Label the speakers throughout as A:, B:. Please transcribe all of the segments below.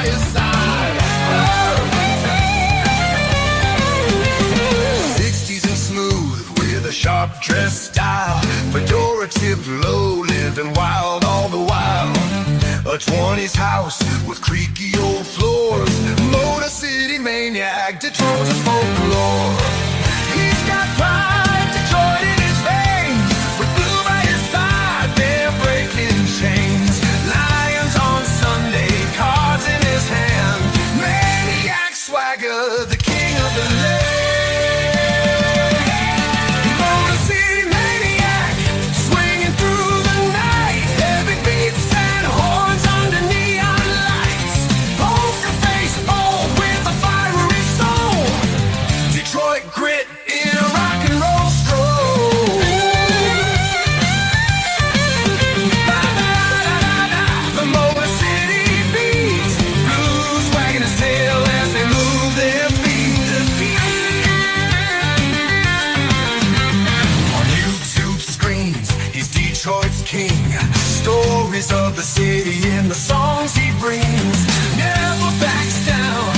A: your side. 60s and smooth with a sharp dress style, fedora tipped low, living wild all the while. A 20s house with creaky old floors, Motor City maniac, Detroit's his folklore. He's got pride, Detroit in his veins, with blue by his side, they're breaking chains. Lions on Sunday, cards in his hand, maniac swagger, the king of the land. Motor City maniac, swinging through the night, heavy beats and horns under neon lights. Poker face, bold with a fiery soul, Detroit grit in a rock and roll stroll. The Motor City beats, blues wagging his tail as they move their feet. On YouTube screens, he's Detroit's king. Stories of the city in the songs he brings. Never backs down,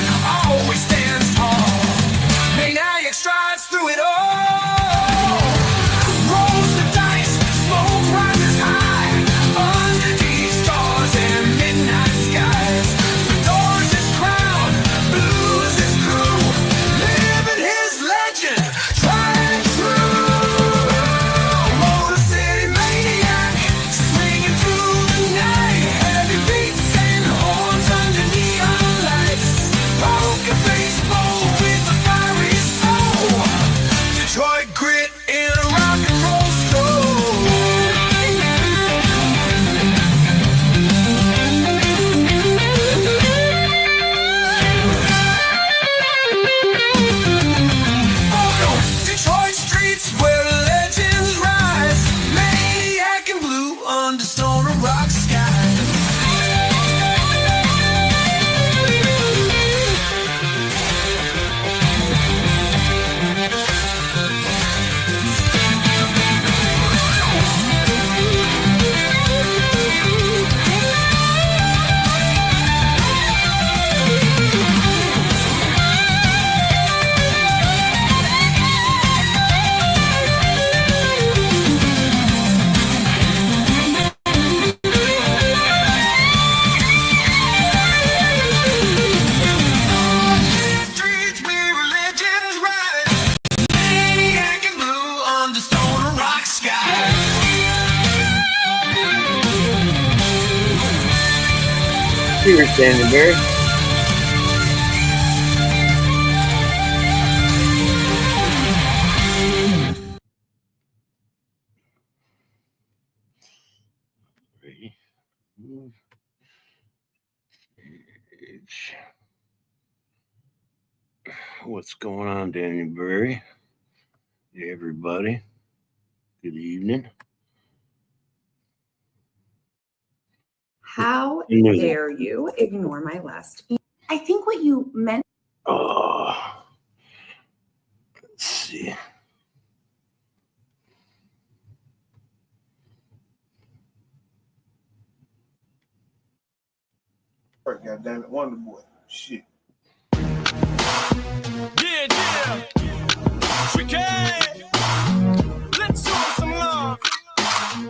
A: always stands tall. Maniac strides through it all. Rolls the dice, smoke rises high, underneath stars and midnight skies. Fedora's his crown, blues his crew, living his legend, tried and true. Motor City maniac, swinging through the night, heavy beats and horns under neon lights. Poker face, bold with a fiery soul, Detroit grit in a rock and roll stroll. Detroit streets where legends rise, maniac and blue under stone and rock skies. Streets where legends rise, maniac and blue under stone and rock skies.
B: Cheers, Daniel Barry. What's going on, Daniel Barry? Hey, everybody. Good evening.
C: How
B: No.
C: dare you ignore my last email? I think what you meant.
B: Oh, let's see.
D: God damn it, Wonder Boy. Shit.
E: Yeah. Tricky. Let's show some love.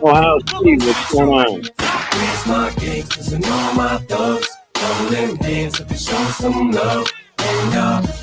B: Oh, how's Steve? What's going on?
A: Raise my gangsters and all my thugs. Throw them hands up and show some love. And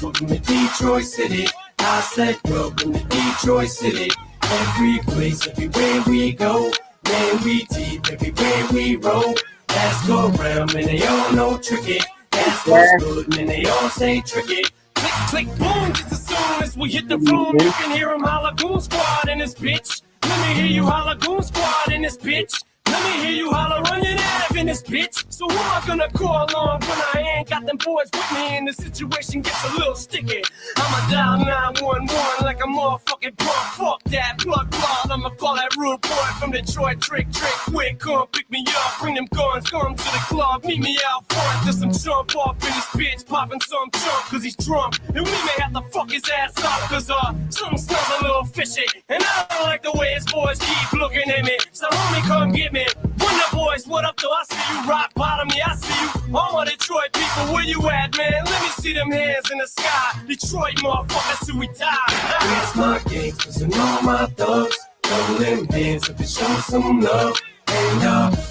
A: welcome to Detroit City. I said welcome to Detroit City. Every place, everywhere we go. Man, we deep everywhere we roll. Let's go round, man, they all know tricky. That's what's good, man, they all say tricky.
E: Click, click, boom, just as soon as we hit the room, you can hear 'em holla Goon Squad in this bitch. Let me hear you holla Goon Squad in this bitch. Let me hear you holla run your nav in this bitch. So who am I gonna call on when I ain't got them boys with me and the situation gets a little sticky? I'ma dial 911 like a motherfucking punk. Fuck that blood clot, I'ma call that rude boy from Detroit. Trick, quick, come pick me up. Bring them guns, come to the club. Meet me out front, there's some chump up in this bitch. Popping some chump cause he's drunk. And we may have to fuck his ass up cause something smells a little fishy. And I don't like the way his boys keep looking at me. So homie, come get me. Wonder boys, what up though? I see you rock bottom, yeah, I see you. All my Detroit people So where you at, man? Let me see them hands in the sky. Detroit motherfuckers till we die. It's my gangsters and all my thugs. Throw them hands up and show some love. And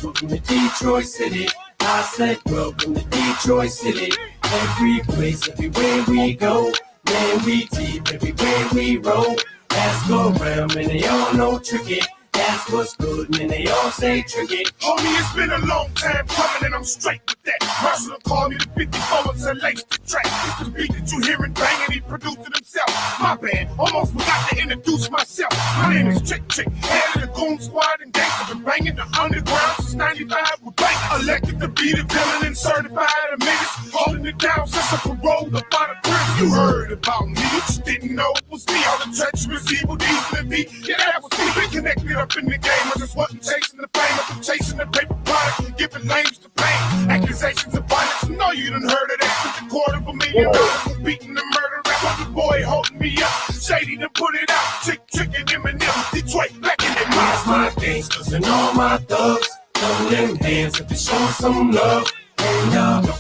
E: welcome to Detroit City. I said welcome to Detroit City. Every place, everywhere we go. Man, we deep everywhere we roll. Ask around, man, they all know tricky. That's what's good, man, they all say tricky.
D: Homie, it's been a long time coming and I'm straight with that. Marshall called me the 54 and laced the track. It's the beat that you hearing banging, he produced it himself. My bad, almost forgot to introduce myself. My name is Trick Trick, head of the Goon Squad and gangsters been banging the underground since 95 with bang. Elected to be the villain and certified a menace. Holding it down since I paroled up out of prison. You heard about me, you just didn't know it was me. All the treacherous evil deeds in me. Yeah, that was me. Been connected up in the game. I just wasn't chasing the fame. I've been chasing the paper product, giving names to pain. Accusations of violence. No, you done heard of that. With the $250,000 for beating the murder rap. The boy holding me up. Shady to put it out. Trick Trick and Eminem. Detroit back in their
E: It's my gangsters and all my thugs. Throw them hands up and show some love. And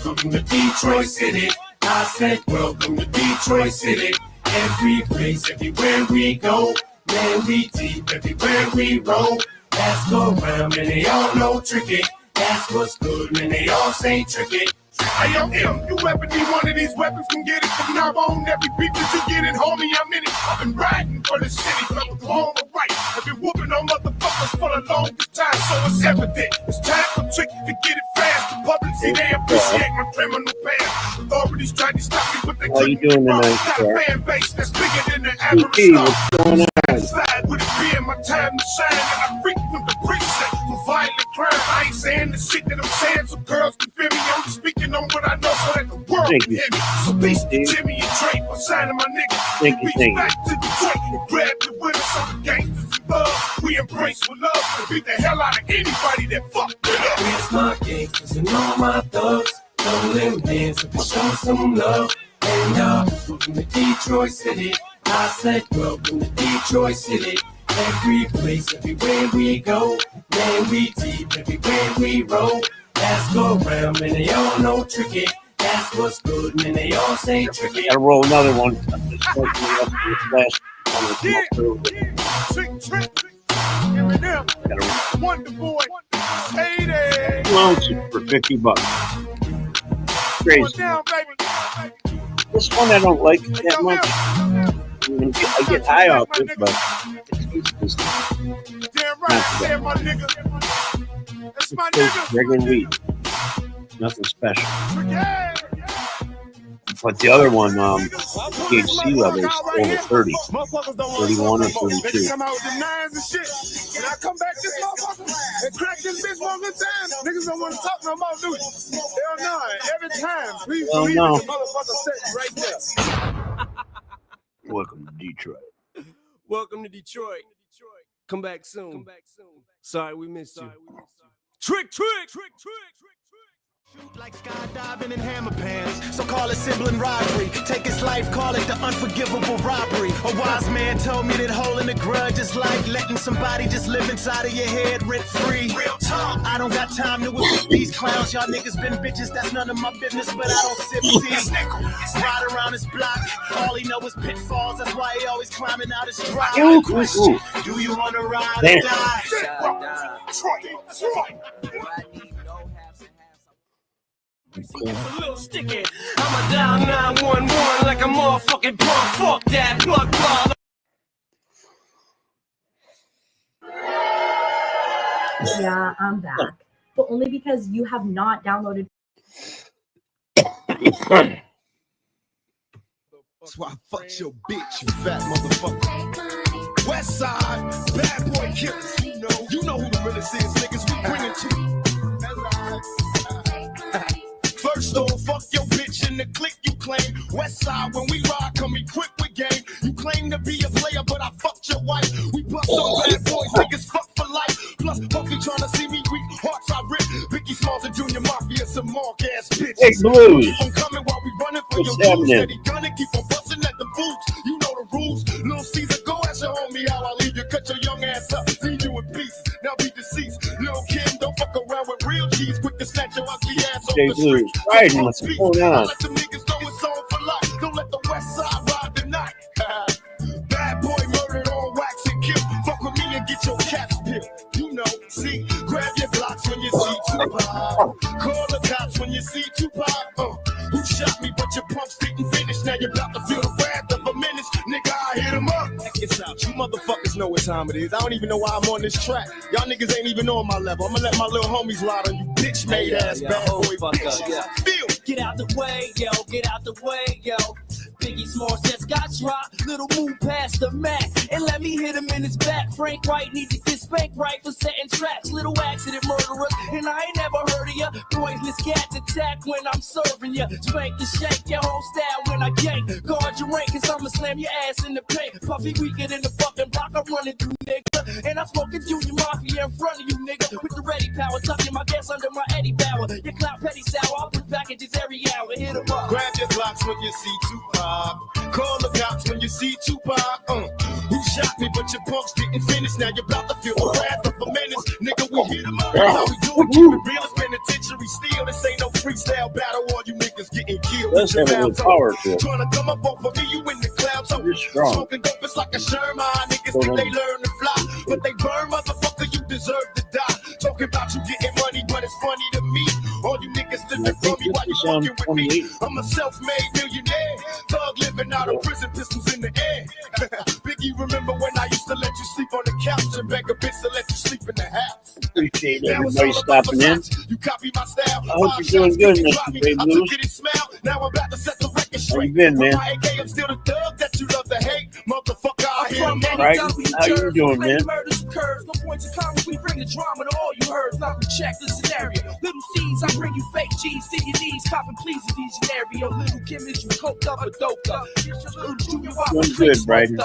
E: welcome to Detroit City. I said welcome to Detroit City. Every place, everywhere we go. Man, we deep everywhere we roll. Ask around, man, they all know tricky. That's what's good, man, they all say tricky.
D: I am him. You ever need one of these weapons, can get it from now on. Every beat that you get it, homie, I'm in it. I've been riding for the city, but I'm home or right. I've been whooping on motherfuckers for the longest time, so it's evident. It's time for Trick to get it fast. The public see they appreciate my criminal past. Authorities tried to stop me, but they
B: How you
D: couldn't.
B: doing tonight,
D: Got
B: sir?
D: a fan base that's bigger than the average
B: Hey,
D: star.
B: what's going on?
D: Side with it being my time to shine, and I frequent the precinct for violent crime. I ain't saying the shit that I'm saying so girls can feel me. I'm just speaking on what I know so that the world
B: Thank
D: can
B: you.
D: hear me. So peace to
B: Steve.
D: Jimmy and Trey for signing my nigga.
B: Thank you,
D: Reach
B: thank you.
D: back to Detroit and grab the winners of the gangsters and thugs. We embrace with love and beat the hell out of anybody that fucked with us.
E: It's my gangsters and all my thugs. Throw them hands up and show some love. And welcome to Detroit City. I said welcome to Detroit City. Every place, everywhere we go. Man, we deep everywhere we roll. Ask around, man, they all know tricky. That's what's good, man, they all say tricky.
B: Gotta roll another one. This last one.
D: Trick, Eminem, Wonder Boy, Shady.
B: 2 ounces for $50.
D: Going
B: Crazy.
D: down, baby.
B: This one I don't like that much. I get high off it, but it's
D: Damn right, I said my nigga. That's my nigga.
B: regular weed. Nothing special.
D: Yeah.
B: But the other one, THC level is over 30. 31 or 32.
D: They come out with the nines and shit. And I come back this motherfucker and crack this bitch one good time. Niggas don't want to talk no more, do you? Hell no. Every time. Please
B: Hell
D: believe
B: no.
D: the motherfucker sitting right there.
B: Welcome to Detroit.
E: Welcome to Detroit. Come back soon. Sorry we missed you. Trick.
F: Shoot like skydiving in hammer pants, so call it sibling rivalry. Take his life, call it the unforgivable robbery. A wise man told me that holding a grudge is like letting somebody just live inside of your head rent free. Real talk, I don't got time to evict these clowns. Y'all niggas been bitches, that's none of my business, but I don't sip tea. Ride around his block, all he know is pitfalls, that's why he always climbing out his drive.
B: Ooh,
F: Question,
B: ooh.
F: do you wanna ride
B: Damn.
F: or die?
E: It's a little sticky. I'm a down 911 like a motherfucking punk. Fuck that blood clot.
G: Yeah, I'm back. But only because you have not downloaded.
H: That's why I fucked your bitch, you fat motherfucker. West side, bad boy killers, you know who the realest is, niggas. We bring it to you. First off, fuck your bitch in the clique you claim. West side, when we ride, come equipped with game. You claim to be a player, but I fucked your wife. We bust on bad boys, niggas fuck for life. Plus, Puffy tryna see me weak, hearts I rip. Biggie Smalls and Junior Mafia, some mark ass bitches.
B: Hey, Blues.
H: Keep on coming while we running for
B: What's
H: your
B: happening?
H: Steady gunning, keep on busting at the boots. You know the rules. Little Caesar, go ask your homie how I leave you. Cut your young ass up, leave you in peace. Now be deceased. Little Kim, don't fuck around with real cheese. Quick to snatch your ugly ass
B: Jay Blues. Riding, what's going on?
H: Let them niggas know it's on for life. Don't let the West Side ride the night. Bad boy murdered on wax and kill. Fuck with me and get your caps peeled. You know, see, grab your blocks when you see Tupac. Call the cops when you see Tupac. Who shot me, but your pumps didn't finish. Now you're about to feel the wrath of a menace. Nigga, I hit him up. Check this out. You motherfuckers know what time it is. I don't even know why I'm on this track. Y'all niggas ain't even on my level. I'm gonna let my little homies ride on you bitch made ass bad boy bitch. Feel.
E: Get out the way, yo, get out the way, yo. Biggie Smalls just got dropped. Little move past the Mac and let me hit him in his back. Frank White need to get spanked right for setting traps. Little accident murderers, and I ain't never heard of ya. Poisonous cats attack when I'm serving ya. Spank and shake your whole style when I yank. Guard your rank, cause I'ma slam your ass in the paint. Puffy weaker than the fucking block I'm running through, nigga. And I'm smoking Junior Mafia in front of you, nigga. With the ready power, tucking my gas under my Eddie Bauer. Your clout petty sour, I'll put packages every hour. Hit 'em up.
H: Grab your blocks when you see Tupac. Call the cops when you see Tupac. Who shot me, but your pumps didn't finish. Now you're about to feel the wrath of a menace. Nigga, we hit 'em up. How we do it, keep it real. It's penitentiary steel. This ain't no freestyle battle. All you niggas getting killed.
B: Let's have a little power to it.
H: Trying to come up off of me, you in the clouds. So
B: You're strong.
H: smoking dope, it's like a Sherman. Niggas think they learn to fly, but they burn, motherfucker. You deserve to die. Talking about you getting money, but it's funny to me. All you niggas
B: I
H: living
B: think
H: for me while you
B: this is on
H: fucking with me.
B: 28.
H: I'm a self-made millionaire. Thug living out of prison, pistols in the air. Biggie, remember when I used to let you sleep on the couch and beg a bitch to let you sleep in the house?
B: Appreciate
H: Now it's
B: everybody
H: all about
B: stopping in.
H: facades. You copy my style.
B: I hope you're doing good, Mr. Jay
H: I
B: Blues.
H: took it and smile. Now I'm about to set the record
B: How
H: straight.
B: you been, man?
H: With my AK, I'm still the thug that you love to hate. Motherfucker, I hear him.
B: Right? How you doing, man?
E: Murders occurs, no points of comments. We bring the drama to all you heard. Now we check the scenario. Little C's, I bring you fake G's to your knees. Copping please in these scenario. Little Kim is you coked up or doped up.
B: Doing good, Bryden.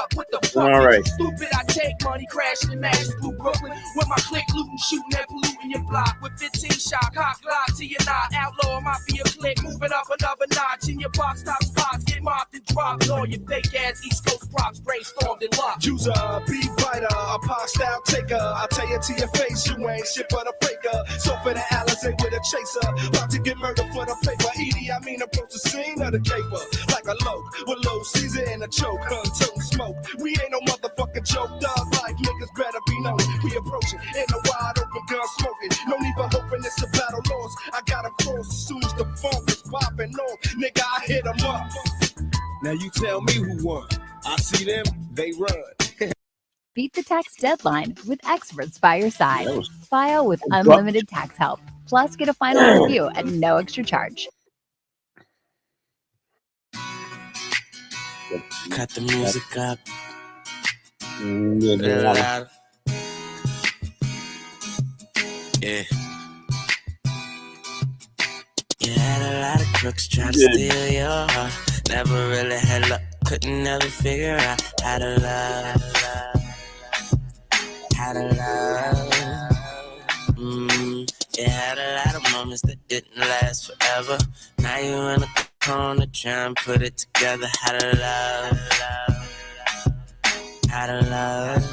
B: Doing all right.
E: Stupid, I take money, crashing and mashing through Brooklyn. With my click looting, shooting and polluting your block. With 15 shot, cock lock to your knot. Outlaw mafia click, moving up another notch. In your box top spots, get mopped and dropped. All your fake ass East Coast props brainstormed and locked.
F: User, beat writer, a pop style taker. I'll tell you to your face, you ain't shit but a faker. So for the Allison with a chaser, about to get murdered for the paper. Edie, I mean approach the scene of the caper. Like a loke, with low season and a choke, gun-toting smoke. We ain't no motherfucking joke, dog like niggas better be known. We approaching in a wide open gun smoking. No need for hoping it's a battle lost. I got him crossed as soon as the funk is popping off. Nigga, I hit him up. Now you tell me who won. I see them, they run.
I: Beat the tax deadline with experts by your side.
B: That was
I: File with unlimited tax help. Plus, get a final review at no extra charge.
E: Cut the music up. Yeah. You had a lot of crooks try to steal your heart. Never really had luck. Couldn't never figure out how to love. How to love. You had a lot of moments that didn't last forever. Now you in a corner trying to put it together. How to love. How to love.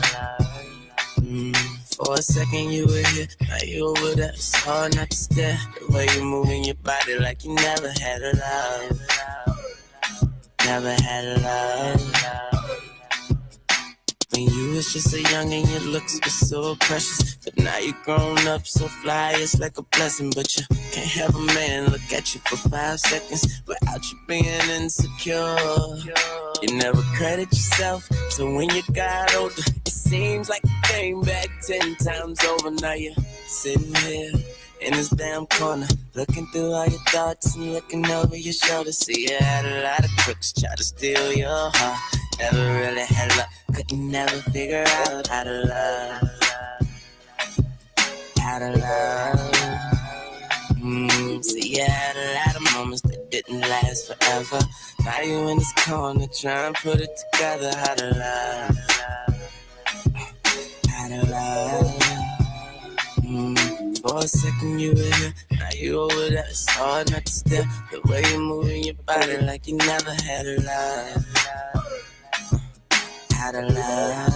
E: For a second you were here, now you over there. It's hard not to stare. The way you moving your body like you never had a love. Never had a love. When you was just so young and your looks were so precious, but now you grown up so fly, it's like a blessing. But you can't have a man look at you for 5 seconds without you being insecure. You never credit yourself, so when you got older, it seems like you came back 10 times over. Now you're sitting here in this damn corner, looking through all your thoughts and looking over your shoulder. See, you had a lot of crooks try to steal your heart. Never really had luck, couldn't never figure out how to love. How to love. See, you had a lot of moments that didn't last forever. Now you in this corner trying to put it together. How to love. How to love. For a second you were here, now you over there. It's hard not to stare. The way you moving your body like you never had a love. How to love.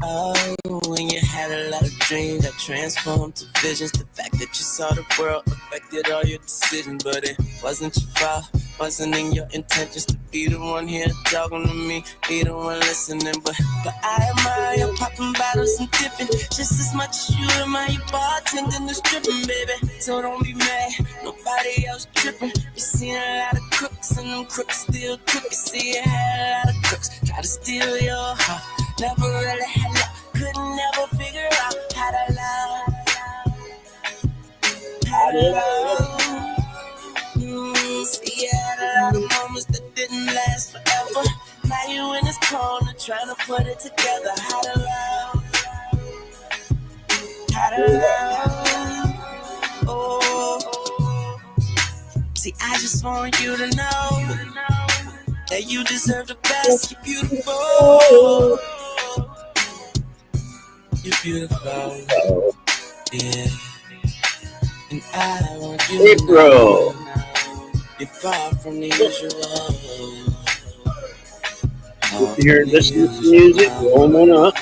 E: Oh, when you had a lot of dreams that transformed to visions. The fact that you saw the world affected all your decisions, but it wasn't your fault. Wasn't in your intentions to be the one here talking to me, be the one listening. But I admire you popping bottles and dipping just as much as you admire you bartending and stripping, baby. So don't be mad, nobody else tripping. You seen a lot of crooks and them crooks still crook. You see you had a lot of crooks try to steal your heart. Never really had luck, couldn't never figure out how to love. How to love. See, you had a lot of moments that didn't last forever. Now you in this corner trying to put it together. How to love. How to love. Oh. See, I just want you to know that you deserve the best. You're beautiful. You're beautiful. Yeah. And I want you to know you're far from the usual.
B: If you're listening to music, roll one up.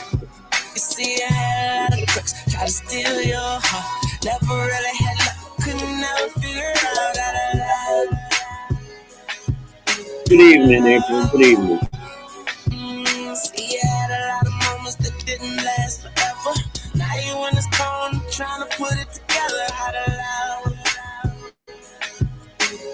E: You see, I had a lot of crooks try to steal your heart. Never really had luck, couldn't never figure out how to love.
B: Good evening, April. Good evening.
E: See, I had a lot of moments that didn't last forever. Now you in this corner trying to put it together. How to love.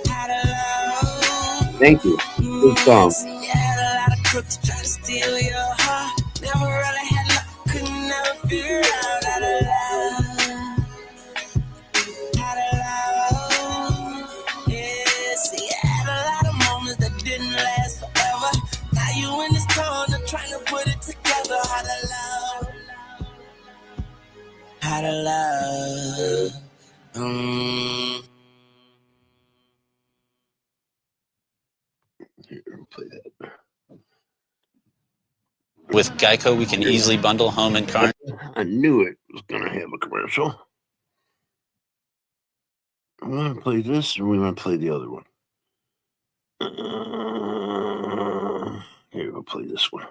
E: How to love.
B: Thank you. Good song.
E: See, I had a lot of crooks try to steal your heart. Never really had luck, couldn't never figure out how to love. How to love. Yeah, see, I had a lot of moments that didn't last forever. Now you in this corner trying to put it together. How to love. How to love.
B: Here, play that.
J: With Geico, we can easily bundle home and car.
B: I knew it was going to have a commercial. I'm going to play this, and we're going to play the other one. Here, we'll play this one.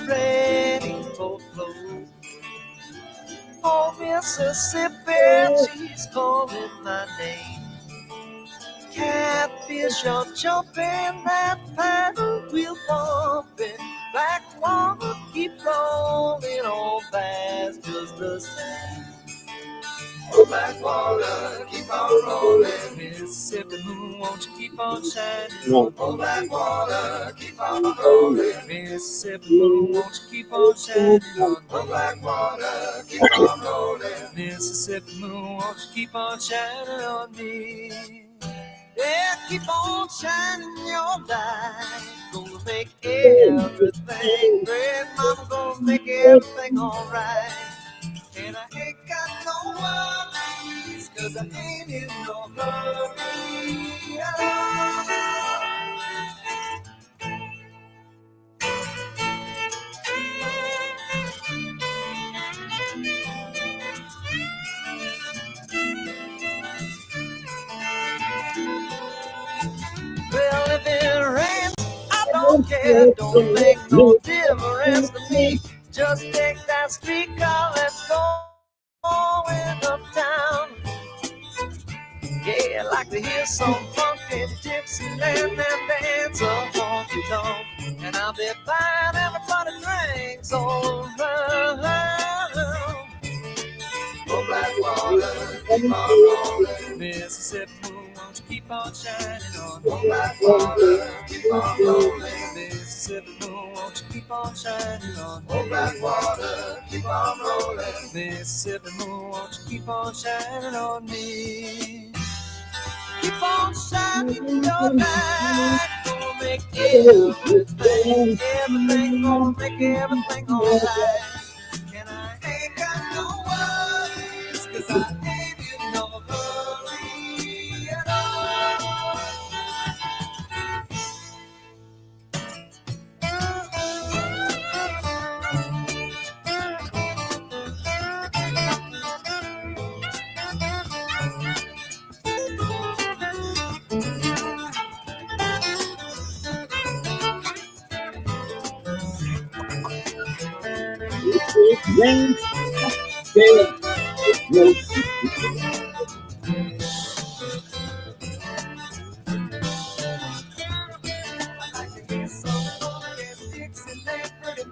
K: Ready for flow. Oh, Mississippi, she's calling my name. Catfish are jumping, that paddle wheel bumping. Black water keep rolling on fast, just the same. Oh, black water, keep on rolling. Mississippi moon, won't you keep on shining? Oh, black water, keep on rolling. Mississippi moon, won't you keep on shining? Oh, black water, keep on rolling. Mississippi moon, won't you keep on shining on me? Yeah, keep on shining your light. Gonna make everything great. Mama gonna make everything alright. And I ain't got no worries, 'cause I ain't in no hurry. Well, if it rains, I don't care. Don't make no difference to me. Just take that streetcar, let's go uptown. Yeah, I like to hear some funky Dixieland and dance a honky tonk. And I'll be buying everybody drinks all around. Oh, black water, keep on rolling. Mississippi moon, won't you keep on shining on? Oh, black water, keep on rolling. Mississippi moon, won't you keep on shining on? Oh, black water, keep on rolling. Mississippi moon, won't you keep on shining on me? Keep on shining your light. Gonna make everything, gonna make everything alright. And I ain't got no worries, 'cause I ain't in no hurry at all.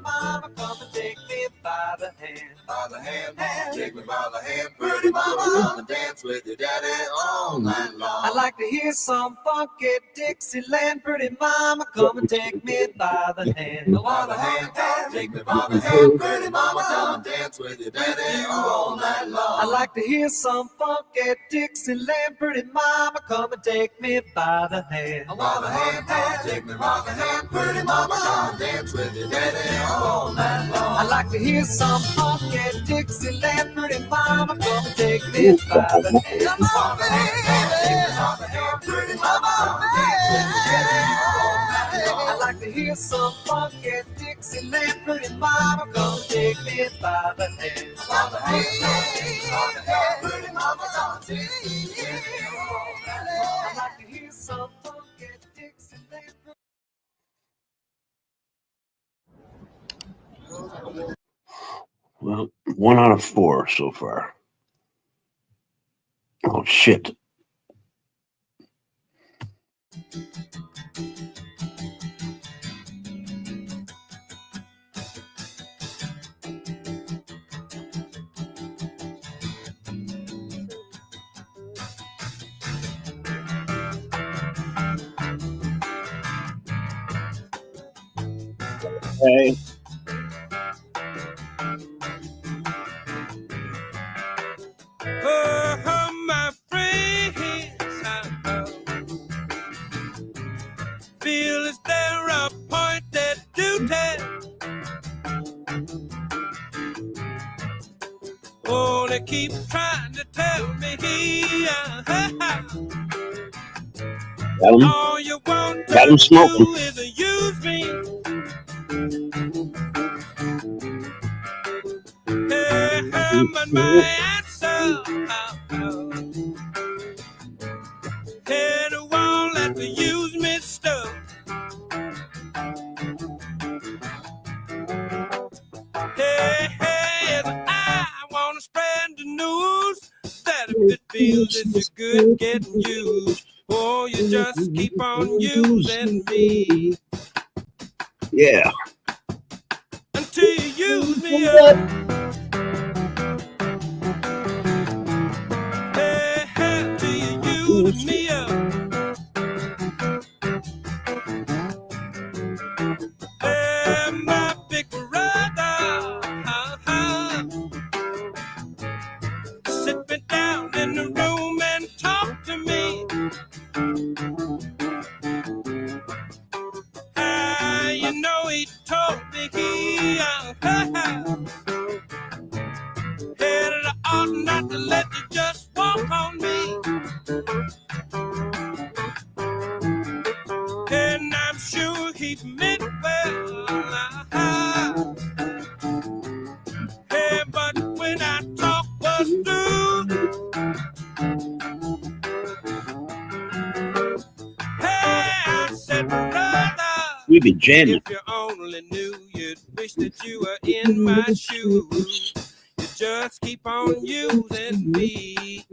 K: Mama, come and take me by the hand. By the hand, take me by the hand. Pretty mama, come and dance with your daddy all night long. I'd like to hear some funky Dixieland. Pretty mama, come and take me by the hand. By the hand, take me by the hand. Pretty mama, come and dance with your daddy all night long. I'd like to hear some funky Dixieland. Pretty mama, come and take me by the hand. By the hand, take me by the hand. Pretty mama, come and dance with your daddy all night long. I'd like to hear some funky Dixieland. Pretty mama, come and take me by the hand. Come on, baby. Pretty mama, come and dance with your daddy all night long. I'd like to hear some funky Dixieland. Pretty mama, come and take me by the hand. By the hand, pretty mama, come and take me all night long. I'd like to hear some funky Dixieland.
B: Well, 1 out of 4 so far. Oh, shit. Hey.
E: Oh, my friends, feel as they're appointed duty. Oh, they keep trying to tell me all you want
B: Got him
E: to
B: smoking.
E: do is use me. But my answer, and won't let the use me stuff. Hey, I want to spread the news that if it feels it's good getting used, oh, you just keep on using me.
B: Yeah.
E: Until you use me up. Me up. And my big brother, sit me down in the room and talk to me. You know he told me that I ought not to let you just walk on me. And I'm sure he meant well. Hey, but when I talk was through, hey, I said, brother,
B: We be jamming.
E: if you only knew, you'd wish that you were in my shoes. You just keep on using me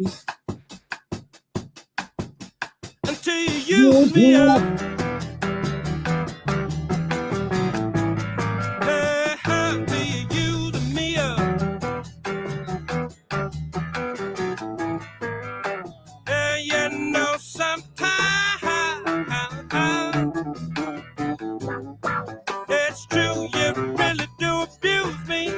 E: until you use me up. Until you use me up. And you know sometimes it's true, you really do abuse me.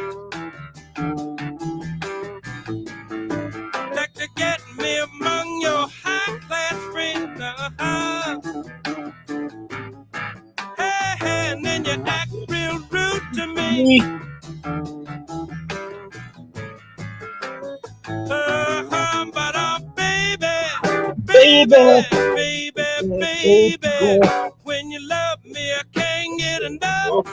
E: Like to get me among your high-class friends. Hey, and then you act real rude to me. But baby, when you love me, I can't get enough.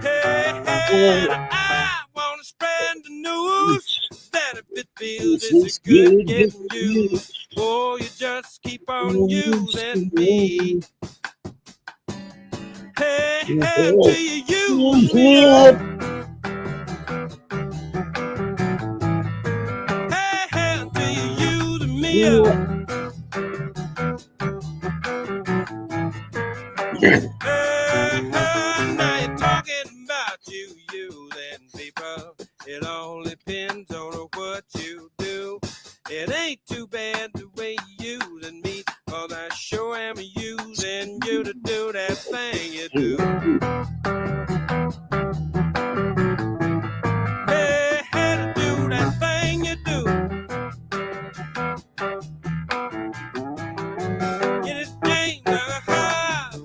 E: Hey, I want to spread the news that if it feels it's good getting used, oh, you just keep on using me. Hey, hand to you. Hey, hand to you, to me. Now you're talking about you, then people. It all depends on what you do. It ain't too bad the way you using me, cause I sure am using you to do that thing you do. Hey, to do that thing you do. It ain't hard.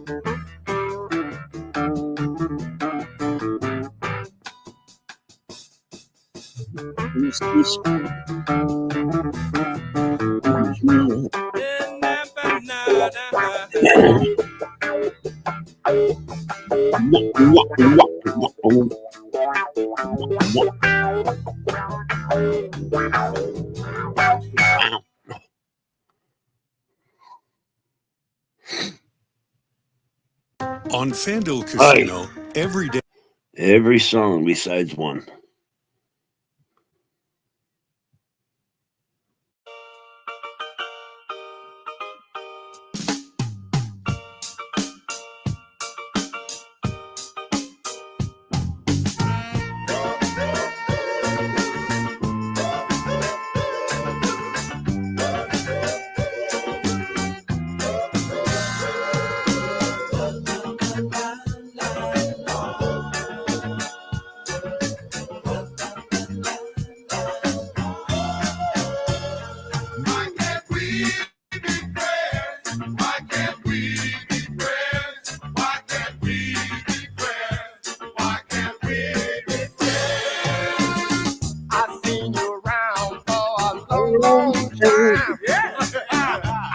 L: On FanDuel Casino, every day.
B: Every song besides one.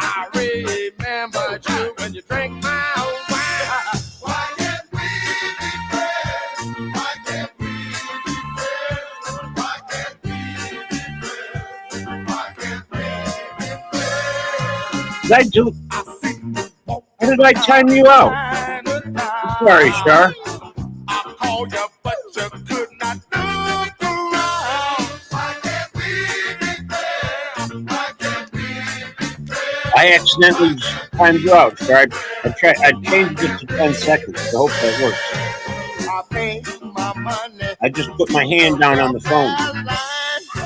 E: I remember you when you drank my wine. Why can't we be friends? Why can't we be friends? Why can't we be friends? Why can't we be friends?
B: Did I do? How did I time you out? Sorry, Char.
E: I called you, but you could not do it around. Why can't we be friends? Why can't we be friends?
B: I accidentally timed you out, Char. I changed it to 10 seconds. I hope that works.
E: I paid my money.
B: I just put my hand down on the phone.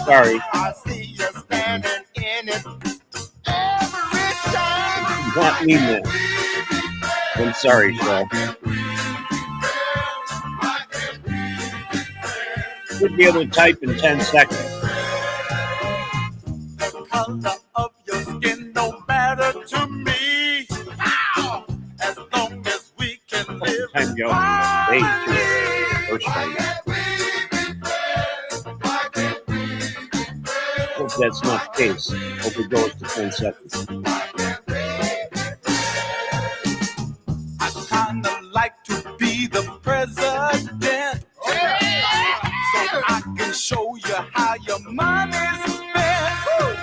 B: Sorry.
E: I see you standing in it every time.
B: Not mean that. I'm sorry, Char. Should be able to type in 10 seconds.
E: The color of your skin don't matter to me. As long as we can live.
B: Time go. Hey, first time. Hope that's not the case. Hope it goes to 10 seconds.
E: I kinda like to be the president, so I can show you how your money's spent.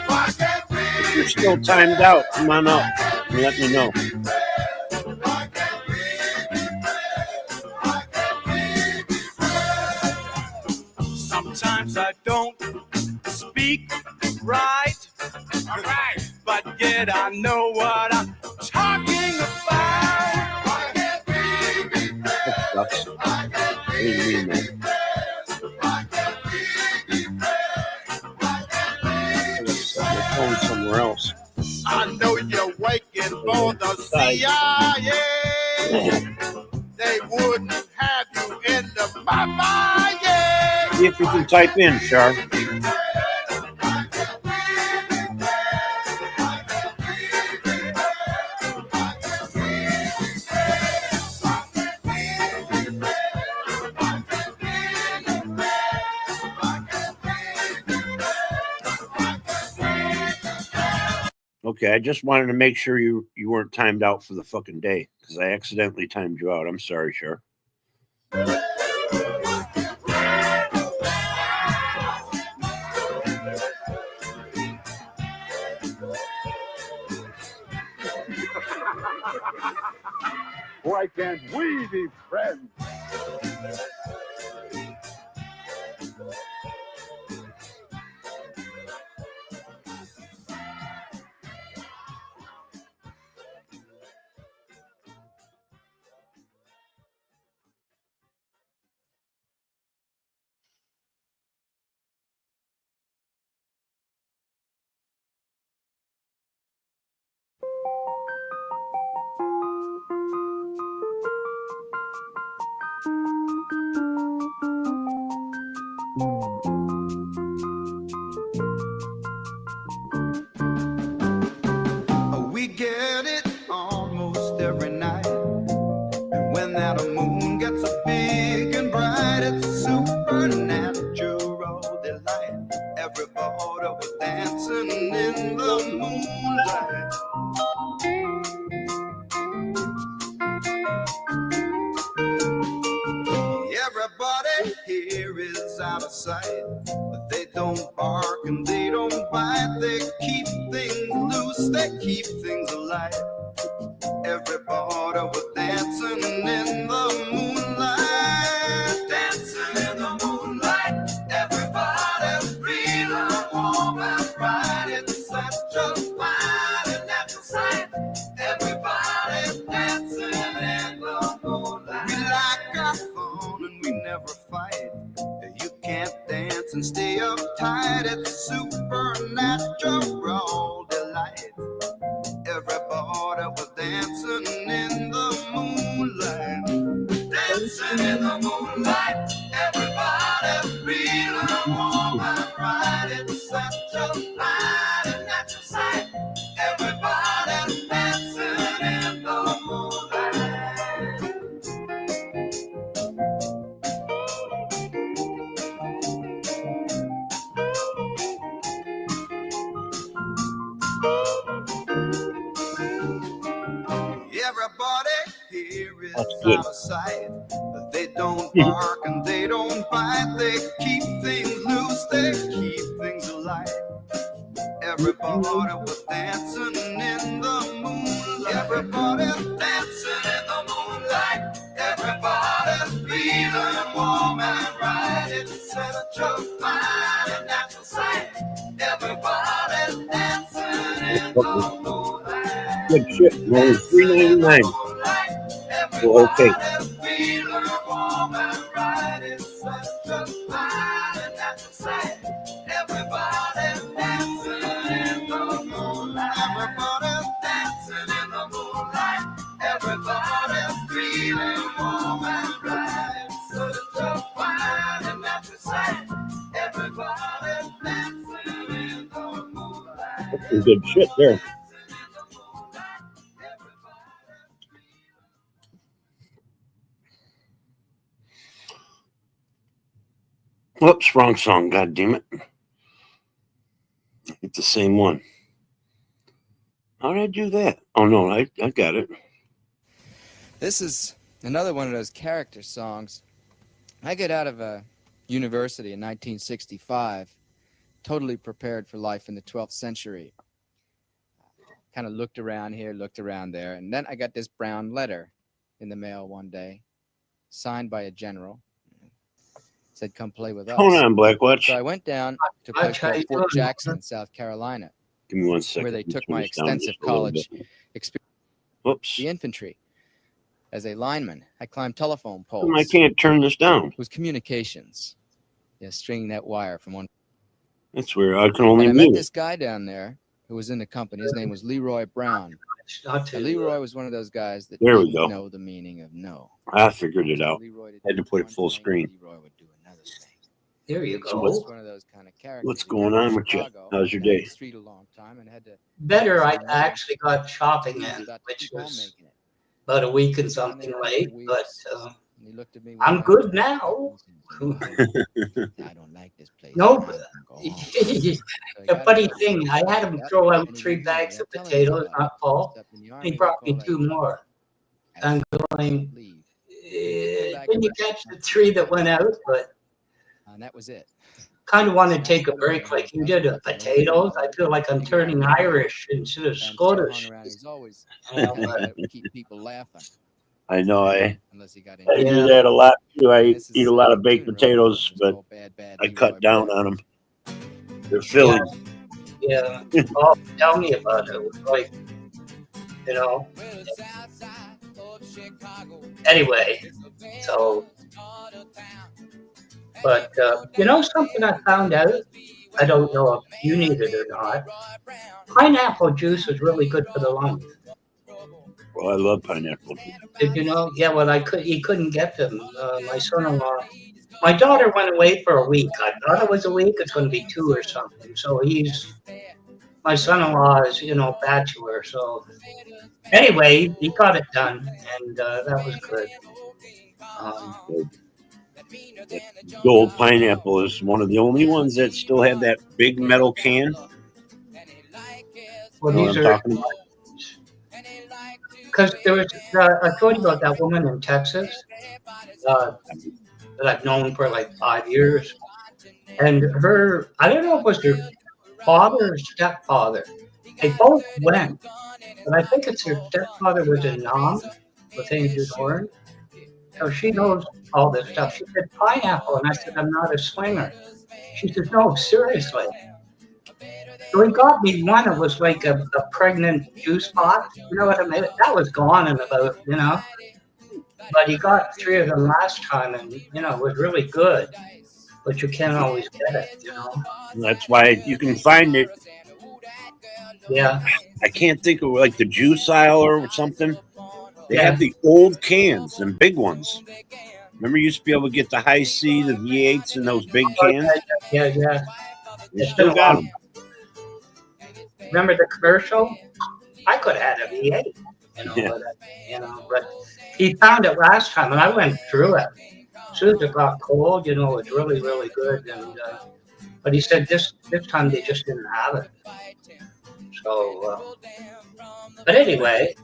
E: Why can't we?
B: If you're still timed out, come on up and let me know.
E: Sometimes I don't speak right, but yet I know what I'm talking about. Why can't we be friends?
B: Sucks. I didn't mean that. My phone's somewhere else.
E: I know you're waiting for the CIA. They wouldn't have you in the mama, yeah.
B: See if you can type in, Char. Okay, I just wanted to make sure you weren't timed out for the fucking day because I accidentally timed you out. I'm sorry, Char.
D: Why can't we be friends?
K: We get it almost every night. And when that moon gets so big and bright, it's a supernatural delight. Everybody was dancing in the moonlight. Everybody here is out of sight, but they don't bark and they don't bite. They keep things loose, they keep things alive. Everybody was dancing in the moonlight, dancing in the moonlight. Everybody's feeling warm and bright. It's such a fine and natural sight. Everybody's dancing in the moonlight. We like our fun and we never fight. You can't dance and stay uptight. It's supernatural delight. Everybody was dancing in the moonlight, dancing in the moonlight. Everybody's feeling warm and bright. It's such a fine and natural sight. Everybody's dancing in the moonlight. Everybody here is
B: That's good.
K: out of sight. They don't bark and they don't bite. They keep things loose, they keep things alive. Everybody was dancing in the moonlight. Everybody's dancing in the moonlight. Everybody's feeling warm and bright. It's such a fine and natural sight. Everybody's dancing in the moonlight.
B: Good shit. Only $3.99. Well, okay. That's some good shit there. Whoops, wrong song. God damn it. It's the same one. How did I do that? Oh, no, I got it.
M: This is another one of those character songs. I get out of a university in 1965, totally prepared for life in the 12th century. Kind of looked around here, looked around there, and then I got this brown letter in the mail one day, signed by a general. Said, come play with us.
B: Hold on, Blackwatch.
M: So I went down to a place called Fort Jackson, South Carolina.
B: Give me 1 second.
M: Where they took my
B: Turn this down
M: extensive
B: just a little
M: college
B: bit.
M: experience.
B: Whoops.
M: The infantry. As a lineman, I climbed telephone poles.
B: I can't turn this down.
M: It was communications. Yeah, stringing that wire from one.
B: That's weird. I can only
M: And I met
B: move.
M: this guy down there who was in the company. His name was Leroy Brown. Now, Leroy was one of those guys that
B: There we
M: didn't
B: go.
M: know the meaning of no.
B: I figured it out. Had to put it full screen.
N: There you
B: So
N: go.
B: what's-
M: One of those kind of characters.
B: What's going on with you? How's your day?
M: Street a long time and had to
N: Better, I actually got shopping in, which was about a week and something late, but
M: he looked at me
N: I'm good now.
M: I don't like this place.
N: No, the funny thing, I had him throw out 3 bags of potatoes, not Paul. And he brought me 2 more. I'm going, didn't you catch the 3 that went out? But
M: and that was it.
N: kind of want to take a break like you did of potatoes. I feel like I'm turning Irish instead of Scottish.
M: He's always
N: You know, but
M: keep people laughing.
B: I know. I
N: Yeah.
B: do that a lot too. I eat a lot of baked potatoes, but I cut down on them. They're filling.
N: Yeah. Oh, tell me about it. It was like, you know. Anyway, so, but you know something I found out? I don't know if you need it or not. Pineapple juice is really good for the lungs.
B: Well, I love pineapple.
N: Did you know? Yeah, well, he couldn't get them. My son-in-law, my daughter went away for a week. I thought it was a week. It's going to be 2 or something. So my son-in-law is, you know, bachelor. So anyway, he got it done, and that was good.
B: Gold pineapple is one of the only ones that still have that big metal can.
N: Well,
B: You know
N: these
B: what I'm
N: are
B: talking about?
N: because there was. I told you about that woman in Texas that I've known for like 5 years, and her. I don't know if it was her father or stepfather. They both went, but I think it's her stepfather was in Nam with Andrew Doran. So she knows all this stuff. She said pineapple, and I said I'm not a swinger. She said no, seriously. So he got me one. It was like a pregnant juice box. You know what I mean? That was gone in about, you know. But he got 3 of them last time, and you know it was really good. But you can't always get it, you know.
B: That's why you can find it.
N: Yeah.
B: I can't think of like the juice aisle or something. They
N: Yeah.
B: have the old cans and big ones. Remember, you used to be able to get the high C, the V8s, in those big cans.
N: Yeah.
B: They
N: It's
B: still
N: been a
B: got
N: while.
B: them.
N: Remember the commercial? I could have had a V8, you know.
B: Yeah.
N: But he found it last time, and I went through it. As soon as it got cold, you know, it was really, really good. And but he said this time they just didn't have it. So, but anyway,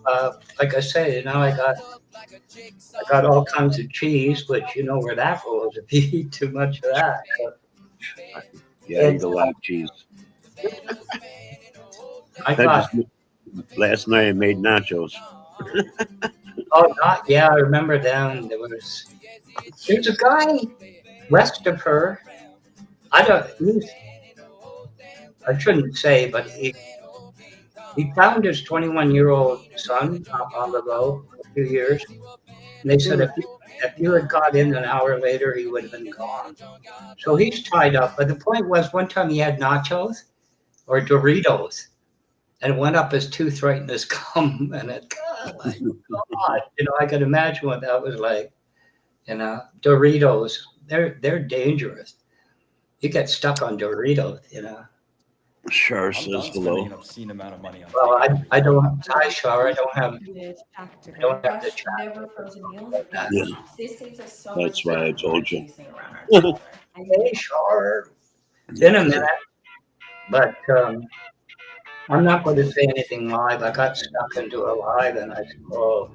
N: like I say, you know, I got all kinds of cheese, which you know where that goes if you eat too much of that.
B: Yeah, I eat a lot of cheese. Last night I made nachos.
N: Yeah, I remember them. There's a guy west of her. I shouldn't say, but he found his 21-year-old son up on the road for a few years. And they said if you had got in an hour later, he would have been gone. So he's tied up. But the point was, one time he had nachos or Doritos, and it went up his tooth right in his gum. And it, oh my God, you know, I could imagine what that was like. You know, Doritos, they're dangerous. You get stuck on Doritos, you know.
B: Sure says hello.
O: Obscene amount of money on
N: Well, I don't have Thai shower. I don't have the chat.
B: Yeah. That's why I told you.
N: Hey, sure. In a minute. But I'm not going to say anything live. I got stuck into a live, and I said, oh,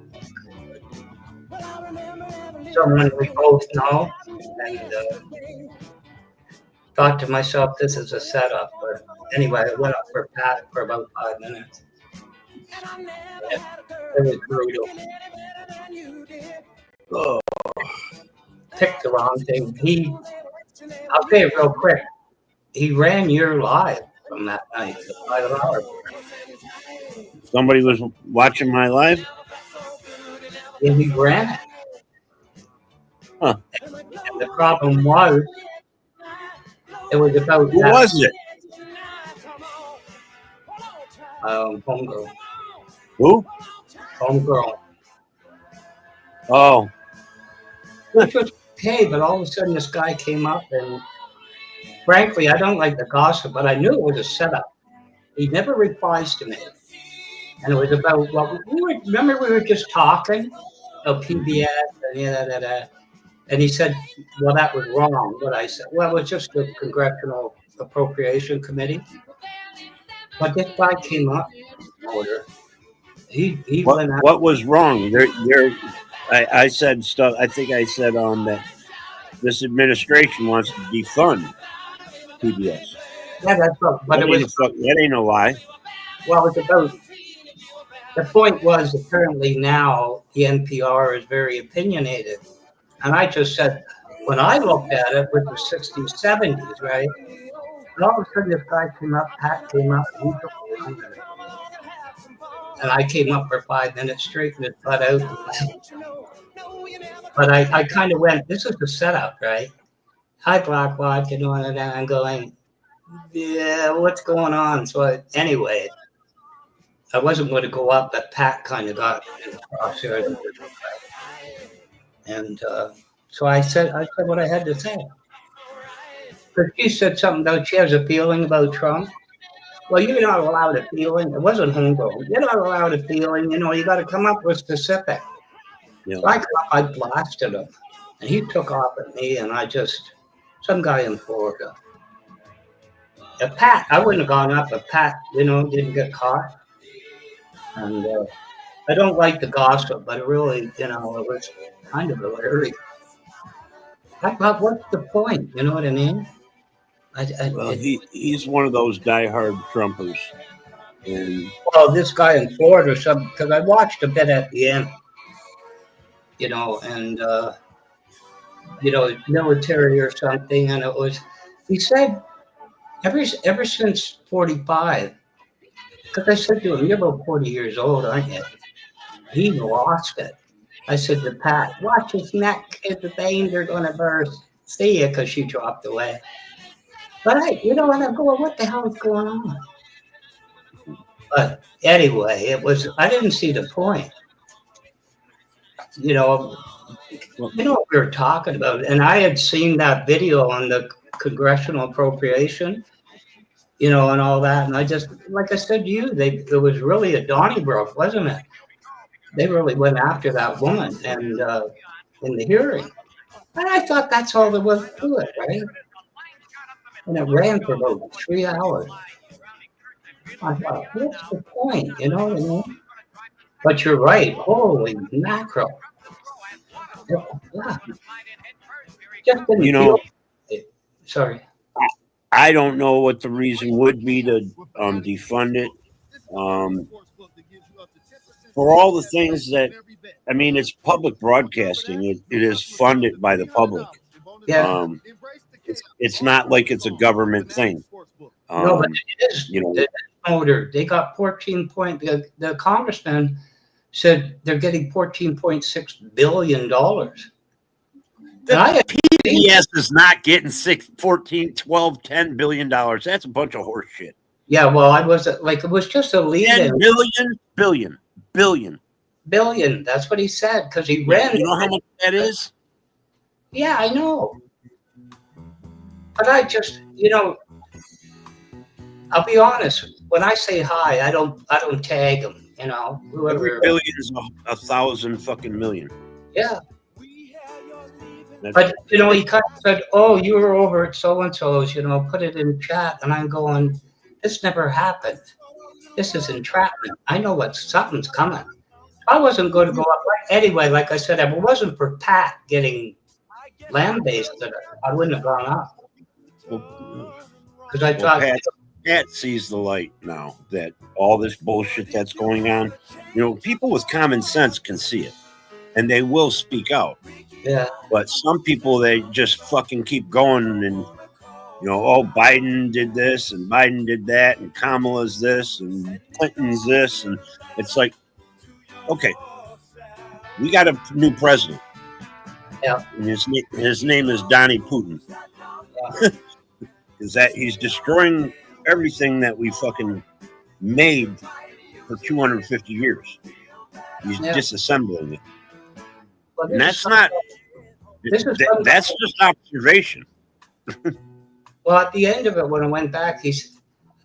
N: someone we both know, and thought to myself, this is a setup. But anyway, I went up for Pat for about 5 minutes. It was brutal.
B: Oh.
N: Picked the wrong thing. I'll say it real quick. He ran your live from that night, the 5 hours.
B: Somebody was watching my live?
N: And he ran it.
B: Huh.
N: And the problem was, it was about
B: Who was it?
N: Homegirl.
B: Who?
N: Homegirl.
B: Oh.
N: Which was okay, but all of a sudden this guy came up, and frankly, I don't like the gossip, but I knew it was a setup. He never replies to me. And it was about, well, remember we were just talking about PBS and and he said, well, that was wrong. What I said, well, it was just the Congressional Appropriation Committee. But this guy came up, he went out.
B: What was wrong? I said stuff. I think I said that this administration wants to defund PBS.
N: Yeah, that's what. But
B: that ain't no lie.
N: Well, it's about the point was apparently now the NPR is very opinionated. And I just said, when I looked at it with the 60s, 70s, right? And all of a sudden this guy came up, Pat came up, and he took the time. And I came up for 5 minutes, straightened his butt out. But I kind of went, this is the setup, right? Hi, Blackwatch, you know, and I'm going, yeah, what's going on? So anyway, I wasn't going to go up, but Pat kind of got in the crosshairs. And so I said what I had to say. Because she said something about she has a feeling about Trump. Well, you're not allowed a feeling. It wasn't homegrown. You're not allowed a feeling. You know, you got to come up with specific.
B: Yeah.
N: So I blasted him, and he took off at me, and some guy in Florida. If Pat, I wouldn't have gone up if Pat, you know, didn't get caught. And I don't like the gossip, but it really, you know, it was kind of hilarious. I thought, what's the point? You know what I mean?
B: Well, he's one of those diehard Trumpers. And
N: well, this guy in Florida, because I watched a bit at the end, you know, and you know, military or something, and it was. He said, ever since 45, because I said to him, "You're about 40 years old, aren't you?" He lost it. I said to Pat, "Watch his neck; his veins are going to burst." See ya, because she dropped away. But you know, and I'm going, what the hell is going on? But anyway, it was, I didn't see the point. You know what we were talking about. And I had seen that video on the congressional appropriation, you know, and all that. And I just, like I said to you, it was really a Donnybrook, wasn't it? They really went after that woman and in the hearing. And I thought that's all there was to it, right? And it ran for about 3 hours. I thought, what's the point? You know what I mean? But you're right. Holy mackerel. Yeah. Just didn't
B: you know,
N: sorry.
B: I don't know what the reason would be to defund it. For all the things that, I mean, it's public broadcasting. It is funded by the public.
N: Yeah.
B: It's not like it's a government thing.
N: No, but it is.
B: You know,
N: they got 14 point. The congressman said they're getting $14.6 billion.
B: PBS is not getting 14, 12, $10 billion. That's a bunch of horse shit.
N: Yeah, well, I was like, it was just a lead.
B: 10 billion.
N: Billion. That's what he said because he ran.
B: You know how much that is?
N: Yeah, I know. But I just, you know, I'll be honest. When I say hi, I don't tag them. You know, whoever.
B: Every billion is 1,000 fucking million.
N: Yeah. But you know, he kind of said, "Oh, you were over at so and so's. You know, put it in chat." And I'm going, "This never happened. This is entrapment. I know something's coming." I wasn't going to go up anyway. Like I said, if it wasn't for Pat getting lambasted, I wouldn't have gone up. Because I thought
B: Pat sees the light now that all this bullshit that's going on. You know, people with common sense can see it, and they will speak out.
N: Yeah.
B: But some people, they just fucking keep going and, you know, oh, Biden did this and Biden did that and Kamala's this and Clinton's this. And it's like, okay, we got a new president.
N: Yeah.
B: And his name is Donnie Putin. Yeah. Is that he's destroying everything that we fucking made for 250 years. He's disassembling it. And that's not, that's just observation.
N: Well, at the end of it, when I went back, I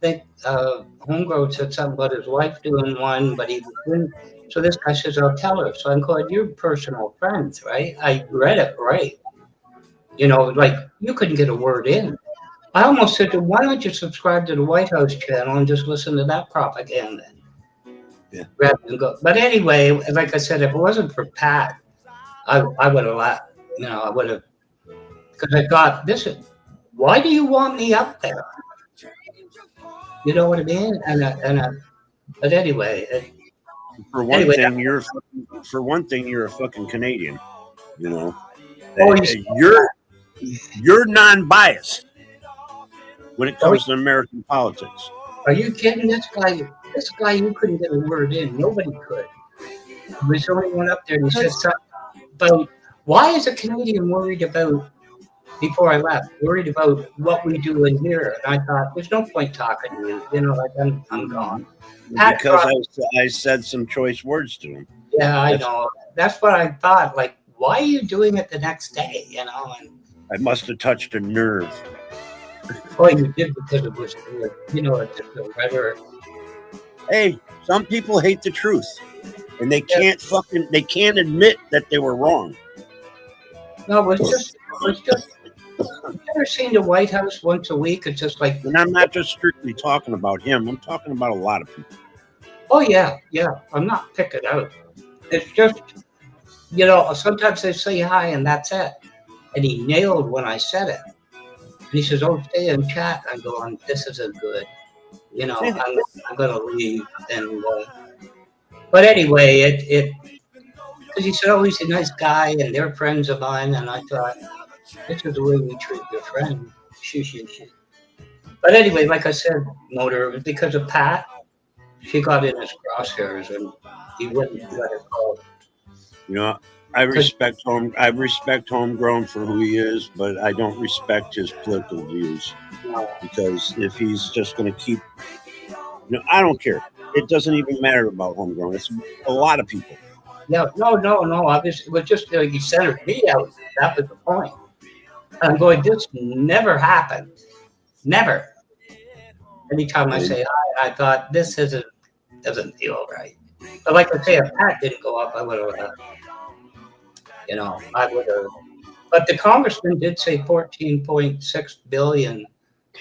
N: think Homegrown said something about his wife doing one, but he didn't. So this guy says, I'll tell her. So I'm going, you're personal friends, right? I read it right. You know, like you couldn't get a word in. I almost said to him, why don't you subscribe to the White House channel and just listen to that propaganda?
B: Yeah.
N: Rather than go. But anyway, like I said, if it wasn't for Pat, I would have laughed. You know, I would have, because I thought, why do you want me up there? You know what I mean? But anyway,
B: For one
N: Anyway,
B: thing, you're a fucking Canadian. You know,
N: Oh,
B: you're non-biased when it comes to American politics.
N: Are you kidding? This guy, you couldn't get a word in. Nobody could. There was only one up there, and he said something about why is a Canadian worried about, before I left, worried about what we do in here. And I thought, there's no point talking to you. You know, like I'm gone. Pat
B: Because
N: Cross-
B: I said some choice words to him.
N: yeah, I know. That's what I thought. Like, why are you doing it the next day? You know, and
B: I must have touched a nerve.
N: oh, you did because it was, you know, it's just the rhetoric.
B: Hey, some people hate the truth, and they can't admit that they were wrong.
N: No, it was just. You've ever seen the White House once a week? It's just like,
B: And I'm not just strictly talking about him. I'm talking about a lot of people.
N: oh yeah, yeah. I'm not picking out. It's just, you know, sometimes they say hi and that's it. And he nailed when I said it. And he says, "Oh, stay in chat." I'm going, "This isn't good." You know, I'm going to leave. And but anyway, it because he said, "Oh, he's a nice guy, and they're friends of mine." And I thought, this is the way we treat your friend. Shoo. But anyway, like I said, Motor, it was because of Pat. She got in his crosshairs, and he wouldn't let her go.
B: You know, I respect Homegrown for who he is, but I don't respect his political views. Because if he's just going to keep, I don't care. It doesn't even matter about Homegrown. It's a lot of people.
N: Yeah, no. Obviously, it was just he centered me out. That was the point. I'm going, this never happened. Never. Anytime I say hi, I thought this doesn't feel right. But like I say, if Pat didn't go up, I would have, I would have. But the congressman did say 14.6 billion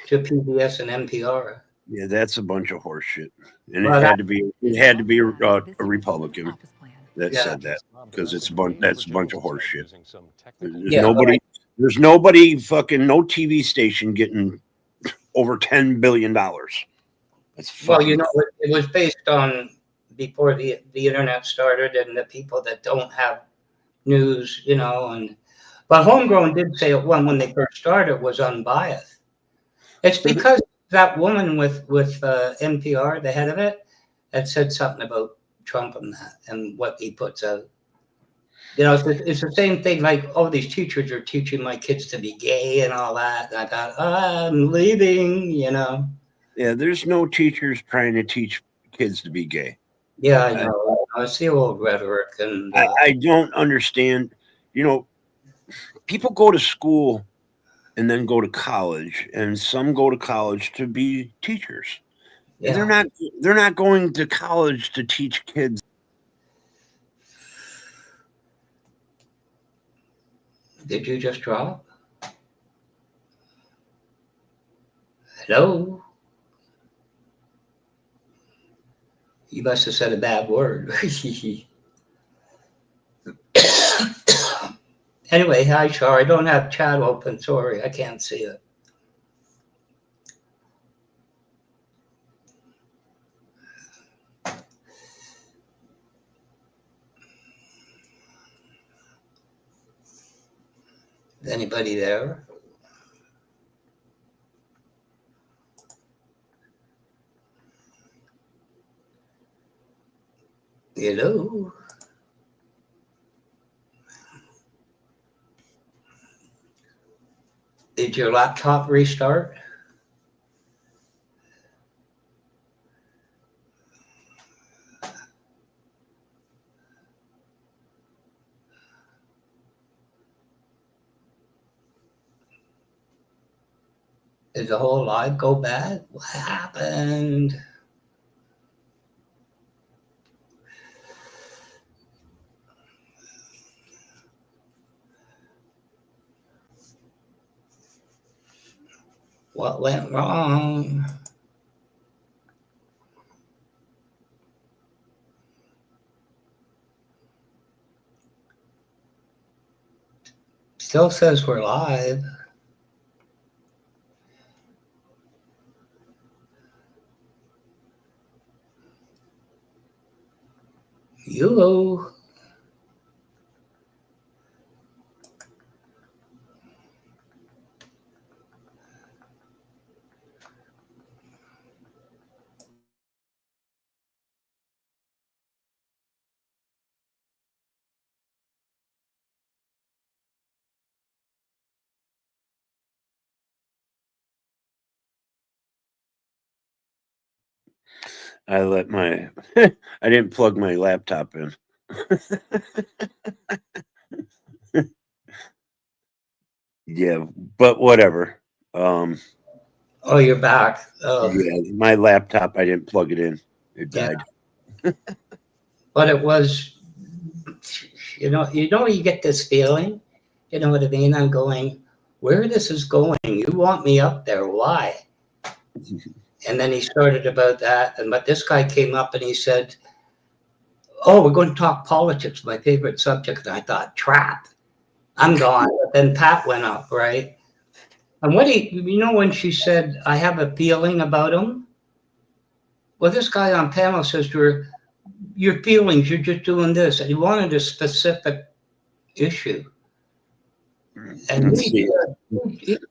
N: to PBS and NPR.
B: Yeah, that's a bunch of horse shit. And
N: Well,
B: it had to be a Republican that
N: Yeah.
B: said that, because that's a bunch of horse shit. There's
N: Yeah,
B: there's nobody fucking no TV station getting over $10 billion. That's
N: Well,
B: fucking,
N: it was based on before the internet started and the people that don't have news, but Homegrown did say it when they first started was unbiased. It's because that woman with NPR, the head of it, had said something about Trump and what he puts out. It's the same thing. Like, oh, these teachers are teaching my kids to be gay and all that. And I thought, I'm leaving.
B: Yeah, there's no teachers trying to teach kids to be gay.
N: Yeah, I know. I see old rhetoric, and
B: I don't understand. People go to school and then go to college, and some go to college to be teachers.
N: Yeah.
B: And they're not going to college to teach kids.
N: Did you just drop? Hello? You must have said a bad word. Anyway, hi, Char. I don't have chat open. Sorry, I can't see it. Is anybody there? Hello? Did your laptop restart? Did the whole live go bad? What happened? What went wrong? Still says we're live. Yo.
B: I let my I didn't plug my laptop in. Yeah, but whatever.
N: Oh, you're back. Oh.
B: Yeah, my laptop, I didn't plug it in. It died.
N: But it was, you get this feeling, you know what I mean? I'm going, where this is going? You want me up there? Why? And then he started about that. But this guy came up and he said, oh, we're going to talk politics, my favorite subject. And I thought, trap. I'm gone. But then Pat went up, right? And when she said, I have a feeling about him? Well, this guy on panel says to her, your feelings, you're just doing this. And he wanted a specific issue. And he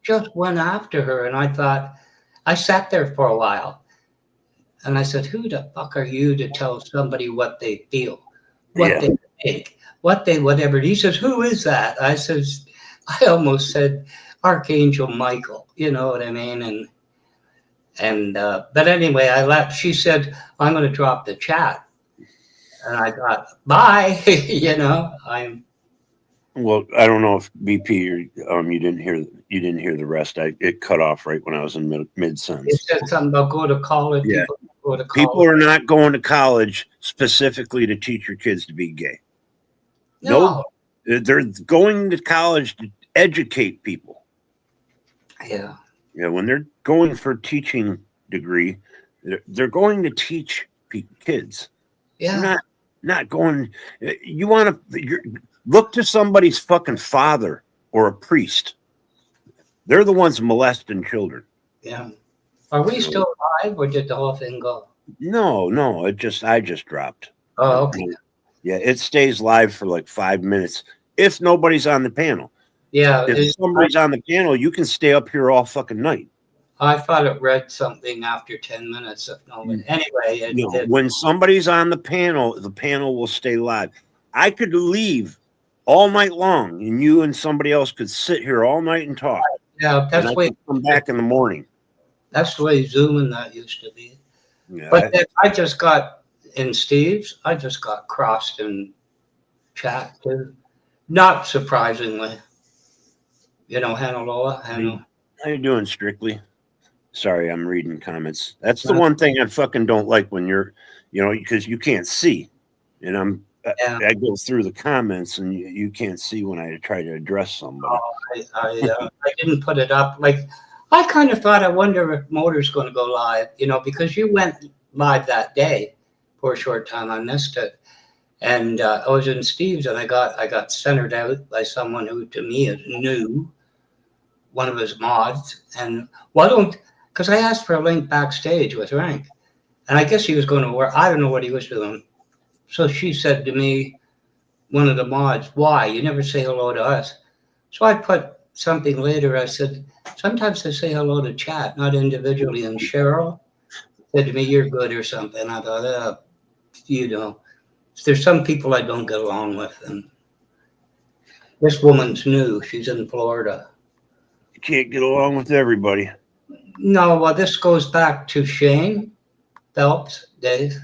N: just went after her. And I thought, I sat there for a while. And I said, who the fuck are you to tell somebody what they feel, what they think, whatever. He says, who is that? I almost said Archangel Michael, you know what I mean? But anyway, I left. She said, I'm going to drop the chat. And I thought, bye,
B: Well, I don't know if BP or you didn't hear the rest. It cut off right when I was in mid sentence.
N: You said something about go to college.
B: Yeah. People are not going to college specifically to teach your kids to be gay. No, they're going to college to educate people.
N: Yeah.
B: Yeah. When they're going for a teaching degree, they're going to teach kids.
N: Yeah.
B: Not going. You want to look to somebody's fucking father or a priest. They're the ones molesting children.
N: Yeah. Are we still live or did the whole thing go?
B: No. I just dropped.
N: Oh, okay.
B: Yeah, it stays live for like 5 minutes if nobody's on the panel.
N: Yeah.
B: If somebody's on the panel, you can stay up here all fucking night.
N: I thought it read something after 10 minutes. Anyway,
B: when somebody's on the panel will stay live. I could leave all night long, and you and somebody else could sit here all night and talk.
N: Yeah, that's the way.
B: Come back in the morning.
N: That's the way Zoom and that used to be.
B: Yeah,
N: but then I just got in Steve's. I just got crossed in chat too. Not surprisingly, Hannah.
B: How you doing, Strictly? Sorry, I'm reading comments. That's the one thing I fucking don't like when you're, because you can't see, and I go through the comments and you can't see when I try to address somebody.
N: I didn't put it up. Like, I kind of thought, I wonder if Motor's going to go live, because you went live that day for a short time. I missed it. And I was in Steve's and I got centered out by someone who to me is new, one of his mods. And because I asked for a link backstage with Rank. And I guess he was going to work. I don't know what he was doing. So she said to me, one of the mods, why? You never say hello to us. So I put something later. I said, sometimes I say hello to chat, not individually. And Cheryl said to me, you're good or something. I thought, there's some people I don't get along with. And this woman's new. She's in Florida.
B: You can't get along with everybody.
N: No, well, this goes back to Shane Phelps, Dave.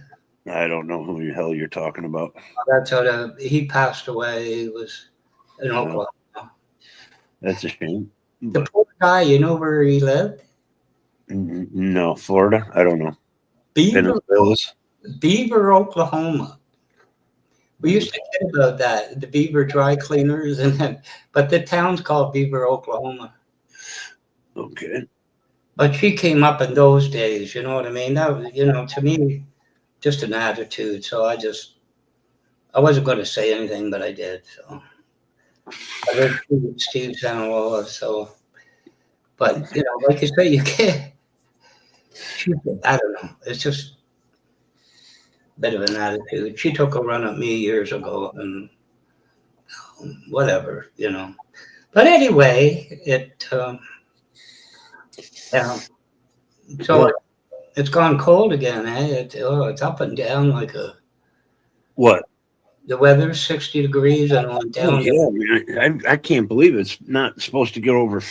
B: I don't know who the hell you're talking about.
N: That's how he passed away. He was in Oklahoma.
B: That's a shame.
N: The poor guy, you know where he lived?
B: No, Florida? I don't know.
N: Beaver, Oklahoma. We used to kid about that, the Beaver dry cleaners, but the town's called Beaver, Oklahoma.
B: Okay.
N: But she came up in those days, you know what I mean? That was, to me, just an attitude. So I wasn't going to say anything, but I did. So I did Steve Sanaloa. So, but like you say, you can't. I don't know. It's just bit of an attitude. She took a run at me years ago, and whatever, you know. But anyway, so it's gone cold again, eh? It's up and down like a.
B: What?
N: The weather's 60 degrees and went down.
B: Oh, yeah, man. I can't believe it's not supposed to get over.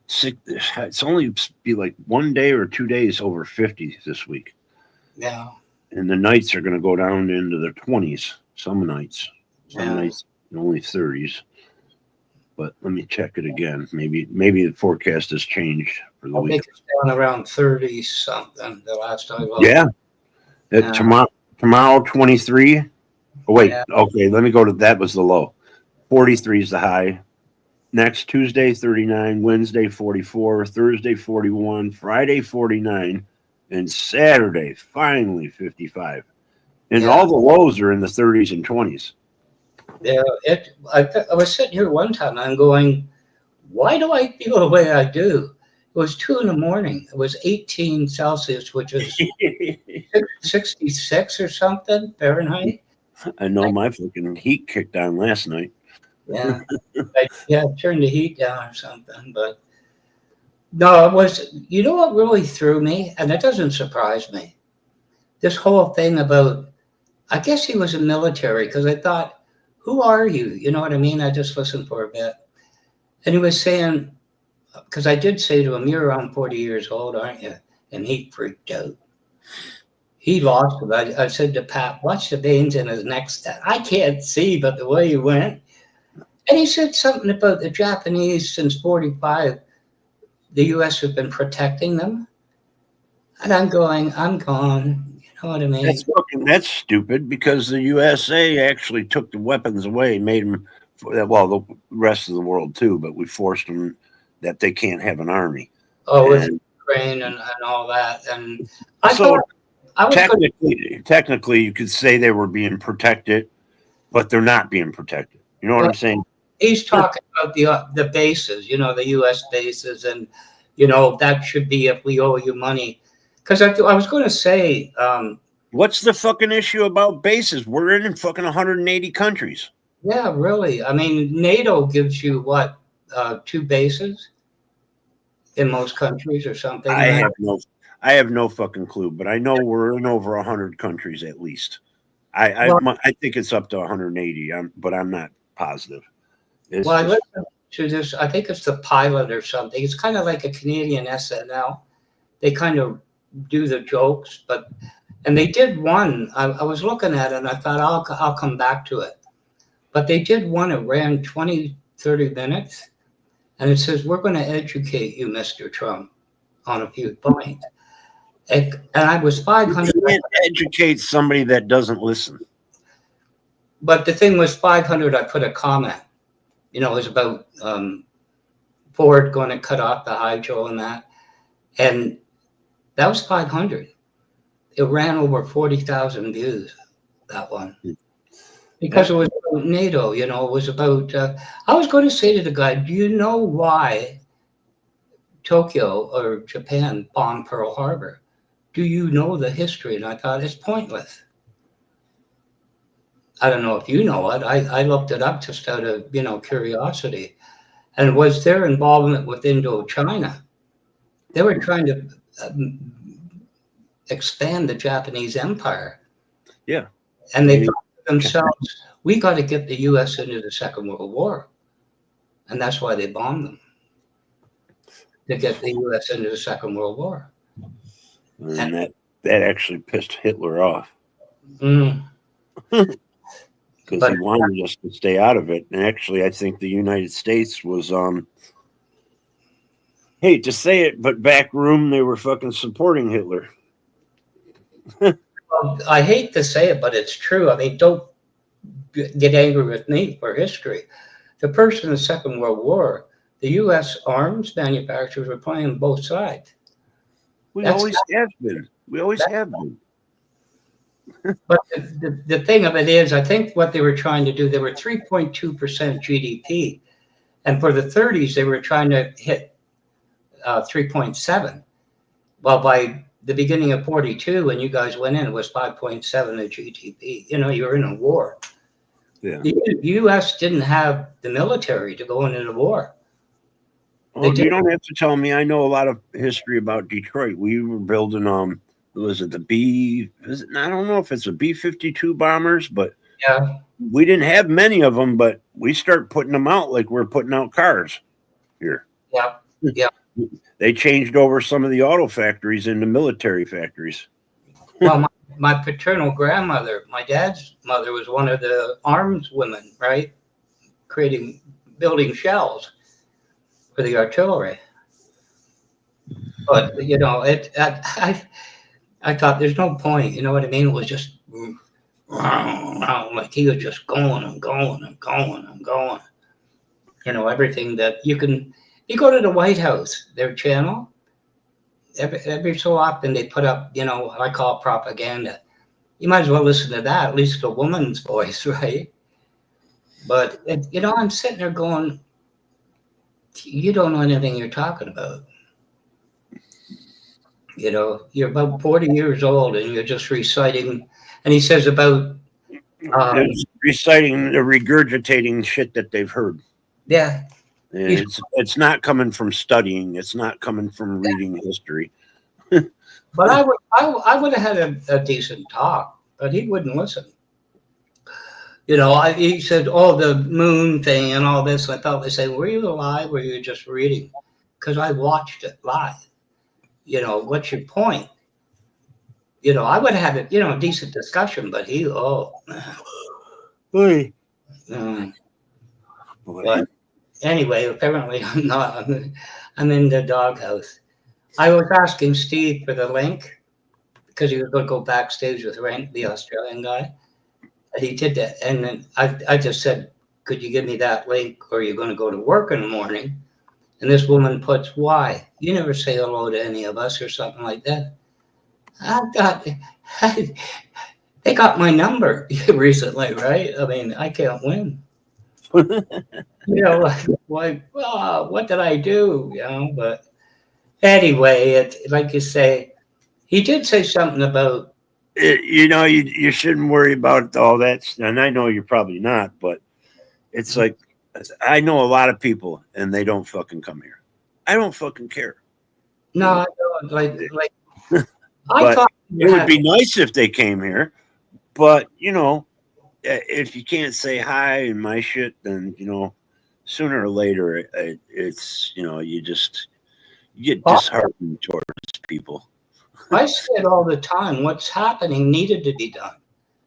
B: It's only be like 1 day or 2 days over 50 this week.
N: Yeah.
B: And the nights are going to go down into the 20s. Some nights, nights only 30s. But let me check it again. Maybe the forecast has changed for the
N: I
B: week.
N: think it's down around 30 something the last time I looked.
B: Yeah. Tomorrow 23. Oh, wait.
N: Yeah.
B: Okay, let me go to that was the low. 43 is the high. Next Tuesday 39, Wednesday 44, Thursday 41, Friday 49, and Saturday finally 55. And all the lows are in the 30s and 20s.
N: Yeah, I was sitting here one time and I'm going, why do I feel the way I do? It was 2 a.m. It was 18 Celsius, which is 66 or something Fahrenheit.
B: I know my fucking heat kicked on last night.
N: Yeah, I turned the heat down or something. But no, it was, you know what really threw me? And it doesn't surprise me. This whole thing about, I guess he was a military, because I thought, who are you? You know what I mean? I just listened for a bit. And he was saying, because I did say to him, you're around 40 years old, aren't you? And he freaked out. He lost it. I said to Pat, watch the veins in his neck. I can't see, but the way he went. And he said something about the Japanese since 45, the U.S. has been protecting them. And I'm gone. You know what I mean?
B: That's stupid, because the USA actually took the weapons away, made them, well, the rest of the world too, but we forced them that they can't have an army.
N: Oh, with Ukraine and all that. And I
B: so
N: thought, I was
B: technically, you could say they were being protected, but they're not being protected. You know what I'm saying?
N: He's talking about the bases, you know, the U.S. bases, and, you know, that should be if we owe you money. Because I was going to say...
B: what's the fucking issue about bases? We're in fucking 180 countries.
N: Yeah, really. I mean, NATO gives you, what, 2 bases in most countries or something?
B: I have no fucking clue, but I know we're in over 100 countries at least. I think it's up to 180, but I'm not positive.
N: I listened to this. I think it's the pilot or something. It's kind of like a Canadian SNL. They kind of do the jokes, and they did one. I was looking at it and I thought I'll come back to it. But they did one. It ran 20, 30 minutes, and it says, we're going to educate you, Mr. Trump, on a few points. And I was 500.
B: You can't educate somebody that doesn't listen.
N: But the thing was 500. I put a comment. You know, it was about Ford going to cut off the hydro and that. And that was 500. It ran over 40,000 views, that one. Because it was about NATO, you know, it was about, I was going to say to the guy, do you know why Tokyo or Japan bombed Pearl Harbor? Do you know the history? And I thought, it's pointless. I don't know if you know it. I looked it up just out of, you know, curiosity. And was their involvement with Indochina. They were trying to expand the Japanese empire.
B: Yeah.
N: And they thought to themselves, we got to get the U.S. into the Second World War. And that's why they bombed them. To get the U.S. into the Second World War.
B: And that actually pissed Hitler off. Because he wanted us to stay out of it. And actually, I think the United States was, hate to say it, but back room, they were fucking supporting Hitler.
N: Well, I hate to say it, but it's true. I mean, don't get angry with me for history. The first and the Second World War, the U.S. arms manufacturers were playing both sides.
B: We always have been. We always have been.
N: But the thing of it is, I think what they were trying to do, they were 3.2% GDP. And for the 30s, they were trying to hit 3.7. Well, by the beginning of 42, when you guys went in, it was 5.7 of GDP. You know, you were in a war.
B: Yeah.
N: The U.S. didn't have the military to go into the war.
B: Well, you don't have to tell me. I know a lot of history about Detroit. We were building was it the B? I don't know if it's a B-52 bombers, but
N: yeah,
B: we didn't have many of them. But we start putting them out like we're putting out cars here.
N: Yeah, yeah.
B: They changed over some of the auto factories into military factories.
N: Well, my paternal grandmother, my dad's mother, was one of the arms women, right? Building shells for the artillery. But you know, I thought there's no point. You know what I mean? It was just like he was just going and going and going and going. You know, everything that you can. You go to the White House, their channel. Every so often they put up, you know, I call it propaganda. You might as well listen to that, at least a woman's voice, right? But you know, I'm sitting there going, you don't know anything you're talking about. You know, you're about 40 years old and you're just reciting. And he says about
B: reciting, regurgitating shit that they've heard.
N: Yeah.
B: And it's not coming from studying. It's not coming from reading history.
N: But I would have had a decent talk, but he wouldn't listen. You know, he said, "Oh, the moon thing and all this." I thought they said, "Were you alive? Or were you just reading?" Because I watched it live. You know, what's your point? You know, I would have had a decent discussion, but he,
B: Boy.
N: But anyway, apparently I'm not. I'm in the doghouse. I was asking Steve for the link because he was going to go backstage with Rank, the Australian guy. And he did that. And then I just said, could you give me that link or are you going to go to work in the morning? And this woman puts, why? You never say hello to any of us or something like that. I thought, they got my number recently, right? I mean, I can't win. You know, like, what did I do? You know, but anyway, like you say, he did say something about.
B: You know, you shouldn't worry about all that. And I know you're probably not, but it's like, I know a lot of people and they don't fucking come here. I don't fucking care.
N: No, I don't. Like
B: I thought it would be nice if they came here, but you know, if you can't say hi and my shit, then you know, sooner or later, it's you know, you get disheartened towards people.
N: I say it all the time. What's happening needed to be done.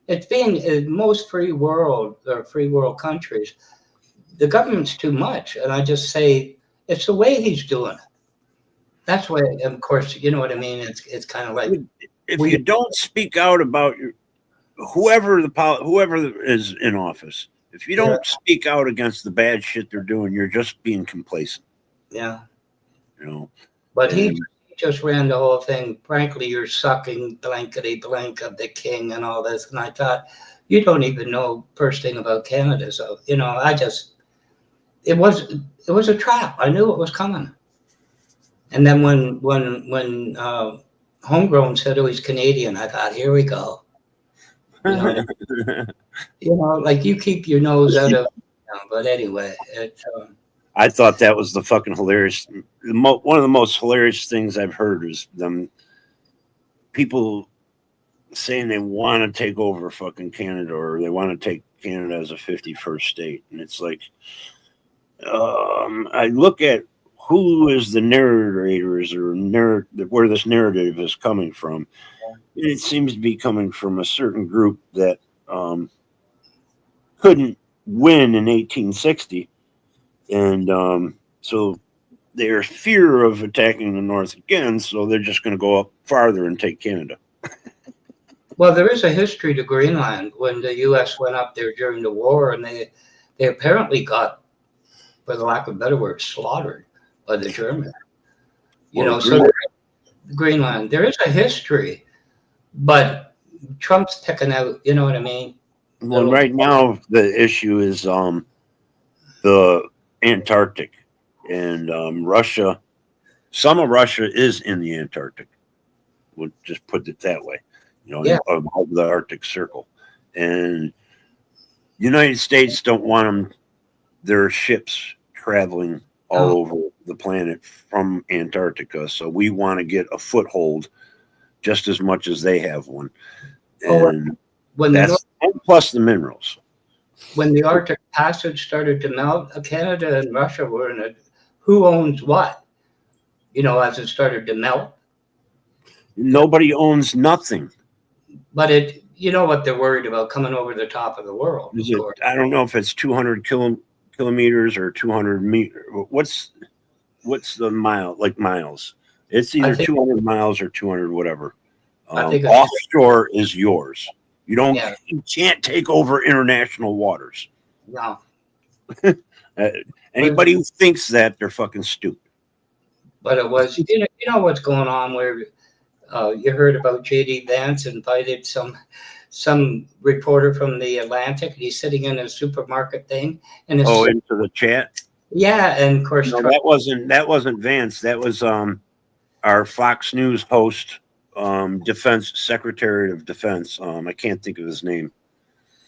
N: It's being in most free world countries, the government's too much, and I just say it's the way he's doing it. That's why, of course, you know what I mean. It's kind of like
B: if you don't speak out about whoever is in office, if you don't speak out against the bad shit they're doing, you're just being complacent.
N: Yeah,
B: you know.
N: But he just ran the whole thing. Frankly, you're sucking blankety blank of the king and all this. And I thought, you don't even know first thing about Canada. So you know, it was a trap. I knew it was coming. And then when Homegrown said, "Oh, he's Canadian," I thought, here we go. You know, like you keep your nose out of. But anyway,
B: I thought that was the fucking hilarious. One of the most hilarious things I've heard is them people saying they want to take over fucking Canada or they want to take Canada as a 51st state, and it's like, I look at who is the narrators or where this narrative is coming from. It seems to be coming from a certain group that couldn't win in 1860. And so their fear of attacking the North again, so they're just going to go up farther and take Canada.
N: Well, there is a history to Greenland when the U.S. went up there during the war, and they apparently got, for the lack of a better word, slaughtered by the Germans. You know, so Greenland, there is a history, but Trump's picking out, you know what I mean?
B: Well, right now the issue is the Antarctic, and Russia. Some of Russia is in the Antarctic. We'll just put it that way. You know,
N: Yeah.
B: above the Arctic Circle, and United States don't want their ships traveling all over the planet from Antarctica. So we want to get a foothold just as much as they have one. And
N: when
B: that's and plus the minerals.
N: when the Arctic Passage started to melt, Canada and Russia were in it. Who owns what? You know, as it started to melt.
B: Nobody owns nothing.
N: But it, you know what they're worried about coming over the top of the world.
B: Is it, I don't know if it's 200 kilometers or 200 meters. What's the mile, like miles? It's either 200 miles or 200 whatever. Offshore is yours. You don't.
N: Yeah.
B: You can't take over international waters.
N: No.
B: Anybody who thinks that, they're fucking stupid.
N: But it was, you know what's going on where you heard about J.D. Vance invited some reporter from the Atlantic. He's sitting in a supermarket thing. And it's,
B: into the chat?
N: Yeah, and of course.
B: No, that wasn't Vance. That was our Fox News host, Defense Secretary of Defense. I can't think of his name.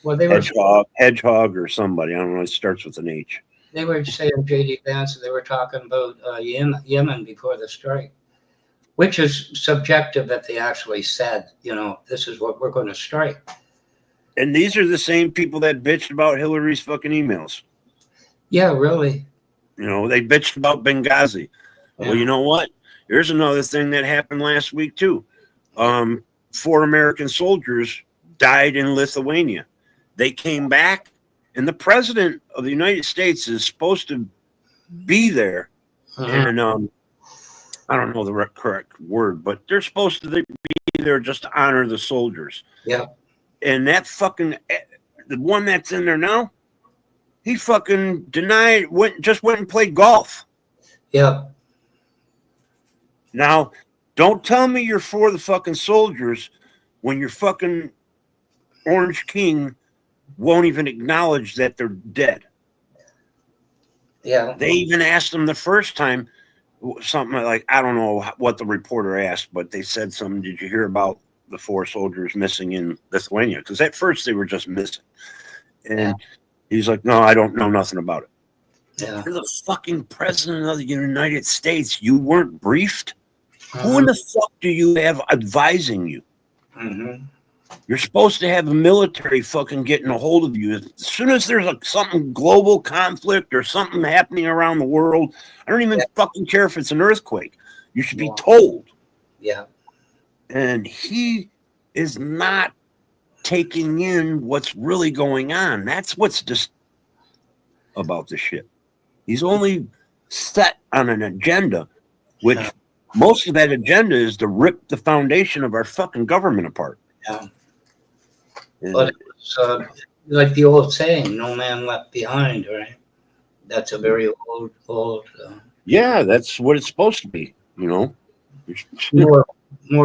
N: Well, they were
B: Hedgehog or somebody. I don't know. It starts with an H.
N: They were saying J.D. Vance, and they were talking about Yemen before the strike, which is subjective that they actually said, you know, this is what we're going to strike.
B: And these are the same people that bitched about Hillary's fucking emails.
N: Yeah, really.
B: You know, they bitched about Benghazi.
N: Yeah.
B: Well, you know what? Here's another thing that happened last week, too. 4 American soldiers died in Lithuania. They came back, and the president of the United States is supposed to be there. And I don't know the correct word, but they're supposed to be there just to honor the soldiers.
N: Yeah.
B: And that fucking, the one that's in there now, he fucking denied, went and played golf.
N: Yeah.
B: Now, don't tell me you're for the fucking soldiers when your fucking Orange King won't even acknowledge that they're dead.
N: Yeah.
B: They even asked them the first time something like, I don't know what the reporter asked, but they said something. Did you hear about the 4 soldiers missing in Lithuania? Because at first they were just missing. And he's like, no, I don't know nothing about it.
N: Yeah.
B: You're the fucking president of the United States. You weren't briefed? Who in the fuck do you have advising you? You're supposed to have a military fucking getting a hold of you. As soon as there's something global conflict or something happening around the world, I don't even fucking care if it's an earthquake. You should be told.
N: Yeah.
B: And he is not taking in what's really going on. That's what's just about the shit. He's only set on an agenda, which most of that agenda is to rip the foundation of our fucking government apart.
N: Yeah. But it's like the old saying, no man left behind, right? That's a very old.
B: Yeah, that's what it's supposed to be, you know.
N: More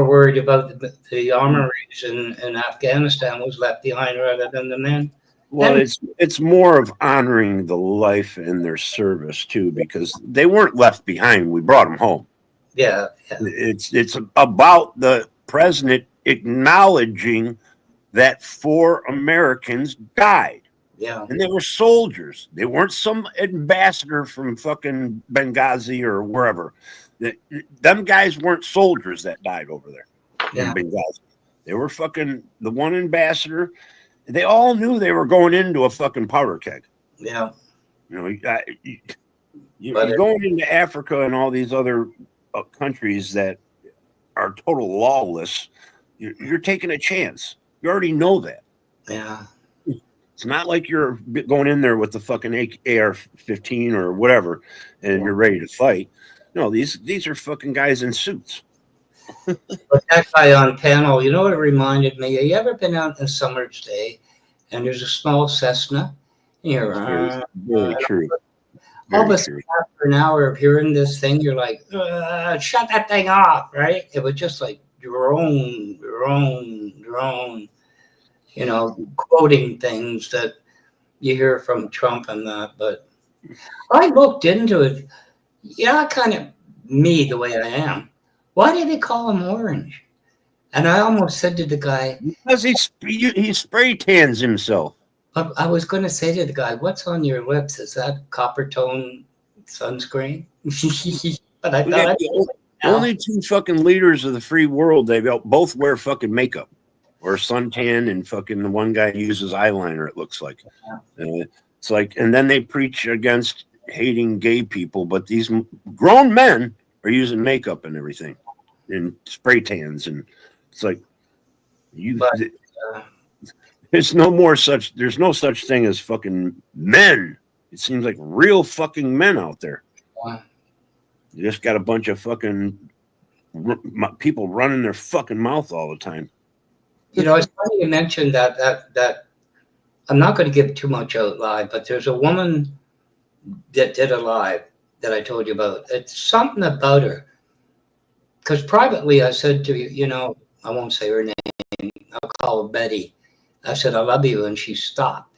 N: worried about the armories in Afghanistan was left behind rather than the men.
B: Well, it's more of honoring the life and their service too, because they weren't left behind. We brought them home.
N: Yeah.
B: It's about the president acknowledging that 4 Americans died.
N: Yeah.
B: And they were soldiers. They weren't some ambassador from fucking Benghazi or wherever. Them guys weren't soldiers that died over there in Benghazi. They were fucking the one ambassador. They all knew they were going into a fucking powder keg.
N: Yeah.
B: You know, you're going into Africa and all these other countries that are total lawless. You're taking a chance. You already know that.
N: Yeah.
B: It's not like you're going in there with the fucking AR-15 or whatever and you're ready to fight. No, these are fucking guys in suits.
N: But that guy on panel, you know what it reminded me? Have you ever been out in a summer's day and there's a small Cessna? And you're
B: very true.
N: All of a sudden, after an hour of hearing this thing, you're like, shut that thing off, right? It was just like drone, you know, quoting things that you hear from Trump and that. But I looked into it. Yeah, kind of me the way I am. Why do they call him orange? And I almost said to the guy,
B: because he spray tans himself.
N: I was going to say to the guy, "What's on your lips? Is that copper tone sunscreen?" But I
B: We
N: thought
B: got the only two fucking leaders of the free world. They both wear fucking makeup or suntan, and fucking the one guy uses eyeliner. It looks like it's like, and then they preach against hating gay people, but these grown men are using makeup and everything, and spray tans, and it's like there's no such thing as fucking men. It seems like real fucking men out there. You just got a bunch of fucking people running their fucking mouth all the time.
N: You know, it's funny you mentioned that I'm not going to give too much out live, but there's a woman that did a live that I told you about. It's something about her. Because privately I said to you, I won't say her name. I'll call her Betty. I said, I love you. And she stopped.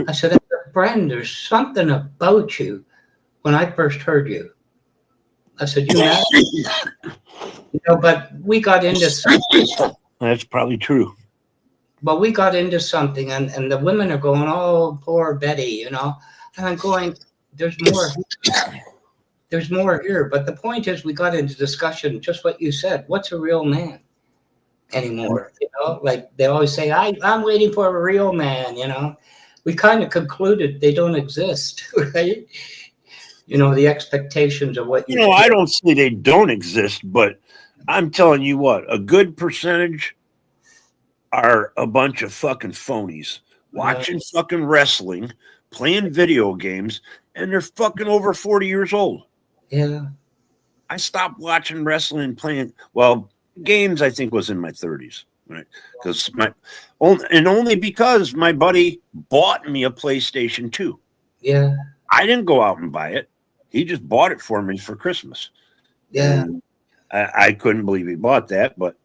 N: I said, as a friend, there's something about you when I first heard you. I said, but we got into something.
B: That's probably true.
N: But we got into something, and the women are going, oh, poor Betty, And I'm going, there's more. There's more here. But the point is, we got into discussion, just what you said. What's a real man anymore? Like they always say, I'm waiting for a real man, We kind of concluded they don't exist, right? The expectations of what
B: I don't say they don't exist, but I'm telling you what, a good percentage are a bunch of fucking phonies watching fucking wrestling, playing video games, and they're fucking over 40 years old.
N: Yeah.
B: I stopped watching wrestling and playing, games, I think, was in my 30s, right? Because only because my buddy bought me a PlayStation 2.
N: Yeah.
B: I didn't go out and buy it. He just bought it for me for Christmas.
N: Yeah.
B: I couldn't believe he bought that, but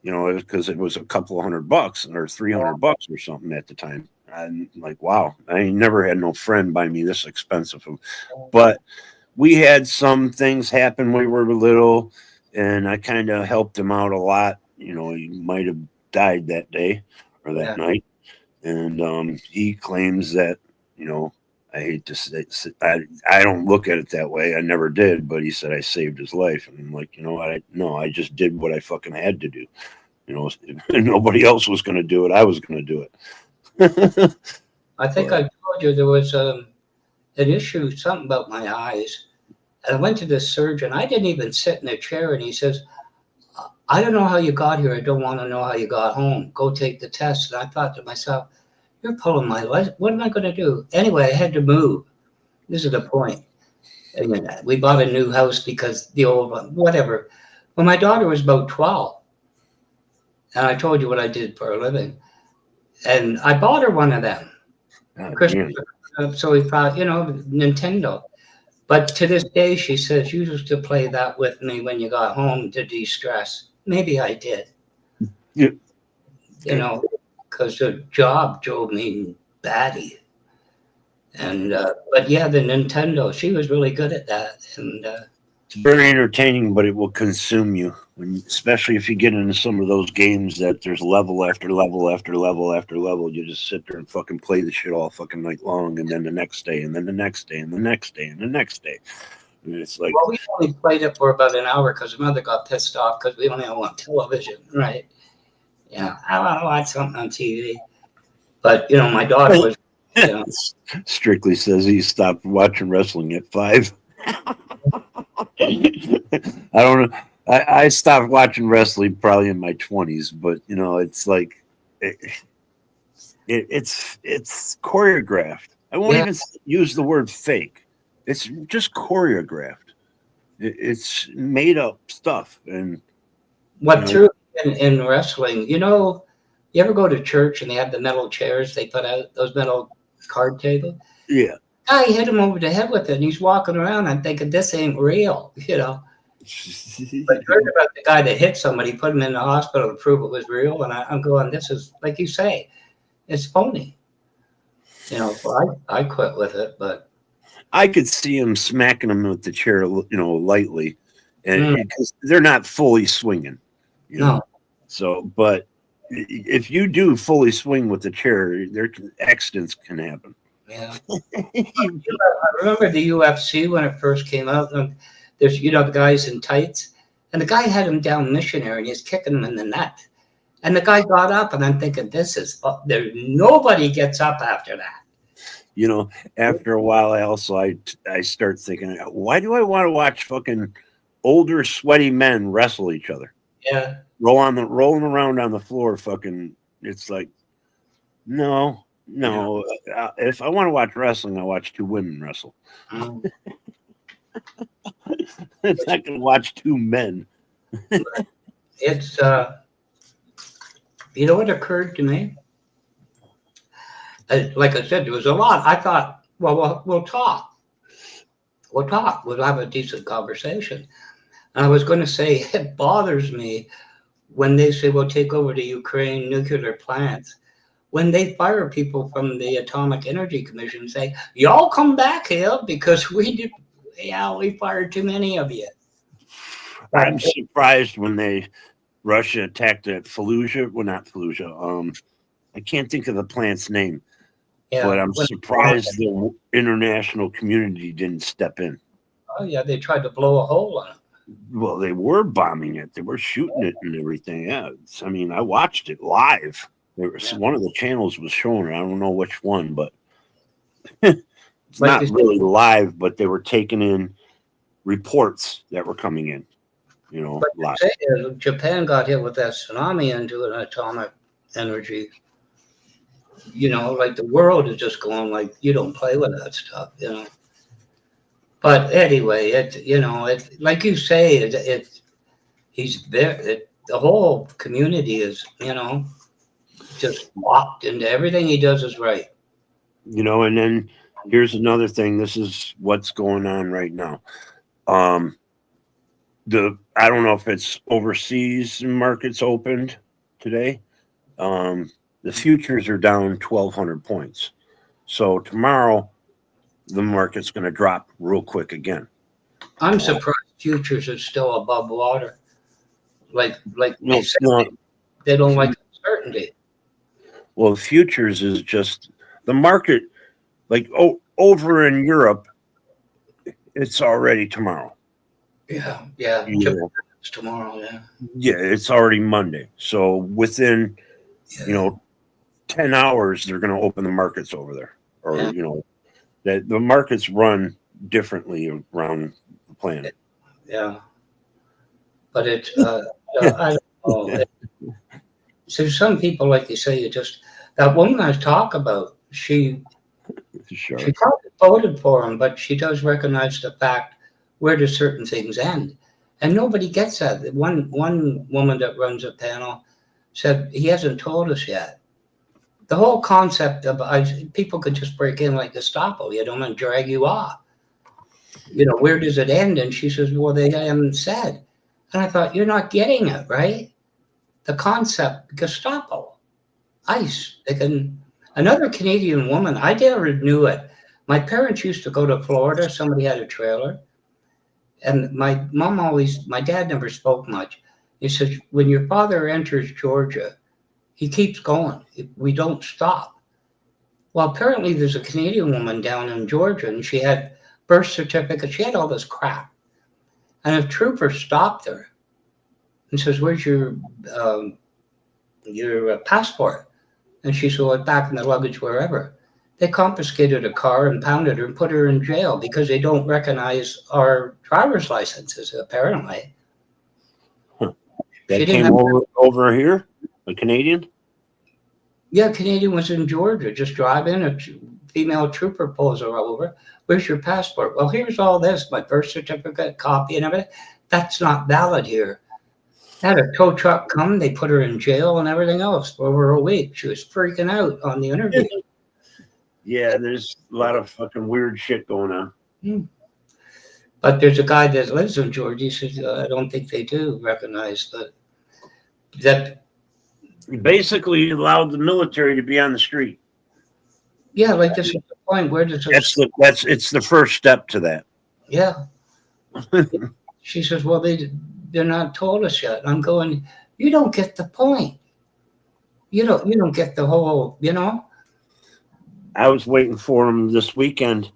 B: it was because it was a couple of $100 or $300 or something at the time. I'm like, wow, I never had no friend buy me this expensive. But we had some things happen when we were little, and I kind of helped him out a lot. He might have died that day or that night. And he claims that, I hate to say, I don't look at it that way. I never did, but he said I saved his life. And I'm like, I just did what I fucking had to do. Nobody else was going to do it. I was going to do it.
N: I think I told you there was an issue, something about my eyes. And I went to this surgeon. I didn't even sit in a chair. And he says, I don't know how you got here. I don't want to know how you got home. Go take the test. And I thought to myself, you're pulling my leg. What am I going to do? Anyway, I had to move. This is the point. And we bought a new house because the old one, whatever. When my daughter was about 12, and I told you what I did for a living, and I bought her one of them. Christmas. So we thought, Nintendo. But to this day, she says, you used to play that with me when you got home to de-stress. Maybe I did.
B: Yeah.
N: Because the job drove me batty. And but yeah, the Nintendo, she was really good at that. And
B: it's very entertaining, but it will consume you, especially if you get into some of those games that there's level after level after level after level. You just sit there and fucking play the shit all fucking night long, and then the next day, and then the next day, and the next day, and the next day. And it's like,
N: we only played it for about an hour because mother got pissed off because we only want television, right? I want to watch something on TV. But my daughter was.
B: Strictly says he stopped watching wrestling at 5. I don't know. I stopped watching wrestling probably in my 20s, but it's like it's choreographed. I won't even use the word fake. It's just choreographed. It's made up stuff. And
N: what through in wrestling, you ever go to church and they have the metal chairs they put out, those metal card tables?
B: Yeah.
N: I hit him over the head with it, and he's walking around. I'm thinking, this ain't real, But you heard about the guy that hit somebody, put him in the hospital to prove it was real, and I'm going, this is, like you say, it's phony. So I quit with it, but
B: I could see him smacking him with the chair, lightly, and because they're not fully swinging.
N: No.
B: So, but if you do fully swing with the chair, accidents can happen.
N: Yeah. I remember the UFC when it first came out. And there's, the guys in tights, and the guy had him down missionary, and he's kicking him in the net. And the guy got up, and I'm thinking, there. Nobody gets up after that.
B: After a while, I start thinking, why do I want to watch fucking older, sweaty men wrestle each other?
N: Yeah.
B: Rolling around on the floor, fucking. It's like, no. If I want to watch wrestling, I watch two women wrestle. I'm not gonna watch two men.
N: It's you know what occurred to me? Like I said, there was a lot. I thought, well, we'll talk. We'll have a decent conversation. And I was going to say, it bothers me when they say, we'll take over the Ukraine nuclear plants. When they fire people from the Atomic Energy Commission, say, y'all come back here because we fired too many of you.
B: I'm surprised when Russia attacked at Fallujah. Well, not Fallujah. I can't think of the plant's name. Yeah, but I'm surprised the international community didn't step in.
N: Oh, yeah, they tried to blow a hole on it.
B: Well, they were bombing it. They were shooting it and everything. Yeah, I watched it live. One of the channels was showing it. I don't know which one, but it's not really live, but they were taking in reports that were coming in, live.
N: Japan got hit with that tsunami into an atomic energy. Like the world is just going like, you don't play with that stuff, But anyway, it's like you say, he's there. The whole community is, just locked into everything he does is right.
B: And then here's another thing. This is what's going on right now. I don't know if it's overseas markets opened today. The futures are down 1,200 points. So tomorrow, the market's going to drop real quick again.
N: I'm surprised futures are still above water. Like they don't like uncertainty.
B: Well, futures is just the market, over in Europe, it's already tomorrow.
N: Yeah. It's tomorrow, yeah.
B: Yeah, it's already Monday. So within, 10 hours, they're going to open the markets over there. Or, that the markets run differently around the planet.
N: Yeah. But it's, I don't know. So some people, like you say, that woman I talk about, she probably voted for him, but she does recognize the fact where do certain things end. And nobody gets that. One woman that runs a panel said, he hasn't told us yet. The whole concept of people could just break in like Gestapo, and drag you off. Where does it end? And she says, well, they haven't said. And I thought, you're not getting it, right? The concept, Gestapo, ICE. Another Canadian woman, I never knew it. My parents used to go to Florida. Somebody had a trailer. And my dad never spoke much. He says, when your father enters Georgia, he keeps going. We don't stop. Well, apparently there's a Canadian woman down in Georgia, and she had birth certificate. She had all this crap. And a trooper stopped her and says, where's your passport? And she said, well, back in the luggage, wherever. They confiscated a car and pounded her and put her in jail because they don't recognize our driver's licenses, apparently.
B: That came over here? A Canadian?
N: Yeah, Canadian was in Georgia, just driving. A female trooper pulls her over. Where's your passport? Well, here's all this, my birth certificate, copy and everything. That's not valid here. Had a tow truck come, they put her in jail and everything else for over a week. She was freaking out on the interview.
B: Yeah, there's a lot of fucking weird shit going on.
N: But there's a guy that lives in Georgia. He says, I don't think they do recognize that.
B: Basically allowed the military to be on the street.
N: Yeah, like this is the point. Where does
B: it's the first step to that.
N: Yeah. She says, well, they're not told us yet. I'm going, You don't get the point. You don't get the whole,
B: I was waiting for them this weekend.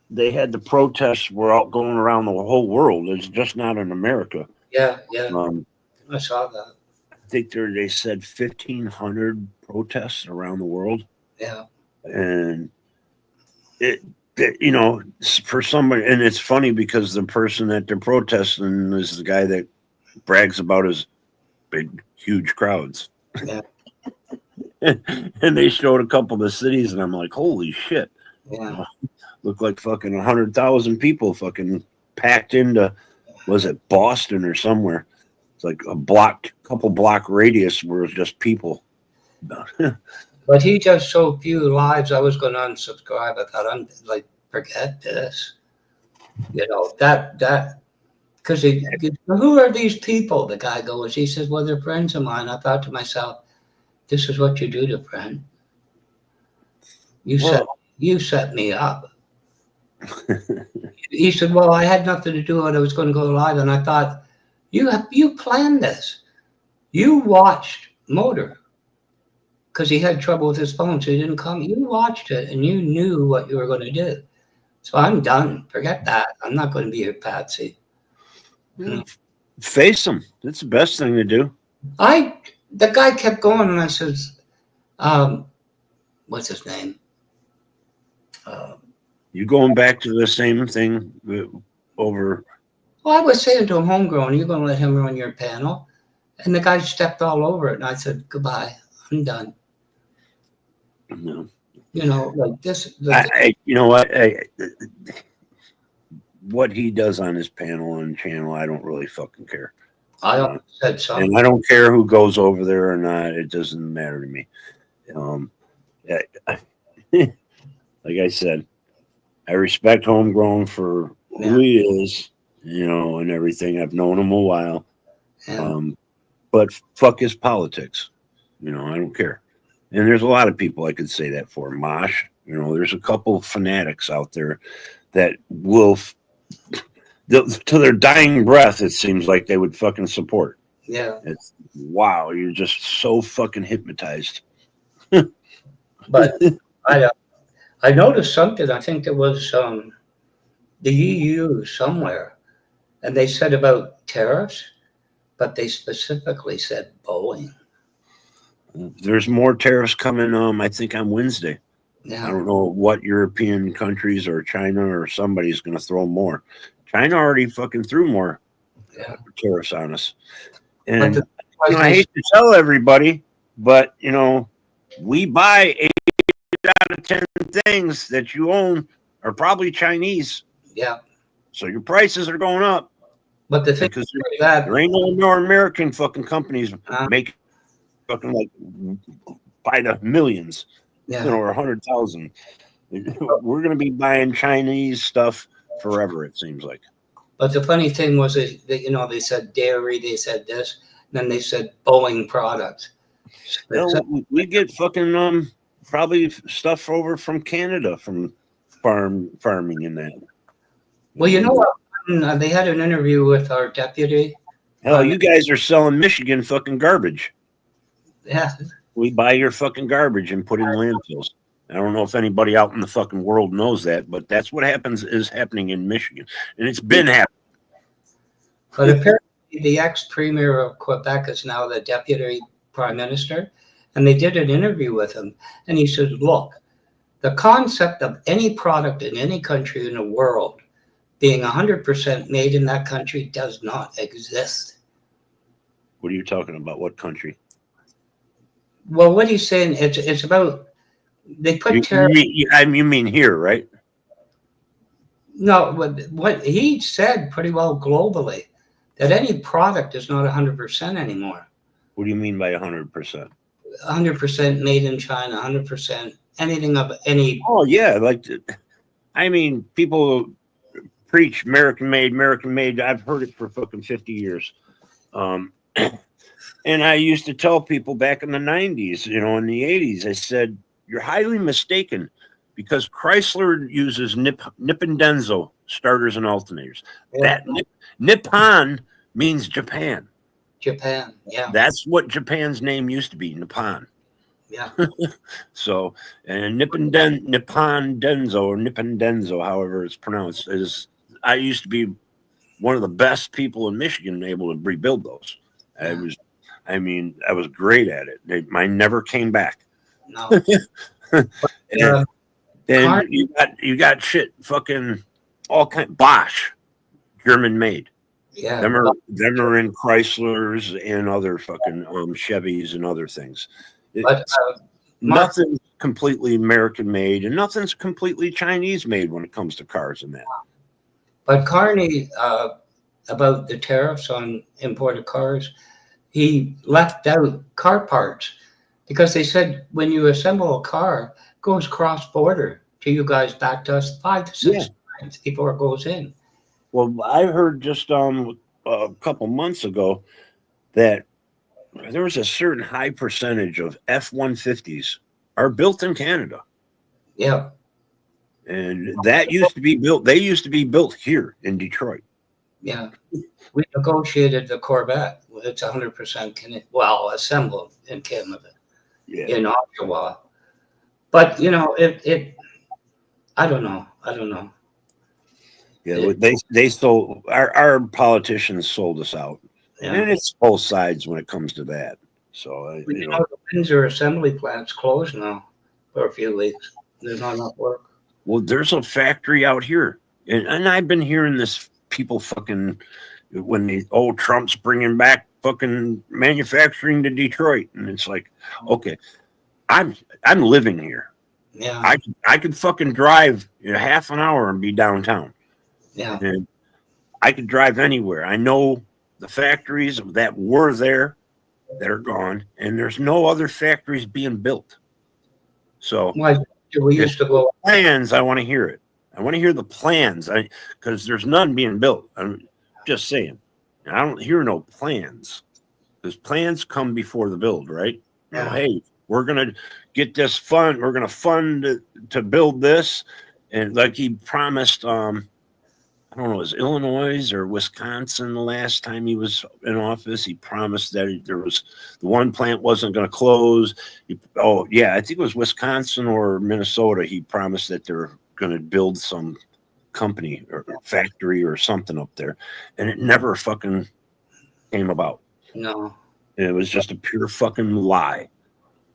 B: They had the protests were out going around the whole world. It's just not in America.
N: Yeah.
B: I
N: saw that.
B: I think they said 1,500 protests around the world.
N: Yeah.
B: And for somebody, and it's funny because the person that they're protesting is the guy that brags about his big, huge crowds.
N: Yeah.
B: And they showed a couple of the cities, and I'm like, holy shit.
N: Yeah.
B: Looked like fucking 100,000 people fucking packed into, was it Boston or somewhere? It's like couple block radius where it's just people.
N: But he just so few lives. I was going to unsubscribe. I thought, I'm like, forget this. That because who are these people? The guy goes, he says, well, they're friends of mine. I thought to myself, this is what you do to friend. You set me up. He said, well, I had nothing to do with it. I was going to go live. And I thought, you planned this. You watched Motor because he had trouble with his phone, so he didn't come. You watched it and you knew what you were going to do. So I'm done. Forget that. I'm not going to be your patsy.
B: Face them. That's the best thing to do.
N: The guy kept going, and I says, what's his name?
B: You going back to the same thing over?
N: Well, I was saying to him, homegrown, you're going to let him run your panel? And the guy stepped all over it, and I said, goodbye. I'm done.
B: No.
N: Like this.
B: You know what? What he does on his panel and channel, I don't really fucking care.
N: I said something.
B: And I don't care who goes over there or not. It doesn't matter to me. Like I said, I respect Homegrown for who he is, and everything. I've known him a while.
N: Yeah.
B: But fuck his politics. I don't care. And there's a lot of people I could say that for. Mosh, there's a couple of fanatics out there that will, to their dying breath, it seems like they would fucking support.
N: Yeah.
B: Wow, you're just so fucking hypnotized.
N: But I noticed something. I think it was the EU somewhere, and they said about tariffs, but they specifically said Boeing.
B: There's more tariffs coming, I think, on Wednesday.
N: Yeah.
B: I don't know what European countries or China or somebody's going to throw more. China already fucking threw more tariffs on us. And I hate to tell everybody, but, we buy 8 out of 10 things that you own are probably Chinese.
N: Yeah.
B: So your prices are going up.
N: But the thing
B: is that there ain't no more American fucking companies make fucking like by the millions, or 100,000. We're going to be buying Chinese stuff forever, it seems like.
N: But the funny thing was that, they said dairy, they said this, then they said Boeing products.
B: We get fucking probably stuff over from Canada from farming and that.
N: Well, you know what? They had an interview with our deputy.
B: Hell, you guys are selling Michigan fucking garbage.
N: Yeah.
B: We buy your fucking garbage and put it in landfills. I don't know if anybody out in the fucking world knows that, but that's what is happening in Michigan. And it's been happening.
N: But apparently the ex-premier of Quebec is now the deputy prime minister. And they did an interview with him. And he says, look, the concept of any product in any country in the world being 100% made in that country does not exist.
B: What are you talking about? What country?
N: Well, what he's saying, it's about, they put
B: you mean here, right?
N: No, what he said pretty well globally, that any product is not 100% anymore.
B: What do you mean by 100%?
N: 100% made in China, 100% anything of any.
B: Oh, yeah. People preach American made. I've heard it for fucking 50 years. And I used to tell people back in the 90s, in the 80s, I said, you're highly mistaken because Chrysler uses Nippon Denso starters and alternators. Yeah. That Nippon means Japan.
N: Japan. Yeah.
B: That's what Japan's name used to be, Nippon.
N: Yeah.
B: So, and Nippon Denso, or Nippon Denso, however it's pronounced, I used to be one of the best people in Michigan able to rebuild those. I was great at it. Mine never came back.
N: No.
B: And you got shit fucking all kind Bosch, German made.
N: Yeah.
B: Them are in Chryslers and other fucking Chevys and other things. Nothing's completely American made, and nothing's completely Chinese made when it comes to cars and that.
N: But Carney, about the tariffs on imported cars, he left out car parts because they said when you assemble a car, it goes cross border to you guys back to us 5 to 6 times before it goes in.
B: Well, I heard just a couple months ago that there was a certain high percentage of F-150s are built in Canada.
N: Yeah.
B: And that used to be built. They used to be built here in Detroit.
N: Yeah. We negotiated the Corvette. It's 100% assembled in Canada, in Oshawa. But I don't know.
B: Yeah, they sold our politicians sold us out, and it's both sides when it comes to that. So
N: the Windsor assembly plant's closed now for a few weeks. There's not enough work.
B: Well, there's a factory out here, and I've been hearing this people fucking when Trump's bringing back fucking manufacturing to Detroit, and it's like, okay, I'm living here.
N: Yeah,
B: I could fucking drive half an hour and be downtown.
N: Yeah,
B: and I could drive anywhere. I know the factories that were there that are gone, and there's no other factories being built. So
N: we used to go
B: plans. I want to hear it. I want to hear the plans. Because there's none being built. I'm just saying. I don't hear no plans. Because plans come before the build, right?
N: Yeah.
B: Hey, we're gonna get this fund. We're gonna fund to build this, and like he promised. I don't know, it was Illinois or Wisconsin the last time he was in office. He promised that the one plant wasn't going to close. I think it was Wisconsin or Minnesota. He promised that they're going to build some company or factory or something up there. And it never fucking came about.
N: No.
B: And it was just a pure fucking lie.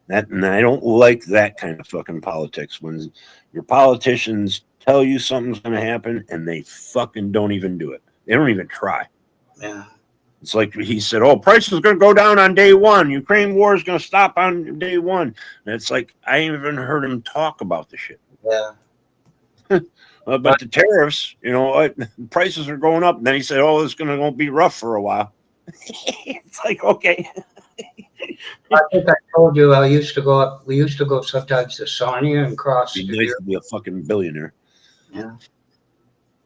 B: And I don't like that kind of fucking politics when your politicians tell you something's going to happen and they fucking don't even do it. They don't even try.
N: Yeah.
B: It's like he said, prices are going to go down on day one. Ukraine war is going to stop on day one. And it's like, I ain't even heard him talk about the shit.
N: Yeah.
B: But the tariffs, prices are going up. And then he said, it's going to be rough for a while. It's like, okay.
N: I think I told you we used to go sometimes to Sarnia and cross.
B: It'd be nice to be a fucking billionaire.
N: Yeah.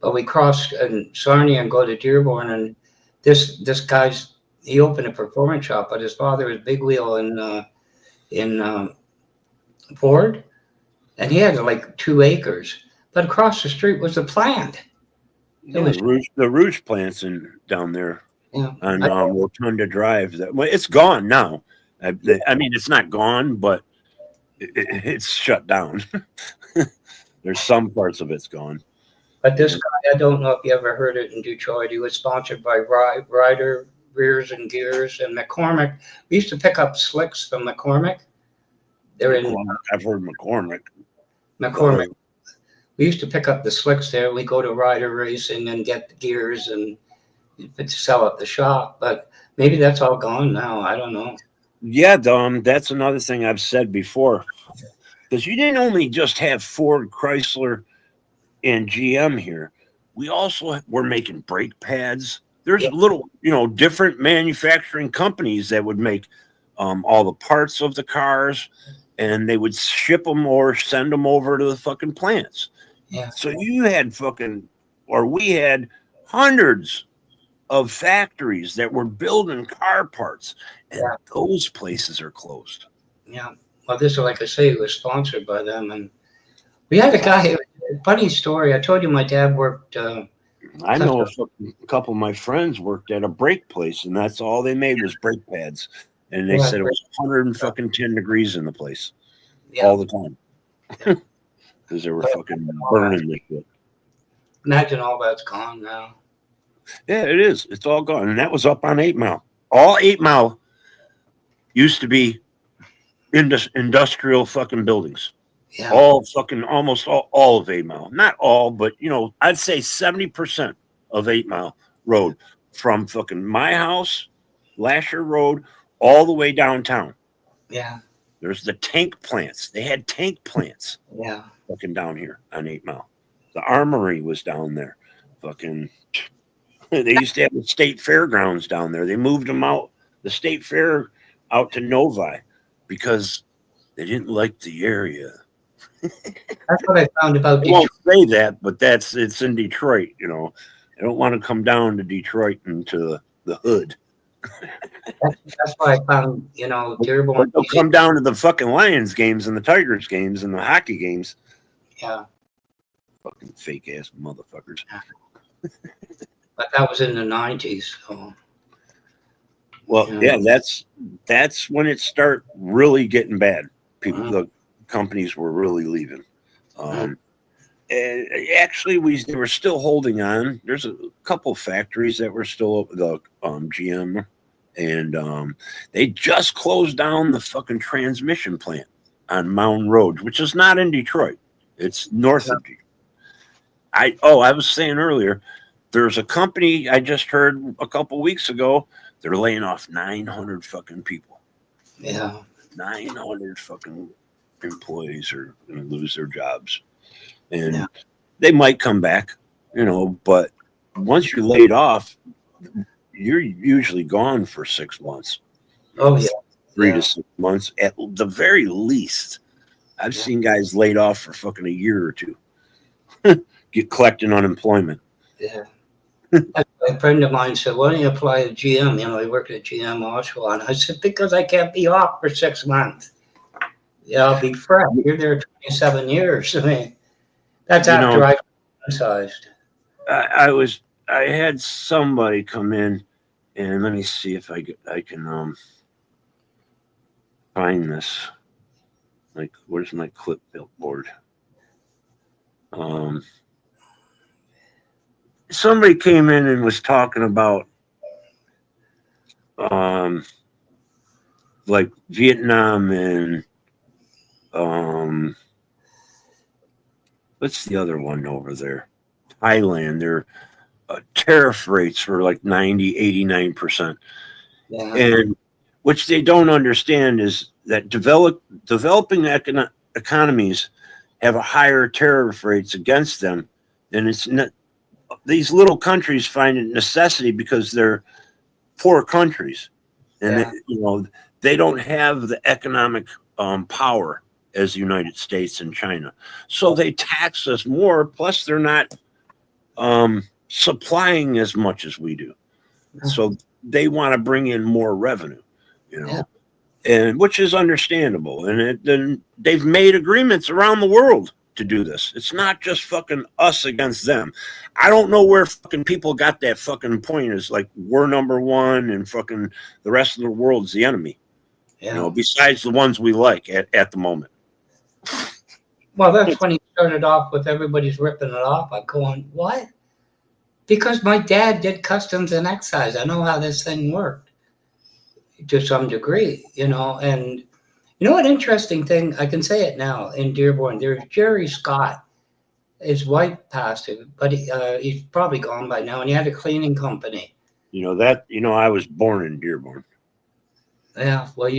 N: But we crossed in Sarnia and go to Dearborn, and this guy's he opened a performance shop, but his father was big wheel in Ford, and he had like 2 acres. But across the street was the plant.
B: The Rouge plant's down there.
N: Yeah.
B: On Rotunda Drive. It's gone now. I mean, it's not gone, but it's shut down. There's some parts of it's gone.
N: But this guy, I don't know if you ever heard it in Detroit. He was sponsored by Ryder Rears and Gears and McCormick. We used to pick up slicks from McCormick. They're in.
B: I've heard McCormick.
N: McCormick. We used to pick up the slicks there. We go to Ryder Racing and get the gears and sell at the shop. But maybe that's all gone now. I don't know.
B: Yeah, that's another thing I've said before. Because you didn't only just have Ford, Chrysler, and GM here. We also were making brake pads. There's little, different manufacturing companies that would make all the parts of the cars, and they would ship them or send them over to the fucking plants.
N: Yeah.
B: So we had hundreds of factories that were building car parts, and those places are closed.
N: Yeah. Well, this, like I say, was sponsored by them, and we had a guy. Funny story. I told you my dad worked
B: I know a couple of my friends worked at a brake place, and that's all they made was brake pads. And they said it was 110 degrees in the place all the time because they were fucking burning the shit.
N: Imagine all that's gone now.
B: Yeah, it is. It's all gone. And that was up on 8 Mile. All 8 Mile used to be industrial fucking buildings.
N: Yeah.
B: All fucking, almost all of 8 Mile. Not all, but, you know, I'd say 70% of 8 Mile Road from fucking my house, Lasher Road, all the way downtown.
N: Yeah.
B: There's the tank plants. They had tank plants.
N: Yeah.
B: Fucking down here on 8 Mile. The armory was down there. Fucking, they used to have the state fairgrounds down there. They moved them out, the state fair out to Novi because they didn't like the area.
N: That's what I found about
B: I
N: Detroit.
B: won't say that, but it's in Detroit, you know. I don't want to come down to Detroit into the hood.
N: That's why I found, you know, Dearborn.
B: They'll come down to the fucking Lions games and the Tigers games and the hockey games.
N: Yeah.
B: Fucking fake ass motherfuckers.
N: But that was in the 90s. So.
B: Well, yeah, that's when it started really getting bad. People, the companies were really leaving. And actually, they were still holding on. There's a couple factories that were still the GM, and they just closed down the fucking transmission plant on Mountain Road, which is not in Detroit. It's north of Detroit. I was saying earlier, there's a company I just heard a couple weeks ago. They're laying off 900 fucking people.
N: Yeah.
B: 900 fucking employees are going to lose their jobs. And they might come back, you know, but once you're laid off, you're usually gone for 6 months.
N: Oh, yeah.
B: 3 to 6 months at the very least. I've seen guys laid off for fucking a year or two. Get collecting unemployment.
N: Yeah. A friend of mine said, why don't you apply to GM? You know, I worked at GM Oshawa. And I said, because I can't be off for 6 months. Yeah, I'll be fresh. You're there 27 years. I mean, that's after I downsized.
B: I had somebody come in, and let me see if I can find this. Like, where's my clipboard? Somebody came in and was talking about like Vietnam and what's the other one over there? Thailand. Their tariff rates were like 90-89%.
N: Yeah.
B: And which they don't understand is that developing economies have a higher tariff rates against them, and it's not. These little countries find it necessity because they're poor countries, and they don't have the economic power as the United States and China, so they tax us more. Plus, they're not supplying as much as we do, so they want to bring in more revenue, and which is understandable. And then they've made agreements around the world to do this. It's not just fucking us against them. I don't know where fucking people got that fucking point. Is like we're number one and fucking the rest of the world's the enemy.
N: Yeah.
B: Besides the ones we like at the moment.
N: Well, that's when he started off with everybody's ripping it off. I'm going, what? Because my dad did customs and excise. I know how this thing worked to some degree, and what interesting thing, I can say it now in Dearborn, there's Jerry Scott. His wife passed him, but he's probably gone by now, and he had a cleaning company.
B: I was born in Dearborn.
N: Yeah, well,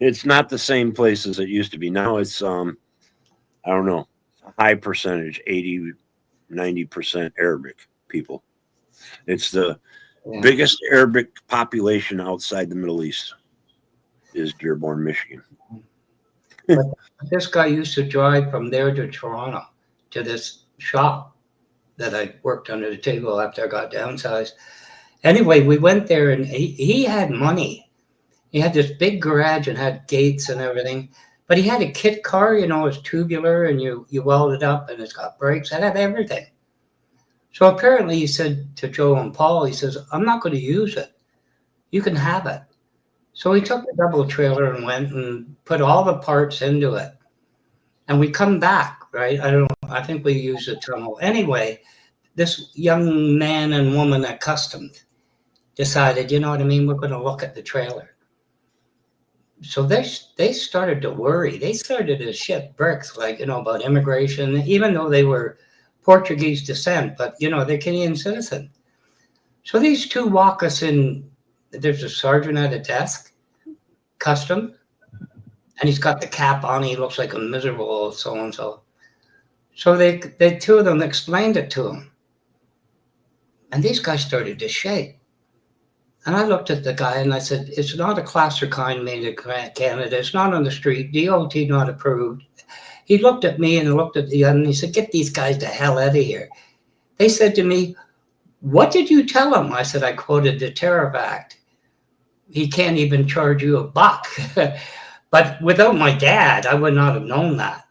B: it's not the same place as it used to be. Now it's, I don't know, a high percentage, 80-90% Arabic people. It's the biggest Arabic population outside the Middle East. Is Dearborn, Michigan.
N: But this guy used to drive from there to Toronto to this shop that I worked under the table after I got downsized. Anyway, we went there and he had money. He had this big garage and had gates and everything, but he had a kit car, it's tubular and you weld it up and it's got brakes. It had everything. So apparently he said to Joe and Paul, he says, I'm not going to use it. You can have it. So he took the double trailer and went and put all the parts into it. And we come back, right? I think we used the tunnel. Anyway, this young man and woman at Customs decided, you know what I mean? We're going to look at the trailer. So they started to worry. They started to shit bricks, like, you know, about immigration, even though they were Portuguese descent, but, you know, they're Canadian citizen. So these two walk us in. There's a sergeant at a desk, Custom, and he's got the cap on. He looks like a miserable so-and-so. So they two of them explained it to him. And these guys started to shake. And I looked at the guy and I said, it's not a class or kind made in Canada. It's not on the street. DOT not approved. He looked at me and looked at the other and he said, get these guys the hell out of here. They said to me, what did you tell them? I said, I quoted the Tariff Act. He can't even charge you $1. But without my dad, I would not have known that.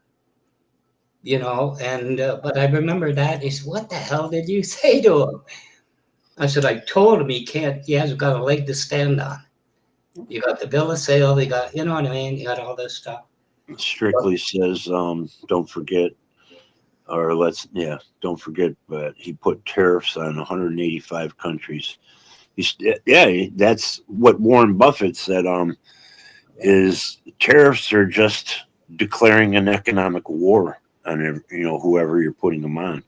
N: You know, and but I remember that. He said, what the hell did you say to him? I said, I told him he hasn't got a leg to stand on. You got the bill of sale, you got, you know what I mean? You got all this stuff.
B: Strictly says, don't forget, or don't forget, but he put tariffs on 185 countries. That's what Warren Buffett said, is tariffs are just declaring an economic war on, you know, whoever you're putting them on.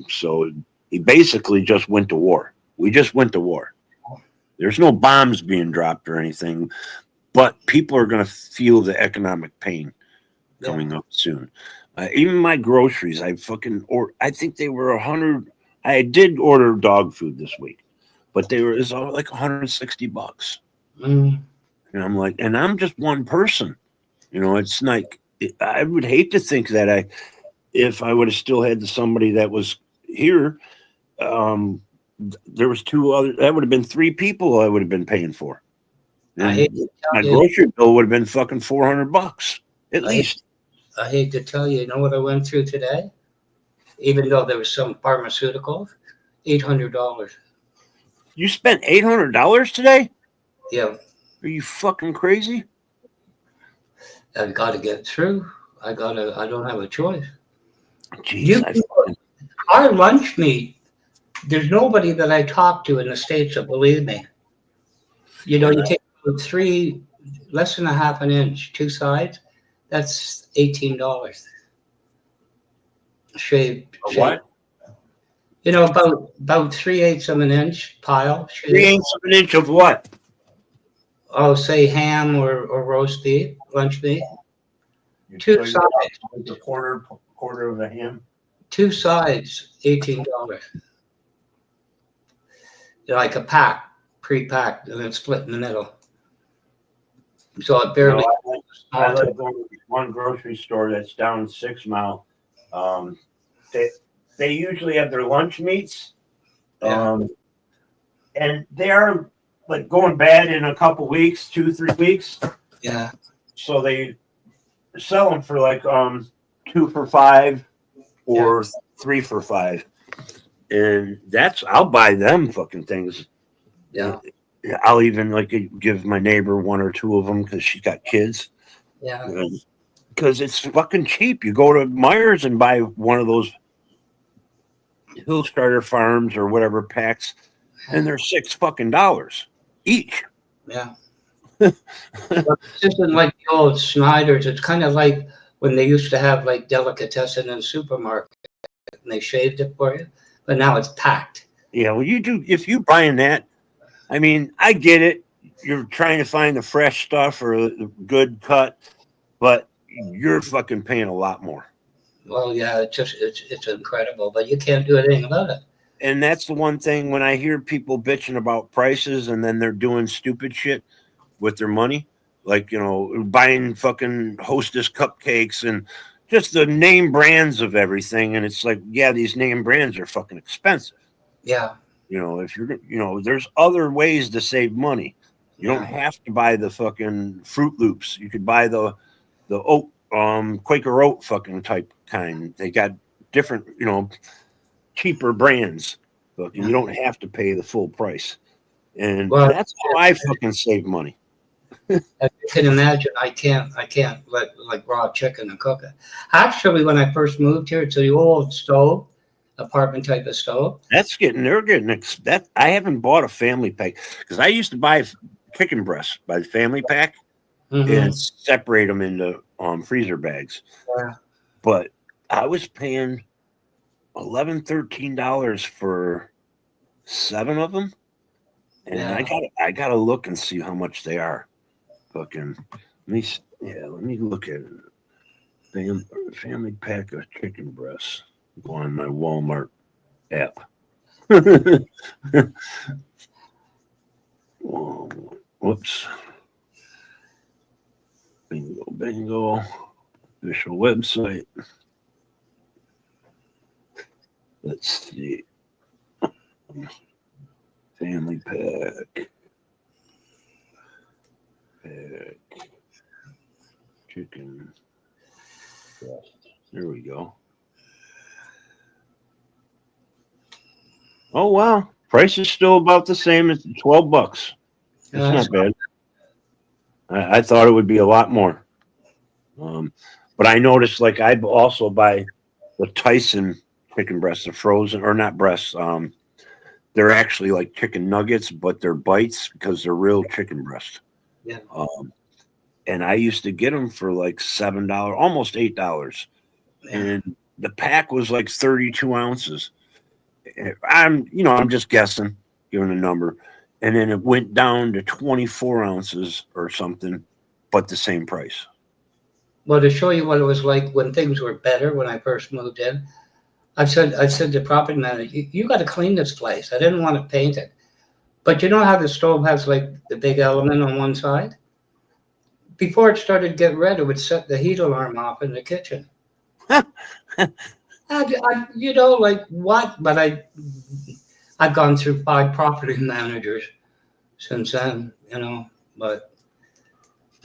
B: So he basically just went to war. We just went to war. There's no bombs being dropped or anything, but people are going to feel the economic pain coming up soon. Even my groceries, I think they were 100. I did order dog food this week, but it's all like $160. And I'm like, and I'm just one person. You know, it's like, I would hate to think that if I would have still had somebody that was here, there was two other, that would have been 3 people I would have been paying for. My grocery bill would have been fucking $400 at least.
N: I hate to tell you, you know what I went through today? Even though there was some pharmaceuticals, $800.
B: You spent $800 today?
N: Yeah.
B: Are you fucking crazy?
N: I've got to get through. I don't have a choice.
B: Jeez,
N: our lunch meat, there's nobody that I talk to in the States that believe me. You know, you take 3, less than a half an inch, 2 sides, that's $18. Shaved.
B: What?
N: You know, about 3/8 of an inch pile.
B: 3/8 of an inch of what?
N: Oh, say ham or roast beef, lunch meat. 2 sides.
B: A quarter of a ham.
N: 2 sides, $18. Like a pack, pre-packed, and then split in the middle. So it barely.
B: I live in one grocery store that's down 6 Mile. They usually have their lunch meats, and they are like going bad in a couple weeks, 2-3 weeks.
N: Yeah.
B: So they sell them for like 2 for $5 or 3 for $5, and I'll buy them fucking things.
N: Yeah.
B: I'll even like give my neighbor 1 or 2 of them because she's got kids.
N: Yeah.
B: Because it's fucking cheap. You go to Myers and buy one of those Hill Starter Farms or whatever packs, and they're $6 each.
N: Yeah. It isn't like the old Snyder's. It's kind of like when they used to have like delicatessen in the supermarket and they shaved it for you, but now it's packed.
B: Yeah, well, you do. If you're buying that, I mean, I get it. You're trying to find the fresh stuff or the good cut, but you're fucking paying a lot more.
N: Well, yeah, it's incredible, but you can't do anything about it.
B: And that's the one thing when I hear people bitching about prices and then they're doing stupid shit with their money, like, you know, buying fucking Hostess cupcakes and just the name brands of everything. And it's like, yeah, these name brands are fucking expensive.
N: Yeah.
B: You know, if you're, you know, there's other ways to save money. You don't have to buy the fucking Fruit Loops. You could buy the oat, Quaker oat fucking type kind. They got different, you know, cheaper brands. Look, and you don't have to pay the full price. And
N: Well,
B: that's how I fucking save money.
N: As you can imagine, I can't let like raw chicken and cook it. Actually, when I first moved here, it's the old stove, apartment type of stove.
B: They're getting that. I haven't bought a family pack because I used to buy chicken breasts by the family pack and separate them into freezer bags.
N: Yeah.
B: But I was paying $11, $13 for 7 of them. And I gotta look and see how much they are. Fucking let me look at it. Family pack of chicken breasts. Go on my Walmart app. Whoops. Bingo. Official website. Let's see. Family pack. Chicken breast. There we go. Oh wow. Price is still about the same. It's $12. That's not bad. I thought it would be a lot more. But I noticed like I also buy the Tyson chicken breasts, the frozen or not breasts. They're actually like chicken nuggets, but they're bites because they're real chicken breast.
N: Yeah.
B: And I used to get them for like $7, almost $8. Yeah. And the pack was like 32 ounces. I'm just guessing, giving a number. And then it went down to 24 ounces or something, but the same price.
N: Well, to show you what it was like when things were better when I first moved in, I said to the property manager, you got to clean this place. I didn't want it painted. But you know how the stove has like the big element on one side? Before it started to get red, it would set the heat alarm off in the kitchen. You know, like what? But I've gone through 5 property managers since then, you know, but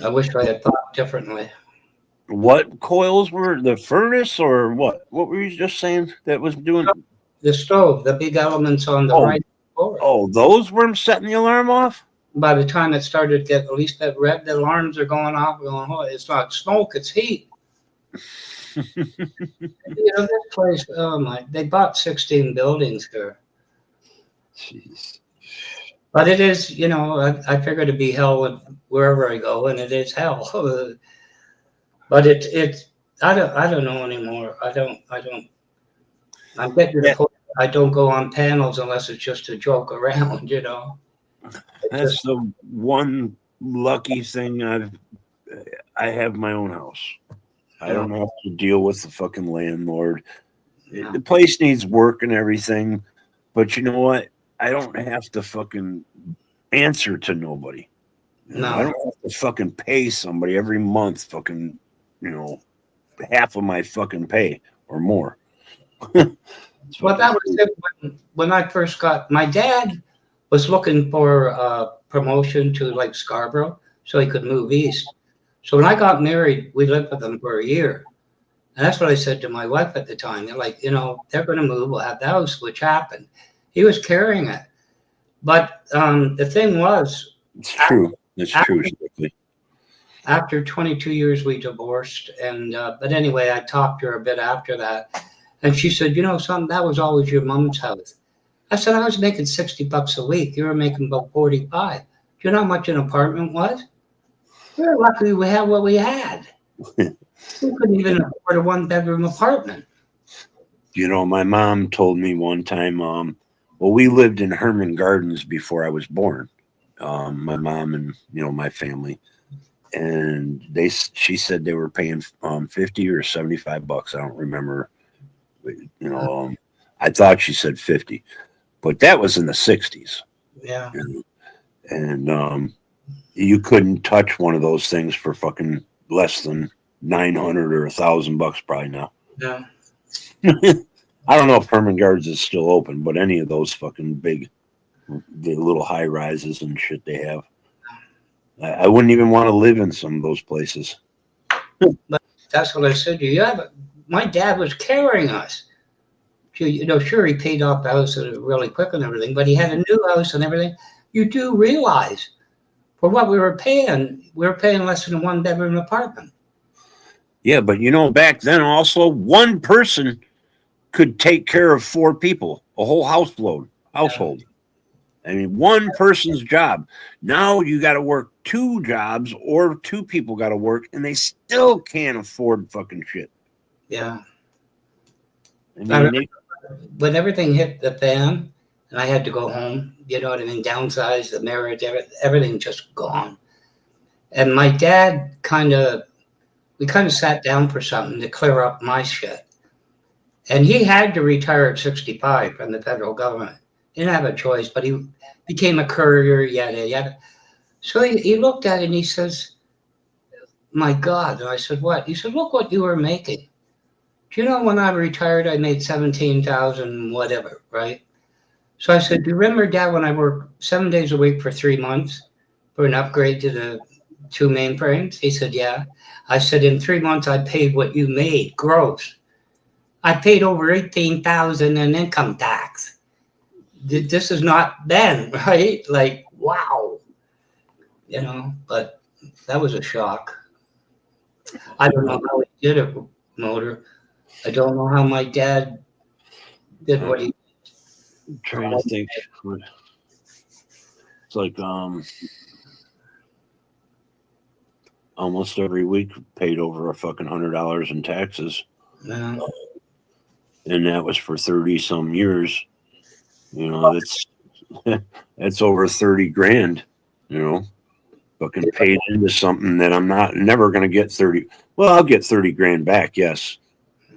N: I wish I had thought differently.
B: What coils were the furnace or what? What were you just saying that was doing?
N: The stove, the big elements on the right.
B: Oh, those were setting the alarm off?
N: By the time it started to get at least that red, the alarms are going off, going, oh, it's not smoke, it's heat. You know, this place, oh my, they bought 16 buildings here.
B: Jeez.
N: But it is, you know, I figure to be hell wherever I go, and it is hell. But I don't know anymore. I'm getting to the point I don't go on panels unless it's just a joke around, you know.
B: That's the one lucky thing I have my own house. I don't have to deal with the fucking landlord. The place needs work and everything, but you know what? I don't have to fucking answer to nobody.
N: No.
B: I don't have to fucking pay somebody every month fucking, you know, half of my fucking pay or more.
N: Well, that was it when I first got, my dad was looking for a promotion to like Scarborough so he could move east. So when I got married, we lived with them for a year. And that's what I said to my wife at the time. They're like, you know, they're going to move, we'll have the house, which happened. He was carrying it. But the thing was,
B: it's true. It's true.
N: After 22 years, we divorced. And but anyway, I talked to her a bit after that. And she said, you know something, that was always your mom's house. I said, I was making $60 a week. You were making about 45. Do you know how much an apartment was? We were lucky we had what we had. We couldn't even afford a 1-bedroom apartment.
B: You know, my mom told me one time, well, we lived in Herman Gardens before I was born. My mom and, you know, my family. And she said they were paying $50 or $75. I don't remember. You know, I thought she said 50, but that was in the 60s.
N: Yeah.
B: And you couldn't touch one of those things for fucking less than $900 or $1,000 probably now.
N: Yeah.
B: I don't know if Herman Gardens is still open, but any of those fucking big, the little high rises and shit they have, I wouldn't even want to live in some of those places.
N: But that's what I said to you. Yeah, but my dad was carrying us. you know, sure, he paid off the house really quick and everything, but he had a new house and everything. You do realize for what we were paying less than a 1-bedroom apartment.
B: Yeah, but you know, back then also one person could take care of 4 people, a whole household. I mean, one person's job. Now you got to work 2 jobs, or 2 people got to work, and they still can't afford fucking shit.
N: Yeah.
B: I mean,
N: when everything hit the fan and I had to go home, you know what I mean, downsize, the marriage, everything just gone. And my dad we kind of sat down for something to clear up my shit. And he had to retire at 65 from the federal government. He didn't have a choice, but he became a courier, yada, yada. So he looked at it and he says, my God. And I said, what? He said, look what you were making. Do you know when I retired, I made 17,000 whatever, right? So I said, do you remember, Dad, when I worked 7 days a week for 3 months for an upgrade to the 2 mainframes? He said, yeah. I said, in 3 months, I paid what you made, gross. I paid over 18,000 in income tax. This is not then, right? Like, wow. You know, but that was a shock. I don't know how he did it, Motor. I don't know how my dad did what he did.
B: I'm trying to think. It's like almost every week paid over a fucking $100 in taxes.
N: Yeah.
B: And that was for 30 some years. You know, that's over 30 grand, you know, fucking paid into something that I'm never going to get 30. Well, I'll get 30 grand back. Yes.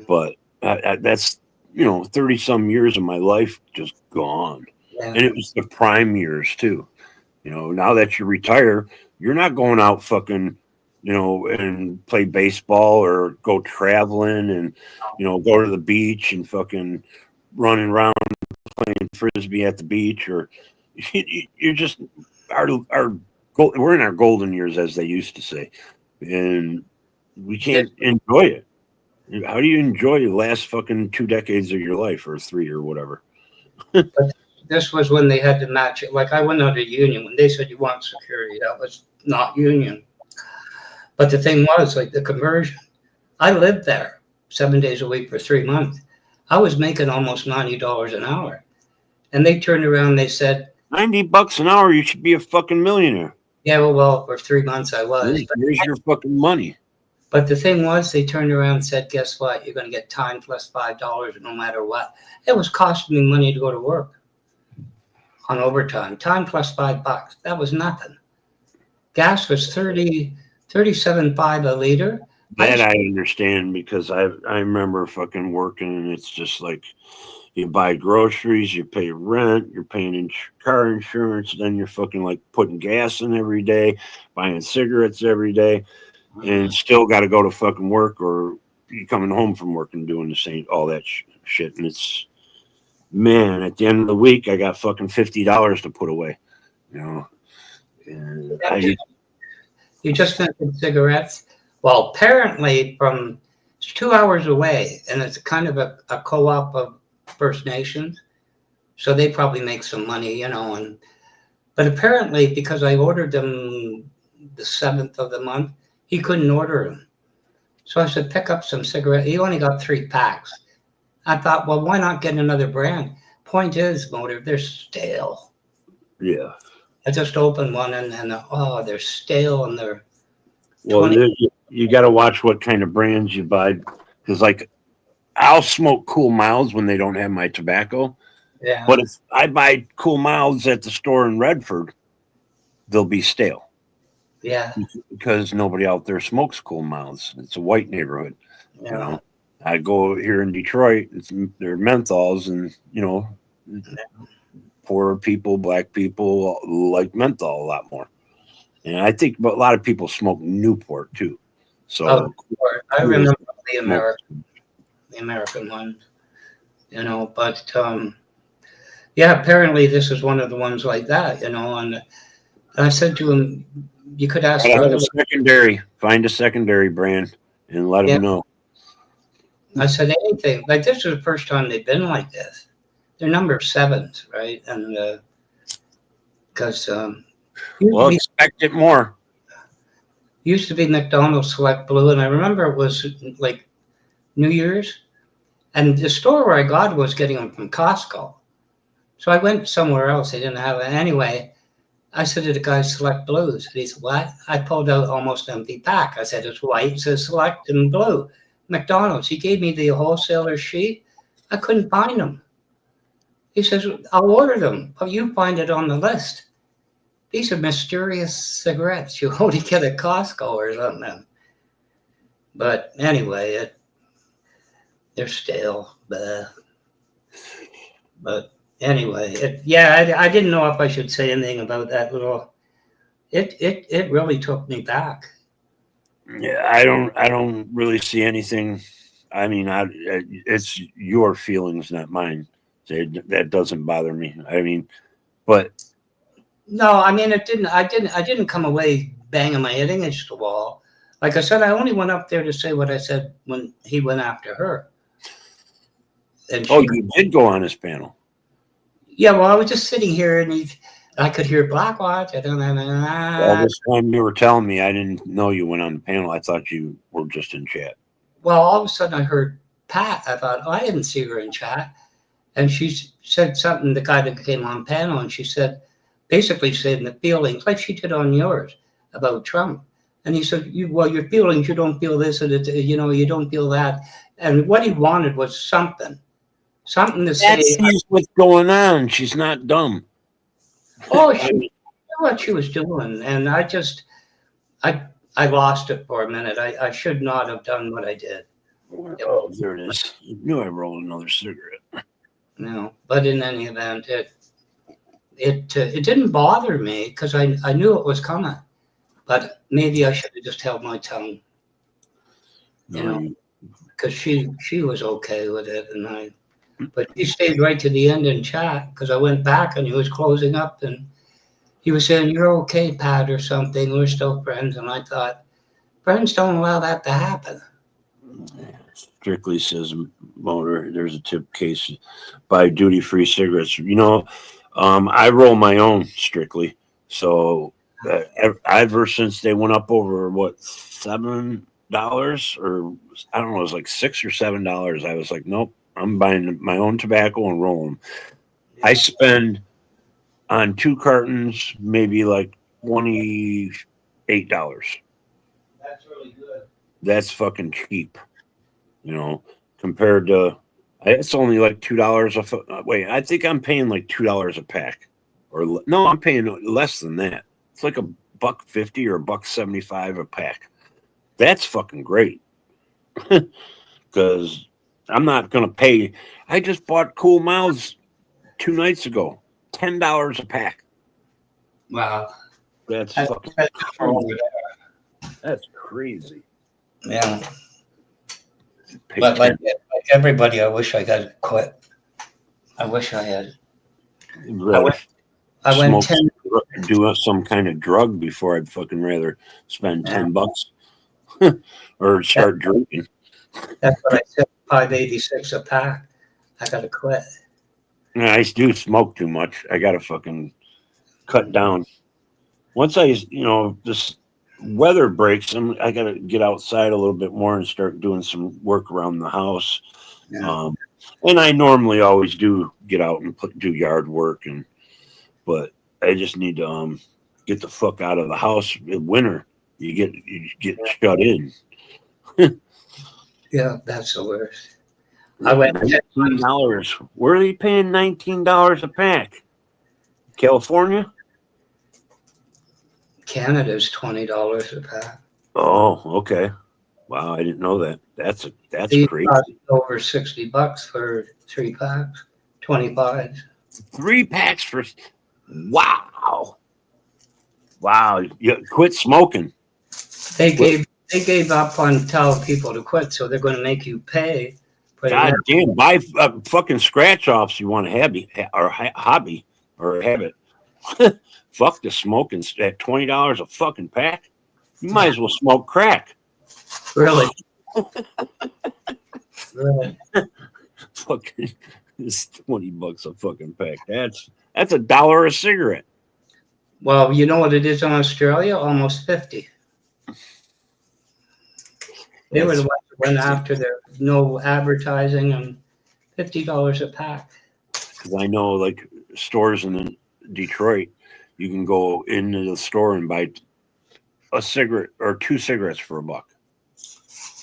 B: But that's, you know, 30 some years of my life just gone.
N: Yeah.
B: And it was the prime years too. You know, now that you retire, you're not going out fucking, you know, and play baseball or go traveling and, you know, go to the beach and fucking running around playing frisbee at the beach, or you're just we're in our golden years, as they used to say, and we can't enjoy it. How do you enjoy the last fucking 2 decades of your life, or 3 or whatever?
N: But this was when they had to match it. Like, I went under union when they said you want security. That was not union. But the thing was, like, the conversion. I lived there 7 days a week for 3 months. I was making almost $90 an hour. And they turned around, they said,
B: $90 an hour, you should be a fucking millionaire.
N: Yeah, well, for 3 months I was.
B: Here's your fucking money.
N: But the thing was, they turned around and said, guess what? You're going to get time plus $5 no matter what. It was costing me money to go to work on overtime. Time plus $5. That was nothing. Gas was 37.5 a liter.
B: That I understand, because I remember fucking working, and it's just like, you buy groceries, you pay rent, you're paying car insurance, then you're fucking like putting gas in every day, buying cigarettes every day, and still got to go to fucking work, or you're coming home from work and doing the same, all that shit. And it's, man, at the end of the week, I got fucking $50 to put away, you know. And
N: You just mentioned cigarettes. Well, apparently from 2 hours away, and it's kind of a co-op of First Nations, so they probably make some money, you know. But apparently, because I ordered them the 7th of the month, he couldn't order them. So I said, pick up some cigarettes. He only got 3 packs. I thought, well, why not get another brand? Point is, Motor, they're stale.
B: Yeah.
N: I just opened one, and they're stale, and they're.
B: Well, you got to watch what kind of brands you buy, because like, I'll smoke Cool Miles when they don't have my tobacco.
N: Yeah.
B: But if I buy Cool Miles at the store in Redford, they'll be stale.
N: Yeah.
B: Because nobody out there smokes Cool Miles. It's a white neighborhood.
N: Yeah.
B: You know, I go here in Detroit, they're menthols, and, you know, poor people, black people like menthol a lot more. And I think a lot of people smoke Newport too. So
N: I remember the American one, you know, but yeah, apparently this is one of the ones like that, you know. And I said to him, you could ask
B: find a secondary brand and let them know.
N: I said, anything. Like, this is the first time they've been like this. They're number 7s, right? And because
B: well, expect it more.
N: Used to be McDonald's Select Blue, and I remember it was like New Year's, and the store where I got it was getting them from Costco. So I went somewhere else. They didn't have it. Anyway, I said to the guy, Select Blues. And he said, what? I pulled out almost an empty pack. I said, it's white. It says Select and blue. McDonald's. He gave me the wholesaler sheet. I couldn't find them. He says, I'll order them, but you find it on the list. These are mysterious cigarettes you only get at Costco or something. But anyway, they're stale. But anyway, I didn't know if I should say anything about that little. It really took me back.
B: Yeah, I don't really see anything. I mean, it's your feelings, not mine. That doesn't bother me. I mean, but
N: no, I mean, it didn't. I didn't come away banging my head against the wall. Like I said, I only went up there to say what I said when he went after her. And
B: you did go on his panel.
N: Yeah, well, I was just sitting here, and I could hear Blackwatch.
B: All this time you were telling me, I didn't know you went on the panel. I thought you were just in chat.
N: Well, all of a sudden I heard Pat. I thought, I didn't see her in chat. And she said something, the guy that came on panel, and she said, basically saying the feelings, like she did on yours, about Trump. And he said, your feelings, you don't feel this, and you don't feel that. And what he wanted was something to say.
B: That sees what's going on. She's not dumb.
N: Oh, she knew what she was doing. And I lost it for a minute. I should not have done what I did.
B: Oh, there it is. You knew I rolled another cigarette.
N: No, but in any event, it didn't bother me because I knew it was coming. But maybe I should have just held my tongue, because she was okay with it, but he stayed right to the end in chat because I went back and he was closing up and he was saying, "You're okay, Pat," or something. We're still friends, and I thought, friends don't allow that to happen.
B: Strictly says Motor, there's a tip case buy duty-free cigarettes. I roll my own Strictly. So ever since they went up over $7 or I don't know, it was like $6 or $7. I was like, nope, I'm buying my own tobacco and rolling. I spend on 2 cartons maybe like $28.
N: That's really good.
B: That's fucking cheap. Compared to, it's only like $2 wait, I think I'm paying like $2 a pack, or no, I'm paying less than that. It's like $1.50 or $1.75 a pack. That's fucking great. Because I'm not gonna pay. I just bought Cool Mouths 2 nights ago, $10 a pack.
N: Wow,
B: that's crazy.
N: Yeah. But like everybody, I wish I had quit. I wish I had. I went 10.
B: Do some kind of drug before I'd fucking rather spend $10 or start drinking.
N: That's what I said. $5.86 a pack. I gotta quit.
B: Yeah, I do smoke too much. I gotta fucking cut down. Once this weather breaks, I gotta get outside a little bit more and start doing some work around the house. Yeah. And I normally always do get out and do yard work, but I just need to get the fuck out of the house. In winter, you get shut in.
N: Yeah, that's the worst. I went
B: $19. Where are they paying $19 a pack? California?
N: Canada's $20 a pack.
B: Oh, okay. Wow, I didn't know that. That's crazy.
N: Over $60 for 3 packs, 25.
B: 3 packs for wow. You quit smoking.
N: They gave up on telling people to quit, so they're going to make you pay.
B: God damn! Buy fucking scratch offs. You want a hobby or a habit? Fuck the smoking at $20 a fucking pack. You might as well smoke crack.
N: Really? Right.
B: Fucking, it's $20 a fucking pack. That's $1 a cigarette.
N: Well, you know what it is in Australia? Almost 50. They were the ones that went after their no advertising and $50 a pack.
B: Because I know, like, stores in Detroit, you can go into the store and buy a cigarette or 2 cigarettes for $1.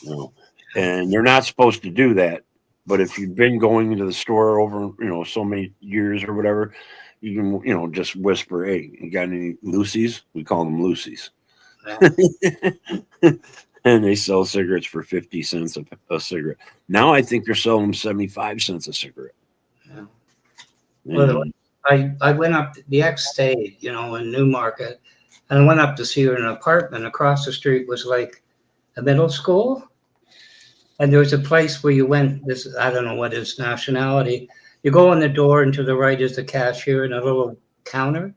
B: You know, and you're not supposed to do that. But if you've been going into the store over, so many years or whatever, you can, just whisper, "Hey, you got any Lucy's?" We call them Lucy's. And they sell cigarettes for 50 cents a cigarette. Now I think they're selling them 75 cents a cigarette.
N: Yeah. Well, I went up to the ex-state, in Newmarket, and I went up to see her in an apartment. Across the street was like a middle school. And there was a place where you went, I don't know what his nationality. You go in the door, and to the right is the cashier and a little counter.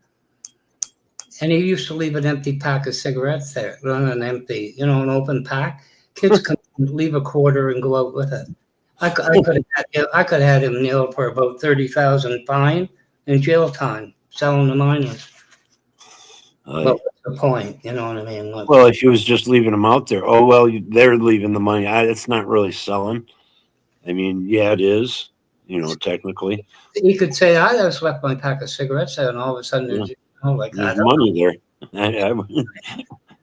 N: And he used to leave an empty pack of cigarettes there, not an empty, an open pack. Kids come and leave a quarter and go out with it. I could have had him nailed for about 30,000 fine and jail time selling the minors. But what's the point? You know what I mean?
B: Well, if he was just leaving them out there, they're leaving the money. It's not really selling. I mean, yeah, it is, technically.
N: You could say, I just left my pack of cigarettes there, and all of a sudden there's,
B: there's money there.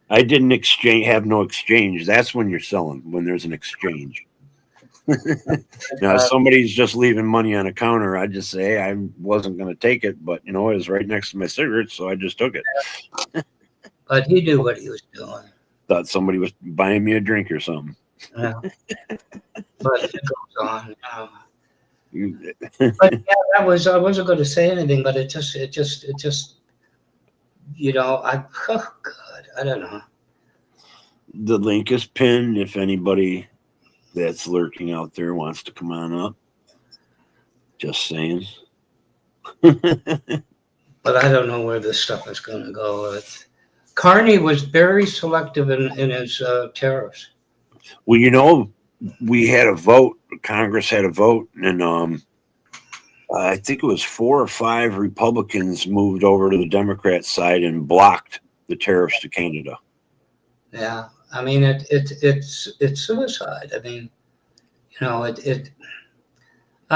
B: I didn't have no exchange. That's when you're selling, when there's an exchange. Now, if somebody's just leaving money on a counter, I'd just say, "Hey, I wasn't going to take it, but, it was right next to my cigarettes, so I just took it."
N: But he knew what he was doing.
B: Thought somebody was buying me a drink or something.
N: Yeah. But it goes on.
B: But
N: yeah, I wasn't going to say anything, but it just, oh God, I don't know.
B: The link is pinned if anybody that's lurking out there wants to come on up. Just saying.
N: But I don't know where this stuff is going to go. Carney was very selective in his tariffs.
B: Well, we had a vote. Congress had a vote, and I think it was 4 or 5 Republicans moved over to the Democrat side and blocked the tariffs to Canada.
N: Yeah, I mean it's suicide. I mean, I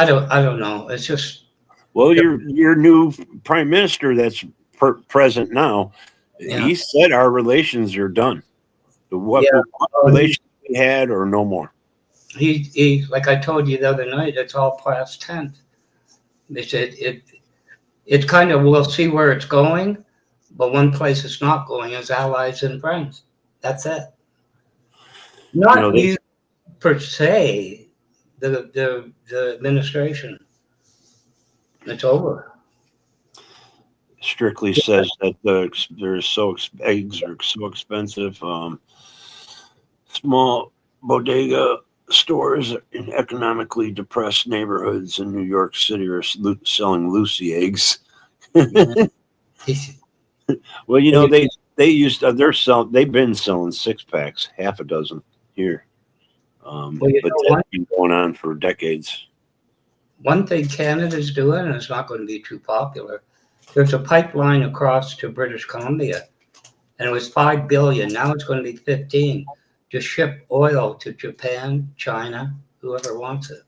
N: don't know. It's just.
B: Well, your new prime minister that's present now, he said our relations are done. What relations we had or no more.
N: He like I told you the other night, it's all past tense. They said it kind of, we'll see where it's going, but one place it's not going is allies and friends. That's it. Not you per se, the administration. It's over.
B: Strictly says that eggs are so expensive. Small bodega stores in economically depressed neighborhoods in New York City are selling Lucy eggs. Well, they've been selling 6-packs, half a dozen here. But that's been going on for decades.
N: One thing Canada's doing, and it's not going to be too popular, there's a pipeline across to British Columbia, and it was $5 billion. Now it's going to be 15 to ship oil to Japan, China, whoever wants it.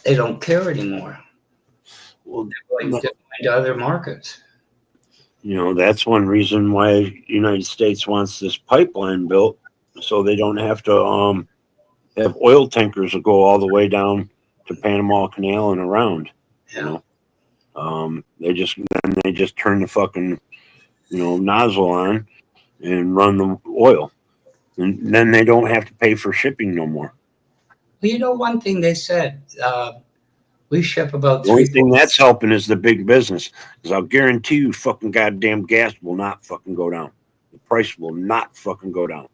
N: They don't care anymore.
B: Well,
N: they're going to other markets.
B: That's one reason why the United States wants this pipeline built, so they don't have to have oil tankers that go all the way down to Panama Canal and around. They just turn the fucking nozzle on and run the oil, and then they don't have to pay for shipping no more.
N: Well, one thing they said, we ship about.
B: The only thing that's helping is the big business, because I'll guarantee you, fucking goddamn gas will not fucking go down. The price will not fucking go down.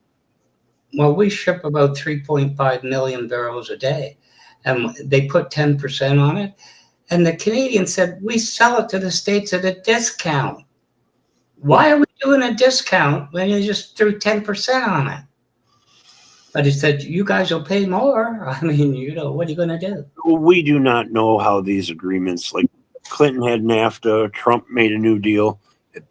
N: Well, we ship about 3.5 million barrels a day, and they put 10% on it. And the Canadians said, we sell it to the States at a discount. Why are we doing a discount when you just threw 10% on it? But he said, you guys will pay more. I mean, what are you going to do?
B: We do not know how these agreements, like Clinton had NAFTA, Trump made a new deal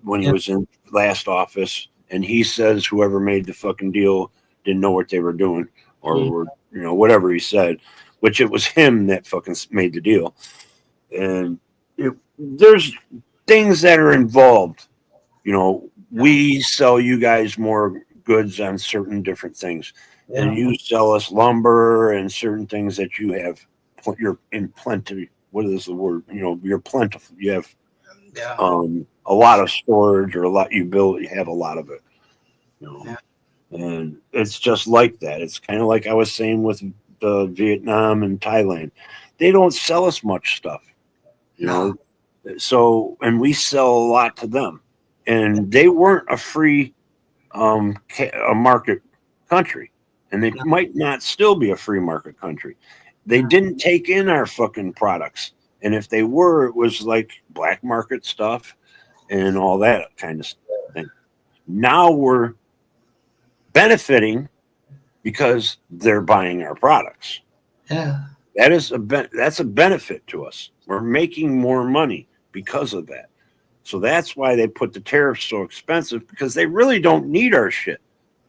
B: when he was in last office, and he says whoever made the fucking deal didn't know what they were doing, or whatever he said, which it was him that fucking made the deal. And there's things that are involved. We sell you guys more goods on certain different things. And you sell us lumber and certain things that you have. You're in plenty. What is the word? You're plentiful. You have a lot of storage, or a lot you build. You have a lot of it. And it's just like that. It's kind of like I was saying with the Vietnam and Thailand. They don't sell us much stuff. So, and we sell a lot to them, and they weren't a free a market country. And they might not still be a free market country. They didn't take in our fucking products. And if they were, it was like black market stuff and all that kind of thing. Now we're benefiting because they're buying our products.
N: Yeah.
B: That's a benefit to us. We're making more money because of that. So that's why they put the tariffs so expensive, because they really don't need our shit.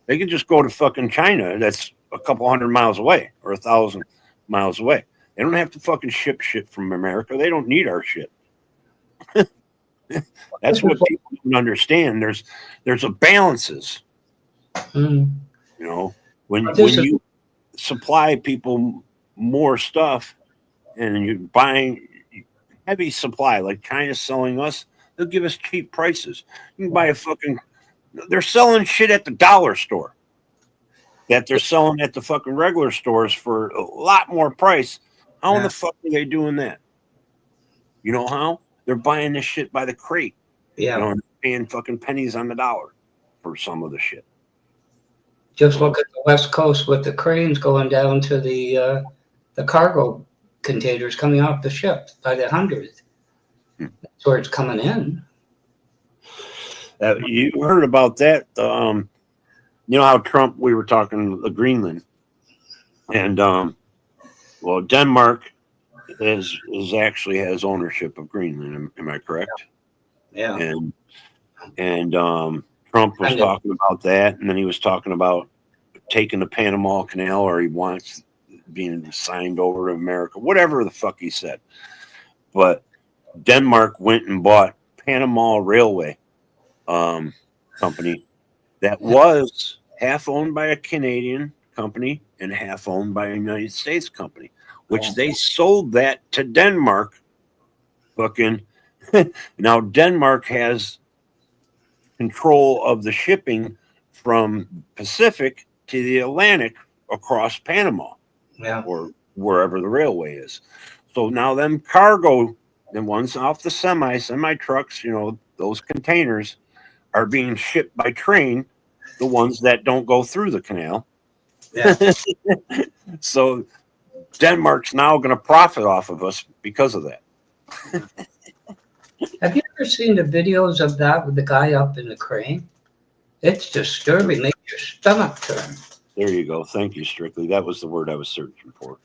B: They can just go to fucking China. That's a couple 100 miles away or 1,000 miles away. They don't have to fucking ship shit from America. They don't need our shit. That's what people don't understand. There's a balances. When you supply people more stuff and you're buying heavy supply, like China's selling us, they'll give us cheap prices. You can buy they're selling shit at the dollar store that they're selling at the fucking regular stores for a lot more price. How in the fuck are they doing that? You know how? They're buying this shit by the crate.
N: Yeah.
B: And paying fucking pennies on the dollar for some of the shit.
N: Just look at the West Coast with the cranes going down to the cargo containers coming off the ship by the hundreds. That's where it's coming in.
B: You heard about that? How Trump, we were talking Greenland, and Denmark actually has ownership of Greenland. Am I correct?
N: Yeah.
B: And Trump was talking about that, and then he was talking about taking the Panama Canal, or he wants being signed over to America, whatever the fuck he said. But Denmark went and bought Panama Railway company that was half owned by a Canadian company and half owned by a United States company, which they sold that to Denmark. Fucking now Denmark has control of the shipping from Pacific to the Atlantic across Panama, or wherever the railway is. So now them cargo, the ones off the semi trucks, those containers are being shipped by train, the ones that don't go through the canal. Yeah. So Denmark's now going to profit off of us because of that.
N: Have you ever seen the videos of that with the guy up in the crane? It's disturbing. Makes your stomach turn.
B: There you go. Thank you, Strictly. That was the word I was searching for.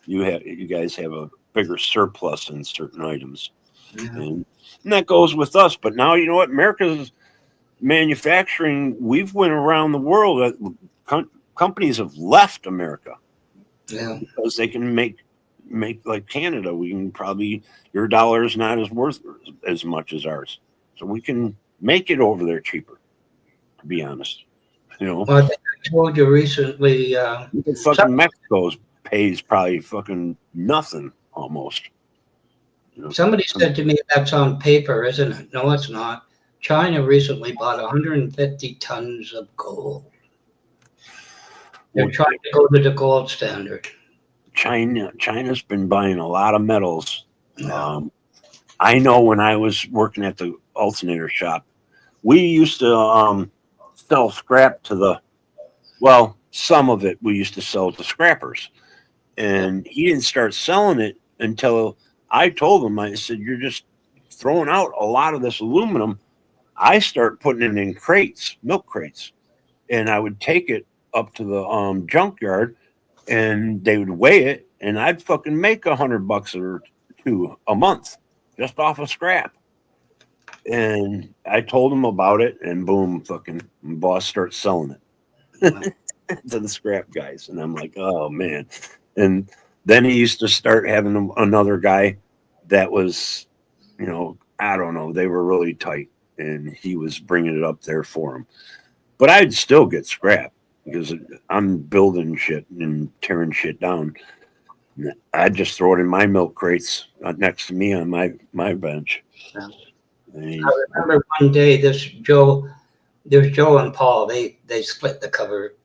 B: You guys have a bigger surplus in certain items. And that goes with us. But now, you know what? America's manufacturing, we've went around the world. Companies have left America because they can make like Canada. We can probably, your dollar is not as worth as much as ours. So we can make it over there cheaper, to be honest.
N: Well, I think I told you recently.
B: Fucking Mexico pays probably fucking nothing almost.
N: Somebody said to me, that's on paper, isn't it? No, it's not. China recently bought 150 tons of gold. They're trying to go to the gold standard.
B: China's been buying a lot of metals. I know when I was working at the alternator shop, we used to sell scrap to some of it we used to sell to scrappers. And he didn't start selling it until I told him, I said, you're just throwing out a lot of this aluminum. I start putting it in crates, milk crates, and I would take it up to the junkyard, and they would weigh it, and I'd fucking make $100 or two a month just off of scrap. And I told him about it, and boom, fucking boss starts selling it to the scrap guys. And I'm like, oh man. And then he used to start having another guy that was, you know, I don't know, they were really tight, and he was bringing it up there for him. But I'd still get scrap because I'm building shit and tearing shit down. I'd just throw it in my milk crates next to me on my bench.
N: Yeah. I remember one day there's Joe and Paul, they split the cover,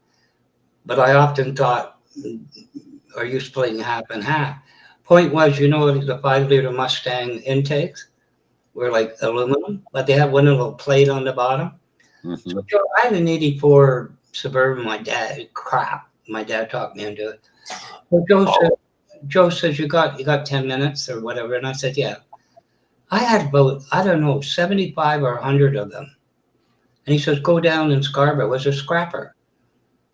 N: but I often thought, are you splitting half and half? Point was, you know, the 5-liter Mustang intakes were like aluminum, but they have one little plate on the bottom.
B: Mm-hmm.
N: So Joe, I had an 84 Suburban, my dad talked me into it. So Joe says, you got 10 minutes or whatever, and I said, yeah. I had about, I don't know, 75 or 100 of them. And he says, go down in Scarborough. It was a scrapper.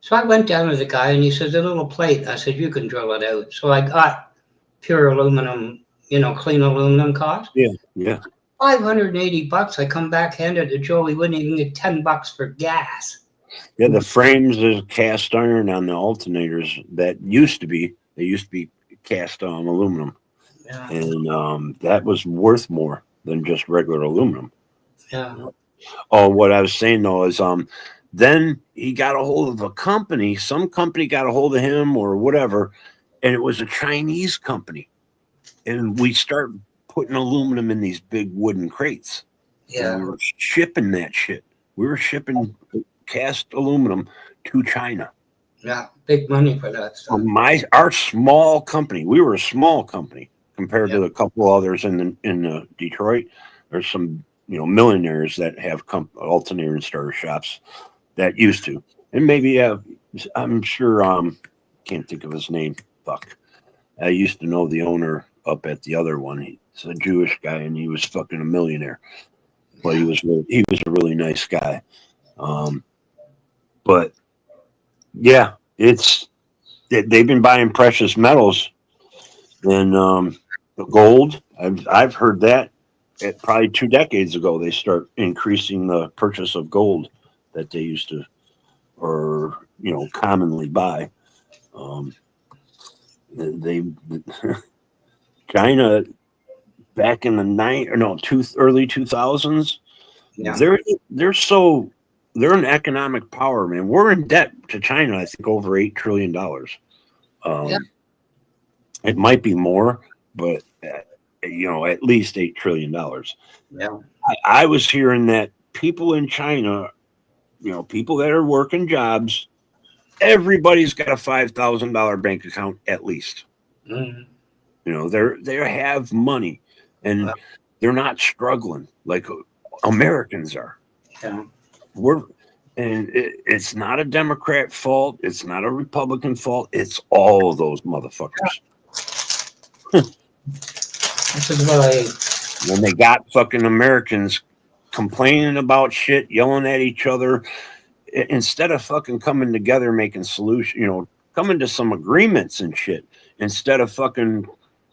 N: So I went down to the guy, and he says, a little plate. I said, you can drill it out. So I got pure aluminum, you know, clean aluminum cost.
B: Yeah.
N: $580. I come back, handed to Joe. He wouldn't even get $10 for gas.
B: Yeah, the frames is cast iron on the alternators they used to be cast aluminum.
N: Yeah.
B: And that was worth more than just regular aluminum.
N: Yeah.
B: Oh, what I was saying though is then he got a hold of a company, some company got a hold of him or whatever, and it was a Chinese company. And we start putting aluminum in these big wooden crates.
N: Yeah.
B: And we were shipping that shit. We were shipping cast aluminum to China.
N: Yeah, big money for that stuff.
B: Our small company, we were a small company compared to a couple others in Detroit. There's some, you know, millionaires that have alternator and starter shops that used to, and maybe I'm sure can't think of his name. Fuck, I used to know the owner up at the other one. He's a Jewish guy, and he was fucking a millionaire, but he was a really nice guy. But yeah, they've been buying precious metals and the gold. I've heard that probably 2 decades ago they start increasing the purchase of gold that they used to, or you know, commonly buy. China back in the early 2000s.
N: Yeah.
B: They're an economic power, man. We're in debt to China, I think, over $8 trillion. It might be more, but you know, at least $8 trillion.
N: Yeah.
B: I was hearing that people in China, you know, people that are working jobs, everybody's got a $5,000 bank account at least.
N: Mm-hmm.
B: You know, they have money, and they're not struggling like Americans are.
N: Yeah.
B: It's not a Democrat fault. It's not a Republican fault. It's all of those motherfuckers.
N: This is why
B: when they got fucking Americans complaining about shit, yelling at each other, instead of fucking coming together, making solutions, you know, coming to some agreements and shit, instead of fucking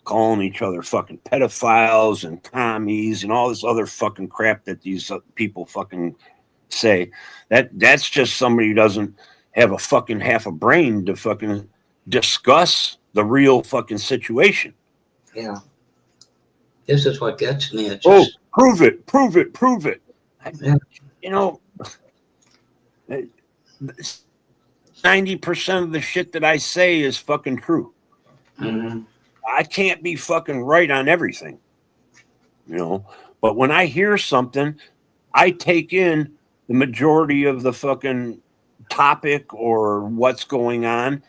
B: calling each other fucking pedophiles and commies and all this other fucking crap that these people fucking say. That's just somebody who doesn't have a fucking half a brain to fucking discuss the real fucking situation.
N: Yeah. This is what gets me. It's
B: Oh,
N: just,
B: prove it.
N: Yeah.
B: You know, 90% of the shit that I say is fucking true.
N: Mm-hmm.
B: I can't be fucking right on everything, you know, but when I hear something, I take in the majority of the fucking topic or what's going on,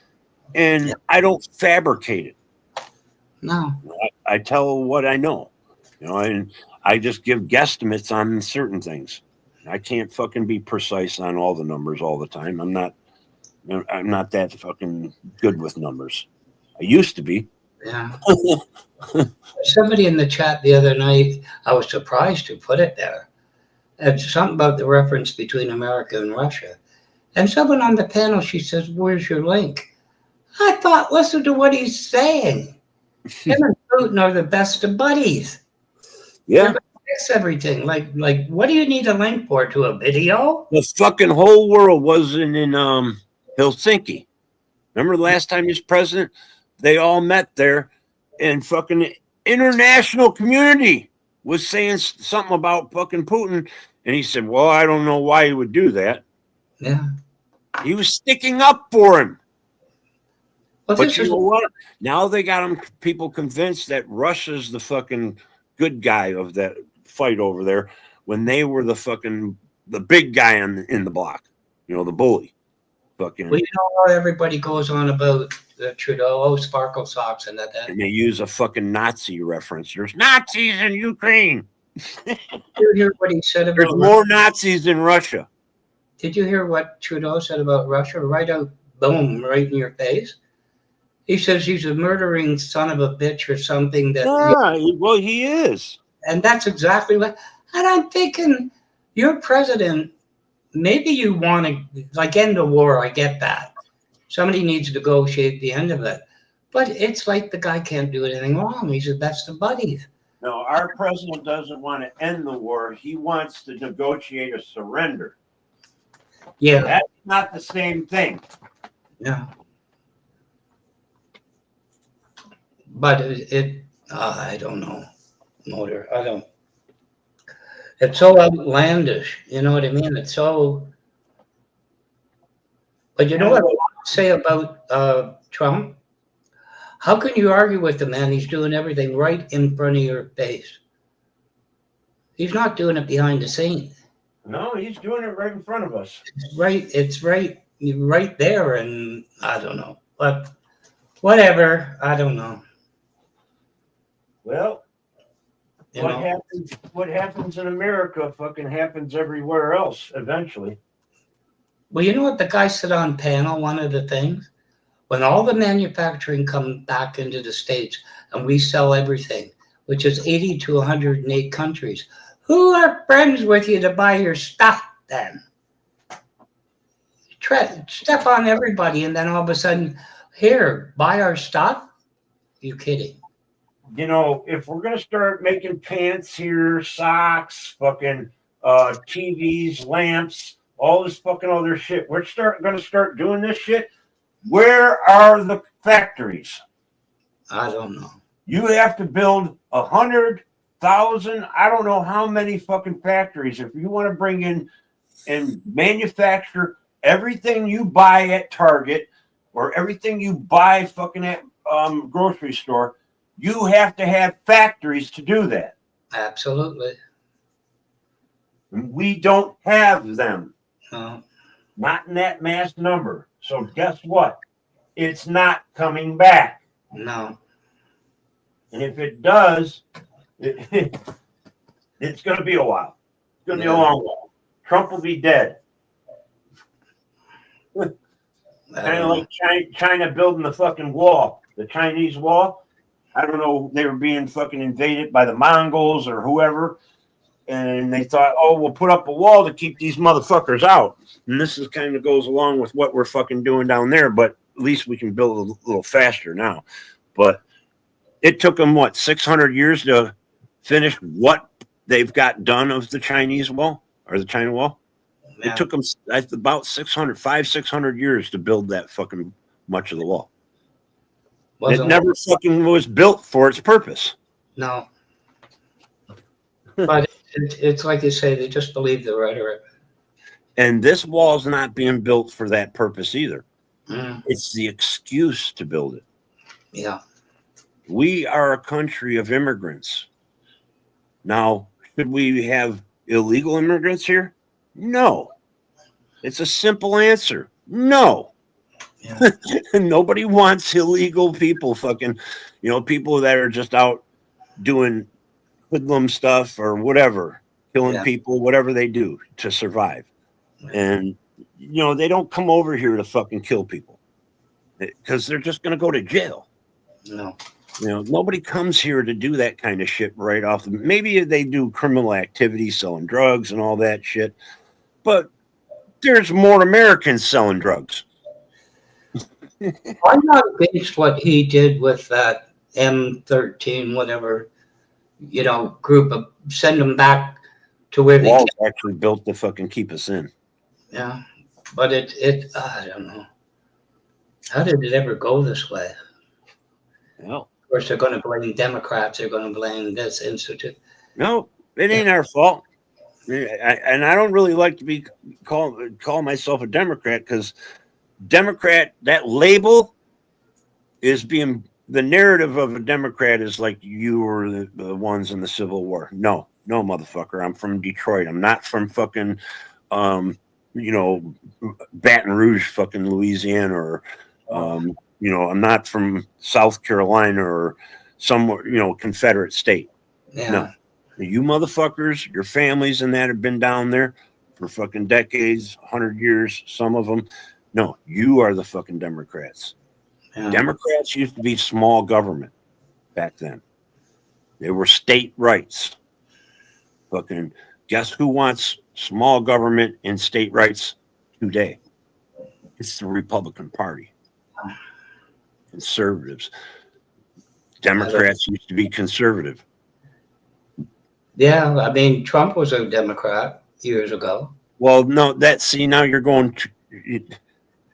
B: and I don't fabricate it.
N: No.
B: I tell what I know, you know, and I just give guesstimates on certain things. I can't fucking be precise on all the numbers all the time. I'm not that fucking good with numbers. I used to be.
N: Yeah. Somebody in the chat the other night, I was surprised to put it there. It's something about the reference between America and Russia. And someone on the panel, she says, "Where's your link?" I thought, listen to what he's saying. Him and Putin are the best of buddies.
B: Yeah.
N: They're gonna fix everything. Like, what do you need a link for? To a video?
B: The fucking whole world wasn't in Helsinki. Remember the last time he was president? They all met there, and fucking international community was saying something about fucking Putin, and he said, "Well, I don't know why he would do that."
N: Yeah.
B: He was sticking up for him.
N: Well,
B: But you know what? Now they got them people convinced that Russia's the fucking good guy of that fight over there, when they were the big guy in the block. You know, the bully. Fucking.
N: Well, you know how everybody goes on about the Trudeau, sparkle socks and that.
B: And they use a fucking Nazi reference. There's Nazis in Ukraine.
N: Did you hear what he said about
B: There's more Nazis in Russia.
N: Did you hear what Trudeau said about Russia? Right out, boom, right in your face. He says he's a murdering son of a bitch or something.
B: Well, he is.
N: And that's exactly what. And I'm thinking, you're president. Maybe you want to, end the war. I get that. Somebody needs to negotiate the end of it. But it's like the guy can't do anything wrong. He's the best of buddies.
B: No, our president doesn't want to end the war. He wants to negotiate a surrender.
N: Yeah.
B: That's not the same thing.
N: Yeah. But I don't know, Motor. I don't. It's so outlandish. You know what I mean? It's so. But you know what I want to say about Trump? How can you argue with the man? He's doing everything right in front of your face. He's not doing it behind the scenes.
B: No, he's doing it right in front of us.
N: It's right there, and I don't know. But whatever, I don't know.
B: Well, what happens in America fucking happens everywhere else eventually.
N: Well, you know what the guy said on panel, one of the things? When all the manufacturing comes back into the States and we sell everything, which is 80 to 108 countries, who are friends with you to buy your stuff then? Step on everybody, and then all of a sudden, here, buy our stuff? You kidding?
B: You know, if we're gonna start making pants here, socks, fucking TVs, lamps, all this fucking other shit, we're gonna start doing this shit. Where are the factories?
N: I don't know.
B: You have to build 100,000, I don't know how many fucking factories if you want to bring in and manufacture everything you buy at Target or everything you buy fucking at grocery store. You have to have factories to do that.
N: Absolutely.
B: We don't have them.
N: No.
B: Not in that mass number. So guess what? It's not coming back.
N: No.
B: And if it does, it's going to be a while. It's going to be a long while. Trump will be dead. Kind of like China building the fucking wall, the Chinese wall. I don't know, they were being fucking invaded by the Mongols or whoever. And they thought, oh, we'll put up a wall to keep these motherfuckers out. And this is kind of goes along with what we're fucking doing down there, but at least we can build a little faster now. But it took them, 600 years to finish what they've got done of the Chinese wall or the China wall? Yeah. It took them about 600 years to build that fucking much of the wall. It never fucking was built for its purpose.
N: No. But it's like you say, they just believe the rhetoric.
B: And this wall's not being built for that purpose either.
N: Mm.
B: It's the excuse to build it.
N: Yeah.
B: We are a country of immigrants. Now, should we have illegal immigrants here? No. It's a simple answer. No. Yeah. Nobody wants illegal people, fucking, people that are just out doing hoodlum stuff or whatever, killing people, whatever they do to survive. And, they don't come over here to fucking kill people because they're just going to go to jail.
N: No.
B: Nobody comes here to do that kind of shit right off. Maybe they do criminal activity, selling drugs and all that shit. But there's more Americans selling drugs.
N: I'm not against what he did with that M13, whatever, group of send them back to where they
B: Walls actually built to fucking keep us in.
N: Yeah, but I don't know. How did it ever go this way?
B: Well,
N: of course, they're going to blame Democrats. They're going to blame this institute.
B: No, it ain't our fault. And I don't really like to be call myself a Democrat, because Democrat, that label is being, the narrative of a Democrat is like you were the ones in the Civil War. No, motherfucker. I'm from Detroit. I'm not from fucking, Baton Rouge, fucking Louisiana, or, I'm not from South Carolina or somewhere, Confederate state.
N: Yeah.
B: No. You motherfuckers, your families and that have been down there for fucking decades, 100 years, some of them. No, you are the fucking Democrats.
N: Yeah.
B: Democrats used to be small government back then. They were state rights. Fucking guess who wants small government and state rights today? It's the Republican Party. Conservatives. Democrats used to be conservative.
N: Yeah, I mean, Trump was a Democrat years ago.
B: Well, no, now you're going to,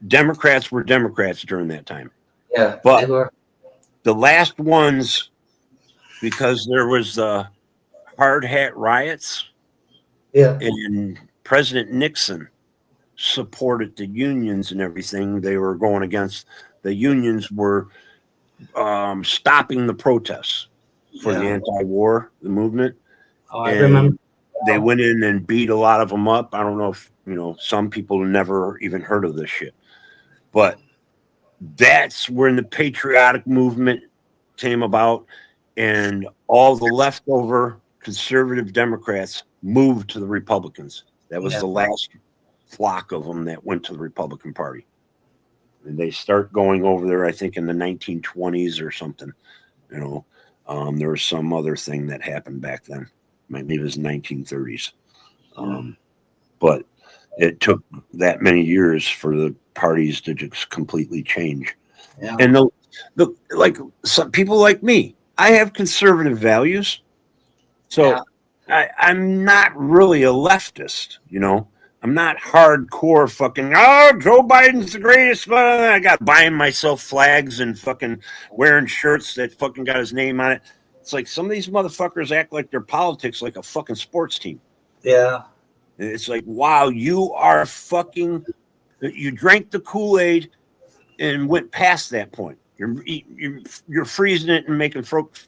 B: Democrats were Democrats during that time.
N: Yeah,
B: but
N: they were.
B: The last ones, because there was the hard hat riots.
N: Yeah.
B: And President Nixon supported the unions and everything. They were going against, the unions were stopping the protests for the anti-war, the movement.
N: Oh, I remember.
B: They went in and beat a lot of them up. I don't know if, some people never even heard of this shit. But that's when the patriotic movement came about, and all the leftover conservative Democrats moved to the Republicans. That was the last flock of them that went to the Republican Party. And they start going over there, I think, in the 1920s or something. There was some other thing that happened back then. Maybe it was 1930s. But it took that many years for the parties to just completely change.
N: Yeah.
B: And like some people like me, I have conservative values. So I'm not really a leftist, I'm not hardcore fucking, Joe Biden's the greatest. I got buying myself flags and fucking wearing shirts that fucking got his name on it. It's like some of these motherfuckers act like their politics like a fucking sports team.
N: Yeah.
B: It's like, wow, you drank the Kool-Aid and went past that point. You're freezing it and making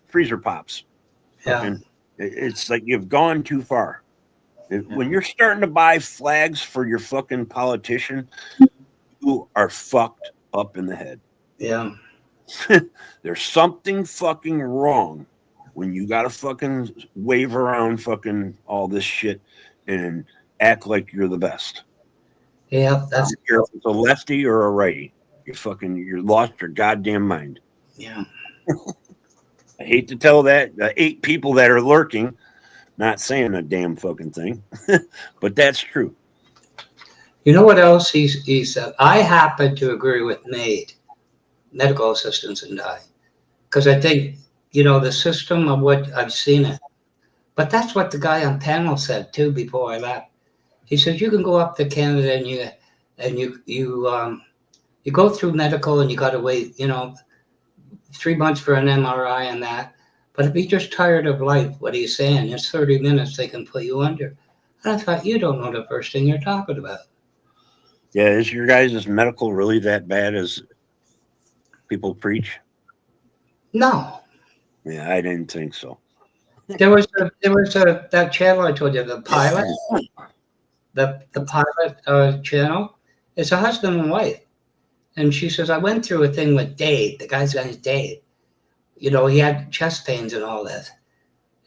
B: freezer pops.
N: Yeah.
B: It's like you've gone too far. When you're starting to buy flags for your fucking politician, you are fucked up in the head.
N: Yeah.
B: There's something fucking wrong when you gotta fucking wave around fucking all this shit and act like you're the best.
N: Yeah,
B: I don't care if it's a lefty or a righty. You're lost your goddamn mind.
N: Yeah.
B: I hate to tell that the 8 people that are lurking, not saying a damn fucking thing, but that's true.
N: You know what else he said? I happen to agree with MAID, medical assistants in dying, because I think, the system of what I've seen it. But that's what the guy on panel said too before I left. He said you can go up to Canada and you go through medical and you got to wait, 3 months for an MRI and that. But if you're just tired of life, what are you saying? It's 30 minutes, they can put you under. And I thought, you don't know the first thing you're talking about.
B: Yeah, is your guys' medical really that bad as people preach?
N: No.
B: Yeah, I didn't think so.
N: There was that channel I told you, the pilot, the pilot channel. It's a husband and wife, and she says I went through a thing with Dave. The guy's name is Dave. He had chest pains and all that,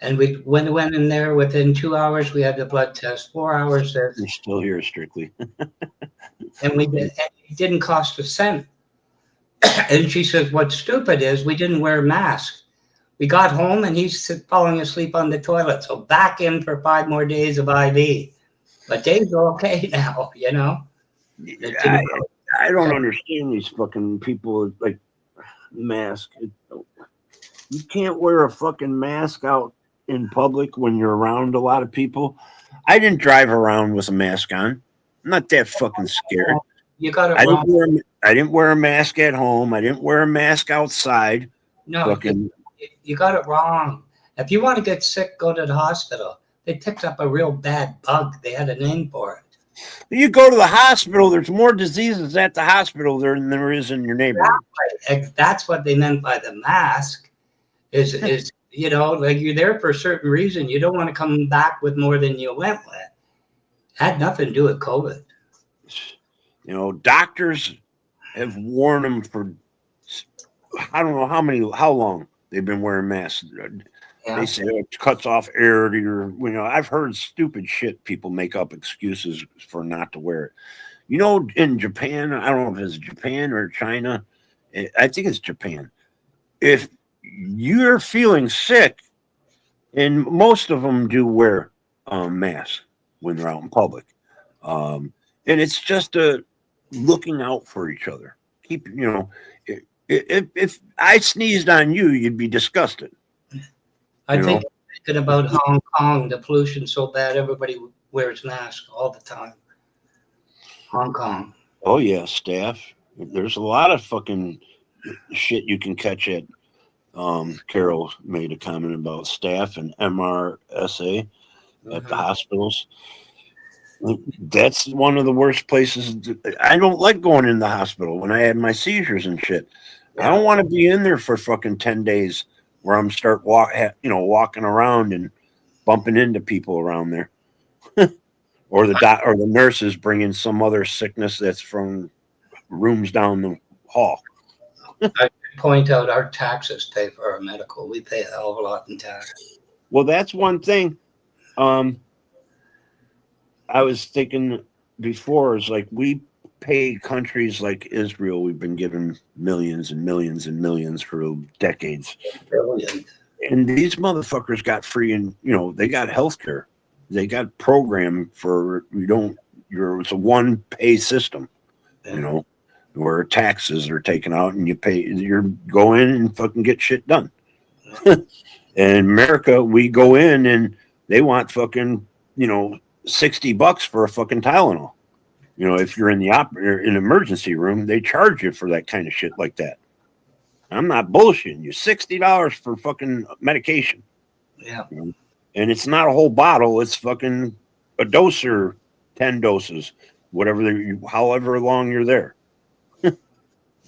N: and we went in there within 2 hours. We had the blood test. 4 hours there.
B: You're still here, strictly.
N: And it didn't cost a cent. And she says, what's stupid is we didn't wear masks. We got home and he's falling asleep on the toilet. So back in for 5 more days of IV. But Dave's okay now,
B: I don't understand these fucking people like mask. You can't wear a fucking mask out in public when you're around a lot of people. I didn't drive around with a mask on. I'm not that fucking scared.
N: You got it
B: I
N: wrong.
B: I didn't wear a mask at home. I didn't wear a mask outside.
N: No,
B: fucking,
N: you got it wrong. If you want to get sick, go to the hospital. They picked up a real bad bug. They had a name for it.
B: you go to the hospital, there's more diseases at the hospital than there is in your neighborhood.
N: That's what they meant by the mask. Is you know, like you're there for a certain reason. You don't want to come back with more than you went with. Had nothing to do with COVID.
B: You know, doctors have warned them for I don't know how long they've been wearing masks. They say it cuts off air to your, you know, I've heard stupid shit people make up excuses for not to wear it. You know, in Japan, I don't know if it's Japan or China, I think it's Japan. If you're feeling sick, and most of them do wear masks when they're out in public. And it's just looking out for each other. Keep, you know, if I sneezed on you, you'd be disgusted.
N: I think thinking about Hong Kong, the pollution's so bad, everybody wears masks all the time. Hong Kong.
B: Oh yeah, staph. There's a lot of fucking shit you can catch at. Carol made a comment about staph and MRSA at the hospitals. That's one of the worst places. I don't like going in the hospital when I had my seizures and shit. I don't want to be in there for fucking 10 days where I'm walking around and bumping into people around there. Or the nurses bringing some other sickness that's from rooms down the hall.
N: I point out our taxes pay for our medical. We pay a hell of a lot in tax.
B: Well, that's one thing. I was thinking before is like we pay countries like Israel. We've been given millions and millions and millions for decades.
N: Brilliant.
B: And these motherfuckers got free and, you know, they got health care. They got program for, it's a one pay system, you know, where taxes are taken out and you go in and fucking get shit done. In America, we go in and they want fucking, you know, $60 for a fucking Tylenol. You know, if you're in in an emergency room, they charge you for that kind of shit like that. I'm not bullshitting you. $60 for fucking medication.
N: Yeah.
B: You know? And it's not a whole bottle. It's fucking a dose or 10 doses, however long you're there.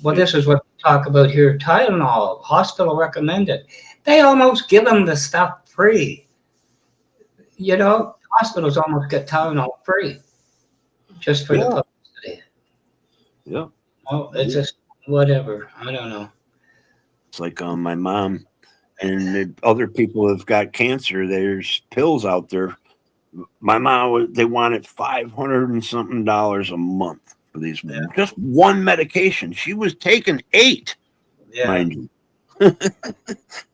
N: Well, this is what we talk about here. Tylenol, hospital recommended. They almost give them the stuff free. You know, hospitals almost get Tylenol free just for the publicity.
B: Yeah.
N: Well, it's just whatever. I don't know.
B: It's like my mom and other people have got cancer. There's pills out there. My mom, they wanted $500 and something a month for these, just one medication. She was taking 8, mind you,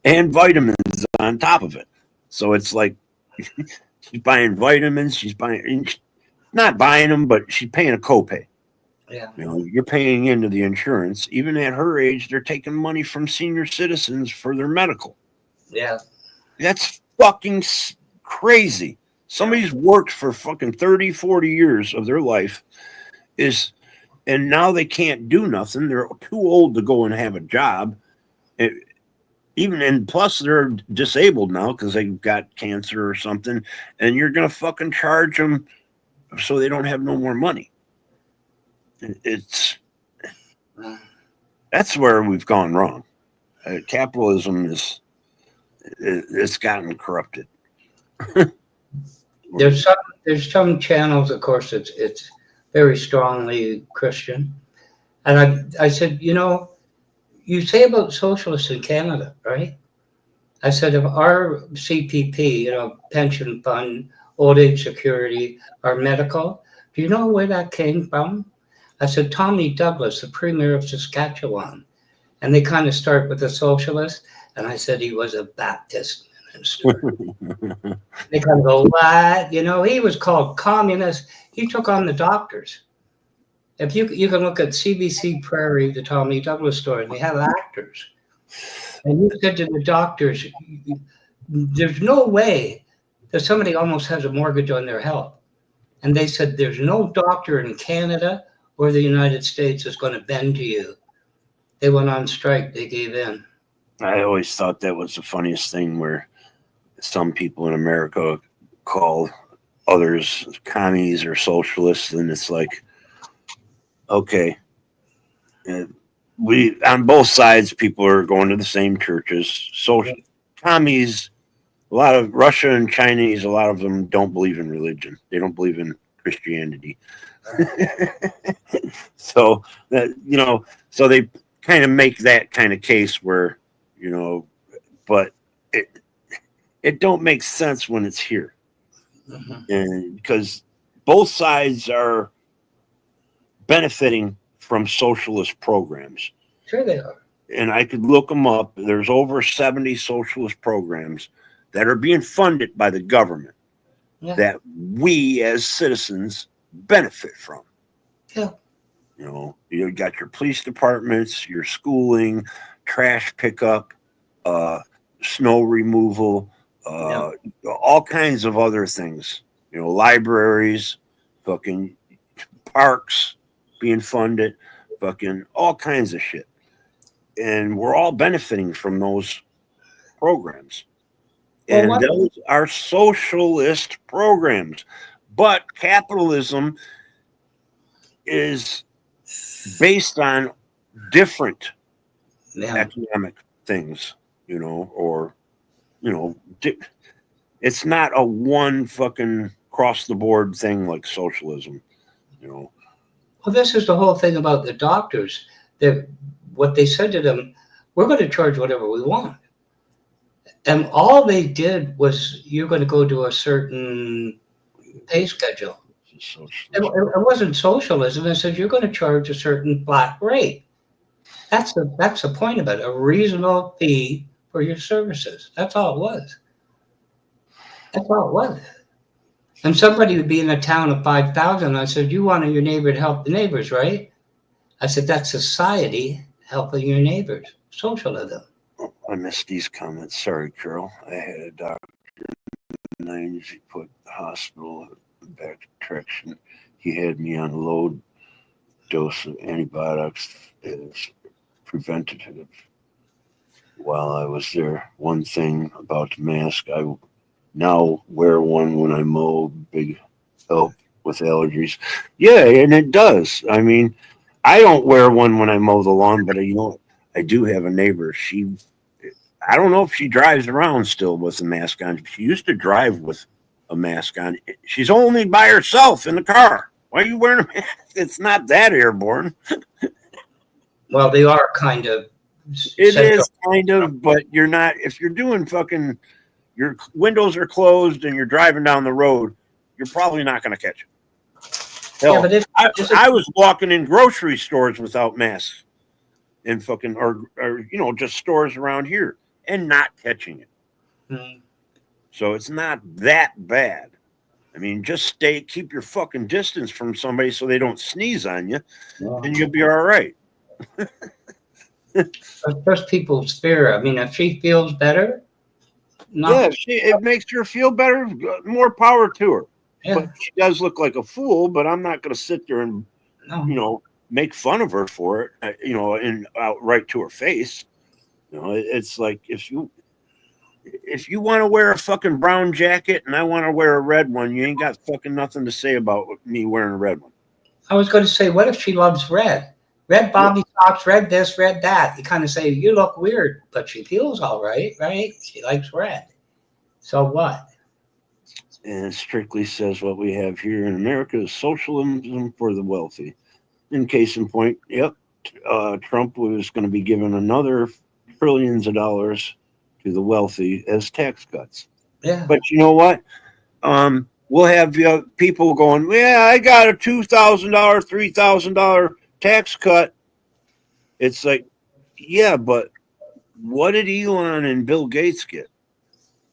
B: and vitamins on top of it. So it's like she's buying vitamins. Not buying them, but she's paying a copay.
N: Yeah.
B: You know, you're paying into the insurance. Even at her age, they're taking money from senior citizens for their medical.
N: Yeah.
B: That's fucking crazy. Somebody's worked for fucking 30, 40 years of their life and now they can't do nothing. They're too old to go and have a job. Plus they're disabled now because they've got cancer or something. And you're going to fucking charge them so they don't have no more money. That's where we've gone wrong. Capitalism it's gotten corrupted.
N: There's some channels, of course, it's very strongly Christian. And I said, you know, you say about socialists in Canada, right? I said, if our CPP, you know, pension fund, old age security, our medical, do you know where that came from? I said, Tommy Douglas, the premier of Saskatchewan. And they kind of start with the socialist. And I said he was a Baptist minister. They kind of go, what? You know, he was called communist. He took on the doctors. If you can look at CBC Prairie, the Tommy Douglas story, and they have actors. And you said to the doctors, there's no way that somebody almost has a mortgage on their health. And they said, there's no doctor in Canada or the United States that's going to bend to you. They went on strike. They gave in.
B: I always thought that was the funniest thing, where some people in America call others commies or socialists, and it's like, okay, we on both sides, people are going to the same churches. Social commies, a lot of Russia and Chinese, a lot of them don't believe in religion. They don't believe in Christianity. So that, you know, so they kind of make that kind of case where, you know, but it don't make sense when it's here. And because both sides are benefiting from socialist programs.
N: Sure they are.
B: And I could look them up. There's over 70 socialist programs that are being funded by the government that we as citizens benefit from.
N: Yeah.
B: You know, you got your police departments, your schooling, trash pickup, snow removal, all kinds of other things. You know, libraries, fucking parks being funded, fucking all kinds of shit. And we're all benefiting from those programs. And those are socialist programs. But capitalism is based on different economic things, you know, or, you know, it's not a one fucking cross the board thing like socialism, you know.
N: Well, this is the whole thing about the doctors. That what they said to them, we're going to charge whatever we want. And all they did was, you're going to go to a certain pay schedule. It wasn't socialism. They said you're going to charge a certain flat rate. That's the point of it. A reasonable fee for your services. That's all it was. That's all it was. And somebody would be in a town of 5,000. I said, you wanted your neighbor to help the neighbors, right? I said, that's society helping your neighbors. Socialism.
B: I missed these comments. Sorry, Carol. I had a doctor in the 90s. He put the hospital back to traction. He had me on a low dose of antibiotics as preventative while I was there. One thing about the mask, I now wear one when I mow. Big help with allergies. Yeah, and it does. I mean, I don't wear one when I mow the lawn, but you know, I do have a neighbor. I don't know if she drives around still with a mask on. She used to drive with a mask on. She's only by herself in the car. Why are you wearing a mask? It's not that airborne.
N: Well, they are kind of.
B: It is kind of, but you're not. If you're doing fucking, your windows are closed and you're driving down the road, you're probably not going to catch it. Hell,
N: Yeah, but
B: I was walking in grocery stores without masks, and fucking, or you know, just stores around here, and not catching it.
N: Mhm.
B: So it's not that bad. I mean, just keep your fucking distance from somebody so they don't sneeze on you, and you'll be all right.
N: First people's fear. I mean, if she feels better,
B: it makes her feel better. More power to her.
N: Yeah.
B: But she does look like a fool. But I'm not going to sit there and you know, make fun of her for it. You know, and outright to her face. You know, it's like if you want to wear a fucking brown jacket and I want to wear a red one, you ain't got fucking nothing to say about me wearing a red one.
N: I was going to say, what if she loves red? Red Bobby socks, red this, red that. You kind of say, you look weird, but she feels all right, right? She likes red. So what?
B: And it strictly says what we have here in America is socialism for the wealthy. In case in point, Trump was going to be given another trillions of dollars to the wealthy as tax cuts.
N: Yeah.
B: But you know what? We'll have people going, yeah, I got a $2,000, $3,000 tax cut. It's like, yeah, but what did Elon and Bill Gates get?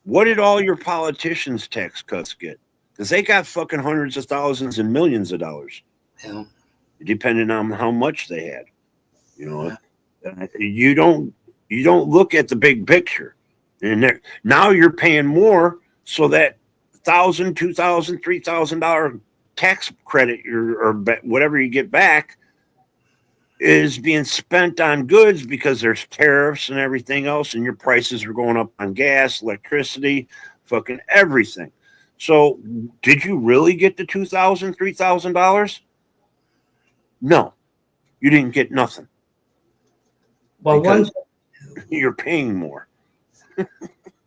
B: What did all your politicians' tax cuts get? Because they got fucking hundreds of thousands and millions of dollars.
N: Yeah.
B: depending on how much they had. You know, you don't look at the big picture, and now you're paying more, so that $1,000, $2,000, $3,000 tax credit or whatever you get back is being spent on goods because there's tariffs and everything else, and your prices are going up on gas, electricity, fucking everything. So, did you really get the $2,000, $3,000? No, you didn't get nothing.
N: Well,
B: you're paying more.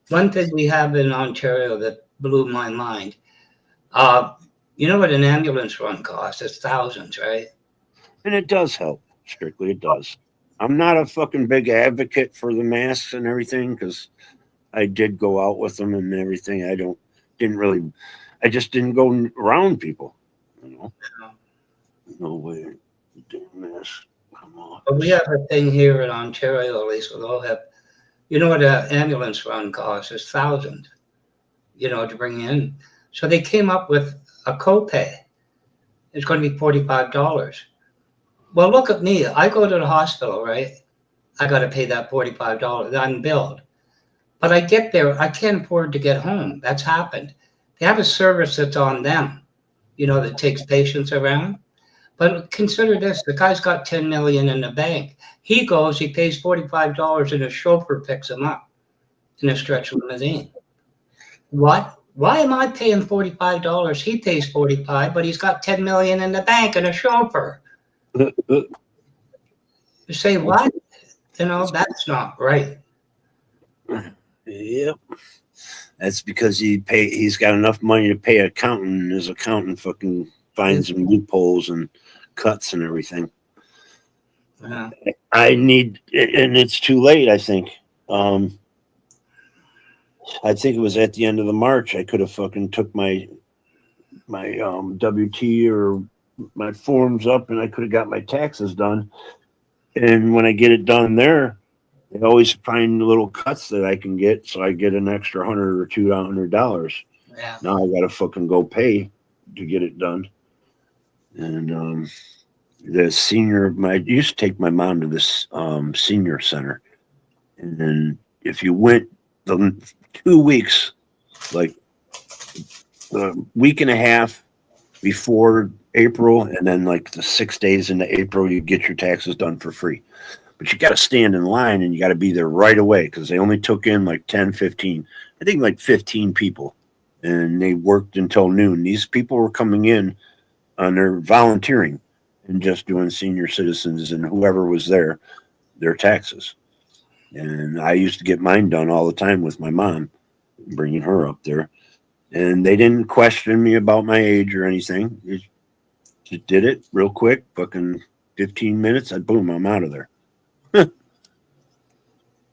N: One thing we have in Ontario that blew my mind. You know what an ambulance run costs? It's thousands, right?
B: And it does help. Strictly, it does. I'm not a fucking big advocate for the masks and everything because I did go out with them and everything. I just didn't go around people. You know, no way. Damn mask. Come on.
N: But we have a thing here in Ontario, at least we'll all have. You know what an ambulance run costs? It's thousands. You know, to bring in. So they came up with a copay. It's going to be $45. Well, look at me. I go to the hospital, right? I got to pay that $45. I'm billed. But I get there. I can't afford to get home. That's happened. They have a service that's on them, you know, that takes patients around. But consider this. The guy's got $10 million in the bank. He goes, he pays $45 and a chauffeur picks him up in a stretch limousine. What? Why am I paying $45? He pays $45, but he's got $10 million in the bank and a chauffeur. You say what? You know, that's not right.
B: Yep. That's because he's got enough money to pay an accountant, and his accountant fucking finds him loopholes and cuts and everything.
N: Yeah.
B: I need, and it's too late, I think. I think it was at the end of the March. I could have fucking took my WT or my forms up, and I could have got my taxes done. And when I get it done there, I always find little cuts that I can get, so I get an extra $100 or $200.
N: Yeah.
B: Now I got to fucking go pay to get it done. And the senior, I used to take my mom to this senior center, and then if you went the 2 weeks, like a week and a half before April, and then like the 6 days into April, you get your taxes done for free. But you got to stand in line and you got to be there right away because they only took in like 10, 15, I think like 15 people, and they worked until noon. These people were coming in on their volunteering and just doing senior citizens and whoever was there, their taxes. And I used to get mine done all the time with my mom, bringing her up there. And they didn't question me about my age or anything. Just did it real quick, fucking 15 minutes. Boom, I'm out of there.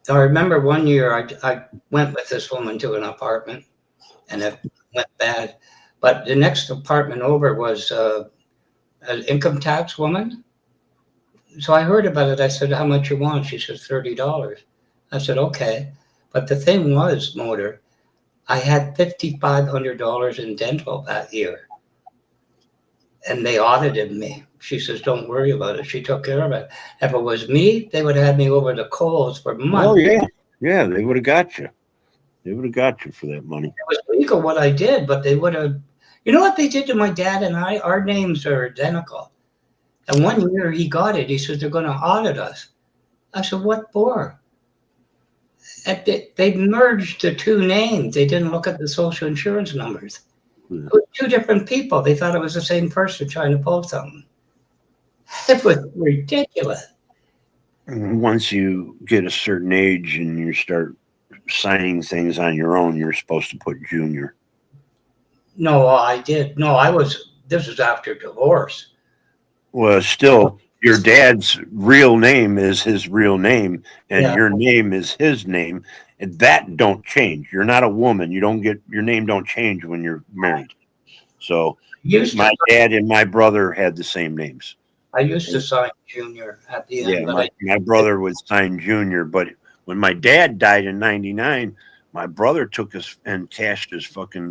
N: I remember one year I went with this woman to an apartment, and it went bad. But the next apartment over was an income tax woman. So I heard about it. I said, how much you want? She said, $30. I said, okay. But the thing was, Motor, I had $5,500 in dental that year. And they audited me. She says, don't worry about it. She took care of it. If it was me, they would have had me over the coals for months.
B: Oh, yeah. Yeah, they would have got you. They would have got you for that money.
N: It was legal what I did, but they would have. You know what they did to my dad and I? Our names are identical. And one year he got it. He says, they're going to audit us. I said, what for? And they merged the two names. They didn't look at the social insurance numbers.
B: Yeah.
N: It was two different people. They thought it was the same person trying to pull something. It was ridiculous.
B: Once you get a certain age and you start signing things on your own, you're supposed to put junior.
N: No, I did. No, this was after divorce.
B: Well, still, your dad's real name is his real name, and your name is his name, and that don't change. You're not a woman. You don't get, your name don't change when you're married. So my dad and my brother had the same names.
N: I used to sign junior at the end.
B: Yeah, my brother would sign junior, but when my dad died in '99, my brother took us and cashed his fucking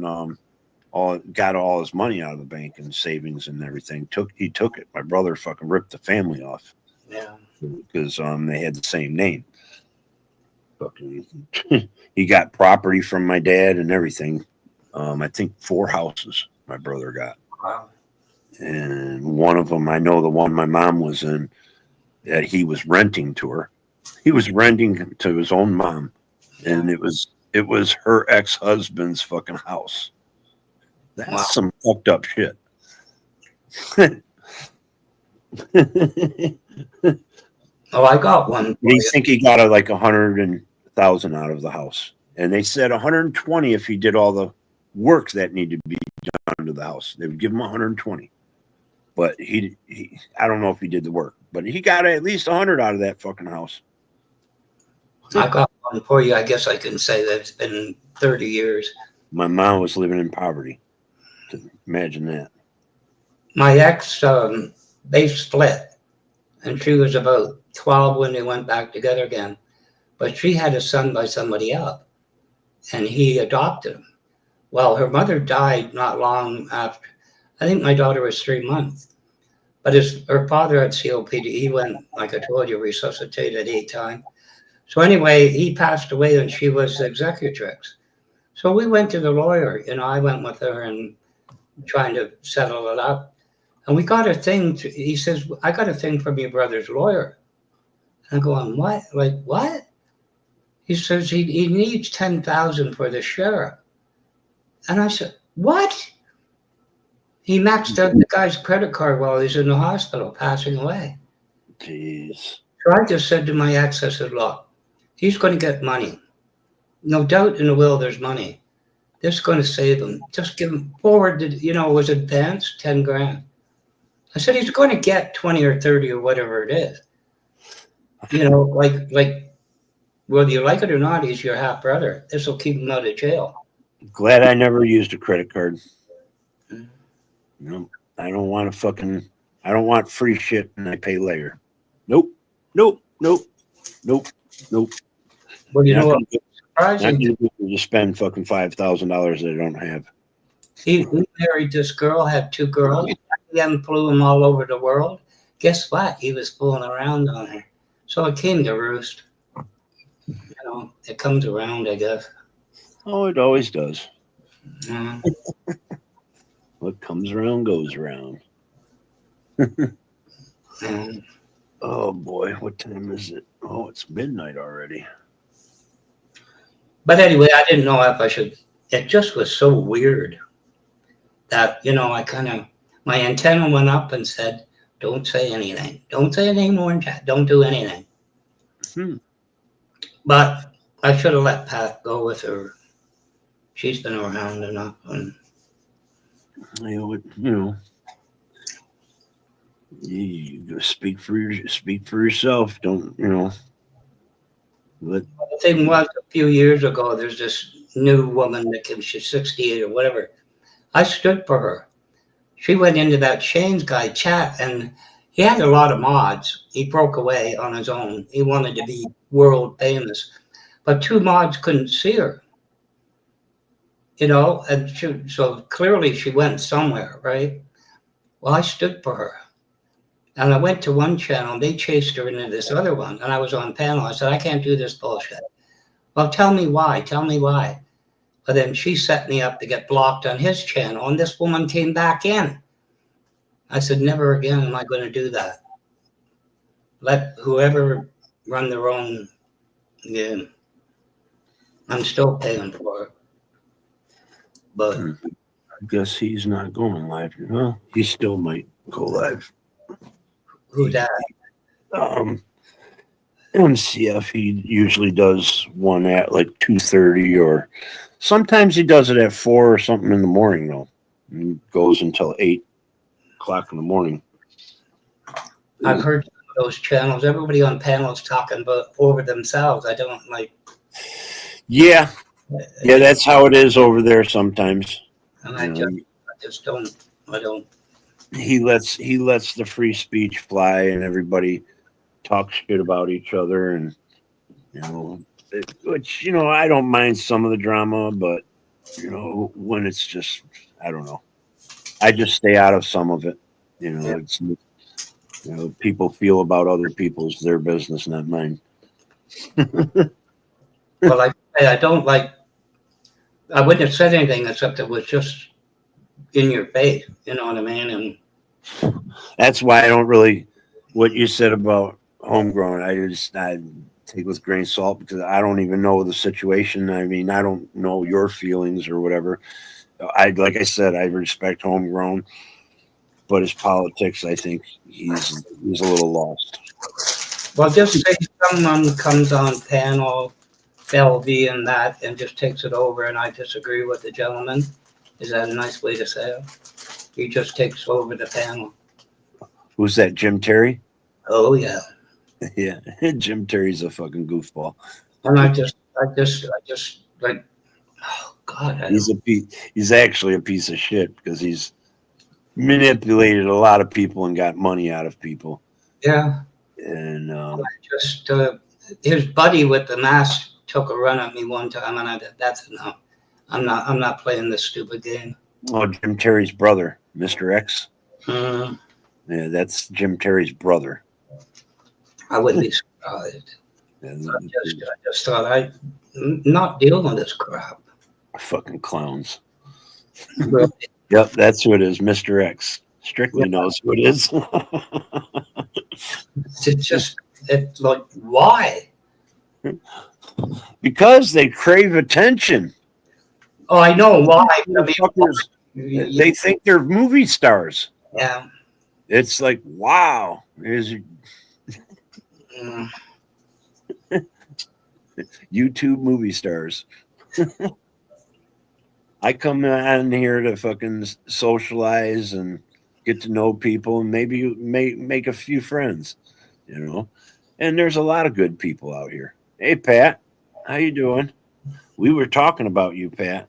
B: got all his money out of the bank and savings and everything. He took it. My brother fucking ripped the family off.
N: Yeah.
B: Because they had the same name. Fucking he got property from my dad and everything. I think 4 houses my brother got.
N: Wow.
B: And one of them, I know the one my mom was in, that he was renting to her. He was renting to his own mom, and it was her ex-husband's fucking house. That's some fucked up shit.
N: Oh, I got one.
B: They think he got like 100,000 out of the house, and they said 120 if he did all the work that needed to be done to the house. They would give him 120, but he I don't know if he did the work, but he got at least 100 out of that fucking house.
N: I got one for you. I guess I can say that it's been 30 years.
B: My mom was living in poverty. Imagine that.
N: My ex, they split, and she was about 12 when they went back together again. But she had a son by somebody else, and he adopted him. Well, her mother died not long after. I think my daughter was 3 months. But her father had COPD. He went, like I told you, resuscitated 8 times. So anyway, he passed away, and she was the executrix. So we went to the lawyer. I went with her and trying to settle it up. And we got a thing. He says, I got a thing from your brother's lawyer. And I'm going, what? Like, what? He says he needs 10,000 for the sheriff. And I said, what? He maxed out the guy's credit card while he's in the hospital, passing away.
B: Jeez.
N: So I just said to my ex, I said, look, he's going to get money. No doubt in the will there's money. This is going to save him. Just give him forward, it was advanced 10 grand. I said, he's going to get 20 or 30 or whatever it is. Like whether you like it or not, he's your half brother. This will keep him out of jail.
B: Glad I never used a credit card. No, I don't want free shit and I pay later. Nope.
N: Well, you know what? Surprising.
B: You spend fucking $5,000 that I don't have.
N: He married this girl, had 2 girls. He flew him all over the world. Guess what? He was fooling around on her. So it came to roost. It comes around, I guess.
B: Oh, it always does.
N: Mm.
B: What comes around goes around. Oh boy, what time is it? Oh, it's midnight already.
N: But anyway, I didn't know if I should. It just was so weird that, I kind of, my antenna went up and said, don't say anything. Don't say anything more in chat. Don't do anything. But I should have let Pat go with her. She's been around enough. And
B: you speak for yourself. Don't But
N: the thing was, a few years ago, there's this new woman that she's 68 or whatever. I stood for her. She went into that Shane's guy chat, and he had a lot of mods. He broke away on his own. He wanted to be world famous, but 2 mods couldn't see her. And so clearly she went somewhere, right? Well, I stood for her. And I went to one channel, and they chased her into this other one. And I was on panel. I said, I can't do this bullshit. Well, tell me why. But then she set me up to get blocked on his channel, and this woman came back in. I said, never again am I going to do that. Let whoever run their own. Yeah. I'm still paying for it. But
B: I guess he's not going live. Well, he still might go live.
N: Who's that?
B: MCF, he usually does one at like 2:30, or sometimes he does it at 4 or something in the morning, though. And goes until 8 o'clock in the morning.
N: I've heard those channels. Everybody on panels talking about over themselves. I don't like.
B: Yeah, that's how it is over there sometimes.
N: And I just don't. I don't.
B: He lets the free speech fly, and everybody talks shit about each other, and which I don't mind some of the drama, but when it's just I don't know. I just stay out of some of it. You know, it's people feel about other people's their business, not mine.
N: Well, I don't like. I wouldn't have said anything except it was just in your face. You know what I mean? And
B: that's why I don't really. What you said about homegrown, I take with grain of salt because I don't even know the situation. I mean, I don't know your feelings or whatever. Like I said, I respect homegrown, but his politics, I think he's a little lost.
N: well, just say someone comes on panel, Bellevue and that, and just takes it over, and I disagree with the gentleman. Is that a nice way to say it? He just takes over the panel.
B: Who's that? Jim Terry?
N: Oh yeah.
B: Yeah, Jim Terry's a fucking goofball.
N: And I just like, oh God.
B: He's actually a piece of shit because he's manipulated a lot of people and got money out of people.
N: Yeah.
B: And
N: his buddy with the mask took a run at me one time, and I said, "That's enough. I'm not playing this stupid game."
B: Oh, Jim Terry's brother, Mr. X.
N: Mm.
B: Yeah, that's Jim Terry's brother.
N: I wouldn't be surprised. I just thought I'm not dealing with this crap.
B: Fucking clowns.
N: Really?
B: Yep, that's who it is, Mr. X. Strictly knows who it is.
N: It's like, why?
B: Because they crave attention.
N: Oh, I know why.
B: They think they're movie stars.
N: Yeah.
B: It's like, wow. YouTube movie stars. I come on here to fucking socialize and get to know people and maybe make a few friends, you know. And there's a lot of good people out here. Hey, Pat, how you doing? We were talking about you, Pat.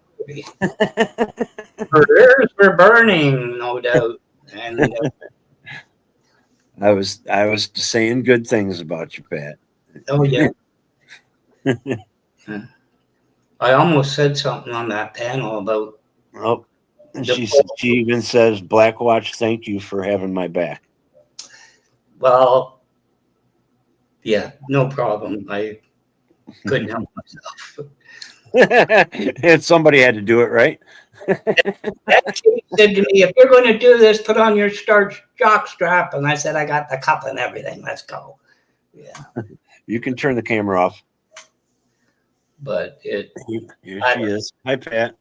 N: Her ears were burning, no doubt. And
B: I was saying good things about you, Pat.
N: oh yeah. I almost said something on that panel about.
B: Oh, and she even says, "Black Watch, thank you for having my back."
N: Well, yeah, no problem. I couldn't help myself.
B: And somebody had to do it, right?
N: That chick said to me, "If you're going to do this, put on your starch jock strap." And I said, "I got the cup and everything. Let's go." Yeah.
B: You can turn the camera off.
N: But
B: here she is. Hi, Pat.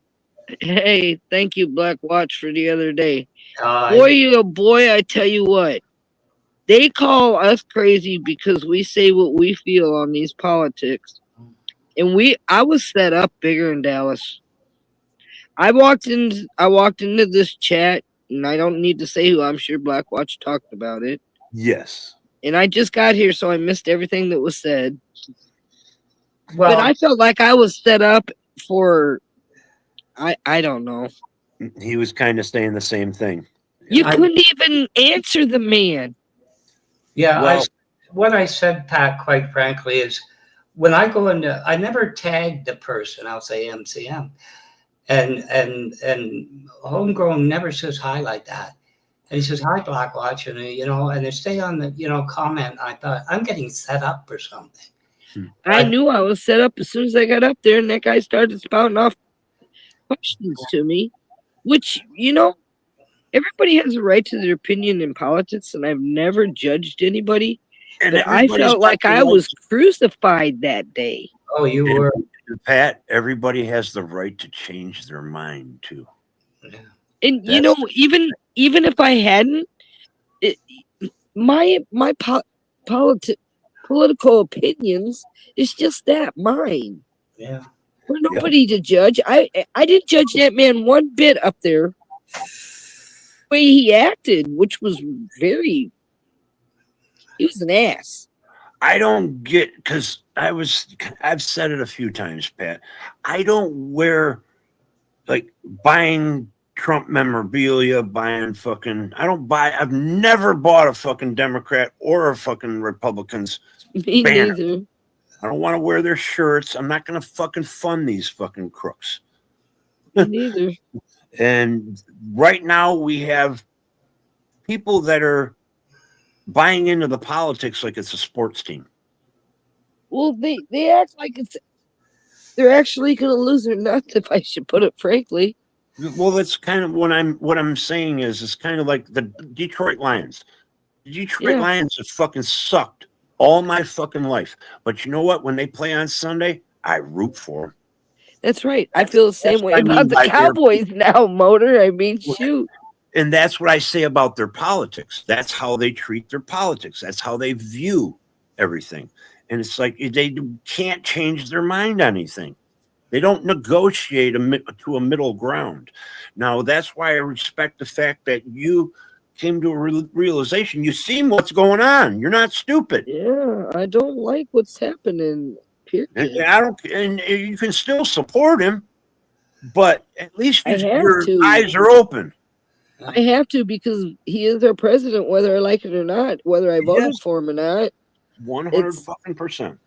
O: Hey, thank you, Black Watch, for the other day. Boy, I tell you what. They call us crazy because we say what we feel on these politics. And I was set up bigger in Dallas. I walked into this chat, and I don't need to say who. I'm sure Black Watch talked about it.
B: Yes.
O: And I just got here, so I missed everything that was said.
N: Well,
O: but I felt like I was set up for, I don't know.
B: He was kind of saying the same thing.
O: You couldn't even answer the man.
N: Yeah,
B: Well,
N: what I said, Pat, quite frankly, is when I go into, I never tag the person. I'll say MCM, and Homegrown never says hi like that. And he says, "Hi, Black Watch," and and they stay on the comment. I thought, I'm getting set up for something.
O: I knew I was set up as soon as I got up there, and that guy started spouting off questions to me, which, everybody has a right to their opinion in politics, and I've never judged anybody.
B: And
O: but I felt like I was crucified that day.
N: Oh, you were.
B: Pat, everybody has the right to change their mind, too.
O: And, even if I hadn't, my political opinions is just that, mine.
N: Yeah.
O: For nobody to judge. I didn't judge that man one bit up there. The way he acted, which was he was an ass.
B: I don't get, because I've said it a few times, Pat. I don't wear, like, buying Trump memorabilia, I've never bought a fucking Democrat or a fucking Republican's
O: Me
B: banner.
O: neither.
B: I don't want to wear their shirts. I'm not going to fucking fund these fucking crooks.
O: Me neither.
B: And right now we have people that are buying into the politics like it's a sports team.
O: Well, they act like they're actually going to lose their nuts, if I should put it frankly.
B: Well, that's kind of what I'm saying is it's kind of like the Detroit Lions. The Detroit Lions have fucking sucked all my fucking life. But you know what? When they play on Sunday, I root for them.
O: That's right. I feel the same way about the Cowboys now, Motor. I mean, shoot.
B: And that's what I say about their politics. That's how they treat their politics. That's how they view everything. And it's like they can't change their mind on anything. They don't negotiate to a middle ground. Now, that's why I respect the fact that you came to a realization. You seen what's going on. You're not stupid.
O: Yeah, I don't like what's happening.
B: And you can still support him, but at least your
O: to.
B: eyes are open.
O: I have to, because he is our president, whether I like it or not, whether I voted for him or not.
B: 100%.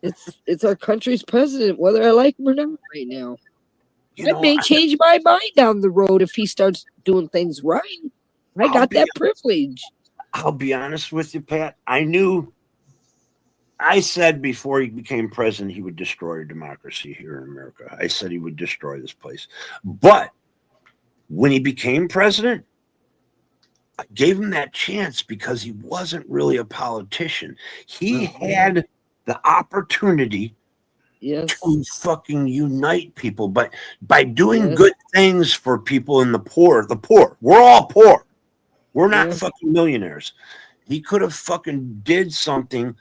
O: It's our country's president, whether I like him or not right now. I may change my mind down the road if he starts doing things right. I got that privilege.
B: I'll be honest with you, Pat. I said before he became president, he would destroy democracy here in America. I said he would destroy this place. But when he became president, I gave him that chance because he wasn't really a politician. He had the opportunity to fucking unite people, but by doing good things for people in the poor, we're all poor. We're not fucking millionaires. He could have fucking did something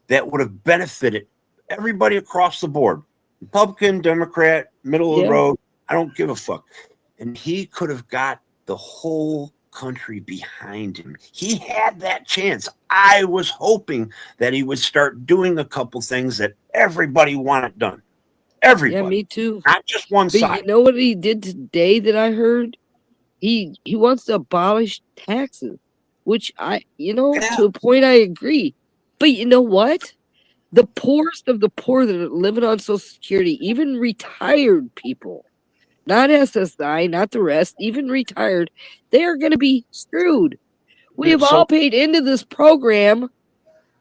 B: that would have benefited everybody across the board. Republican, Democrat, middle of the road. I don't give a fuck. And he could have got the whole country behind him. He had that chance. I was hoping that he would start doing a couple things that everybody wanted done. Everybody.
O: Yeah, me too.
B: Not just one
O: but
B: side.
O: You know what he did today that I heard? He wants to abolish taxes, which to a point I agree. But you know what? The poorest of the poor that are living on Social Security, even retired people, not SSI, not the rest, even retired, they are going to be screwed. We have all paid into this program,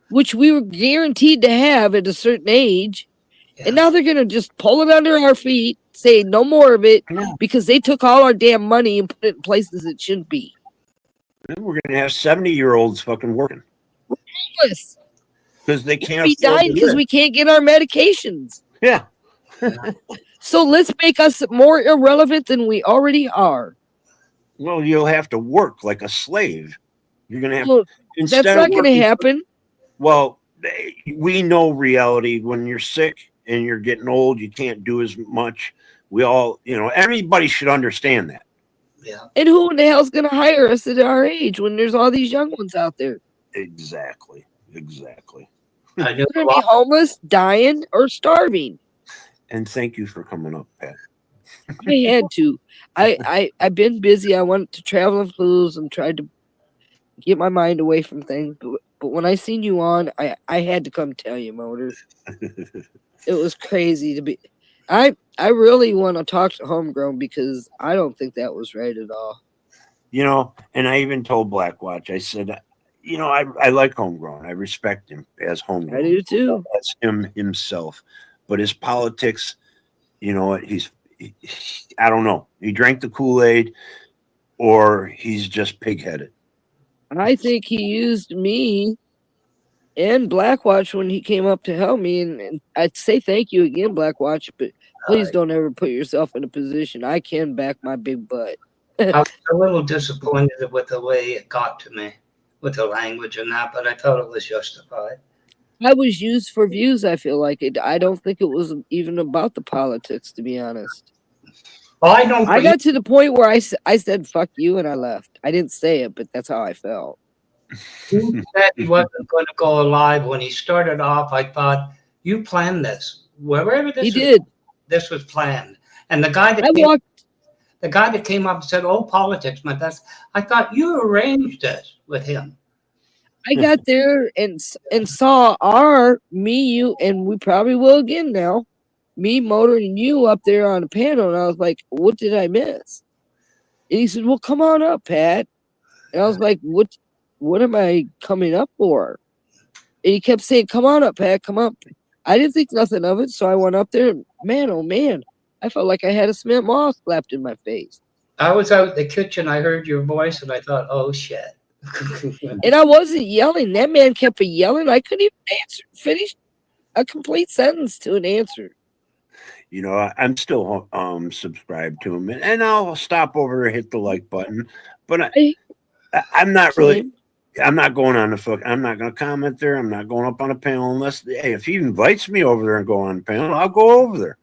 O: which we were guaranteed to have at a certain age. And now they're going to just pull it under our feet, say no more of it, because they took all our damn money and put it in places it shouldn't be.
B: We're going to have 70-year-olds fucking working.
O: We're homeless.
B: Because they can't
O: be dying because we can't get our medications.
B: Yeah.
O: So let's make us more irrelevant than we already are.
B: Well, you'll have to work like a slave. You're going to have
O: that's not going to happen.
B: Well, we know reality. When you're sick and you're getting old, you can't do as much. We all, everybody should understand that.
N: Yeah.
O: And who in the hell's going to hire us at our age when there's all these young ones out there?
B: Exactly.
O: They're going to be homeless, dying, or starving.
B: And thank you for coming up, Pat.
O: I had to. I've been busy. I wanted to travel and cruise and tried to get my mind away from things. But when I seen you on, I had to come tell you, Motor. It was crazy to be. I really want to talk to Homegrown because I don't think that was right at all.
B: And I even told Blackwatch, I said, I like Homegrown. I respect him as Homegrown.
O: I do too.
B: That's him himself. But his politics, he's I don't know. He drank the Kool-Aid or he's just pig-headed.
O: I think he used me and Blackwatch when he came up to help me. And I'd say thank you again, Blackwatch, but please don't ever put yourself in a position. I can back my big butt.
N: I was a little disappointed with the way it got to me, with the language and that, but I thought it was justified.
O: I was used for views, I feel like it. I don't think it was even about the politics, to be honest.
N: Well, I
O: got to the point where I said, fuck you, and I left. I didn't say it, but that's how I felt.
N: He said he wasn't going to go live. When he started off, I thought, you planned this. Wherever this this was planned. And the guy that came up and said, oh, politics, my best. I thought you arranged this with him.
O: I got there and saw me, you, and we probably will again now. Me, Motor, and you up there on the panel, and I was like, what did I miss? And he said, "Well, come on up, Pat." And I was like, What am I coming up for?" And he kept saying, "Come on up, Pat, come up." I didn't think nothing of it, so I went up there. And man, oh man, I felt like I had a cement mall slapped in my face.
N: I was out in the kitchen. I heard your voice, and I thought, "Oh shit!"
O: And I wasn't yelling. That man kept yelling. I couldn't even finish a complete sentence to an answer.
B: You know, I'm still subscribed to him, and I'll stop over and hit the like button. But I'm not really. I'm not going on the fuck. I'm not going to comment there. I'm not going up on a panel unless, hey, if he invites me over there and go on the panel, I'll go over there.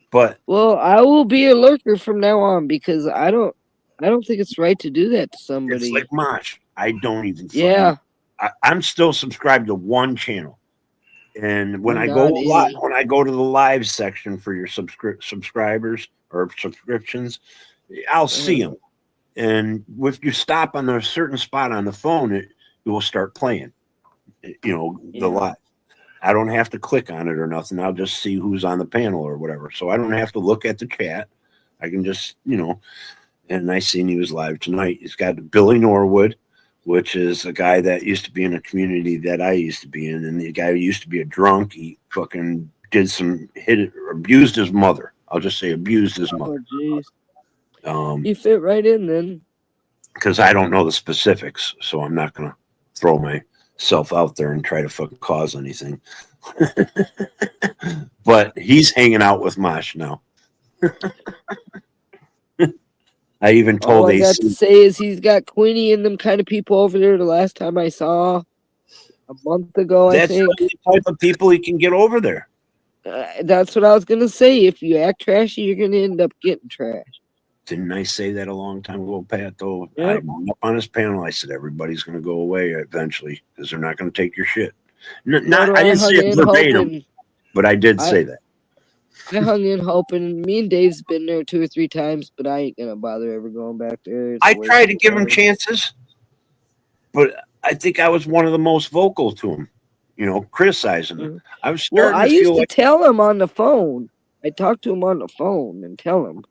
B: But
O: well, I will be a lurker from now on because I don't think it's right to do that to somebody.
B: It's like Mosh. I don't even.
O: Yeah.
B: I'm still subscribed to one channel, and when I go live, when I go to the live section for your subscribers or subscriptions, I'll see them. And if you stop on a certain spot on the phone, it will start playing. You know, the live. I don't have to click on it or nothing. I'll just see who's on the panel or whatever. So I don't have to look at the chat. I can just, you know. And I seen he was live tonight. He's got Billy Norwood, which is a guy that used to be in a community that I used to be in. And the guy who used to be a drunk, he fucking abused his mother. I'll just say abused his mother.
O: Oh, you fit right in then.
B: Because I don't know the specifics, so I'm not gonna throw myself out there and try to fucking cause anything. But he's hanging out with Mosh now. I even told
O: All I got to say is he's got Queenie and them kind of people over there. The last time I saw a month ago,
B: that's
O: I think.
B: the type of people he can get over there.
O: That's what I was gonna say. If you act trashy, you're gonna end up getting trash.
B: Didn't I say that a long time ago, Pat? Though
O: Yep.
B: I'm up on his panel, I said everybody's going to go away eventually because they're not going to take your shit. I didn't say it verbatim, but I did say that.
O: I hung in hoping. Me and Dave's been there 2 or 3 times, but I ain't gonna bother ever going back there.
B: I tried to give him chances, but I think I was one of the most vocal to him. You know, criticizing him. I was starting
O: I
B: to
O: used
B: feel
O: to
B: like
O: tell him on the phone. I talked to him on the phone and tell him.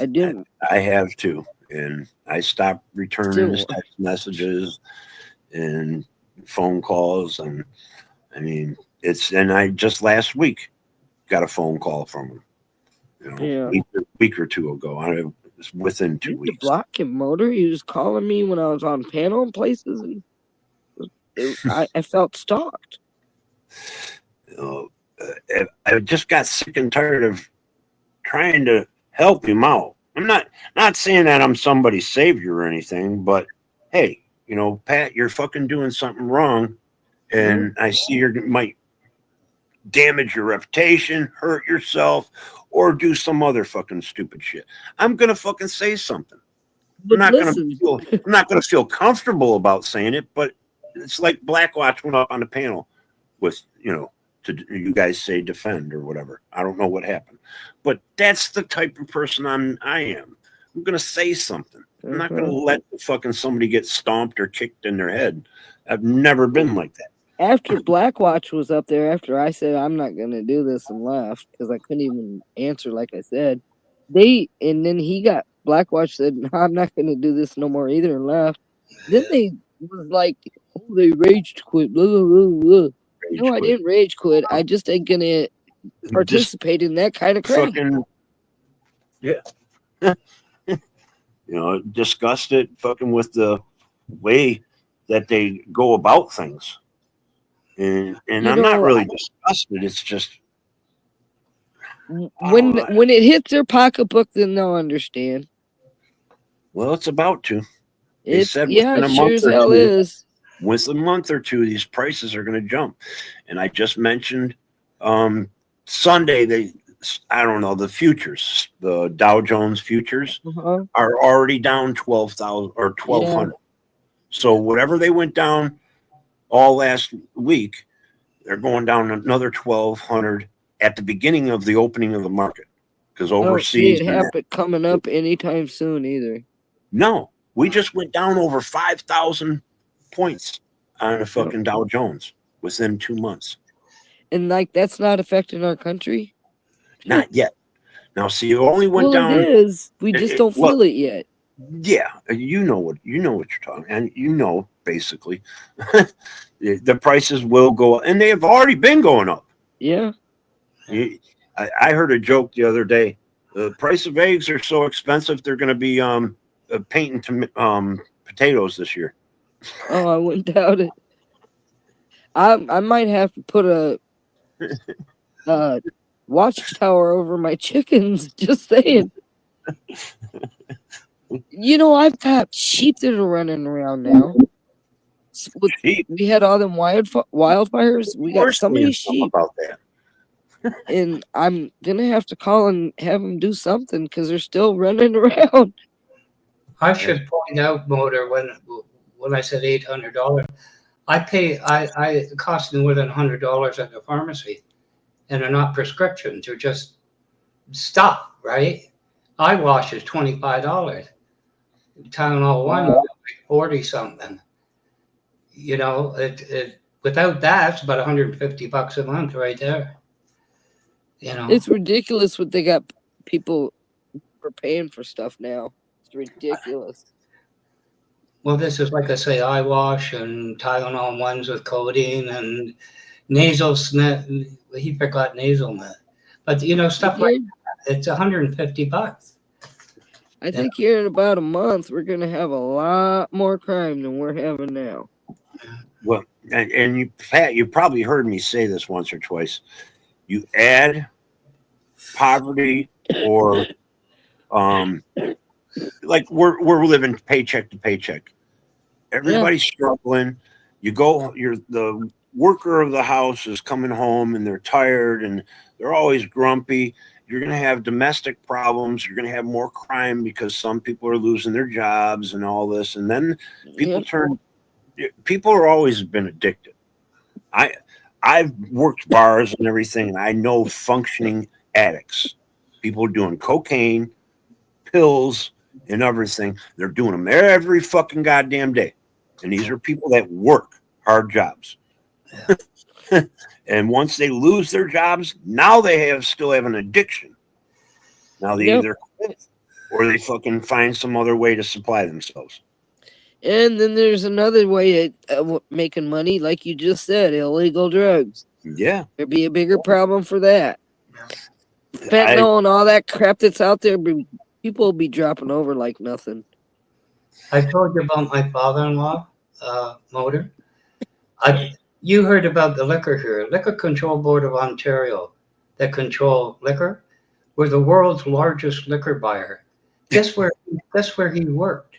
O: I didn't.
B: I have too, and I stopped returning his
O: Still.
B: text messages and phone calls, and I mean and I just last week got a phone call from him. You know, a week or two ago. It was within 2 weeks.
O: Block him, Motor. He was calling me when I was on panel and places, and I felt stalked.
B: I just got sick and tired of trying to help him out. I'm not saying that I'm somebody's savior or anything, but hey, you know, Pat, you're fucking doing something wrong, and I see you might damage your reputation, hurt yourself, or do some other fucking stupid shit. I'm gonna fucking say something. I'm not gonna feel comfortable about saying it, but it's like Blackwatch went up on the panel with, you know, you guys say defend or whatever. I don't know what happened, but that's the type of person I am. I'm gonna say something. I'm not gonna let fucking somebody get stomped or kicked in their head. I've never been like that.
O: After Blackwatch was up there, after I said I'm not gonna do this and left because I couldn't even answer like I said, and then he got Blackwatch said, no, I'm not gonna do this no more either and left. Then they was like, oh, they rage quit. Blah, blah, blah, blah. No, I didn't rage quit. I just ain't gonna participate in that kind of crap.
B: Yeah. You know, disgusted fucking with the way that they go about things. And I'm not really disgusted. It's just
O: when it hits their pocketbook, then they'll understand.
B: Well, it's about to.
O: It sure as hell is.
B: With a month or two, these prices are going to jump. And I just mentioned Sunday, I don't know, the futures, the Dow Jones futures are already down 12,000 or 1,200. So whatever they went down all last week, they're going down another 1,200 at the beginning of the opening of the market. Because overseas,
O: I don't see it happen coming up anytime soon either.
B: No, we just went down over 5,000 points on a fucking Dow Jones within 2 months.
O: And like that's not affecting our country?
B: Not yet. Now, see, it only went down.
O: It is. We just don't feel it yet.
B: Yeah, you know what you're talking, and basically the prices will go up, and they have already been going up.
O: Yeah.
B: I heard a joke the other day. The price of eggs are so expensive they're going to be painting potatoes this year.
O: Oh, I wouldn't doubt it. I might have to put a watchtower over my chickens. Just saying. You know, I've got sheep that are running around now. We had all them wildfires. We got so many sheep.
B: About that.
O: And I'm gonna have to call and have them do something because they're still running around.
N: I should point out, Motor, when I said $800, it costs me more than $100 at the pharmacy, and they're not prescriptions; they're just stuff, right? Eye wash is $25. Tylenol one, 40 something. You know, it without that, it's about $150 a month right there. You know,
O: it's ridiculous what they got people for paying for stuff now. It's ridiculous.
N: Well, this is like I say, eye wash and Tylenol ones with codeine and nasal snip. He forgot nasal net, but you know, stuff like that. It's $150.
O: I think here in about a month we're gonna have a lot more crime than we're having now.
B: Well, and you, Pat, you probably heard me say this once or twice. You add poverty or like we're living paycheck to paycheck. Everybody's struggling. The worker of the house is coming home and they're tired and they're always grumpy. You're going to have domestic problems. You're going to have more crime because some people are losing their jobs and all this. And then people are always been addicted. I've worked bars and everything, and I know functioning addicts, people doing cocaine, pills, and everything. They're doing them every fucking goddamn day. And these are people that work hard jobs. And once they lose their jobs, now they still have an addiction. Now they either quit or they fucking find some other way to supply themselves.
O: And then there's another way of making money, like you just said, illegal drugs.
B: Yeah.
O: There'd be a bigger problem for that. Fentanyl and all that crap that's out there, people will be dropping over like nothing.
N: I told you about my father-in-law, Motor. You heard about the liquor here. Liquor Control Board of Ontario that control liquor. We're the world's largest liquor buyer. Guess where he worked?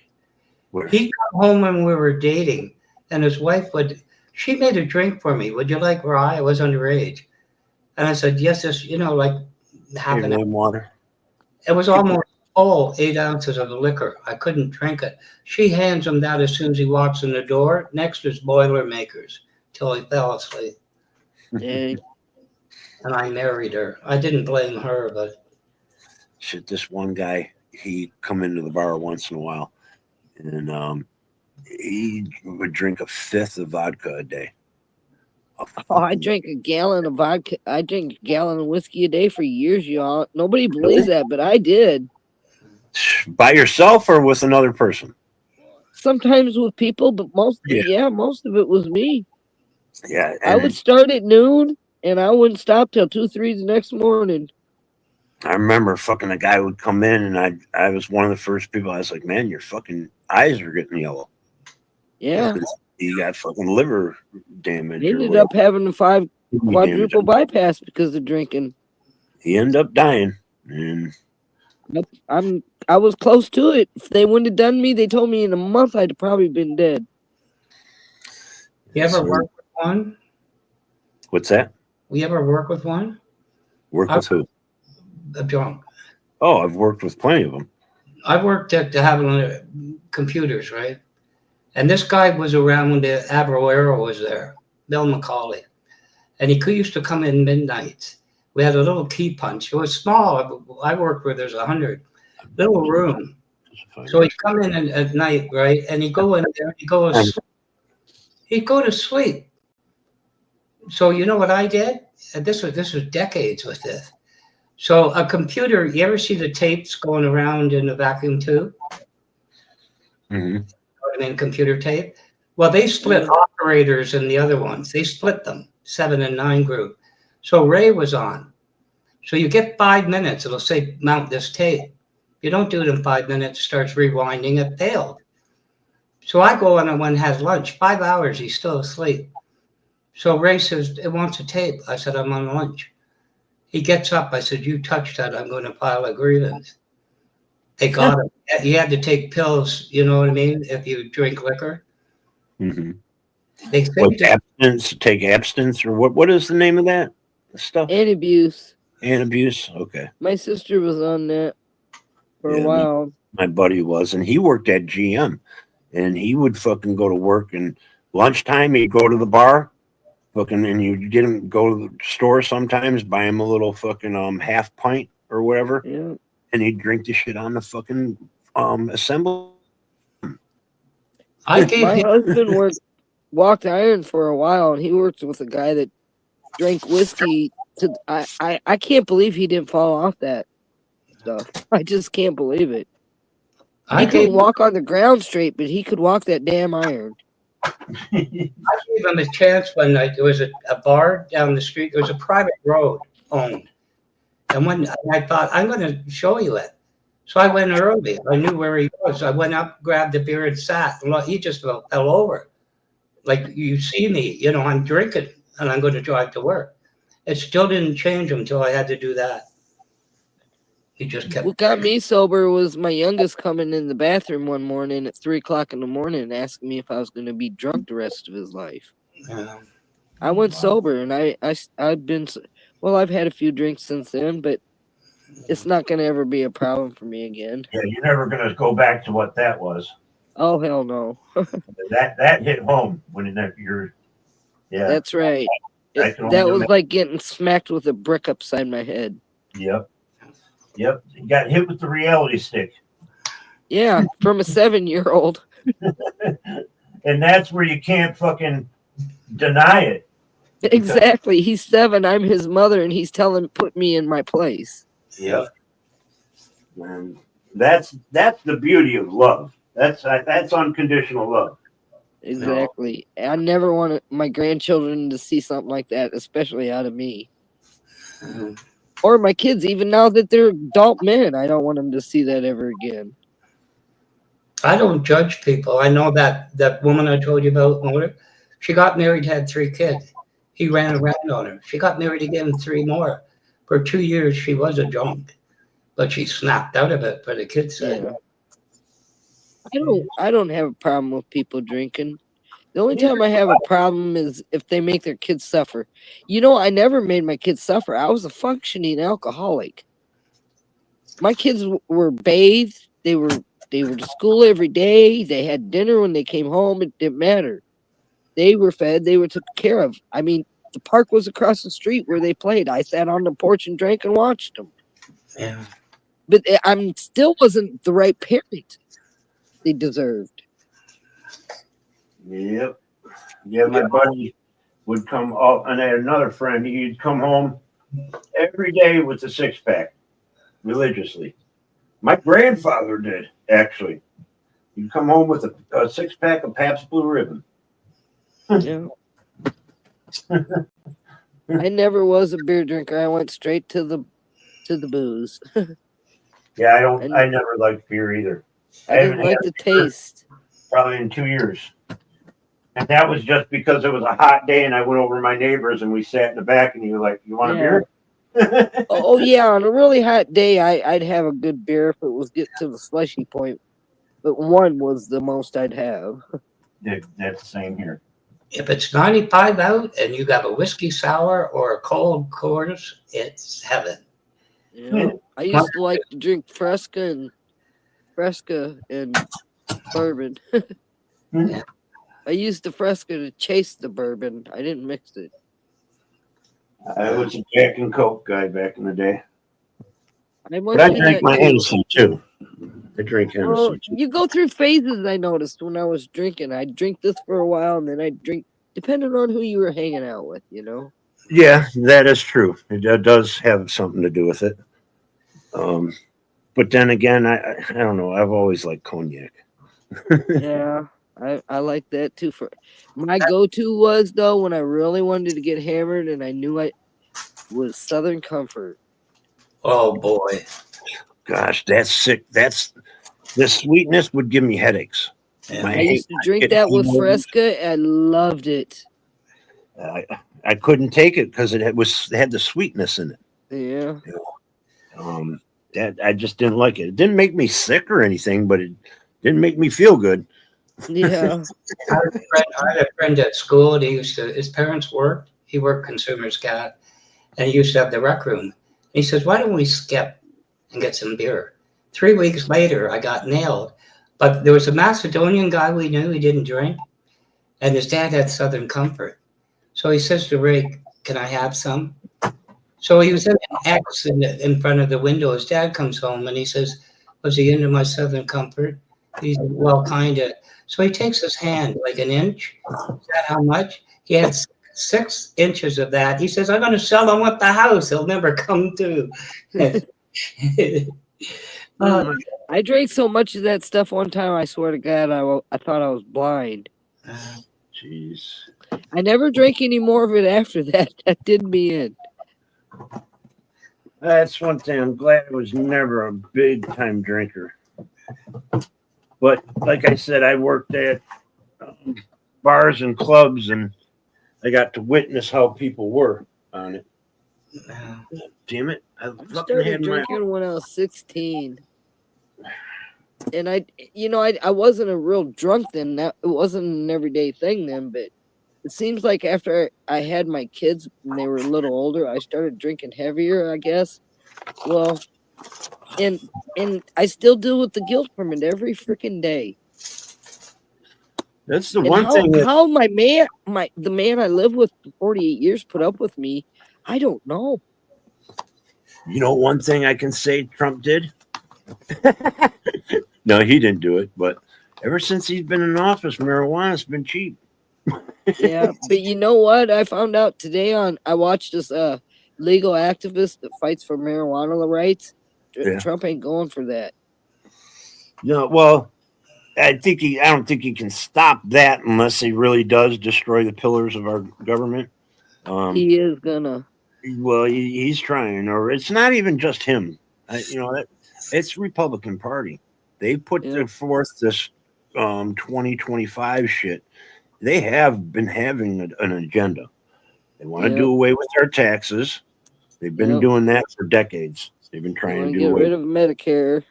N: He'd come home when we were dating, and his wife she made a drink for me. Would you like rye? I was underage. And I said, yes, like half an hour.
B: Water.
N: It was almost full, 8 ounces of the liquor. I couldn't drink it. She hands him that as soon as he walks in the door. Next is Boilermakers till he fell asleep.
O: Dang.
N: And I married her. I didn't blame her, but
B: shit, this one guy, he come into the bar once in a while, and he would drink a fifth of vodka a day.
O: Oh, I drank a gallon of vodka. I drank a gallon of whiskey a day for years, y'all. Nobody believes that, but I did.
B: By yourself or with another person?
O: Sometimes with people, but most of it was me.
B: Yeah.
O: I would start at noon, and I wouldn't stop till 2, 3 the next morning.
B: I remember fucking a guy would come in, and I was one of the first people. I was like, man, your fucking eyes are getting yellow.
O: Yeah.
B: He got fucking liver damage.
O: He ended up having a quadruple bypass because of drinking.
B: He ended up dying. And
O: I was close to it. If they wouldn't have done me, they told me in a month I'd probably been dead.
N: You ever work with one?
B: What's that?
N: We ever work with one?
B: Work with who?
N: A drunk.
B: Oh, I've worked with plenty of them.
N: I worked at having computers, right? And this guy was around when the Abrero was there, Bill McCauley. And he used to come in midnight. We had a little key punch. It was small. I worked where there's 100. Little room. So he'd come in at night, right? And he'd go in there, he'd go to sleep. So you know what I did? And this was decades with this. So a computer, you ever see the tapes going around in the vacuum tube? And computer tape. Well, they split operators and the other ones. They split them, 7 and 9 group. So Ray was on. So you get 5 minutes. It'll say mount this tape. You don't do it in 5 minutes. Starts rewinding. It failed. So I go on and when has lunch. 5 hours. He's still asleep. So Ray says, it wants a tape. I said, I'm on lunch. He gets up. I said, you touched that. I'm going to file a grievance. They got him. He had to take pills, you know what I mean, if you drink liquor. They
B: What, abstinence, take abstinence, or what is the name of that stuff?
O: Antabuse.
B: Antabuse, okay.
O: My sister was on that for a while.
B: My buddy was, and he worked at GM, and he would fucking go to work, and lunchtime he'd go to the bar, fucking, and you get him go to the store sometimes, buy him a little fucking half pint or whatever, and he'd drink the shit on the fucking assembly.
O: My husband walked iron for a while, and he worked with a guy that drank whiskey. I can't believe he didn't fall off that stuff. I just can't believe it. He couldn't walk on the ground straight, but he could walk that damn iron.
N: I gave him a chance when there was a bar down the street. There was a private road owned. And when I thought, I'm going to show you it. So I went early. I knew where he was. I went up, grabbed the beer, and sat. And he just fell over. Like, you see me, you know, I'm drinking, and I'm going to drive to work. It still didn't change him until I had to do that. He just kept.
O: What got me sober was my youngest coming in the bathroom one morning at 3 o'clock in the morning and asking me if I was going to be drunk the rest of his life. I went sober, and I've been, well, I've had a few drinks since then, but it's not going to ever be a problem for me again.
B: Yeah, you're never going to go back to what that was.
O: Oh, hell no.
B: that hit home when you're, yeah.
O: That's right. That was like getting smacked with a brick upside my head.
B: Yep. You got hit with the reality stick.
O: Yeah, from a 7-year-old.
B: And that's where you can't fucking deny it.
O: Exactly. He's 7. I'm his mother, and he's put me in my place.
B: Yep. And that's the beauty of love. That's unconditional love.
O: Exactly. I never want my grandchildren to see something like that, especially out of me. Or my kids, even now that they're adult men, I don't want them to see that ever again.
N: I don't judge people. I know that woman I told you about, she got married, had 3 kids. He ran around on her. She got married again, 3 more. For 2 years, she was a drunk, but she snapped out of it for the kids' sake.
O: Yeah. I don't have a problem with people drinking. The only time I have a problem is if they make their kids suffer. You know, I never made my kids suffer. I was a functioning alcoholic. My kids were bathed. They were to school every day. They had dinner when they came home. It didn't matter. They were fed. They were taken care of. I mean, the park was across the street where they played. I sat on the porch and drank and watched them.
N: Yeah.
O: But I still wasn't the right parent they deserved.
B: Yep. Yeah, my buddy would come up, and I had another friend. He'd come home every day with a 6-pack, religiously. My grandfather did, actually. He'd come home with a 6-pack of Pabst Blue Ribbon.
O: Yeah. I never was a beer drinker. I went straight to the booze.
B: Yeah, I never liked beer either.
O: I didn't like the taste.
B: Probably in 2 years. And that was just because it was a hot day and I went over to my neighbors and we sat in the back and he was like, you want a beer?
O: Oh, yeah. On a really hot day, I'd have a good beer if it was get to the slushy point. But 1 was the most I'd have.
B: That's the same here.
N: If it's 95 out and you got a whiskey sour or a cold Coors, it's heaven.
O: Yeah. I used to like to drink Fresca and bourbon.
N: Yeah.
O: I used the Fresca to chase the bourbon. I didn't mix it.
B: I was a Jack and Coke guy back in the day.
O: But
B: I drank my Hennessy too. I drink Hennessy too.
O: You go through phases, I noticed, when I was drinking. I'd drink this for a while, and then I'd drink, depending on who you were hanging out with, you know?
B: Yeah, that is true. It does have something to do with it. But then again, I don't know. I've always liked cognac.
O: Yeah, I like that too. For my go-to was though when I really wanted to get hammered and I knew I was Southern Comfort.
N: Oh boy.
B: Gosh, that's sick. The sweetness would give me headaches.
O: I used to drink that with Fresca. I loved it.
B: I couldn't take it because it had the sweetness in it.
O: Yeah.
B: That I just didn't like it. It didn't make me sick or anything, but it didn't make me feel good.
O: Yeah.
N: I had a friend at school, and his parents worked. He worked Consumer's Cat, and he used to have the rec room. And he says, "Why don't we skip and get some beer?" 3 weeks later, I got nailed. But there was a Macedonian guy we knew. He didn't drink, and his dad had Southern Comfort. So he says to Ray, "Can I have some?" So he was in an X in front of the window. His dad comes home, and he says, "Was he into my Southern Comfort?" He said, "Well, kind of." So he takes his hand, like an inch. Is that how much? He had 6 inches of that. He says, "I'm going to sell him at the house. He'll never come to."
O: I drank so much of that stuff one time, I swear to God, I thought I was blind.
B: Jeez.
O: I never drank any more of it after that. That did me in.
B: That's one thing. I'm glad I was never a big time drinker. But like I said, I worked at bars and clubs, and I got to witness how people were on it. Damn it! I
O: started drinking when I was 16. And I wasn't a real drunk then. It wasn't an everyday thing then, but it seems like after I had my kids when they were a little older, I started drinking heavier, I guess. Well, and I still deal with the guilt from it every freaking day.
B: That's the one thing.
O: How the man I live with for 48 years put up with me, I don't know.
B: You know, one thing I can say Trump did? No, he didn't do it, but ever since he's been in office, marijuana's been cheap.
O: Yeah, but you know what? I found out today I watched this legal activist that fights for marijuana rights.
B: Yeah.
O: Trump ain't going for that.
B: No, well, I don't think he can stop that unless he really does destroy the pillars of our government.
O: He is gonna.
B: Well, he's trying, or it's not even just him. It's Republican Party. They put forth this 2025 shit. They have been having an agenda. They want to do away with our taxes. They've been doing that for decades. They've been trying to
O: get rid of Medicare.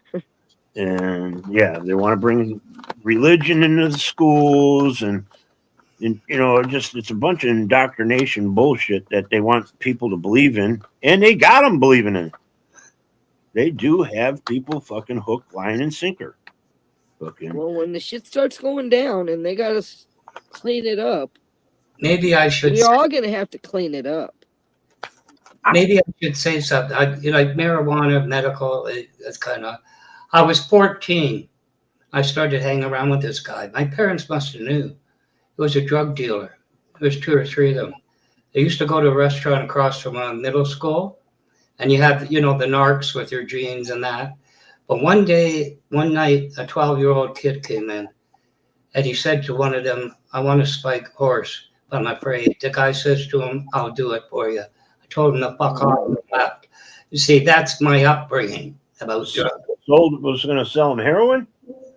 B: And they want to bring religion into the schools, and it's a bunch of indoctrination bullshit that they want people to believe in, and they got them believing in it. They do have people fucking hook, line, and sinker.
O: Well, when the shit starts going down and they gotta clean it up,
N: maybe I should.
O: We're all gonna have to clean it up.
N: Maybe I should say something. Like marijuana, medical. It's kind of. I was 14. I started hanging around with this guy. My parents must have knew. He was a drug dealer. There was 2 or 3 of them. They used to go to a restaurant across from a middle school, and you have the narcs with your jeans and that. But one night, a 12-year-old kid came in, and he said to one of them, "I want a spike horse, but I'm afraid." The guy says to him, "I'll do it for you." I told him to fuck off and left. You see, that's my upbringing about drugs.
B: Was going to sell him heroin?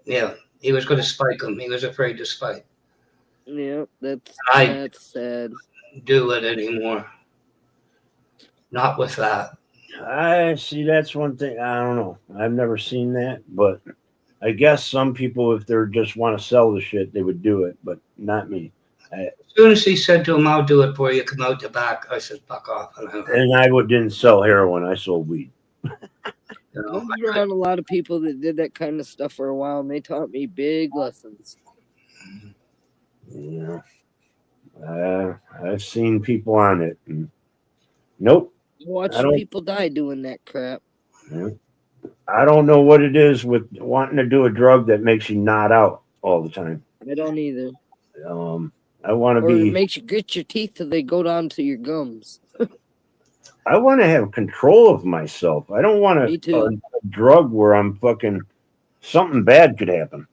N: Yeah, he was going to spike him. He was afraid to spike.
O: Yeah, that's sad.
N: Do it anymore. Not with that.
B: I see. That's one thing. I don't know. I've never seen that, but I guess some people, if they just want to sell the shit, they would do it, but not me.
N: As soon as he said to him, "I'll do it for you," come out the back, I said, "Fuck off."
B: And I didn't sell heroin. I sold weed.
O: I was around a lot of people that did that kind of stuff for a while, and they taught me big lessons.
B: Yeah. I've seen people on it. And nope.
O: Watch people die doing that crap.
B: Yeah. I don't know what it is with wanting to do a drug that makes you nod out all the time.
O: I don't either.
B: I want to
O: It makes you grit your teeth till they go down to your gums.
B: I want to have control of myself. I don't want a drug where I'm fucking something bad could happen.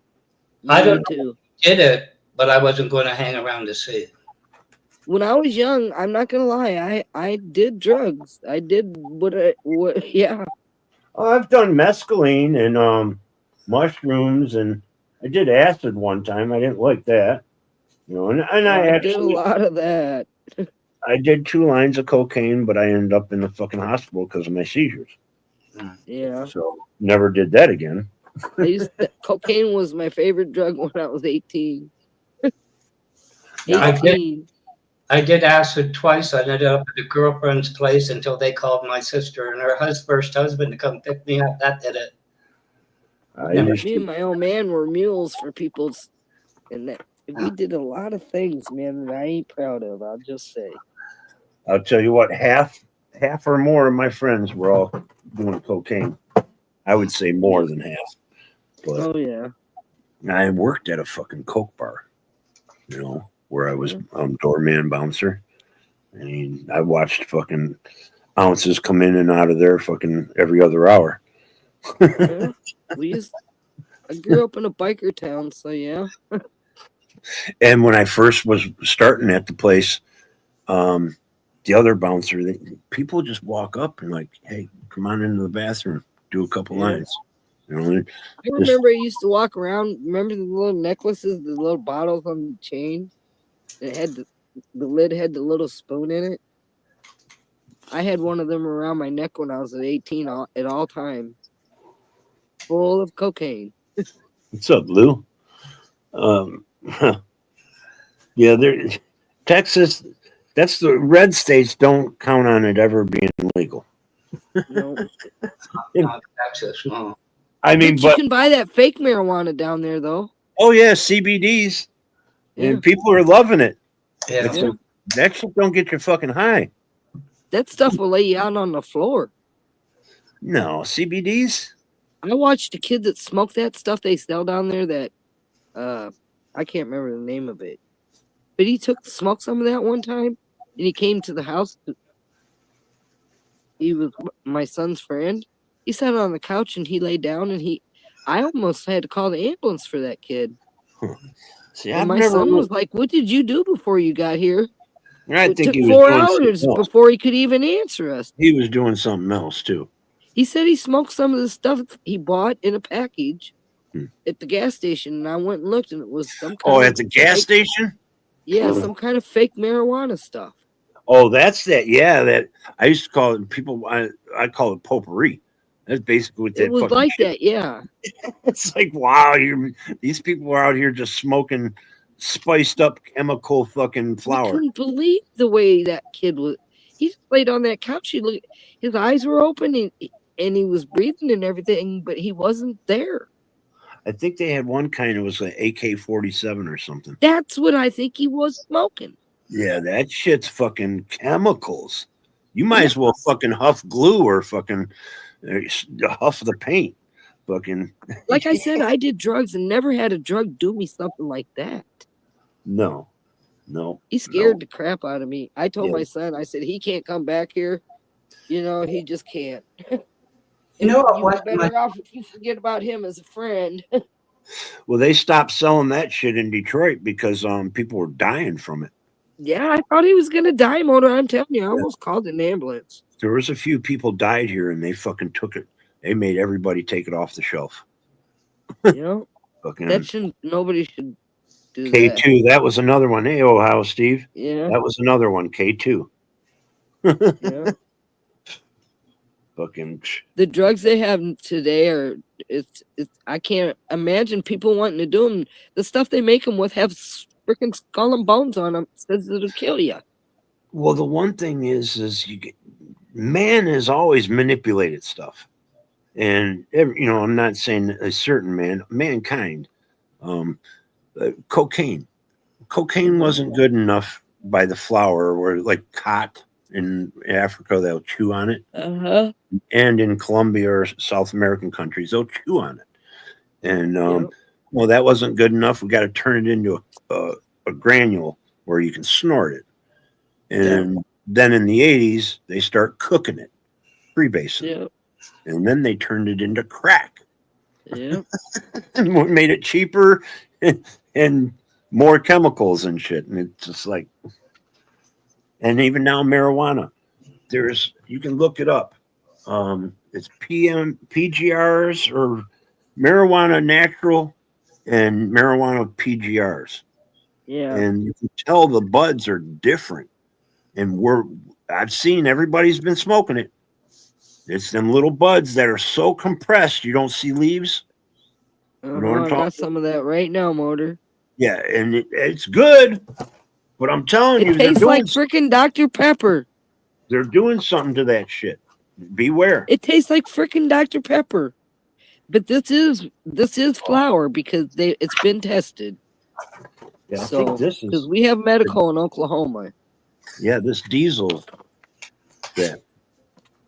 N: I don't
O: Me
N: know
O: too.
N: who did it, but I wasn't going to hang around to see it.
O: When I was young, I'm not gonna lie, I did drugs. I did what yeah.
B: Oh, I've done mescaline and mushrooms, and I did acid one time. I didn't like that, you know. And I
O: I did a
B: actually
O: lot of that.
B: I did 2 lines of cocaine, but I ended up in the fucking hospital because of my seizures.
O: Yeah.
B: So never did that again.
O: Cocaine was my favorite drug when I was 18.
N: Yeah, I did acid twice. I ended up at a girlfriend's place until they called my sister and her first husband to come pick me up. That did it.
O: Me and my old man were mules for people's, and that we did a lot of things, man, that I ain't proud of. I'll just say.
B: I'll tell you what, half or more of my friends were all doing cocaine. I would say more than half. But
O: Oh yeah.
B: I worked at a fucking coke bar, you know, where I was doorman bouncer. I mean, I watched fucking ounces come in and out of there fucking every other hour.
O: Yeah. I grew up in a biker town, so yeah.
B: And when I first was starting at the place, the other bouncer, people just walk up and like, hey, come on into the bathroom, do a couple
O: Yeah.
B: lines. You know,
O: I remember I used to walk around. Remember the little necklaces, the little bottles on the chain? It had the lid had the little spoon in it. I had one of them around my neck when I was at 18 at all times, full of cocaine.
B: What's up, Lou? Yeah, Texas. That's the red states don't count on it ever being legal.
O: No.
N: Not Texas, no.
B: I mean,
O: You
B: but
O: can buy that fake marijuana down there, though.
B: oh yeah, CBDs,
O: Yeah.
B: and people are loving it.
N: Yeah.
B: That shit don't get you fucking high.
O: That stuff will lay you out on the floor.
B: No CBDs.
O: I watched a kid that smoked that stuff they sell down there that I can't remember the name of it. But he smoked some of that one time and he came to the house. He was my son's friend. He sat on the couch and he laid down and I almost had to call the ambulance for that kid.
B: See,
O: And
B: I've
O: my
B: never
O: son was like, "What did you do before you got here?"
B: I
O: It
B: think
O: took
B: he was
O: 4
B: doing
O: hours
B: something else.
O: before he could even answer us.
B: He was doing something else too.
O: He said he smoked some of the stuff he bought in a package at the gas station, and I went and looked, and it was some kind
B: Oh,
O: of
B: at the gas
O: fake-
B: station?
O: Yeah, some kind of fake marijuana stuff.
B: Oh, that's that. Yeah, that I used to call it. People, I call it potpourri. That's basically what that
O: It was
B: fucking
O: like
B: shit-
O: that, yeah.
B: It's like, wow, these people are out here just smoking spiced up chemical fucking
O: I
B: flour.
O: couldn't believe the way that kid was. He just laid on that couch. His eyes were open, and he was breathing and everything, but he wasn't there.
B: I think they had one kind. It was an AK-47 or something.
O: That's what I think he was smoking.
B: Yeah, that shit's fucking chemicals. You might as well fucking huff glue or fucking huff the paint. Fucking
O: Like I said, I did drugs and never had a drug do me something like that.
B: no.
O: He scared the crap out of me. I told
B: Yeah.
O: my son, I said, he can't come back here. You know, he just can't.
N: You know
O: You're
N: what?
O: better off if you forget about him as a friend.
B: Well, they stopped selling that shit in Detroit because people were dying from it.
O: Yeah, I thought he was gonna die, Motor. I'm telling you, I almost called an ambulance.
B: There was a few people died here, and they fucking took it. They made everybody take it off the shelf.
O: You know,
B: Fucking
O: nobody should do
B: K2. That was another one. Hey, Ohio, Steve.
O: Yeah.
B: That was another one. K2.
O: that. Yeah.
B: Fucking.
O: The drugs they have today are it's I can't imagine people wanting to do them. The stuff they make them with have freaking skull and bones on them. Says it'll kill you.
B: Well, the one thing is man has always manipulated stuff, and I'm not saying a certain mankind. Cocaine wasn't good enough by the flower, or like khat in Africa, they'll chew on it, and in Colombia or South American countries, they'll chew on it, and well, that wasn't good enough. We got to turn it into a granule where you can snort it. And then in the 80s, they start cooking it, freebasing. And then they turned it into crack.
O: Yeah.
B: And what made it cheaper and more chemicals and shit. And it's just like, and even now marijuana, you can look it up. It's PGRs or marijuana natural and marijuana PGRs.
O: Yeah.
B: And you can tell the buds are different. And I've seen everybody's been smoking it. It's them little buds that are so compressed you don't see leaves. You know what I'm
O: I
B: talking
O: got some of that right now, Motor.
B: Yeah, and it's good, but I'm telling you,
O: It tastes like freaking Dr. Pepper.
B: They're doing something to that shit. Beware.
O: It tastes like freaking Dr. Pepper. But this is flour because it's been tested.
B: Yeah, I
O: so
B: think this is
O: because we have medical in Oklahoma.
B: Yeah, this diesel. Yeah.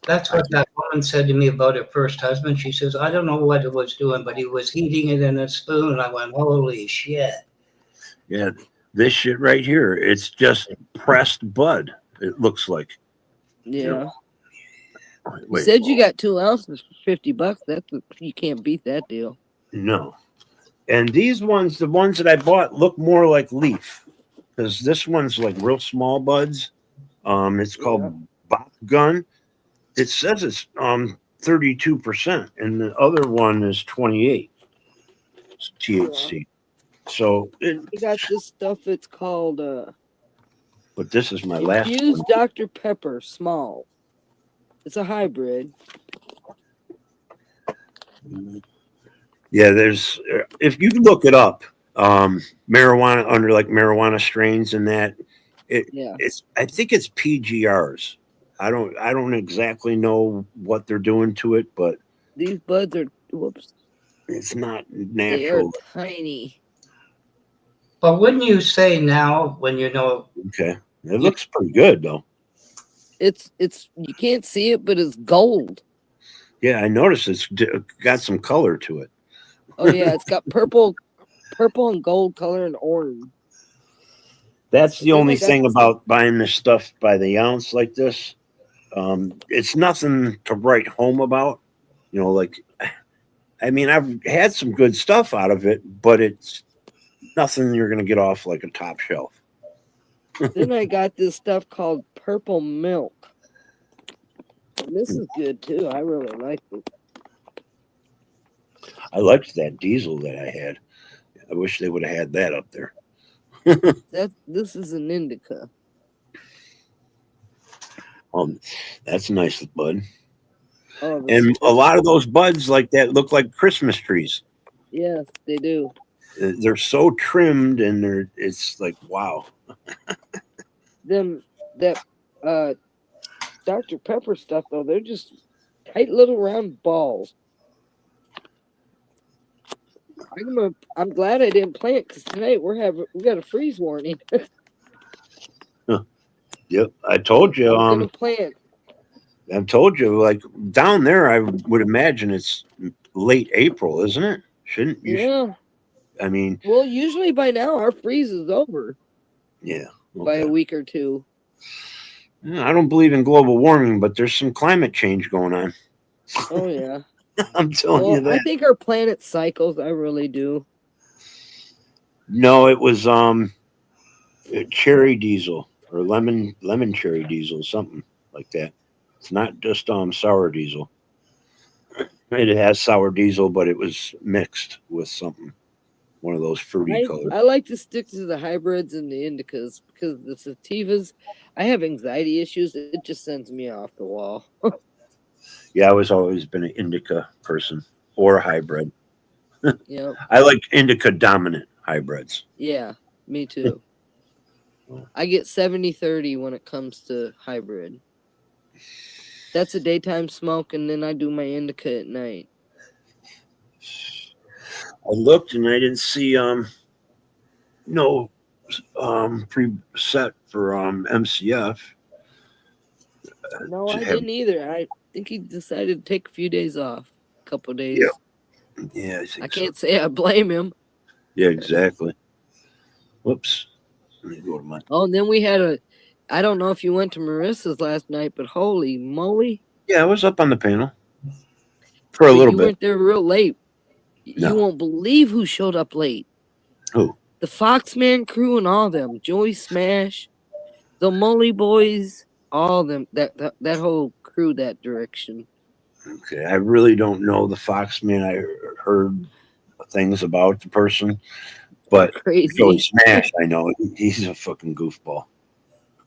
N: That's what that woman said to me about her first husband. She says, I don't know what it was doing, but he was heating it in a spoon. And I went, holy shit.
B: Yeah, this shit right here, it's just pressed bud, it looks like.
O: Yeah.
B: Wait,
O: You said you got 2 ounces for $50. You can't beat that deal.
B: No. And these ones, the ones that I bought, look more like leaf. Because this one's like real small buds. It's called Bop Gun. It says it's 32%, and the other one is 28 THC. So
O: you got this stuff. It's called
B: but this is my last
O: infused
B: one.
O: Dr. Pepper small. It's a hybrid.
B: Yeah, there's if you look it up, marijuana under like marijuana strains and that it's I think it's PGRs. I don't exactly know what they're doing to it, but
O: these buds are
B: it's not natural.
O: They are tiny.
N: But wouldn't you say now when you know?
B: Okay, it looks pretty good though.
O: It's you can't see it, but it's gold.
B: Yeah, I noticed it's got some color to it.
O: Oh yeah, it's got purple and gold color and orange.
B: That's the only thing about buying this stuff by the ounce like this. It's nothing to write home about. You know, like, I mean, I've had some good stuff out of it, but it's nothing you're going to get off like a top shelf.
O: Then I got this stuff called Purple Milk. And this is good too. I really like it.
B: I liked that diesel that I had. I wish they would have had that up there.
O: This is an indica.
B: That's nice, bud.
O: Oh,
B: and a lot of those buds like that look like Christmas trees.
O: Yes, they do.
B: They're so trimmed, and it's like wow.
O: That Dr. Pepper stuff though, they're just tight little round balls. I'm glad I didn't plant because tonight we got a freeze warning.
B: Yep, I told you.
O: I'm gonna plant.
B: I told you, like down there, I would imagine it's late April, isn't it? Shouldn't you?
O: Yeah.
B: I mean,
O: Well, usually by now our freeze is over.
B: Yeah.
O: By a week or two.
B: I don't believe in global warming, but there's some climate change going on.
O: Oh yeah.
B: I'm telling you that.
O: I think our planet cycles. I really do.
B: No, it was cherry diesel or lemon cherry diesel, something like that. It's not just sour diesel. It has sour diesel, but it was mixed with something, one of those fruity colors.
O: I like to stick to the hybrids and the indicas because the sativas, I have anxiety issues. It just sends me off the wall.
B: Yeah, I was always been an indica person or a hybrid.
O: Yeah.
B: I like indica dominant hybrids.
O: Yeah, me too. I get 70-30 when it comes to hybrid. That's a daytime smoke, and then I do my indica at night.
B: I looked and I didn't see no preset for MCF.
O: No, I didn't either. I think he decided to take a few days off, a couple days.
B: Yeah,
O: I can't say I blame him.
B: Yeah, exactly. Whoops. Let me go to my.
O: Oh, and then we had I don't know if you went to Marissa's last night, but holy moly.
B: Yeah, I was up on the panel for a little bit.
O: You went there real late.
B: No.
O: You won't believe who showed up late.
B: Who?
O: The Foxman crew and all them. Joey Smash, the Mully Boys, all them. That whole crew, that direction.
B: Okay, I really don't know the Foxman. I heard things about the person, but
O: Crazy.
B: Joey Smash, I know he's a fucking goofball.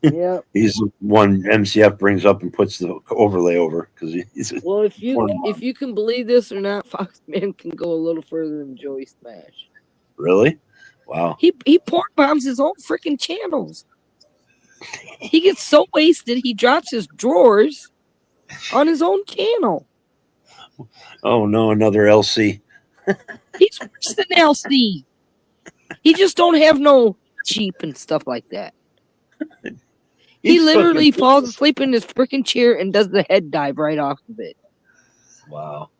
O: Yeah.
B: He's the one MCF brings up and puts the overlay over because he's.
O: Well, if you can believe this or not, Foxman can go a little further than Joey Smash.
B: Really? Wow.
O: He porn bombs his own freaking channels. He gets so wasted he drops his drawers on his own channel.
B: Oh no, another LC.
O: He's worse than LC. He just don't have no cheap and stuff like that. He literally falls asleep in his freaking chair and does the head dive right off of it.
B: Wow.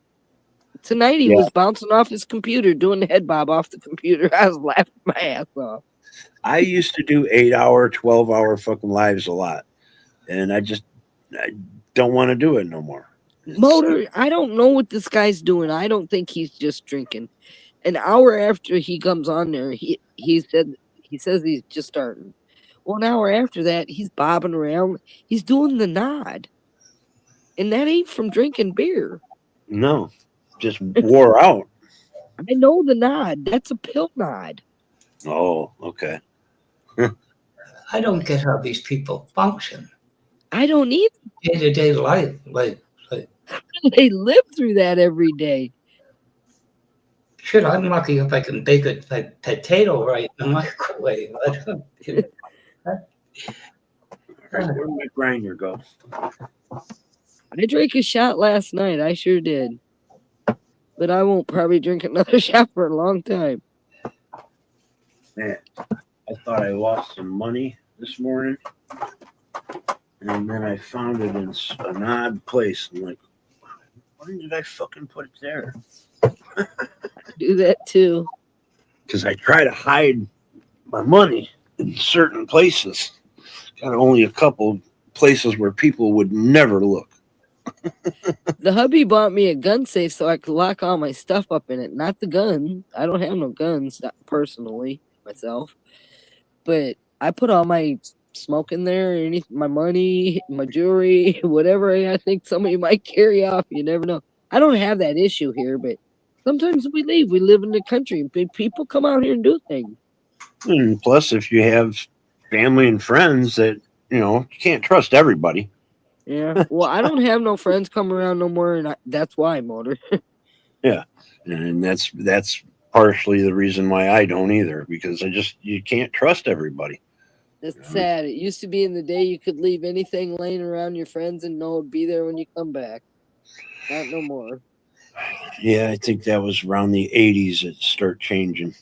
O: Tonight he was bouncing off his computer, doing the head bob off the computer. I was laughing my ass off.
B: I used to do 8-hour, 12-hour fucking lives a lot, and I don't want to do it no more.
O: Motor, I don't know what this guy's doing. I don't think he's just drinking. An hour after he comes on there, he says he's just starting. Well, an hour after that, he's bobbing around. He's doing the nod, and that ain't from drinking beer.
B: No, just wore out.
O: I know the nod. That's a pill nod.
B: Oh, okay.
N: I don't get how these people function.
O: I don't either.
N: Day-to-day life, like
O: they live through that every day.
N: Shit, I'm lucky if I can bake a potato right in the microwave.
B: Where'd my grinder go?
O: I drank a shot last night. I sure did. But I won't probably drink another shot for a long time.
B: Man, I thought I lost some money this morning, and then I found it in an odd place. I'm like, why did I fucking put it there?
O: I do that too.
B: Because I try to hide my money in certain places. Got only a couple places where people would never look.
O: The hubby bought me a gun safe so I could lock all my stuff up in it. Not the gun. I don't have no guns, not personally, myself. But I put all my smoke in there, my money, my jewelry, whatever I think somebody might carry off. You never know. I don't have that issue here, but sometimes we leave. We live in the country. People come out here and do things.
B: And plus, if you have family and friends that, you can't trust everybody.
O: Yeah. Well, I don't have no friends come around no more, and that's why, Motor.
B: Yeah. And that's partially the reason why I don't either, because you can't trust everybody.
O: That's sad. It used to be in the day you could leave anything laying around your friends and know it'd be there when you come back. Not no more.
B: Yeah, I think that was around the 80s it started changing.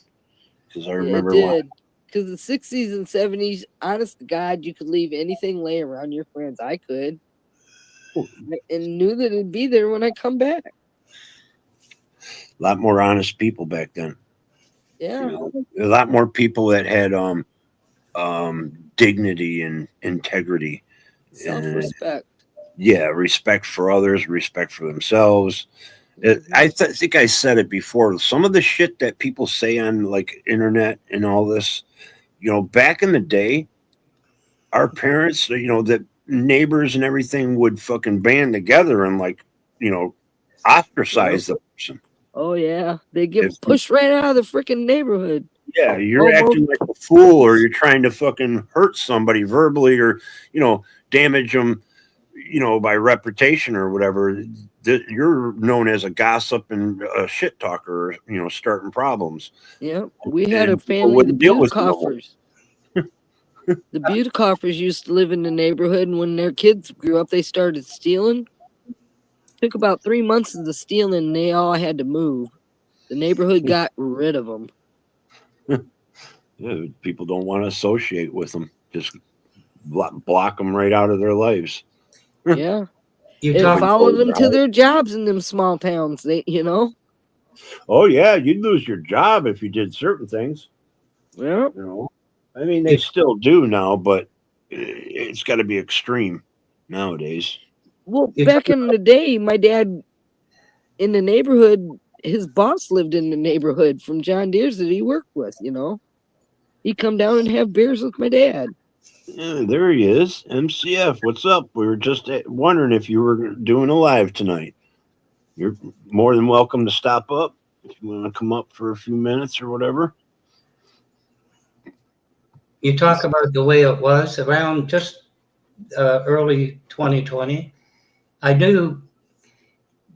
B: Because I remember
O: it did. Because the 60s and 70s, honest to God, you could leave anything laying around your friends. I could. And knew that it'd be there when I come back.
B: A lot more honest people back then.
O: Yeah.
B: A lot more people that had dignity and integrity.
O: Self-respect.
B: Yeah, respect for others, respect for themselves. I think I said it before. Some of the shit that people say on like internet and all this, back in the day, our parents, that neighbors and everything would fucking band together and ostracize the person.
O: Oh yeah, they get pushed right out of the freaking neighborhood.
B: Yeah, you're acting like a fool, or you're trying to fucking hurt somebody verbally, or damage them, by reputation or whatever. You're known as a gossip and a shit talker, starting problems.
O: Yeah, we had a family, the Butekoffers. The Butekoffers used to live in the neighborhood, and when their kids grew up, they started stealing. Took about 3 months of the stealing, and they all had to move. The neighborhood got rid of them.
B: Yeah, people don't want to associate with them. Just block them right out of their lives.
O: Yeah. It followed them to their jobs in them small towns.
B: Oh yeah, you'd lose your job if you did certain things.
O: Yeah.
B: I mean, they still do now, but it's got to be extreme nowadays.
O: Well, back in the day, my dad in the neighborhood, his boss lived in the neighborhood from John Deere's that he worked with. He'd come down and have beers with my dad.
B: Yeah, there he is. MCF, what's up? We were just wondering if you were doing a live tonight. You're more than welcome to stop up if you want to come up for a few minutes or whatever.
N: You talk about the way it was around just early 2020. I knew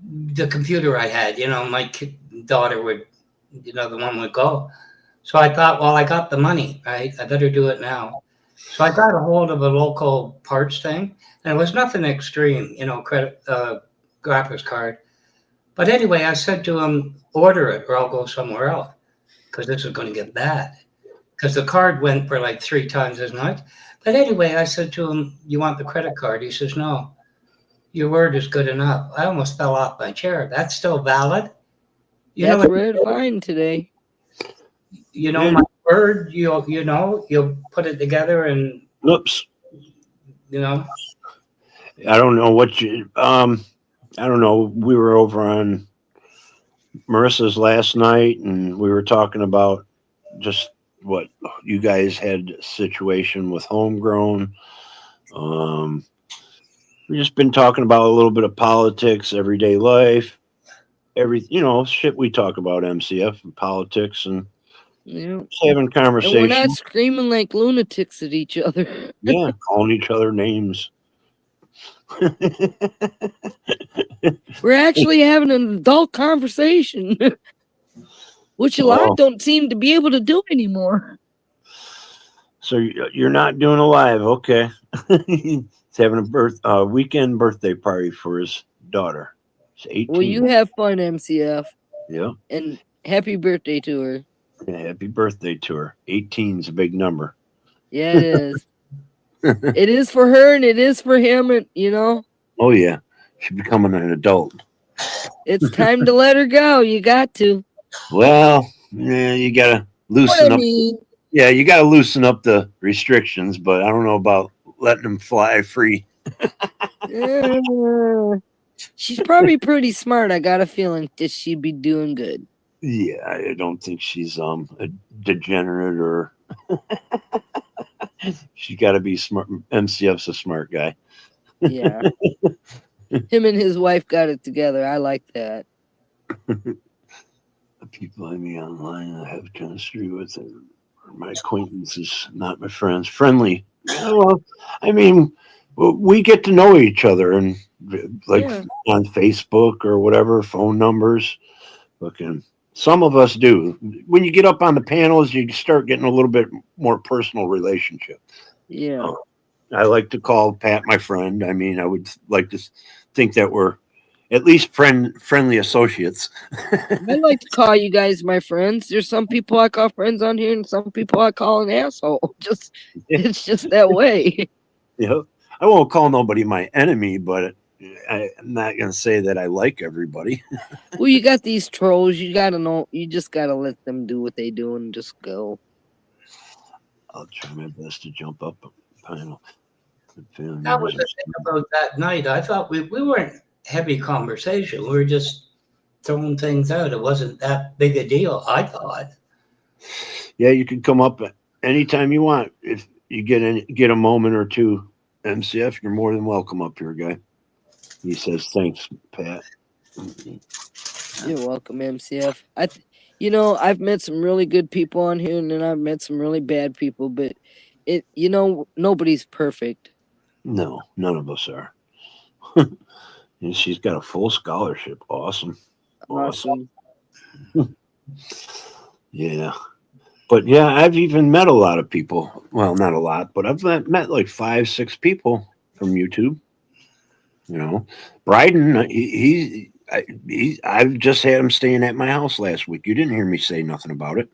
N: the computer I had, my daughter would, the one would go. So I thought, well, I got the money, right? I better do it now. So I got a hold of a local parts thing, and it was nothing extreme, credit graphics card. But anyway, I said to him, order it or I'll go somewhere else because this is going to get bad. Because the card went for like 3 times as much. But anyway, I said to him, you want the credit card? He says, no, your word is good enough. I almost fell off my chair. That's still valid?
O: That's red fine today.
N: My word, you'll put it together and
B: Whoops.
N: I
B: don't know what you I don't know. We were over on Marissa's last night and we were talking about just what you guys had a situation with homegrown. We've just been talking about a little bit of politics, everyday life, shit we talk about, MCF and politics and just having conversation.
O: And we're not screaming like lunatics at each other.
B: Yeah, calling each other names.
O: We're actually having an adult conversation, which a lot don't seem to be able to do anymore.
B: So you're not doing a live, okay? He's having a weekend birthday party for his daughter. She's 18.
O: Well, you have fun, MCF.
B: Yeah.
O: And happy birthday to her.
B: Yeah, happy birthday to her. 18 is a big number.
O: Yeah, it is. It is for her and it is for him, and
B: Oh yeah, she's becoming an adult.
O: It's time to let her go. You got to.
B: Well, yeah, you gotta loosen up. Yeah, you gotta loosen up the restrictions, but I don't know about letting them fly free.
O: She's probably pretty smart. I got a feeling that she'd be doing good.
B: Yeah, I don't think she's a degenerate or she's got to be smart. MCF's a smart guy.
O: Yeah. Him and his wife got it together. I like that.
B: The people I meet online I have chemistry with are my acquaintances, not my friends. Friendly. Well, I mean, we get to know each other and on Facebook or whatever, phone numbers. Looking. Some of us do. When you get up on the panels, you start getting a little bit more personal relationship.
O: Yeah.
B: I like to call Pat my friend. I mean, I would like to think that we're at least friendly associates.
O: I like to call you guys my friends. There's some people I call friends on here, and some people I call an asshole. It's just that way.
B: Yeah, I won't call nobody my enemy, but I'm not gonna say that I like everybody.
O: Well, you got these trolls. You gotta know. You just gotta let them do what they do and just go.
B: I'll try my best to jump up a panel.
N: That was the thing about that night. I thought we weren't heavy conversation. We were just throwing things out. It wasn't that big a deal, I thought.
B: Yeah, you can come up anytime you want. If you get a moment or two, MCF, you're more than welcome up here, guy. He says, thanks, Pat.
O: You're welcome, MCF. I've met some really good people on here, and then I've met some really bad people, but nobody's perfect.
B: No, none of us are. And she's got a full scholarship. Awesome. Yeah. But yeah, I've even met a lot of people. Well, not a lot, but I've met like 5-6 people from YouTube. Bryden, I've just had him staying at my house last week. You didn't hear me say nothing about it.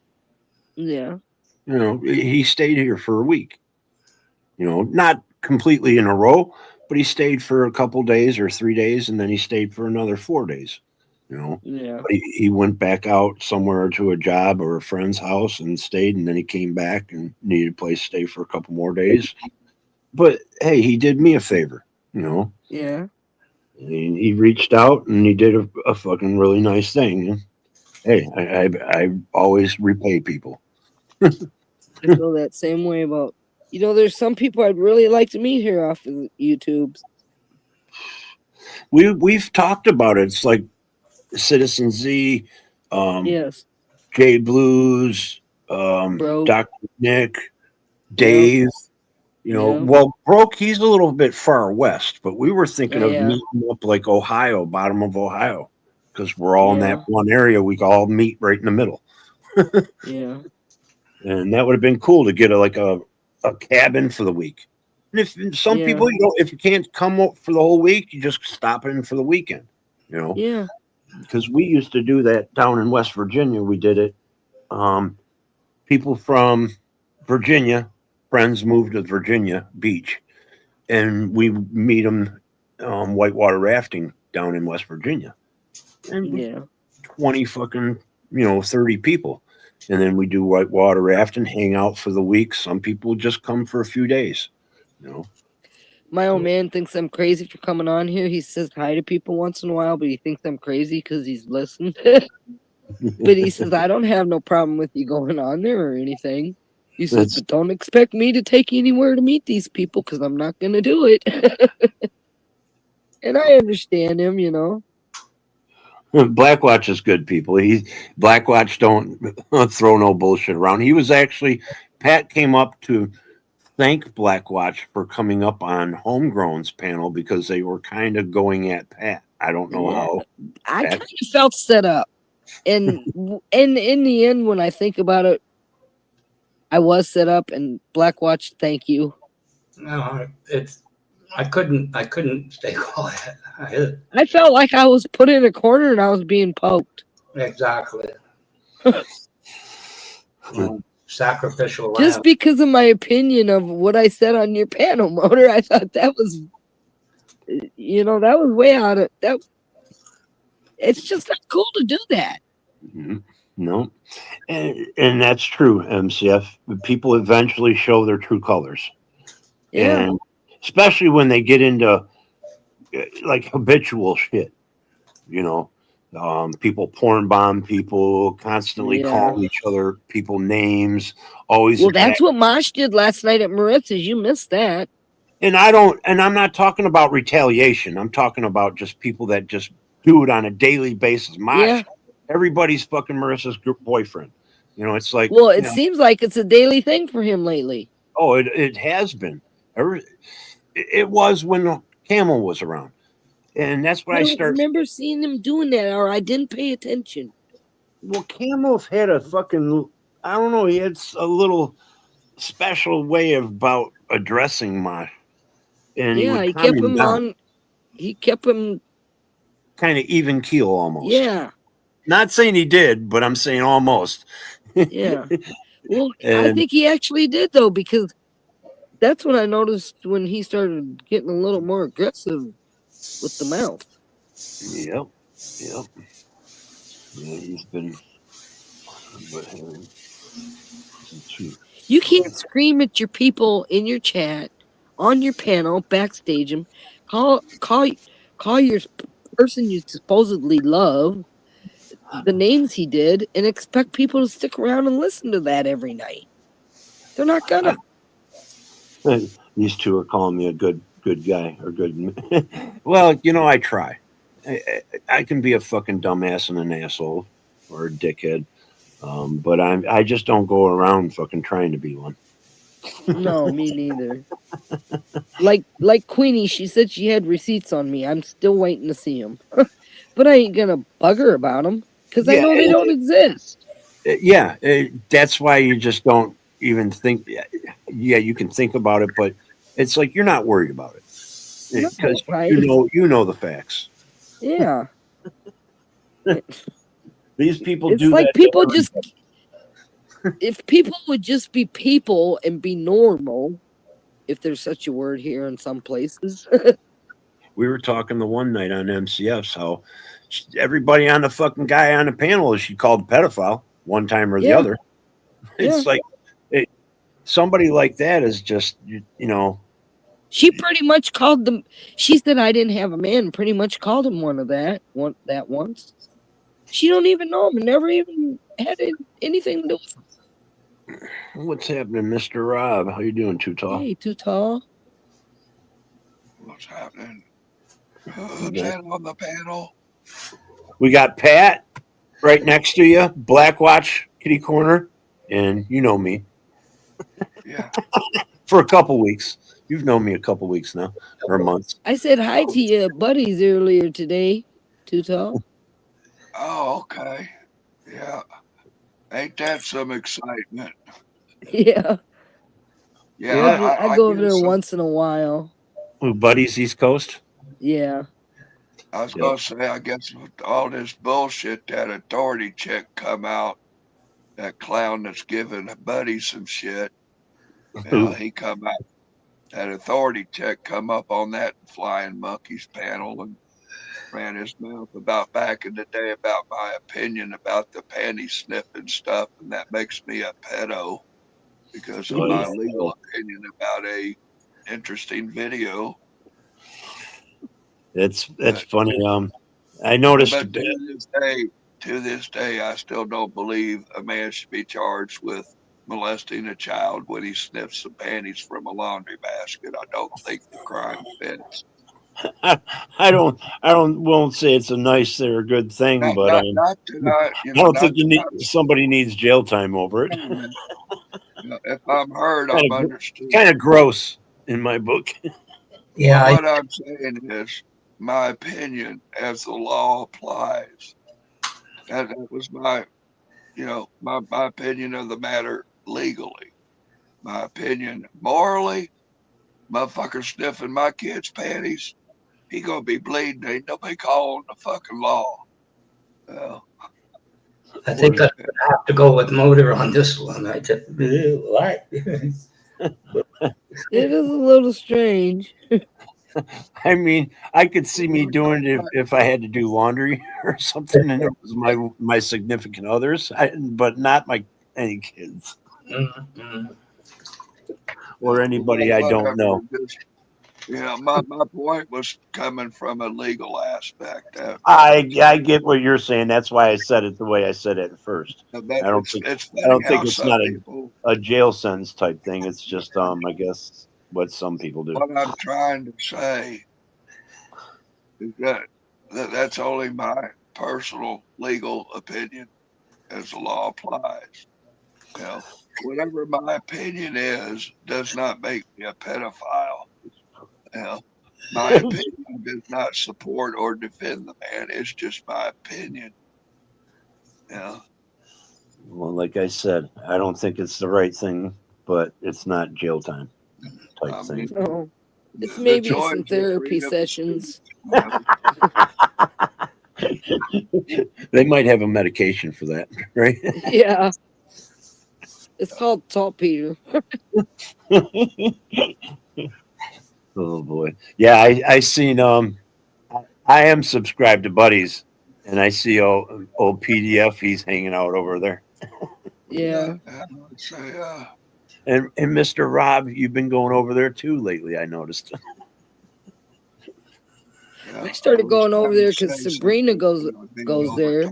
O: Yeah.
B: He stayed here for a week. Not completely in a row, but he stayed for a couple days or 3 days, and then he stayed for another 4 days.
O: Yeah.
B: But he went back out somewhere to a job or a friend's house and stayed, and then he came back and needed a place to stay for a couple more days. But hey, he did me a favor,
O: Yeah.
B: He reached out and he did a fucking really nice thing. Hey, I always repay people.
O: I feel that same way about. There's some people I'd really like to meet here off of YouTube.
B: We've talked about it. It's like Citizen Z,
O: Yes.
B: Jay Blues,
O: Bro.
B: Dr. Nick, Dave. Well, Broke, he's a little bit far west, but we were thinking of
O: Yeah.
B: meeting up like Ohio, bottom of Ohio, because we're all in
O: Yeah.
B: that one area. We could all meet right in the middle.
O: Yeah.
B: And that would have been cool to get a cabin for the week. And if some
O: Yeah.
B: people, if you can't come up for the whole week, you just stop in for the weekend,
O: Yeah.
B: because we used to do that down in West Virginia. We did it. People from Virginia, friends moved to Virginia Beach, and we meet them whitewater rafting down in West Virginia. And
O: Yeah.
B: 20 fucking, 30 people. And then we do whitewater rafting, hang out for the week. Some people just come for a few days,
O: My old man thinks I'm crazy for coming on here. He says hi to people once in a while, but he thinks I'm crazy because he's listened. But he says, I don't have no problem with you going on there or anything. He says, but don't expect me to take you anywhere to meet these people because I'm not going to do it. And I understand him,
B: Blackwatch is good people. Blackwatch don't throw no bullshit around. He was actually, Pat came up to thank Blackwatch for coming up on Homegrown's panel because they were kind of going at Pat. I don't know how.
O: I kind of felt set up. And in the end, when I think about it, I was set up, and Blackwatch, thank you.
N: No, I couldn't stay quiet.
O: I felt like I was put in a corner and I was being poked.
N: Exactly. Sacrificial lamb.
O: Just because of my opinion of what I said on your panel, Motor, I thought that was, that was way out of that. It's just not cool to do that.
B: No, and that's true. MCF people eventually show their true colors, and especially when they get into like habitual shit. People porn bomb people, constantly calling each other people names. Always.
O: Well, that's what Mosh did last night at Maritza's. You missed that.
B: And I'm not talking about retaliation. I'm talking about just people that just do it on a daily basis. Mosh, everybody's fucking Marissa's boyfriend. It's like.
O: Well, it seems like it's a daily thing for him lately.
B: Oh, it has been. It was when Camel was around. And that's what I started.
O: I remember seeing him doing that, or I didn't pay attention.
B: Well, Camel had a fucking, I don't know, he had a little special way about addressing Mosh. And
O: he kept him on. He kept him
B: kind of even keel almost.
O: Yeah.
B: Not saying he did, but I'm saying almost.
O: Yeah. Well, I think he actually did, though, because that's when I noticed when he started getting a little more aggressive with the mouth.
B: Yep. Yeah, he's been.
O: You can't scream at your people in your chat, on your panel, backstage them, call your person you supposedly love the names he did, and expect people to stick around and listen to that every night. They're not gonna.
B: These two are calling me a good guy or good. Well, I try. I can be a fucking dumbass and an asshole or a dickhead, but I just don't go around fucking trying to be one.
O: No, me neither. Like Queenie, she said she had receipts on me. I'm still waiting to see them, but I ain't gonna bug her about them because I know they don't exist.
B: Yeah, that's why you just don't even think. Yeah, you can think about it, but it's like you're not worried about it because you know the facts.
O: Yeah.
B: These people
O: it's
B: do
O: like
B: that
O: people just. If people would just be people and be normal, if there's such a word here in some places.
B: We were talking the one night on MCFs how everybody on the fucking guy on the panel she called pedophile one time or the other. It's like somebody like that is just
O: She pretty much called them. She said I didn't have a man. Pretty much called him one of that once. She don't even know him and never even had anything to do with him.
B: What's happening, Mr. Rob? How you doing, Too Tall?
O: Hey, Too Tall.
P: What's happening? Who's that on the panel?
B: We got Pat right next to you, Black Watch, kitty corner, and you know me.
P: Yeah.
B: For a couple weeks. You've known me a couple weeks now, or months.
O: I said hi to your buddies earlier today, Too Tall.
P: Oh, okay. Yeah. Ain't that some excitement?
O: Yeah.
P: Yeah,
O: I go over
P: guess
O: there
P: so.
O: once in a while.
B: Ooh, buddies, East Coast?
O: Yeah.
P: I was gonna say, I guess with all this bullshit, that authority check come out, that clown that's giving Buddy some shit, he come out, that authority check come up on that Flying Monkeys panel and ran his mouth about back in the day about my opinion about the panty sniffing stuff, and that makes me a pedo because of my legal opinion about a interesting video.
B: That's funny. I noticed.
P: But to this day, I still don't believe a man should be charged with molesting a child when he sniffs some panties from a laundry basket. I don't think the crime fits.
B: I won't say it's a nice or a good thing, but I don't think somebody needs jail time over it.
P: If I'm heard, I'm understood.
B: Kind of gross in my book.
N: Yeah.
P: What I'm saying is, my opinion as the law applies. That was my opinion of the matter legally. My opinion morally, motherfucker sniffing my kid's panties, he gonna be bleeding. Ain't nobody calling the fucking law.
N: I think I have to go with Motor on this one. I just, what?
O: It is a little strange.
B: I mean, I could see me doing it if I had to do laundry or something, and it was my significant others, but not any kids or anybody I don't know.
P: Yeah, my point was coming from a legal aspect.
B: I get what you're saying. That's why I said it the way I said it at first. I don't think it's not a jail sentence type thing. It's just I guess what some people do.
P: What I'm trying to say is that's only my personal legal opinion as the law applies. Whatever my opinion is does not make me a pedophile. My opinion does not support or defend the man. It's just my opinion.
B: Well, like I said, I don't think it's the right thing, but it's not jail time type thing.
O: No, it's maybe some therapy sessions.
B: They might have a medication for that, right?
O: Yeah. It's called saltpeter.
B: Oh boy. Yeah, I seen I am subscribed to Buddies, and I see old PDF he's hanging out over there.
O: Yeah.
B: And Mr. Rob, you've been going over there too lately, I noticed.
O: I started going over there because Sabrina goes there.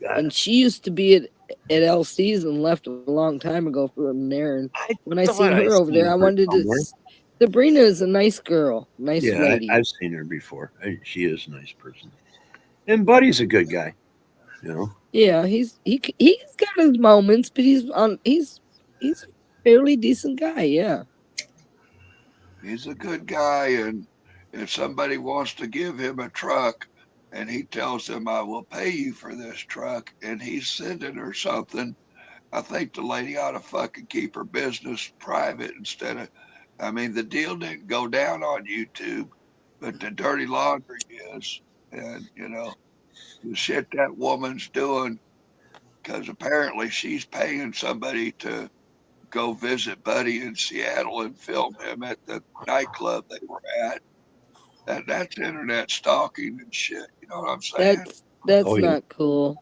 O: And she used to be at LC's and left a long time ago from there. And when I seen her over there, I wanted to. Sabrina is a nice girl, nice lady.
B: I've seen her before. She is a nice person. And Buddy's a good guy,
O: Yeah, he's got his moments, but he's a fairly decent guy. Yeah,
P: he's a good guy, and if somebody wants to give him a truck, and he tells them, "I will pay you for this truck," and he's sending her something, I think the lady ought to fucking keep her business private instead of. I mean, the deal didn't go down on YouTube, but the dirty laundry is. And, the shit that woman's doing, because apparently she's paying somebody to go visit Buddy in Seattle and film him at the nightclub they were at. That's internet stalking and shit. You know what I'm saying?
O: That's not cool.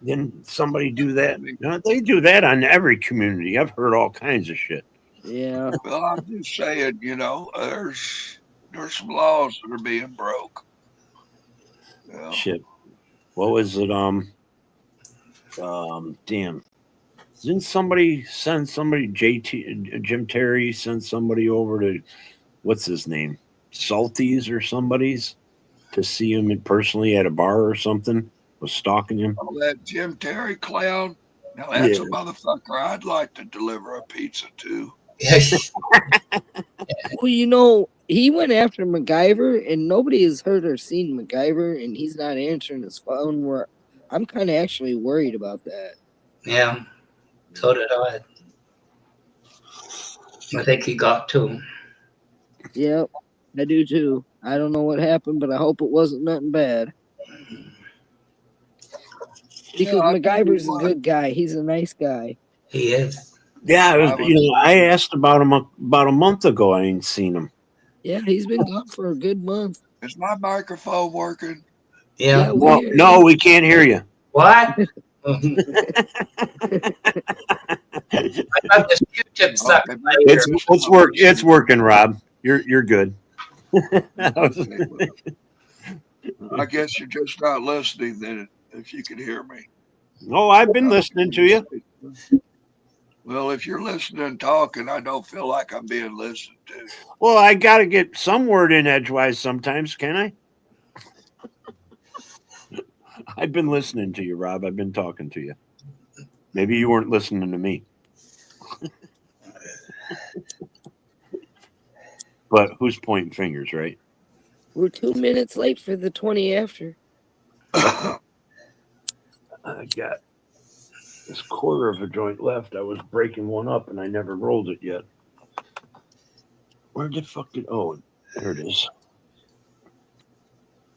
B: Didn't somebody do that? They do that on every community. I've heard all kinds of shit.
O: Yeah.
P: Well, I'm just saying, there's some laws that are being broke.
B: Shit. what was it? Damn. Didn't somebody send somebody, Jim Terry sent somebody over to, what's his name? Salties or somebody's to see him personally at a bar or something? Was stalking him.
P: Oh, that Jim Terry clown. Now that's
B: Yeah.
P: a motherfucker I'd like to deliver a pizza to.
O: Well, you know, he went after MacGyver, and nobody has heard or seen MacGyver, and he's not answering his phone. Where I'm kind of actually worried about that.
N: Yeah, so did I. I think he got to him.
O: Yep, I do too. I don't know what happened, but I hope it wasn't nothing bad. Because MacGyver's a good guy. He's a nice guy.
N: He is.
B: Yeah, I asked about him about a month ago. I ain't seen him.
O: Yeah, he's been gone for a good month.
P: Is my microphone working?
N: Yeah.
B: No, we can't hear you.
N: What? I got this Q-tip stuck in my ear.
B: It's working, Rob. You're good.
P: I guess you're just not listening then, if you can hear me.
B: No, I've been listening to you.
P: Well, if you're listening and talking, I don't feel like I'm being listened to.
B: Well, I got to get some word in edgewise sometimes, can I? I've been listening to you, Rob. I've been talking to you. Maybe you weren't listening to me. But who's pointing fingers, right?
O: We're 2 minutes late for the 20 after.
B: I got this quarter of a joint left. I was breaking one up and I never rolled it yet. Where the fuck did? Oh, there it is.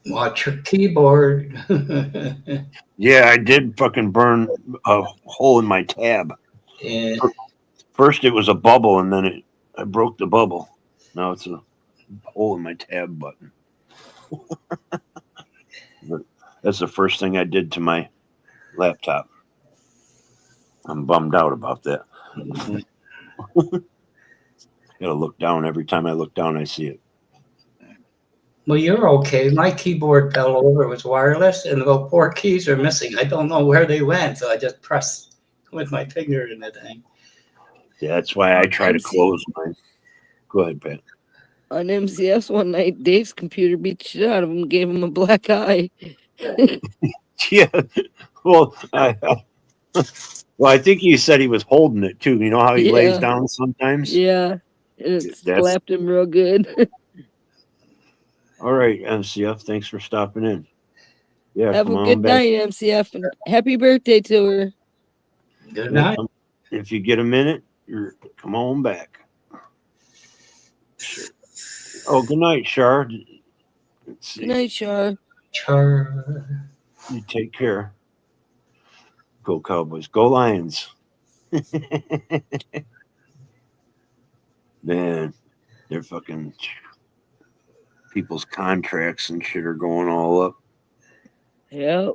N: Watch your keyboard.
B: Yeah, I did fucking burn a hole in my tab.
N: Yeah.
B: First it was a bubble and then I broke the bubble. Now it's a hole in my tab button. But that's the first thing I did to my laptop. I'm bummed out about that. Gotta look down. Every time I look down, I see it.
N: Well, you're okay. My keyboard fell over. It was wireless, and the 4 keys are missing. I don't know where they went, so I just pressed with my finger in the thing.
B: Yeah, that's why I try to close mine. Go ahead, Pat.
O: On MCS one night, Dave's computer beat the shit out of him, gave him a black eye.
B: Yeah. Well, I think he said he was holding it too. You know how he lays down sometimes?
O: Yeah. It slapped him real good.
B: All right, MCF. Thanks for stopping in. Yeah.
O: Have
B: come
O: a
B: on
O: good
B: back.
O: night, MCF, and happy birthday to her.
N: Good
B: night. If you get a minute, come on back. Oh, good night, Shar. Let's see.
O: Good night, Char.
N: Char.
B: You take care. Go Cowboys. Go Lions. Man, they're fucking people's contracts and shit are going all up.
O: Yep.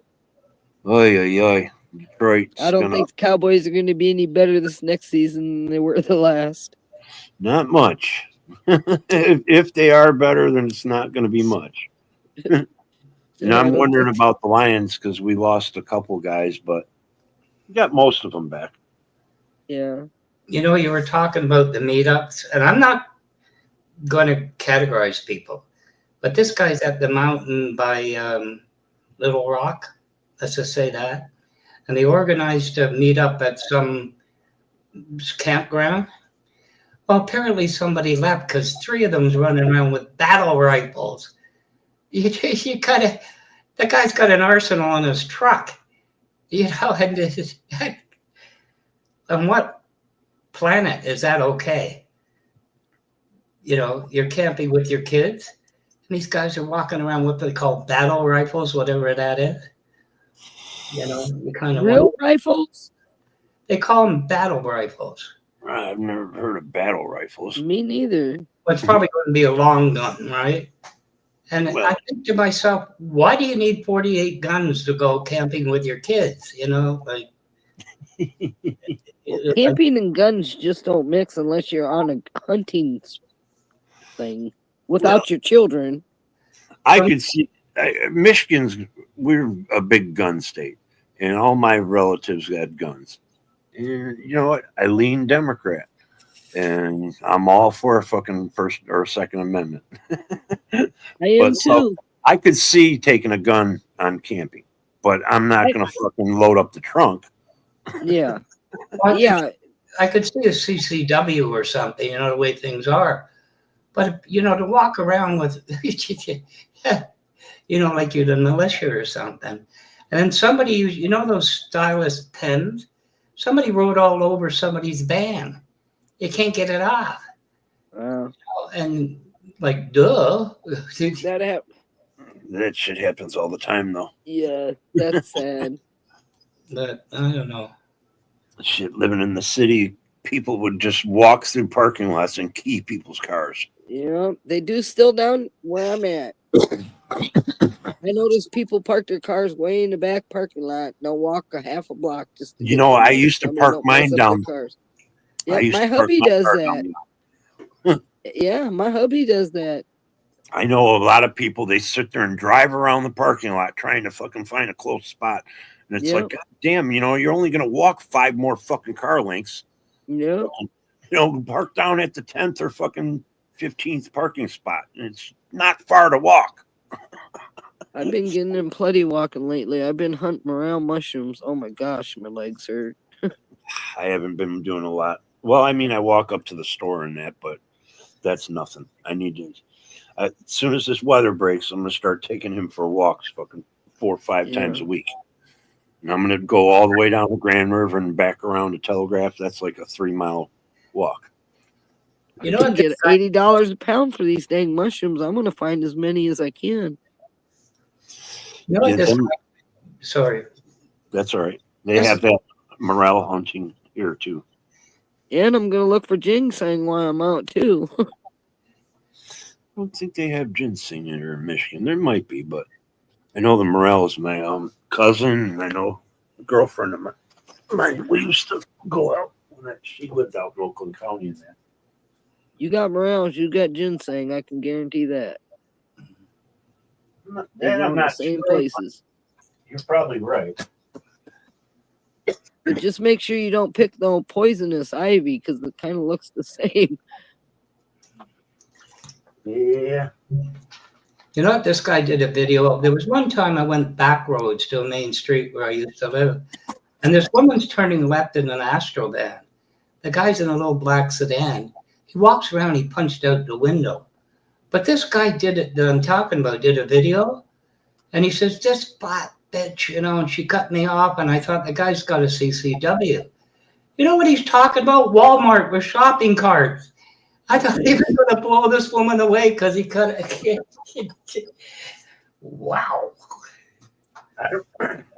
B: Oy, oy, oy. Detroit.
O: I don't think the Cowboys are going to be any better this next season than they were the last.
B: Not much. If they are better, then it's not going to be much. And I'm wondering about the Lions because we lost a couple guys, but we got most of them back.
O: Yeah.
N: You know, you were talking about the meetups, and I'm not going to categorize people, but this guy's at the mountain by Little Rock. Let's just say that. And they organized a meetup at some campground. Well, apparently somebody left because 3 of them's running around with battle rifles. You gotta, the guy's got an arsenal in his truck. You know, and on what planet is that okay? You know, you're camping with your kids, and these guys are walking around with what they call battle rifles, whatever that is. You know, you kind of
O: real rifles.
N: They call them battle rifles.
B: I've never heard of battle rifles.
O: Me neither.
N: Well, it's probably going to be a long gun, right? And I think to myself, why do you need 48 guns to go camping with your kids? You know, like
O: camping and guns just don't mix unless you're on a hunting thing without your children.
B: I could see Michigan's, we're a big gun state, and all my relatives had guns. And you know what? I lean Democrat, and I'm all for a fucking First or Second Amendment.
O: I am too.
B: I could see taking a gun on camping, but I'm not going to fucking load up the trunk.
O: Yeah.
N: Well,
O: Yeah.
N: I could see a CCW or something, you know, the way things are. But, you know, to walk around with, you know, like you're the militia or something. And then somebody, you know, those stylus pens, somebody wrote all over somebody's van. You can't get it off. And, like, duh.
O: That
B: shit happens all the time, though.
O: Yeah, that's sad.
N: But I don't know.
B: Shit, living in the city, people would just walk through parking lots and key people's cars.
O: Yeah, they do still down where I'm at. I notice people park their cars way in the back parking lot. They'll walk a half a block just to
B: You know, I used to
O: I mean,
B: park
O: don't mess
B: mine
O: up
B: down.
O: their cars.
B: I
O: Yeah,
B: used
O: my
B: to park
O: hubby
B: my
O: does
B: car
O: that.
B: down.
O: Yeah, my hubby does that.
B: I know a lot of people, they sit there and drive around the parking lot trying to fucking find a close spot. And it's
O: Yep.
B: like, God damn, you know, you're only going to walk 5 more fucking car lengths.
O: Yeah.
B: You know, park down at the 10th or fucking 15th parking spot. And it's not far to walk.
O: I've been getting in plenty walking lately. I've been hunting around mushrooms. Oh my gosh, my legs hurt.
B: I haven't been doing a lot. Well, I mean, I walk up to the store and that, but that's nothing. I need to, as soon as this weather breaks, I'm going to start taking him for walks fucking 4 or 5 times a week. And I'm going to go all the way down the Grand River and back around to Telegraph. That's like a 3-mile walk.
O: You know, I can get $80 a pound for these dang mushrooms. I'm gonna find as many as I can.
N: You know,
B: Yeah,
N: this,
B: them-
N: sorry.
B: That's all right. They
N: Yes.
B: have that morel hunting here too.
O: And I'm gonna look for ginseng while I'm out too.
B: I don't think they have ginseng here in Michigan. There might be, but I know the morel is my cousin, and I know a girlfriend of mine. We used to go out when she lived out in Oakland County and that.
O: You got morels, you got ginseng. I can guarantee that. They
B: And
O: grow
B: I'm
O: in the
B: not
O: same
B: sure.
O: places.
B: You're probably right.
O: But just make sure you don't pick the poisonous ivy because it kind of looks the same.
B: Yeah.
N: You know what? This guy did a video. There was one time I went back roads to a main street where I used to live, and this woman's turning left in an Astro van. The guy's in a little black sedan. He walks around, he punched out the window. But this guy did it that I'm talking about, did a video, and he says, this black bitch, you know, and she cut me off, and I thought the guy's got a CCW. You know what he's talking about? Walmart with shopping carts. I thought he was going to blow this woman away because he cut it. Wow.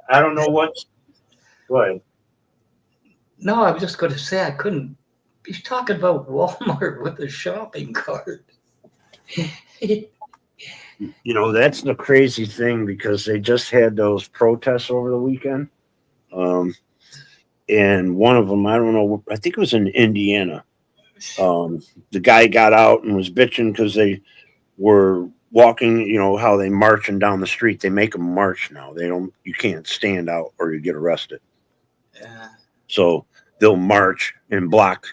B: I don't know what's. Go ahead.
N: No, I was just going to say I couldn't. He's talking about Walmart with a shopping cart.
B: You know, that's the crazy thing because they just had those protests over the weekend. And one of them, I don't know, I think it was in Indiana. The guy got out and was bitching because they were walking, you know, how they marching down the street. They make them march now. You can't stand out or you get arrested.
N: Yeah.
B: So they'll march and block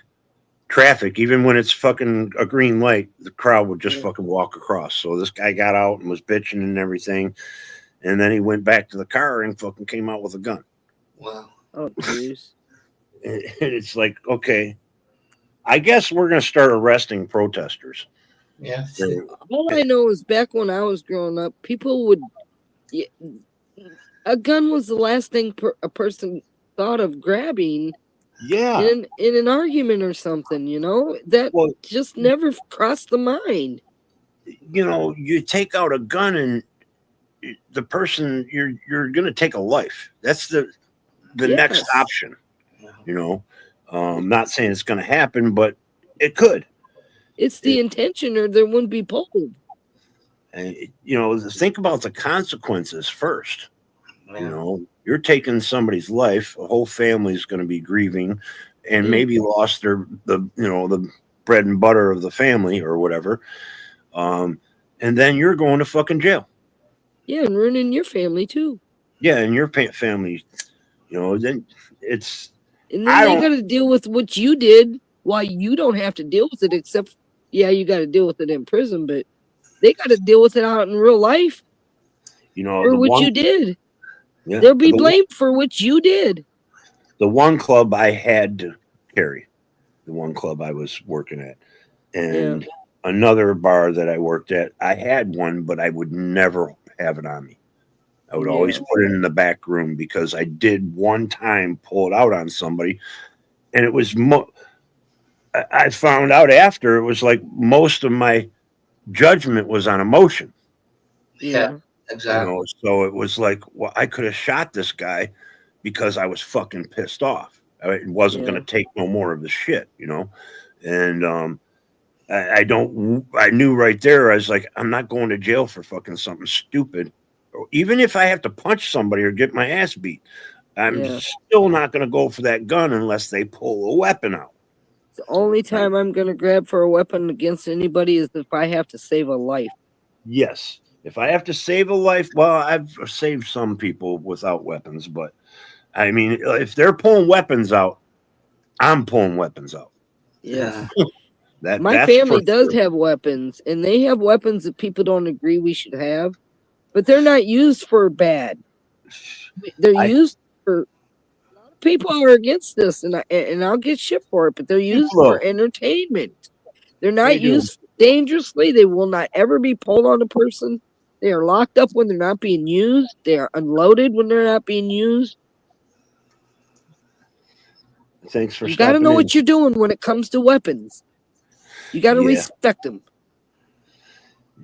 B: traffic, even when it's fucking a green light. The crowd would just fucking walk across. So this guy got out and was bitching and everything, and then he went back to the car and fucking came out with a gun.
N: Wow.
O: Oh, jeez.
B: And it's like, okay, I guess we're gonna start arresting protesters.
N: Yeah.
O: All I know is back when I was growing up, people would. A gun was the last thing a person thought of grabbing.
B: Yeah.
O: In an argument or something, you know, that just never crossed the mind.
B: You know, you take out a gun and the person you're gonna take a life. That's the next option. You know, I'm not saying it's gonna happen, but it could.
O: It's the intention, or there wouldn't be pulled.
B: And you know, think about the consequences first. You know, you're taking somebody's life. A whole family's going to be grieving, and maybe lost the bread and butter of the family or whatever. And then you're going to fucking jail.
O: Yeah, and ruining your family too.
B: Yeah, and your family, then it's.
O: And then they got to deal with what you did. Why you don't have to deal with it, except you got to deal with it in prison, but they got to deal with it out in real life. For what you did.
B: Yeah,
O: they'll be blamed for what you did.
B: The one club I had to carry, the one club I was working at, and another bar that I worked at, I had one, but I would never have it on me. I would always put it in the back room because I did one time pull it out on somebody, and it was I found out after it was like most of my judgment was on emotion.
N: Yeah, exactly.
B: So it was like, well, I could have shot this guy because I was fucking pissed off. I wasn't going to take no more of the shit, and I knew right there. I was like, I'm not going to jail for fucking something stupid. Or even if I have to punch somebody or get my ass beat, I'm still not going to go for that gun unless they pull a weapon out.
O: The only time I'm going to grab for a weapon against anybody is if I have to save a life.
B: Yes. If I have to save a life, well, I've saved some people without weapons, but I mean, if they're pulling weapons out, I'm pulling weapons out.
O: Yeah.
B: That's
O: My family does have weapons, and they have weapons that people don't agree we should have, but they're not used for bad. They're used for. A lot of people are against this, and I'll get shit for it, but they're used for entertainment. They're not used dangerously. They will not ever be pulled on a person. They are locked up when they're not being used. They are unloaded when they're not being used.
B: Thanks for.
O: You got to know what you're doing when it comes to weapons. You got to respect them.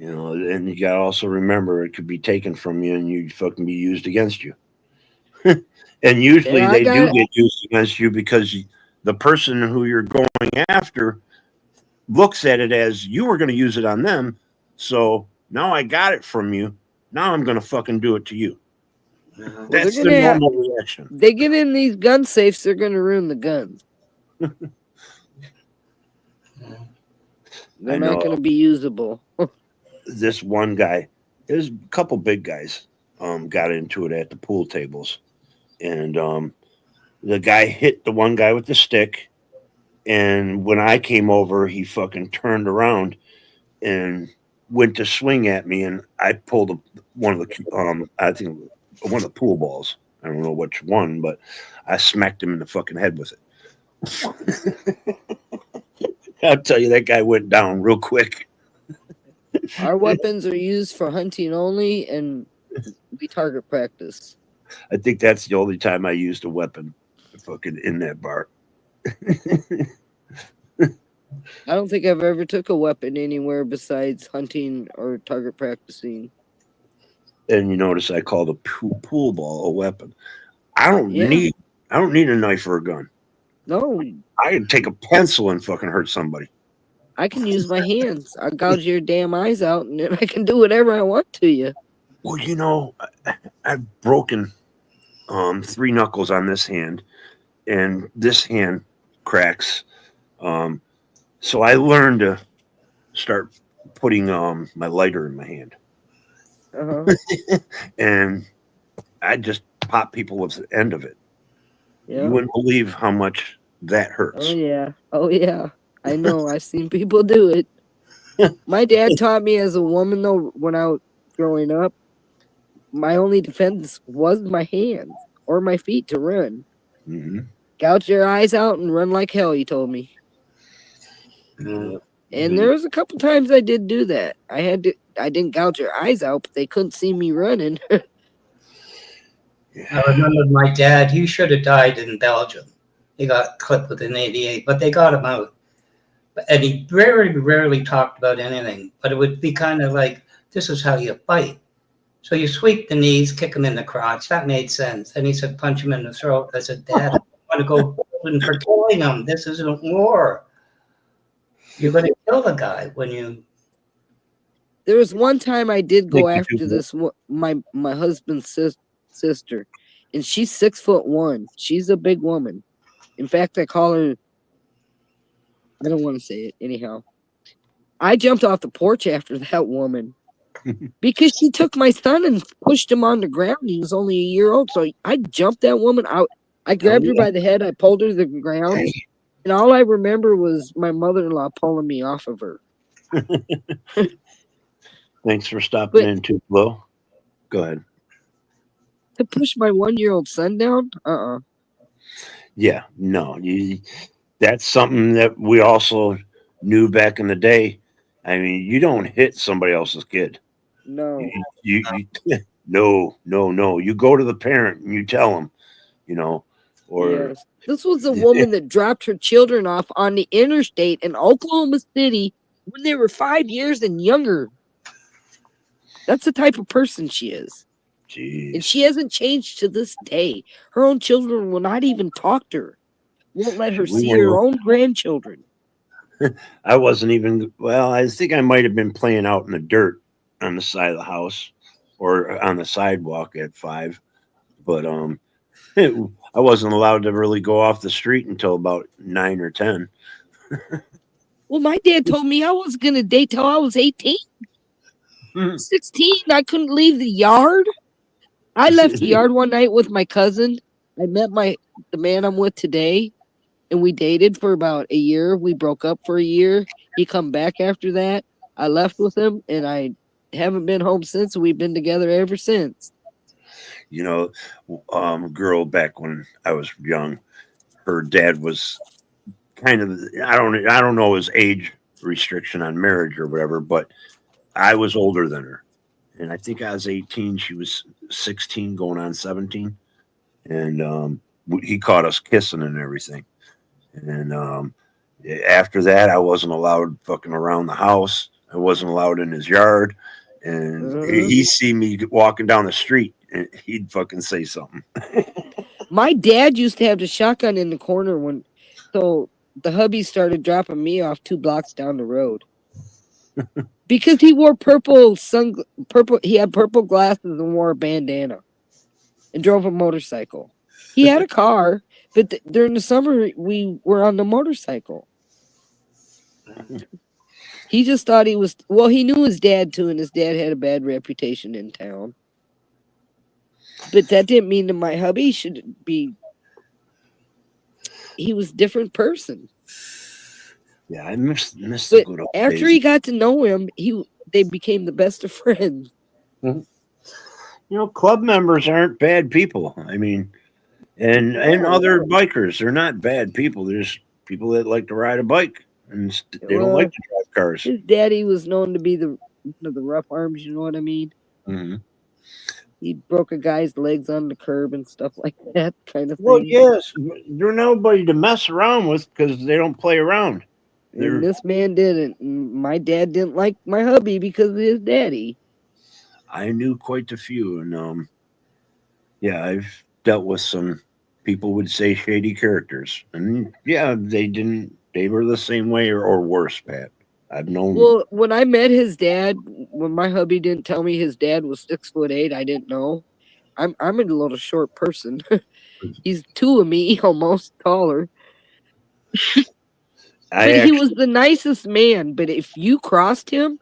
B: And you got to also remember it could be taken from you and you'd fucking be used against you. And usually they do get used against you because the person who you're going after looks at it as you were going to use it on them. So now I got it from you. Now I'm going to fucking do it to you. That's the normal reaction.
O: They get in these gun safes, they're going to ruin the guns. They're not going to be usable.
B: This one guy, there's a couple big guys got into it at the pool tables. And the guy hit the one guy with the stick. And when I came over, he fucking turned around and went to swing at me. And I pulled one of the pool balls. I don't know which one, but I smacked him in the fucking head with it. I'll tell you, that guy went down real quick.
O: Our weapons are used for hunting only, and we target practice.
B: I think that's the only time I used a weapon fucking in that bar.
O: I don't think I've ever took a weapon anywhere besides hunting or target practicing.
B: And you notice I call the pool ball a weapon. I don't need a knife or a gun.
O: No.
B: I can take a pencil and fucking hurt somebody.
O: I can use my hands. I gouge your damn eyes out, and then I can do whatever I want to you.
B: Well, I've broken 3 knuckles on this hand, and this hand cracks. So I learned to start putting my lighter in my hand. And I just pop people with the end of it.
O: Yeah.
B: You wouldn't believe how much that hurts.
O: Oh yeah. I know. I've seen people do it. My dad taught me as a woman, though, when I was growing up, my only defense was my hands or my feet to run.
B: Mm-hmm.
O: Gouge your eyes out and run like hell, he told me.
B: Mm-hmm.
O: And there was a couple times I did do that. I didn't gouge your eyes out, but they couldn't see me running.
N: I remember my dad, he should have died in Belgium. He got clipped with an 88, but they got him out. And he very rarely talked about anything, but it would be kind of like, this is how you fight. So you sweep the knees, kick him in the crotch. That made sense. And he said, punch him in the throat. I said, Dad, I want to go for killing him. This isn't war. You're going to kill the guy when you...
O: There was one time I did go after this, my husband's sister, and she's 6'1". She's a big woman. In fact, I call her... I don't want to say it anyhow. I jumped off the porch after that woman. because she took my son and pushed him on the ground. He was only a year old, so I jumped that woman out. I grabbed her by the head. I pulled her to the ground, and all I remember was my mother-in-law pulling me off of her.
B: Thanks for stopping in too, Flo. Go ahead.
O: To push my 1-year-old son down?
B: Yeah, no, that's something that we also knew back in the day. I mean, you don't hit somebody else's kid.
O: No.
B: No. You go to the parent and you tell them, or
O: yes. This was a woman that dropped her children off on the interstate in Oklahoma City when they were 5 years and younger. That's the type of person she is.
B: Jeez.
O: And she hasn't changed to this day. Her own children will not even talk to her. Won't let her see her own grandchildren.
B: I wasn't even, I think I might have been playing out in the dirt on the side of the house or on the sidewalk at 5. But I wasn't allowed to really go off the street until about 9 or 10.
O: Well, my dad told me I wasn't going to date till I was 18. 16, I couldn't leave the yard. I left the yard one night with my cousin. I met the man I'm with today, and we dated for about a year. We broke up for a year. He come back after that. I left with him, and I haven't been home since. We've been together ever since.
B: Girl back when I was young, her dad was kind of, I don't know his age restriction on marriage or whatever, but I was older than her. And I think I was 18. She was 16 going on 17. And he caught us kissing and everything. And after that, I wasn't allowed fucking around the house. I wasn't allowed in his yard. And he'd see me walking down the street and he'd fucking say something.
O: My dad used to have the shotgun in the corner so the hubby started dropping me off 2 blocks down the road. Because he wore he had purple glasses and wore a bandana and drove a motorcycle. He had a car, but during the summer we were on the motorcycle. He just thought he was, he knew his dad too, and his dad had a bad reputation in town. But that didn't mean that my hubby should be, he was a different person.
B: Yeah, I miss the good old
O: after
B: days.
O: he got to know him, they became the best of friends.
B: Mm-hmm. Club members aren't bad people. I mean, and other bikers, they're not bad people. There's people that like to ride a bike and they don't like to drive cars.
O: His daddy was known to be the rough arms, you know what I mean?
B: Mm-hmm.
O: He broke a guy's legs on the curb and stuff like that kind of thing.
B: Well, yes, they're nobody to mess around with because they don't play around.
O: And this man didn't. My dad didn't like my hubby because of his daddy.
B: I knew quite a few, and I've dealt with some people would say shady characters, and they were the same way or worse, Pat. I've known.
O: Well, when I met his dad, when my hubby didn't tell me his dad was 6'8", I didn't know. I'm a little short person. He's 2 of me, almost taller. He was the nicest man, but if you crossed him,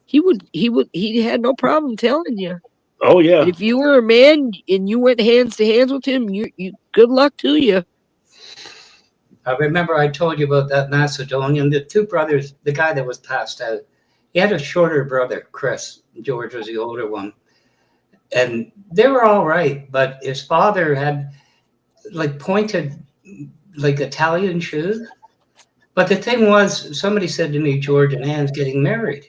O: he had no problem telling you.
B: Oh yeah.
O: If you were a man and you went hands to hands with him, you good luck to you.
N: I remember I told you about that Macedonian, the 2 brothers, the guy that was passed out. He had a shorter brother, Chris. George was the older one. And they were all right, but his father had pointed Italian shoes. But the thing was, somebody said to me, George and Ann's getting married.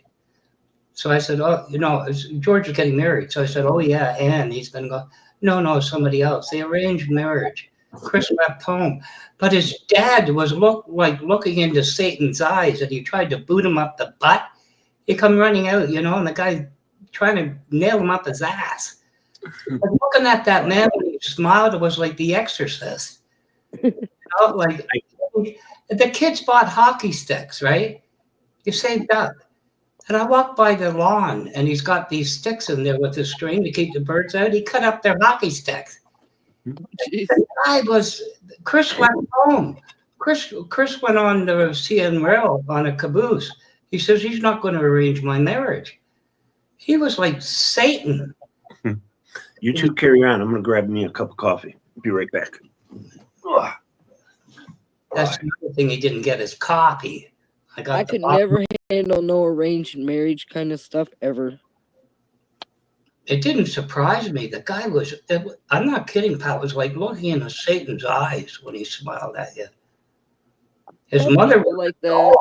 N: So I said, George is getting married. So I said, oh, yeah, Ann. He's going to go, no, somebody else. They arranged marriage. Chris left home. But his dad was looking into Satan's eyes, and he tried to boot him up the butt. He come running out, and the guy trying to nail him up his ass. But looking at that man when he smiled, it was like The Exorcist. The kids bought hockey sticks, right? You saved up. And I walked by the lawn, and he's got these sticks in there with a string to keep the birds out. He cut up their hockey sticks. Chris went home. Chris went on to CN Rail on a caboose. He says he's not going to arrange my marriage. He was like Satan.
B: You two carry on. I'm going to grab me a cup of coffee. Be right back. Ugh.
N: That's another thing he didn't get is coffee.
O: I could never handle no arranged marriage kind of stuff ever.
N: It didn't surprise me. The guy was, I'm not kidding, Pat, was like looking into Satan's eyes when he smiled at you. His
O: Some
N: mother
O: people
N: was
O: like that.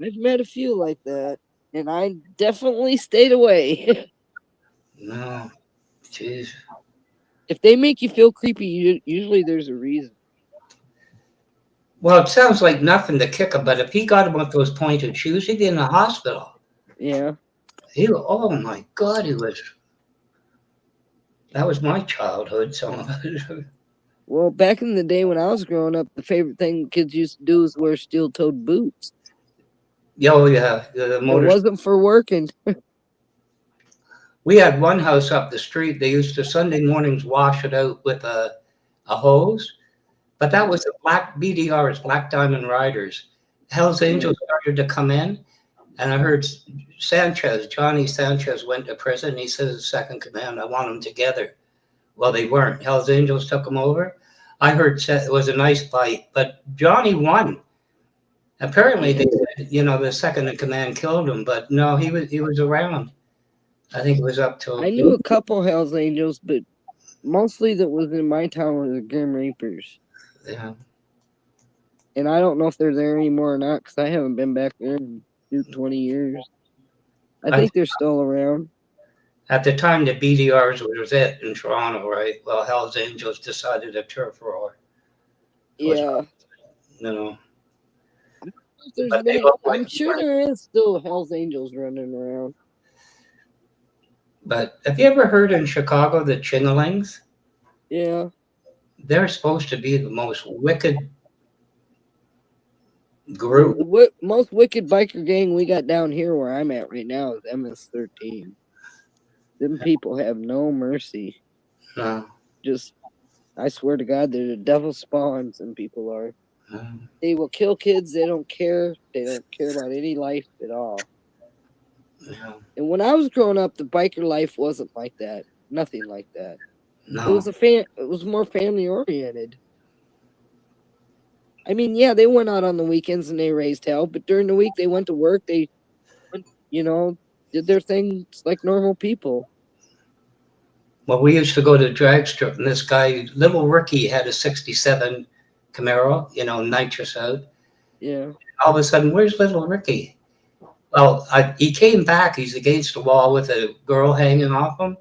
O: I've met a few like that, and I definitely stayed away.
N: No, jeez.
O: If they make you feel creepy, usually there's a reason.
N: Well, it sounds like nothing to kick him, but if he got him with those pointed shoes, he'd be in the hospital.
O: Yeah.
N: Oh my God, that was my childhood, some of it.
O: Well, back in the day when I was growing up, the favorite thing kids used to do was wear steel-toed boots.
N: Oh, yeah. The
O: It
N: motor.
O: wasn't for working.
N: We had one house up the street. They used to Sunday mornings wash it out with a hose. But that was the Black BDRs, Black Diamond Riders. Hell's Angels started to come in. And I heard Johnny Sanchez went to prison. He says, second command, I want them together. Well, they weren't. Hell's Angels took them over. I heard it was a nice fight, but Johnny won. Apparently, they said, the second in command killed him, but no, he was around. I think it was up to.
O: I knew a couple Hell's Angels, but mostly that was in my town were the Grim Reapers.
N: Yeah.
O: And I don't know if they're there anymore or not because I haven't been back there in 20 years. I think they're still around.
N: At the time, the BDRs was it in Toronto, right? Well, Hell's Angels decided a turf war.
O: Yeah. I'm sure there is still Hell's Angels running around.
N: But have you ever heard in Chicago the Chingalings?
O: Yeah.
N: They're supposed to be the most wicked group.
O: The most wicked biker gang we got down here where I'm at right now is MS-13. Them people have no mercy.
N: No.
O: I swear to God, they're the devil spawn, some people are. They will kill kids. They don't care. They don't care about any life at all.
N: Yeah.
O: And when I was growing up, the biker life wasn't like that. Nothing like that.
N: No.
O: It was more family oriented. I mean, yeah, they went out on the weekends and they raised hell, but during the week they went to work. They, did their things like normal people.
N: Well, we used to go to drag strip, and this guy, Little Ricky, had a '67 Camaro, nitrous out.
O: Yeah.
N: All of a sudden, where's Little Ricky? Well, he came back. He's against the wall with a girl hanging off him,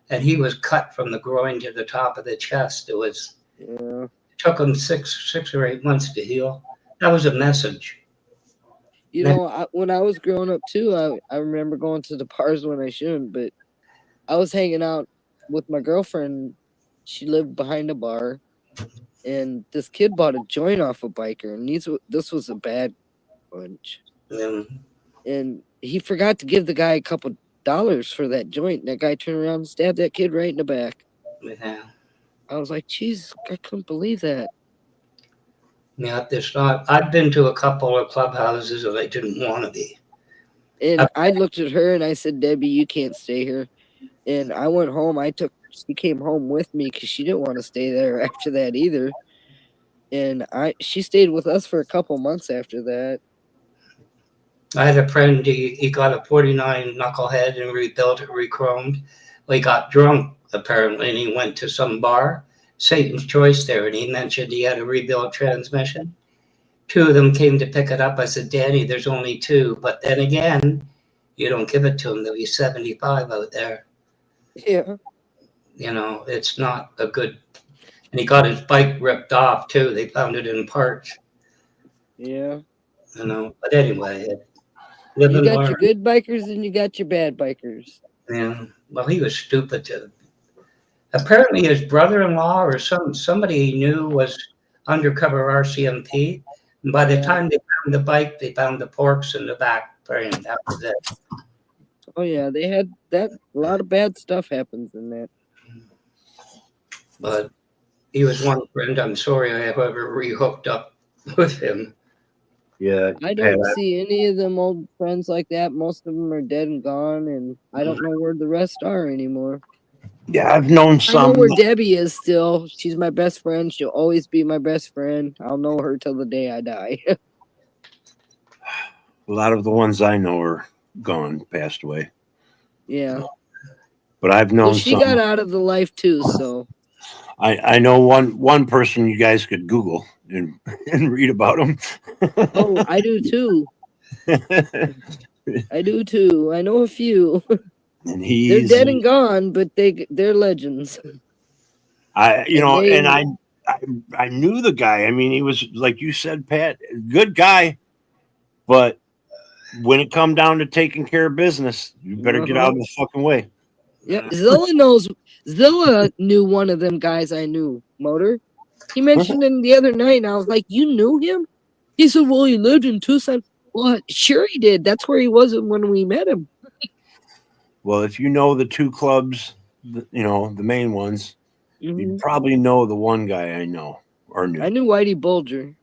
N: and he was cut from the groin to the top of the chest. It took him six or 8 months to heal. That was a message.
O: When I was growing up too, I remember going to the bars when I shouldn't, but I was hanging out with my girlfriend. She lived behind a bar, and this kid bought a joint off a biker, and this was a bad bunch. And he forgot to give the guy a couple $1 for that joint. And that guy turned around and stabbed that kid right in the back.
N: Yeah.
O: I was like, "Jeez, I couldn't believe that."
N: Yeah, I've been to a couple of clubhouses that I didn't want to be.
O: And I looked at her and I said, "Debbie, you can't stay here." And I went home. She came home with me because she didn't want to stay there after that either. And she stayed with us for a couple months after that.
N: I had a friend, he got a 49 knucklehead and rebuilt it, re-chromed. Well, he got drunk, apparently, and he went to some bar, Satan's Choice there, and he mentioned he had a rebuilt transmission. 2 of them came to pick it up. I said, Danny, there's only 2. But then again, you don't give it to him. There'll be 75 out there.
O: Yeah.
N: It's not a good... And he got his bike ripped off, too. They found it in parts.
O: Yeah.
N: But anyway...
O: You got your good bikers and you got your bad bikers.
N: Yeah. Well, he was stupid too. Apparently his brother-in-law or somebody he knew was undercover RCMP. And by the time they found the bike, they found the porks in the back frame. That was it.
O: Oh yeah, they had that. A lot of bad stuff happens in that.
N: But he was one friend. I'm sorry I ever re-hooked up with him.
B: Yeah.
O: I don't see any of them old friends like that. Most of them are dead and gone, and I don't know where the rest are anymore.
B: Yeah, I've known
O: I know
B: some.
O: where Debbie is still. She's my best friend. She'll always be my best friend. I'll know her till the day I die.
B: A lot of the ones I know are gone, passed away.
O: Yeah.
B: But I've known
O: Well, she
B: some.
O: got out of the life too, so.
B: I know one person you guys could Google and read about them.
O: Oh, I do too. I do too. I know a few.
B: And
O: They're
B: he's
O: dead and gone, but they're legends.
B: I
O: And
B: I knew the guy. I mean, he was like you said, Pat, good guy, but when it come down to taking care of business, you better get out of the fucking way.
O: Yep, Zilla knew one of them guys I knew, Motor. He mentioned him the other night, and I was like, "You knew him?" He said, "Well, he lived in Tucson." Well, sure he did. That's where he was when we met him.
B: Well, if you know the two clubs, the main ones, you probably know the one guy I know or knew.
O: I knew Whitey Bulger.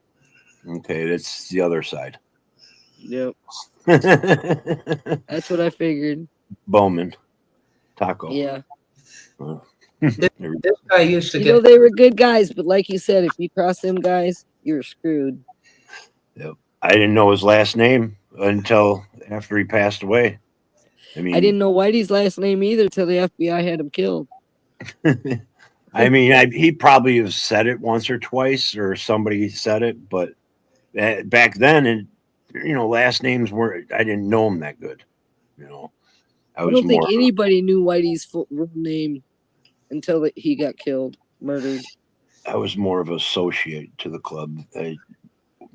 B: Okay, that's the other side.
O: Yep. That's what I figured.
B: Bowman, Taco.
O: Yeah.
N: This guy used to
O: You
N: get.
O: know, they were good guys, but like you said, if you cross them guys, you're screwed.
B: Yep. I didn't know his last name until after he passed away. I mean,
O: I didn't know Whitey's last name either till the FBI had him killed.
B: I mean, he probably has said it once or twice, or somebody said it, but back then, and last names weren't. I didn't know him that good. I was
O: don't think
B: more.
O: anybody knew Whitey's full real name until he got killed, murdered.
B: I was more of an associate to the club.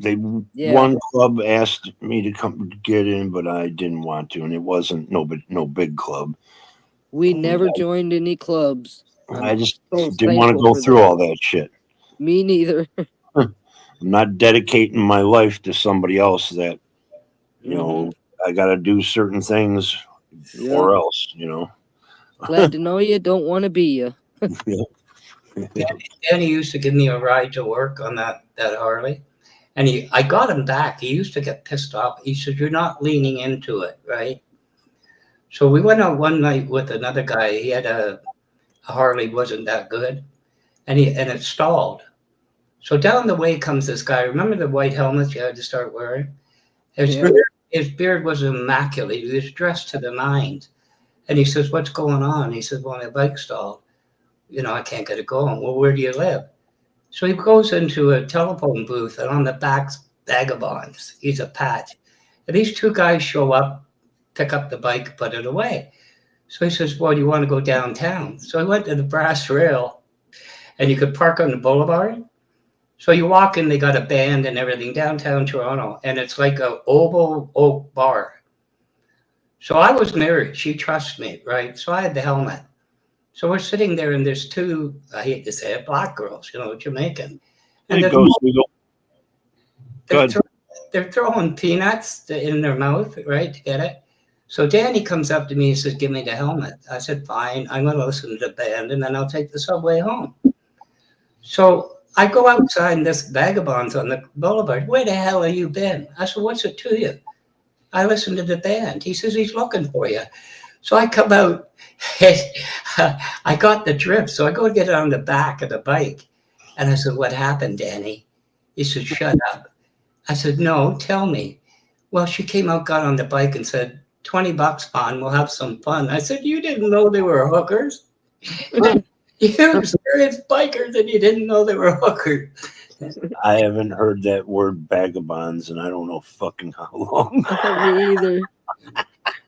O: Yeah.
B: One club asked me to come get in, but I didn't want to, and it wasn't no big club.
O: We never joined any clubs.
B: I just
O: so
B: didn't want to
O: thankful
B: go
O: for
B: through
O: that.
B: all that shit.
O: Me neither.
B: I'm not dedicating my life to somebody else that, I got to do certain things or else,
O: Glad to know you. Don't want to be you.
N: Danny used to give me a ride to work on that Harley, and I got him back. He used to get pissed off. He said, "You're not leaning into it, right?" So we went out one night with another guy. He had a Harley, wasn't that good, and it stalled. So down the way comes this guy. Remember the white helmets you had to start wearing? His beard was immaculate. He was dressed to the nines. And he says, "What's going on?" He says, "Well, my bike stalled. I can't get it going." "Well, where do you live?" So he goes into a telephone booth, and on the back's Vagabonds. He's a patch. And these two guys show up, pick up the bike, put it away. So he says, "Well, do you want to go downtown?" So I went to the brass rail, and you could park on the boulevard. So you walk in, they got a band and everything downtown Toronto, and it's like a oval oak bar. So I was married. She trusts me, right? So I had the helmet. So we're sitting there, and there's two, I hate to say it, black girls, Jamaican. And they're throwing peanuts in their mouth, right, to get it. So Danny comes up to me and says, "Give me the helmet." I said, "Fine, I'm going to listen to the band, and then I'll take the subway home." So I go outside, and this Vagabonds on the boulevard. "Where the hell have you been?" I said, "What's it to you?" "I listened to the band." He says, "He's looking for you." So I come out, I got the drift. So I go get on the back of the bike. And I said, "What happened, Danny?" He said, "Shut up." I said, "No, tell me." "Well, she came out, got on the bike and said, $20, Pon, we'll have some fun." I said, "You didn't know they were hookers? You're experienced bikers and you didn't know they were hookers."
B: I haven't heard that word Vagabonds, and I don't know fucking how long.
O: Me either.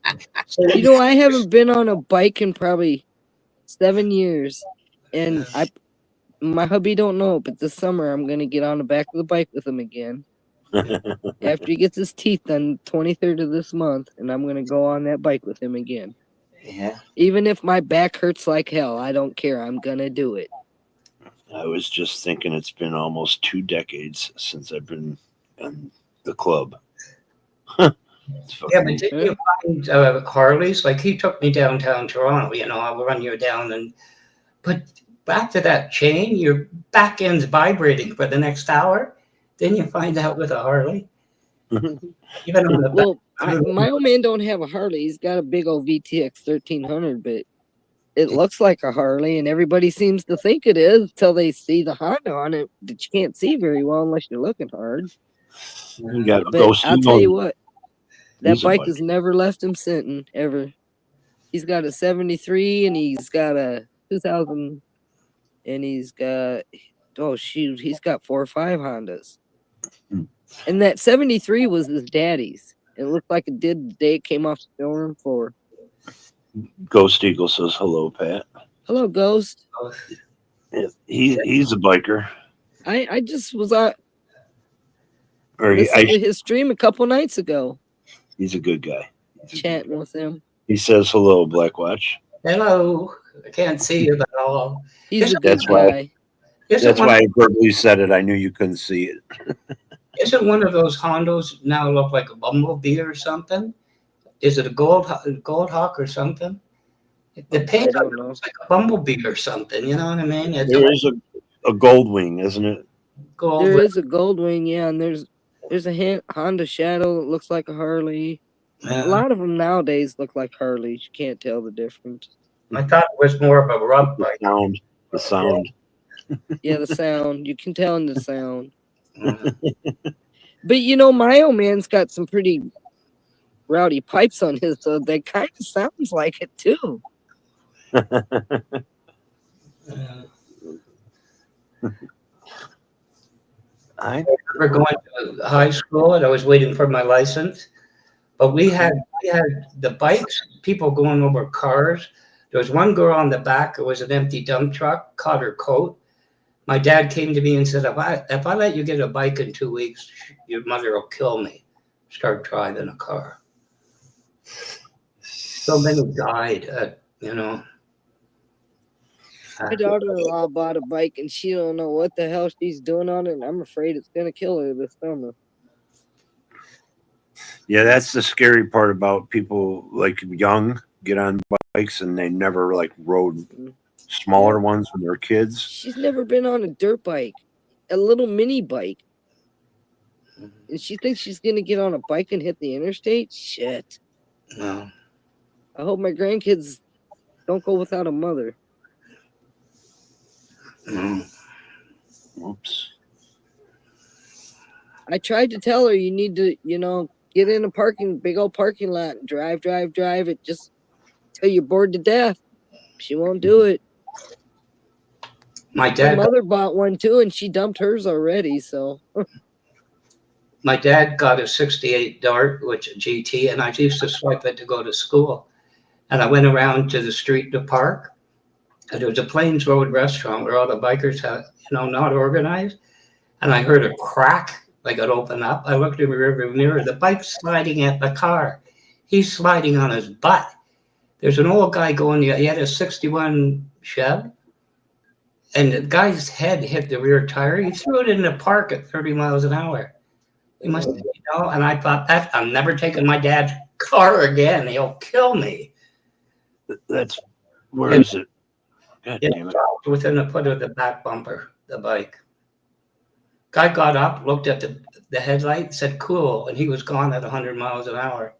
O: I haven't been on a bike in probably 7 years, and my hubby don't know, but this summer I'm gonna get on the back of the bike with him again. After he gets his teeth done, 23rd of this month, and I'm gonna go on that bike with him again.
B: Yeah.
O: Even if my back hurts like hell, I don't care. I'm gonna do it.
B: I was just thinking it's been almost 2 decades since I've been in the club.
N: Yeah, but did you find Harleys? Like, he took me downtown Toronto, I'll run you down. But after that chain, your back end's vibrating for the next hour. Then you find out with a Harley. Even on the
O: Well, my old man don't have a Harley. He's got a big old VTX 1300, but it looks like a Harley, and everybody seems to think it is until they see the Honda on it that you can't see very well unless you're looking hard.
B: You got
O: But
B: Ghost
O: I'll
B: Eagle.
O: tell you what, that
B: He's a
O: bike
B: bike.
O: has never left him sitting ever. He's got a 73 and he's got a 2000 and he's got he's got 4 or 5 Hondas. And that 73 was his daddy's. It looked like it did the day it came off the showroom floor.
B: Ghost Eagle says hello, Pat.
O: Hello, Ghost.
B: He's a biker.
O: I just was on
B: Or
O: listening to his stream a couple nights ago,
B: he's a good guy.
O: chatting with him.
B: He says hello, Black Watch.
N: Hello. I can't see you at all.
O: He's a good
B: That's why.
O: guy.
B: That's why I verbally said it. I knew you couldn't see it.
N: Isn't one of those Hondos now look like a bumblebee or something? Is it a gold hawk or something? The paint on it looks like a bumblebee or something. You know what I mean?
B: There is a gold wing, isn't it?
O: There is a Goldwing, yeah, and there's a Honda Shadow that looks like a Harley.
N: Yeah.
O: A lot of them nowadays look like Harleys. You can't tell the difference.
N: I thought it was more of a rub bike.
B: The sound.
O: Yeah, the sound. You can tell in the sound. But you know, my old man's got some pretty rowdy pipes on his, so that kind of sounds like it too.
N: I remember going to high school and I was waiting for my license, but we had the bikes, people going over cars. There was one girl on the back. It was an empty dump truck. Caught her coat. My dad came to me and said, "If I let you get a bike in 2 weeks, your mother will kill me." Start driving a car. So many died. You know.
O: My daughter-in-law bought a bike and she don't know what the hell she's doing on it, and I'm afraid it's gonna kill her this summer.
B: Yeah, that's the scary part about people like young get on bikes and they never like rode smaller ones when they're kids.
O: She's never been on a dirt bike, a little mini bike. And she thinks she's gonna get on a bike and hit the interstate? Shit.
N: No.
O: I hope my grandkids don't go without a mother.
B: Oops.
O: I tried to tell her you need to, get in a big old parking lot and drive it just till you're bored to death. She won't do it.
N: My dad.
O: My mother bought one too, and she dumped hers already. So.
N: My dad got a '68 Dart, which a GT, and I used to swipe it to go to school. And I went around to the street to park. And there was a Plains Road restaurant where all the bikers had, not organized. And I heard a crack, like it opened up. I looked in the rearview mirror. The bike's sliding at the car. He's sliding on his butt. There's an old guy going. He had a '61 Chev, and the guy's head hit the rear tire. He threw it in the park at 30 miles an hour. He must, And I thought that I'm never taking my dad's car again. He'll kill me.
B: That's where is it? God damn it.
N: Within a foot of the back bumper, the bike. Guy got up, looked at the headlight, said cool, and he was gone at 100 miles an hour.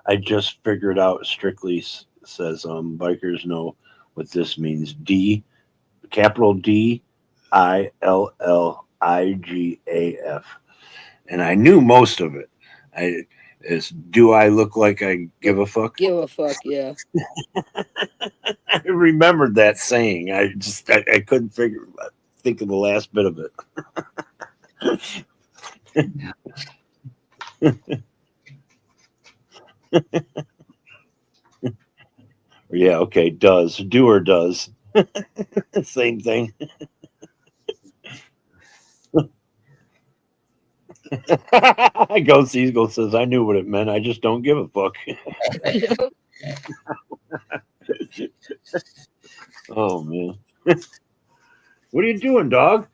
B: I just figured out Strictly says bikers know what this means. Capital DILLIGAF. And I knew most of it. Do I look like I give a fuck?
O: Give a fuck, yeah.
B: I remembered that saying. I couldn't think of the last bit of it. Yeah, okay, does. Do or does. Same thing. Ghost Eagle says, I knew what it meant. I just don't give a fuck. Oh, man. What are you doing, dog?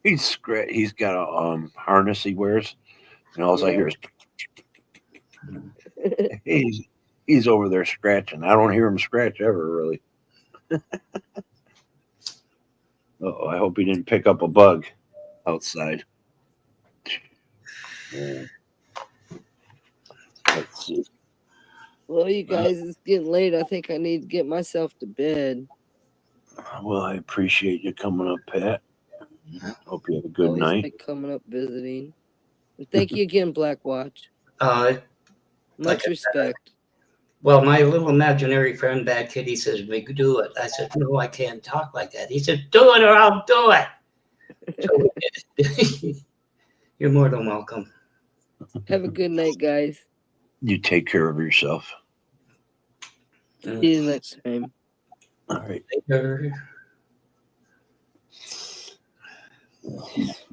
B: He's got a harness he wears, and all I hear is he's over there scratching. I don't hear him scratch ever, really. I hope he didn't pick up a bug outside. Yeah. Let's see.
O: Well, you guys, it's getting late. I think I need to get myself to bed.
B: Well, I appreciate you coming up, Pat. Hope you have a good
O: Always
B: night.
O: like coming up visiting. And thank you again, Black Watch.
N: Like
O: Much
N: I said,
O: respect.
N: well, my little imaginary friend Bad Kitty says we could do it. I said, no, I can't talk like that. He said, do it or I'll do it. So you're more than welcome.
O: Have a good night, guys.
B: You take care of yourself.
O: See you next time.
B: All right.
N: Later.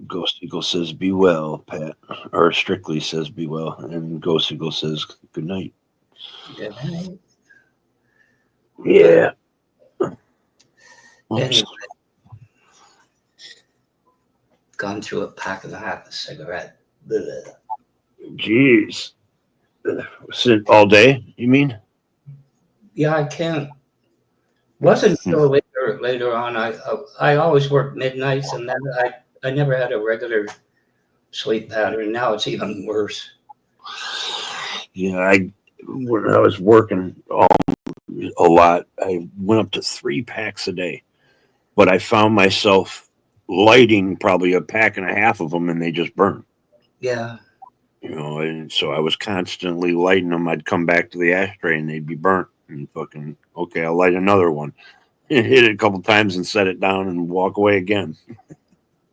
B: Ghost Eagle says, be well, Pat. Or Strictly says, be well. And Ghost Eagle says, good night.
N: Good night.
B: Yeah.
N: Anyway, gone through a pack and a half of cigarette. Blah.
B: Jeez. Sit all day, you mean?
N: Yeah, I can't. Wasn't until later on. I always worked midnights, and then I never had a regular sleep pattern. Now it's even worse.
B: Yeah, when I was working a lot, I went up to 3 packs a day, but I found myself lighting probably a pack and a half of them, and they just burned.
N: Yeah.
B: You know, and so I was constantly lighting them. I'd come back to the ashtray and they'd be burnt. And fucking, okay, I'll light another one. Hit it a couple times and set it down and walk away again.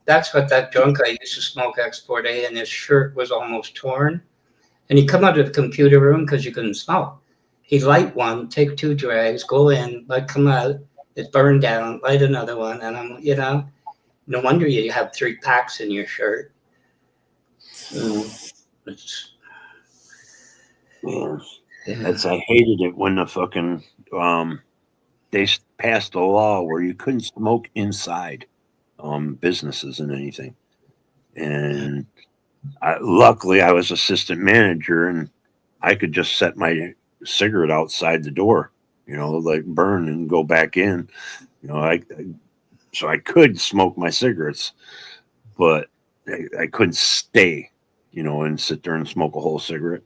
N: That's what that drunk I used to smoke Export A, and his shirt was almost torn. And he'd come out of the computer room because you couldn't smoke. He'd light one, take 2 drags, go in, I'd come out, it's burned down, light another one. And I'm, no wonder you have 3 packs in your shirt.
B: I hated it when the fucking they passed a law where you couldn't smoke inside businesses and anything. And luckily I was assistant manager and I could just set my cigarette outside the door, like burn and go back in. So I could smoke my cigarettes, but I couldn't stay, and sit there and smoke a whole cigarette.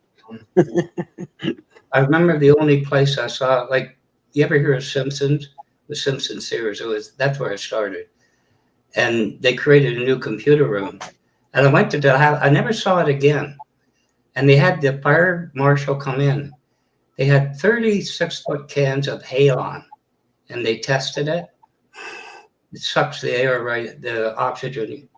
N: I remember the only place I saw, like, you ever hear of Simpsons? The Simpsons series, that's where I started. And they created a new computer room. And I went to I never saw it again. And they had the fire marshal come in. They had 36-foot cans of Halon, and they tested it. It sucks the air, right? The oxygen.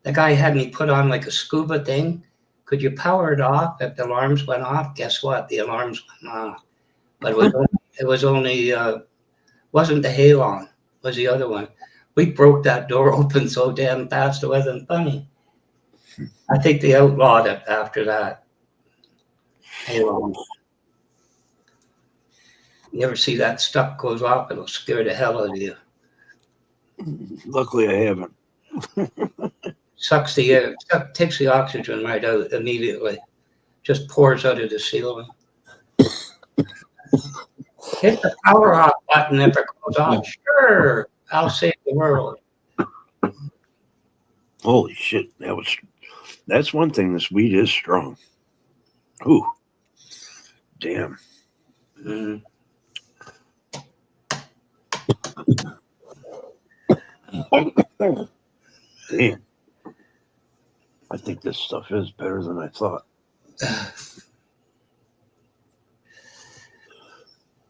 N: The guy had me put on like a scuba thing. Could you power it off if the alarms went off? Guess what? The alarms went off. But it was only wasn't the Halon, it was the other one. We broke that door open so damn fast it wasn't funny. I think they outlawed it after that. Halon. You ever see that stuff goes off, it'll scare the hell out of you.
B: Luckily I haven't.
N: Sucks the air, takes the oxygen right out immediately. Just pours out of the ceiling. Hit the power off button if it goes off. Sure, I'll save the world.
B: Holy shit, that's one thing. This weed is strong. Ooh, damn. Damn. I think this stuff is better than I thought.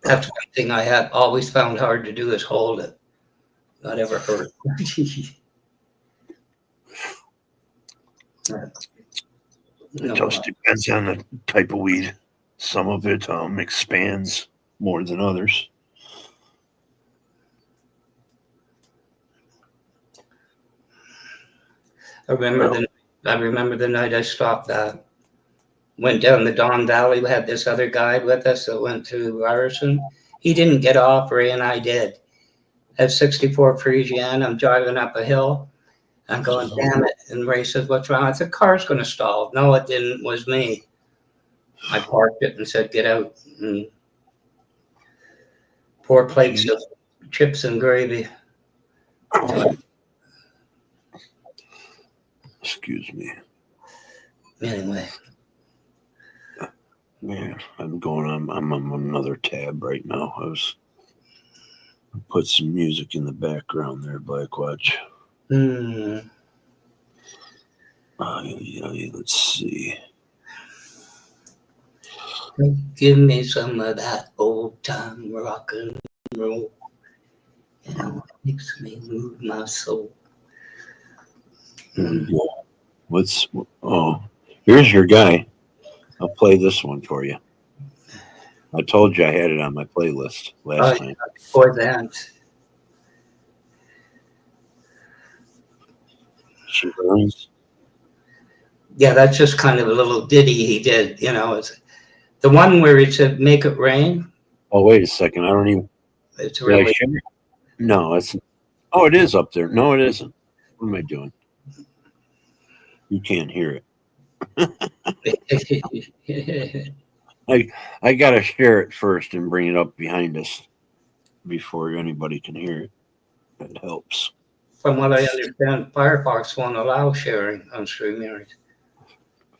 N: That's one thing I have always found hard to do is hold it. Not ever hurt.
B: It just depends on the type of weed. Some of it expands more than others.
N: I remember the night I stopped that. Went down the Don Valley. We had this other guide with us that went to Ryerson. He didn't get off, Ray and I did. At 64 Parisienne, I'm driving up a hill. I'm going, damn it. And Ray says, what's wrong? I said, car's going to stall. No, it didn't. It was me. I parked it and said, get out. And 4 plates of chips and gravy.
B: Excuse me.
N: Anyway.
B: Man, I'm on another tab right now. I put some music in the background there, Blackwatch. Let's see.
N: Give me some of that old time rock and roll. You know, it makes me move my soul.
B: Here's your guy. I'll play this one for you. I told you I had it on my playlist last time.
N: Before that.
B: She burns.
N: Yeah, that's just kind of a little ditty he did. You know, it's the one where it said "Make It Rain."
B: Oh, wait a second. I don't even.
N: It's really.
B: No, it's. Oh, it is up there. No, it isn't. What am I doing? You can't hear it. I gotta share it first and bring it up behind us before anybody can hear it. That helps.
N: From what I understand, Firefox won't allow sharing on StreamYard.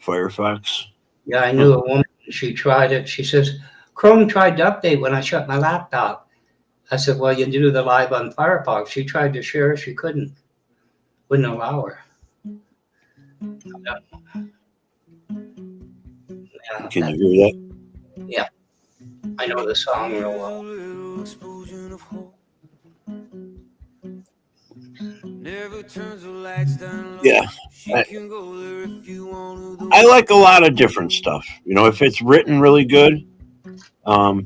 B: Firefox?
N: Yeah, I knew a woman. She tried it. She says, Chrome tried to update when I shut my laptop. I said, well, you do the live on Firefox. She tried to share. She couldn't. Wouldn't allow her. Yeah,
B: can you hear that?
N: Yeah. I know the song real well.
B: Yeah. I like a lot of different stuff. You know, if it's written really good, it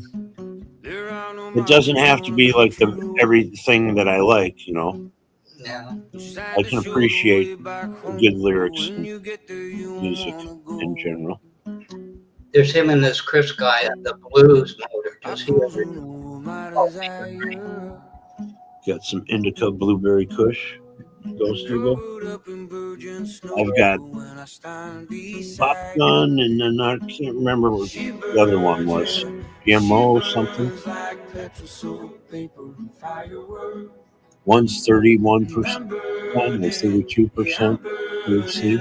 B: doesn't have to be like everything that I like, you know.
N: Yeah.
B: I can appreciate good lyrics and music in general.
N: There's him and this Chris guy at the Blues Motor. Does he ever?
B: Got some indica blueberry kush. Goes through. I've got Pop Gun, and then I can't remember what the other one was. GMO something. One's 31%, there's 32% THC.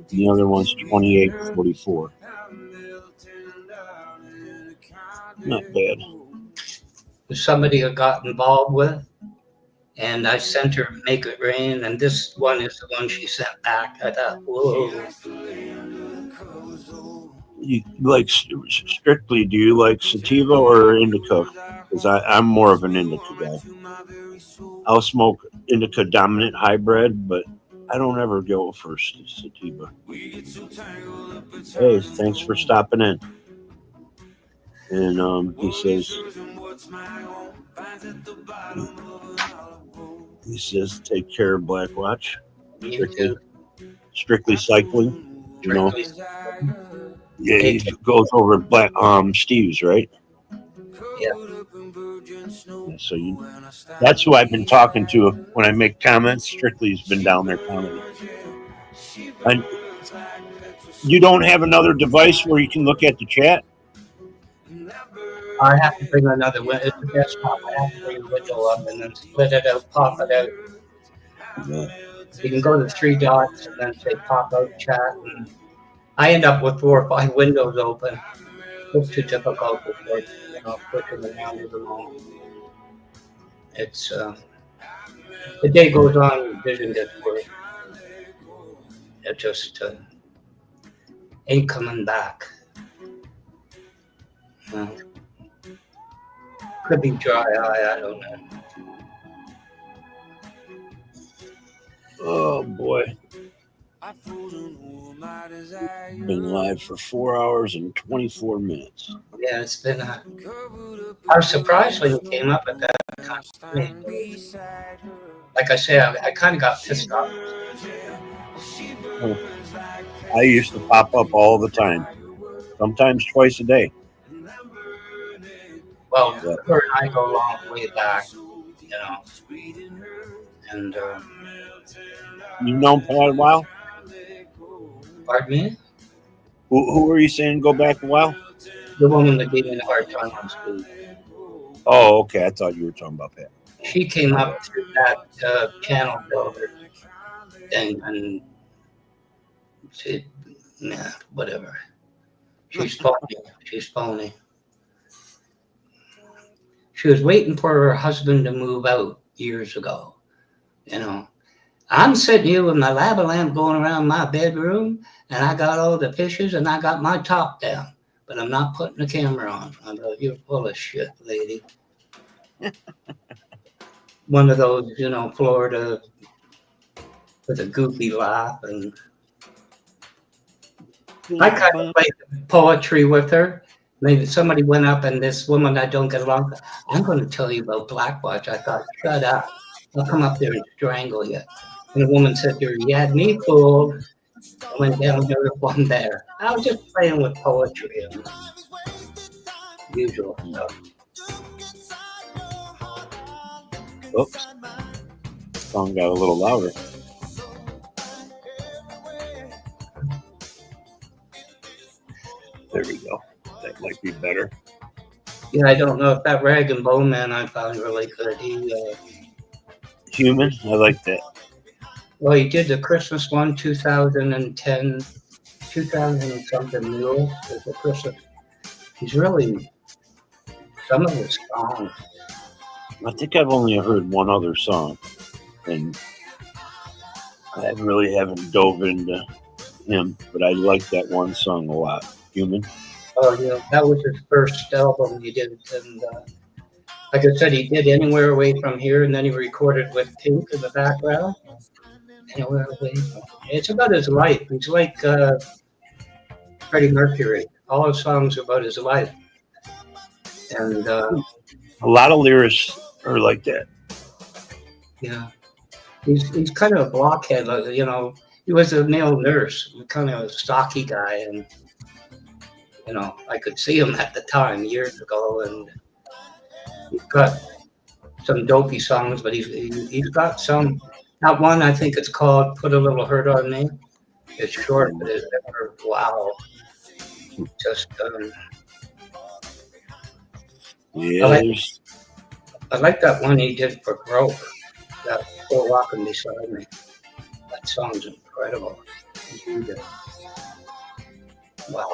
B: The other one's 28.44. Not bad.
N: Somebody I got involved with, and I sent her "Make It Rain," and this one is the one she sent back. I thought, whoa.
B: You like strictly? Do you like sativa or indica? Because I'm more of an indica guy. I'll smoke indica dominant hybrid, but I don't ever go for sativa. Hey, thanks for stopping in. And he says, take care, Blackwatch. Strictly cycling, you know. Yeah, he goes over Black Steve's, right?
N: Yeah.
B: So that's who I've been talking to when I make comments. Strictly's been down there commenting. And you don't have another device where you can look at the chat?
N: I have to bring another window. It's the desktop. I have to bring a window up and then split it out, pop it out.
B: Yeah.
N: You can go to the three dots and then say pop out chat. And I end up with 4 or 5 windows open. It's too difficult to like, flicking around at the moment. It's the day goes on, vision gets worse. It just ain't coming back. Could be dry eye, I don't know.
B: Oh boy. Been live for 4 hours and 24 minutes.
N: Yeah, it's been I was surprised when it came up at that time. Like I say, I kind of got pissed off.
B: I used to pop up all the time, sometimes twice a day.
N: Well, her and I go a long way back, you know. And
B: you've known for a while?
N: Pardon me?
B: Who were you saying go back a while?
N: The woman that gave me the hard time on school.
B: Oh, okay. I thought you were talking about that.
N: She came up through that channel builder thing, and Nah, whatever. She's phony. She's phony. She was waiting for her husband to move out years ago. You know, I'm sitting here with my lava lamp going around my bedroom, and I got all the fishes, and I got my top down, but I'm not putting the camera on. I'm like, you're full of shit, lady. One of those, you know, Florida with a goofy laugh, and I kind of played poetry with her. Maybe somebody went up, and this woman I don't get along with, I'm going to tell you about Blackwatch. I thought, shut up. I'll come up there and strangle you. And the woman said to her, you had me fooled. I went down there one there. I was just playing with poetry and usual stuff.
B: Oops. Song got a little louder. There we go. That might be better.
N: Yeah, I don't know if that Rag and Bone Man I found really good.
B: Human, I like that.
N: Well, he did the Christmas one, 2010, 2000 and something mule. The Christmas. He's really some of his songs.
B: I think I've only heard one other song, and I haven't dove into him, but I like that one song a lot. Human.
N: Oh, yeah, that was his first album he did, and like I said, he did Anywhere Away From Here, and then he recorded with Pink in the background. Anywhere Away. It's about his life. He's like Freddie Mercury. All his songs are about his life, and
B: a lot of lyrics are like that.
N: Yeah, he's kind of a blockhead. You know, he was a male nurse, kind of a stocky guy, and you know, I could see him at the time years ago, and he's got some dopey songs, but he's got some. Not one, I think it's called "Put a Little Hurt on Me." It's short, but it's wow. Just
B: yeah.
N: I like that one he did for Grover. That Still Walking Beside Me. That song's incredible. Wow.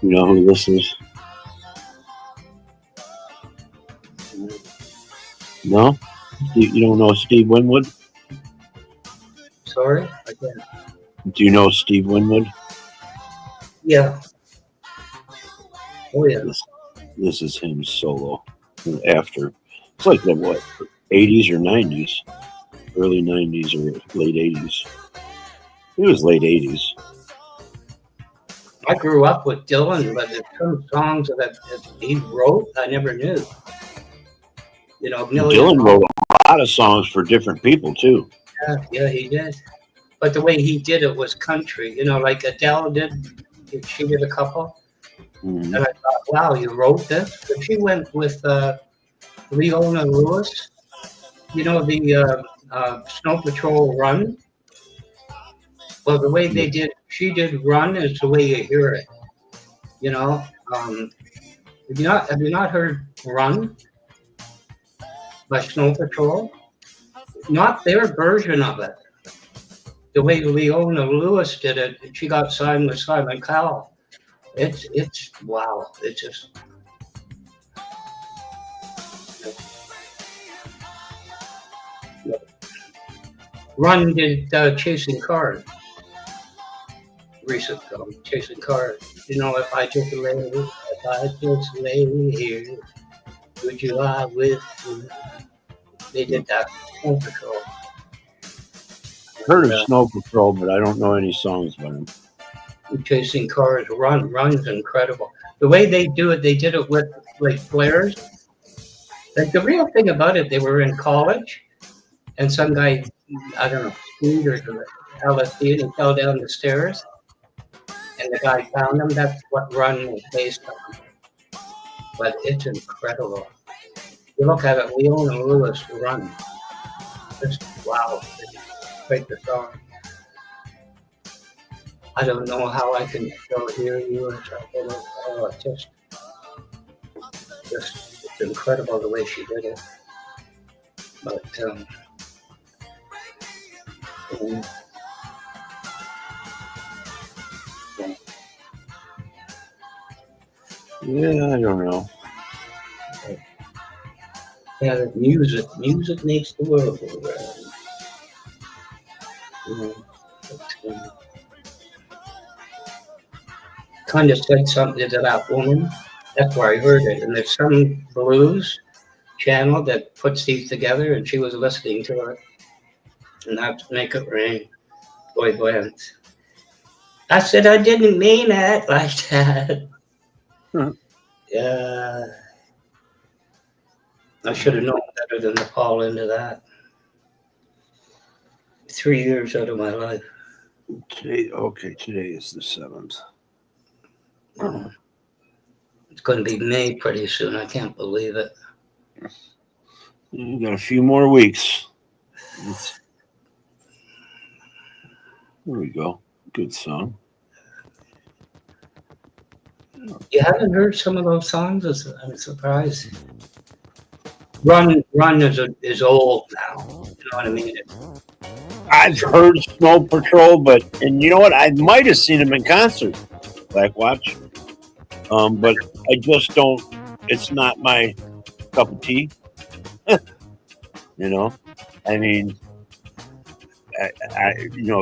B: You know who this is? No? You don't know Steve Winwood?
N: Sorry? Again.
B: Do you know Steve Winwood?
N: Yeah. Oh, yeah.
B: This is him solo. After. It's like the, what, 80s or 90s? Early 90s or late 80s. It was late 80s.
N: I grew up with Dylan, but there's some songs that he wrote I never knew. You know,
B: Dylan wrote a lot of songs for different people too.
N: Yeah, he did. But the way he did it was country. You know, like Adele did. She did a couple.
B: Mm-hmm.
N: And I thought, wow, you wrote this? But she went with Leona Lewis. You know, the Snow Patrol Run. Well, the way she did Run is the way you hear it. You know, have you not heard Run by Snow Patrol? Not their version of it. The way Leona Lewis did it, she got signed with Simon Cowell. It's wow. It's just. Run did Chasing Cars. Recent film, Chasing Cars. You know, if I just lay here, would you lie with me? They did that. Snow Patrol.
B: I heard of Snow Patrol, but I don't know any songs by them.
N: Chasing Cars, Run's incredible. The way they do it, they did it with like flares. Like the real thing about it, they were in college, and some guy, I don't know, speed or LSD, and he fell down the stairs. And the guy found him. That's what Run was based on. But it's incredible. You look at it, Leona Lewis Run. Just wow. Quite the song. I don't know how I can still hear you or something. Oh, it's it's incredible the way she did it. But
B: yeah, I don't know.
N: Yeah, music makes the world go round. Kind of said something to that woman. That's where I heard it. And there's some blues channel that puts these together, and she was listening to it. And that's Make It Rain, Boy Bland. I said I didn't mean it like that. Yeah. I should have known better than to fall into that. 3 years out of my life.
B: Today is the 7th.
N: Oh. It's going to be May pretty soon. I can't believe it.
B: You got a few more weeks. There we go. Good song.
N: You haven't heard some of those songs? I'm surprised. Run is old now. You know what I mean?
B: I've heard Snow Patrol, and you know what? I might have seen him in concert, Black Watch. But I just don't. It's not my cup of tea. You know, I mean,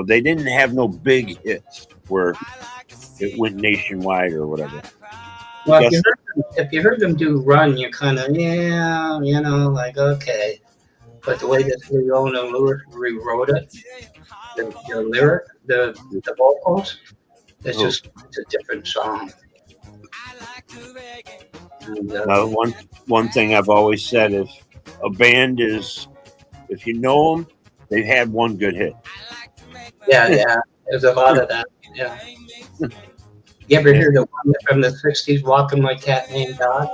B: they didn't have no big hits where it went nationwide or whatever.
N: Well, if you heard them do Run, you're kind of, yeah, like, okay. But the way that Leona Lewis rewrote it, the lyric, the vocals, it's just it's a different song. And,
B: one thing I've always said is a band is, if you know them, they've had one good hit.
N: Yeah, there's a lot of that. Yeah. You ever hear the one from the 60s, Walking My Cat Named Dog?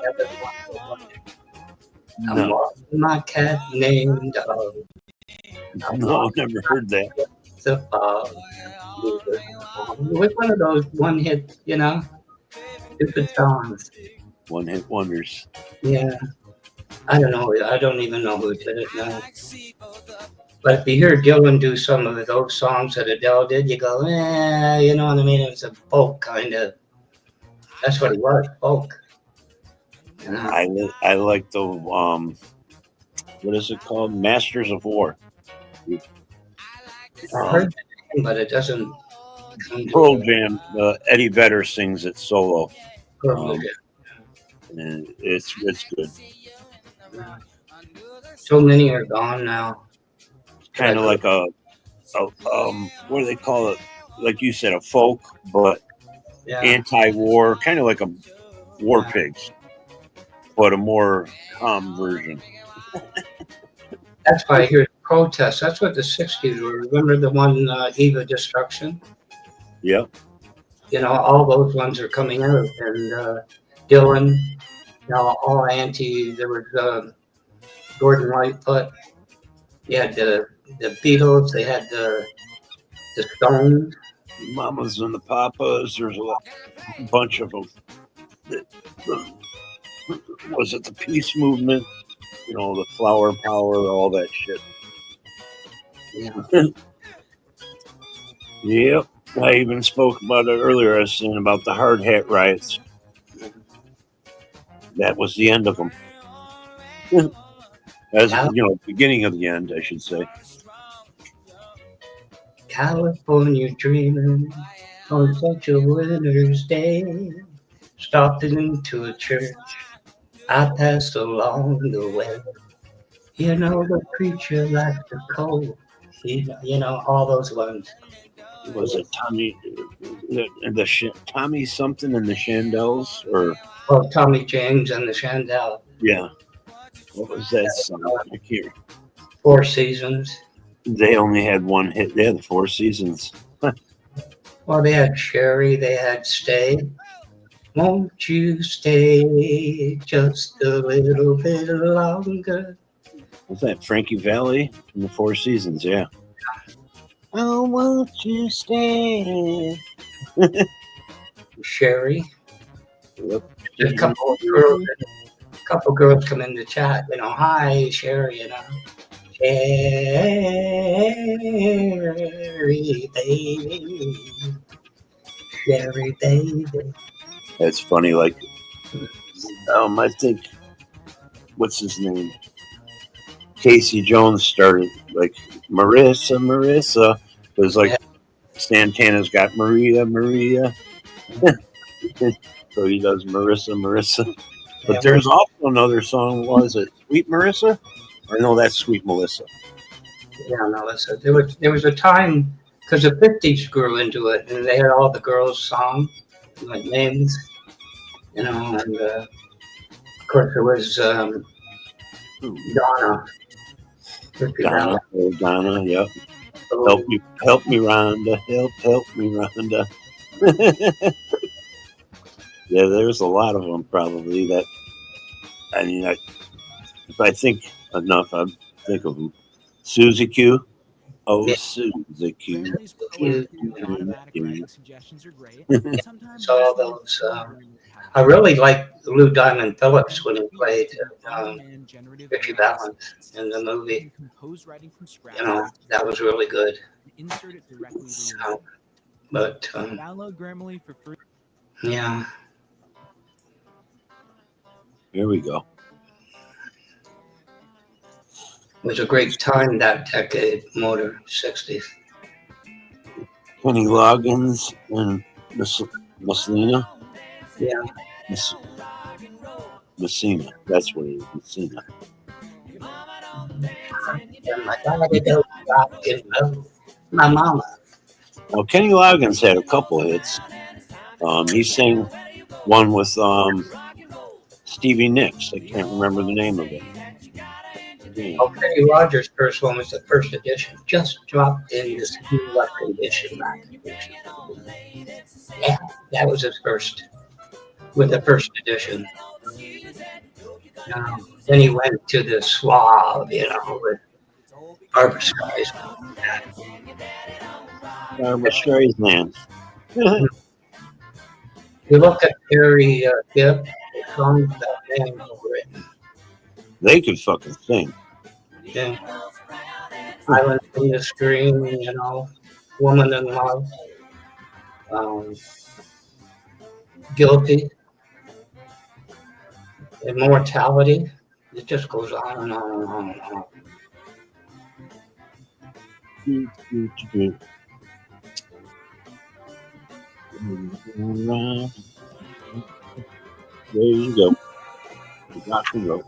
N: I'm walking my cat named Dog.
B: No, I've never heard that.
N: The fog. With one of those one-hit, stupid songs.
B: One-hit wonders.
N: Yeah. I don't know. I don't even know who did it now. But if you hear Dylan do some of those songs that Adele did, you go, you know what I mean? It's a folk kind of. That's what it was, folk.
B: I like the what is it called? Masters of War.
N: I heard the name, but it doesn't.
B: Pearl Jam. Eddie Vedder sings it solo. And it's good.
N: So many are gone now.
B: Kind of like a what do they call it? Like you said, a folk, but anti-war, kind of like a War Pigs, but a more calm version.
N: That's why I hear protests. That's what the 60s were. Remember the one Eva Destruction?
B: Yep.
N: All those ones are coming out, and Dylan, all anti. There was Gordon Lightfoot. You had the Beatles. They had the Stones.
B: Mamas and the Papas. There's a bunch of them. Was it the peace movement? The flower power, all that shit.
N: Yeah.
B: Yep. I even spoke about it earlier. I was saying about the Hard Hat riots. That was the end of them. Beginning of the end, I should say.
N: California dreaming on such a winter's day. Stopped into a church. I passed along the way. The preacher liked the cold. All those ones.
B: Was it Tommy? Tommy something and the Shandels, or
N: Tommy James and the Shandell.
B: Yeah. What was that song? I can't.
N: Four Seasons.
B: They only had one hit. They had the Four Seasons.
N: Well, they had Sherry. They had Stay. Won't you stay just a little bit longer?
B: Was that Frankie Valli from the Four Seasons? Yeah.
K: Oh, won't you stay
N: Sherry.
B: Yep.
N: There's a couple of girls come in the chat, you know, hi Sherry, you know. Sherry baby. Sherry baby.
B: That's funny. Like, I think, what's his name? Casey Jones started like Marissa. It was like Santana's got Maria. So he does Marissa. But there's also another song. Was it Sweet Marissa? Or no, that's Sweet Melissa.
N: Yeah, Melissa. There was a time because the 50s grew into it, and they had all the girls' songs, like names, you know, and of course there was Donna.
B: Donna, yep. Help me, Rhonda. Help me, Rhonda. Yeah, there's a lot of them probably that. I mean, if I think enough, I'd think of them. Susie Q. Oh, yeah. Susie Q.
N: So all those. I really like Lou Diamond Phillips when he played Richie Valens in the movie. You know, that was really good. So, but
Q: download Grammarly for free.
N: Yeah.
B: Here we go.
N: It was a great time that decade, motor 60s.
B: Kenny Loggins and Messina.
N: Yeah.
B: Messina. That's what it is. Messina.
N: My mama.
B: Now, Kenny Loggins had a couple hits. He sang one with Stevie Nicks. I can't remember the name of it. Yeah.
N: Oh, Kenny Rogers' first one was the first edition. Just dropped in this new record edition. Yeah, that was his first, with the first edition. Then he went to the Suave, you know, with Barbra Streisand.
B: Barbra Streisand.
N: You look at Terry Gibb, the songs that man has written.
B: They could fucking sing.
N: Yeah. Island from the Screen, you know, Woman in Love, Guilty, Immortality. It just goes on and on and on and on.
B: There you go. Rock and roll.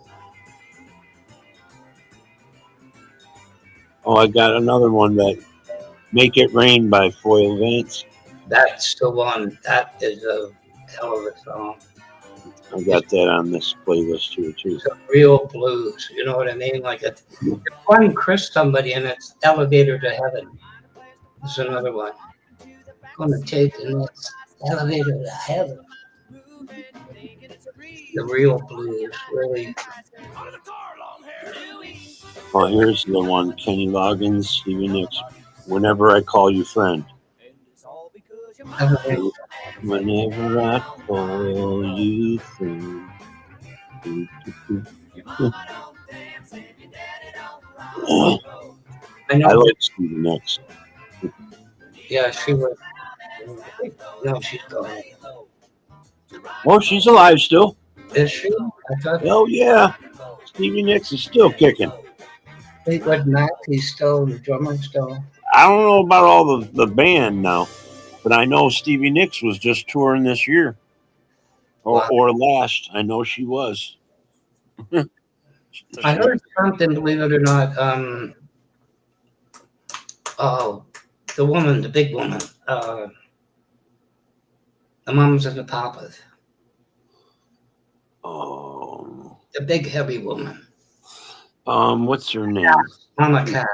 B: Oh, I got another one that Make It Rain by Foyle Vance.
N: That's the one. That is a hell of a song.
B: I got that on this playlist here too.
N: It's a real blues. You know what I mean? Like it's one Chris somebody and it's Elevator to Heaven. It's another one. Gonna take the next elevator to heaven. The real blues, really.
B: Well, here's the one, Kenny Loggins, Stevie Nicks. Whenever I Call You Friend. Whenever I call you friend. I like Stevie Nicks.
N: Yeah, she was. No, she's gone.
B: Oh, she's alive still.
N: Is she? I thought.
B: Oh, yeah. Stevie Nicks is still kicking.
N: Fleetwood Mac, he's still the drummer still.
B: I don't know about all the band now, but I know Stevie Nicks was just touring this year. Or last. I know she was.
N: I heard something, believe it or not. The woman, the big woman. The Mamas and the Papas.
B: Oh.
N: The big heavy woman.
B: What's her name?
N: Mama Cass.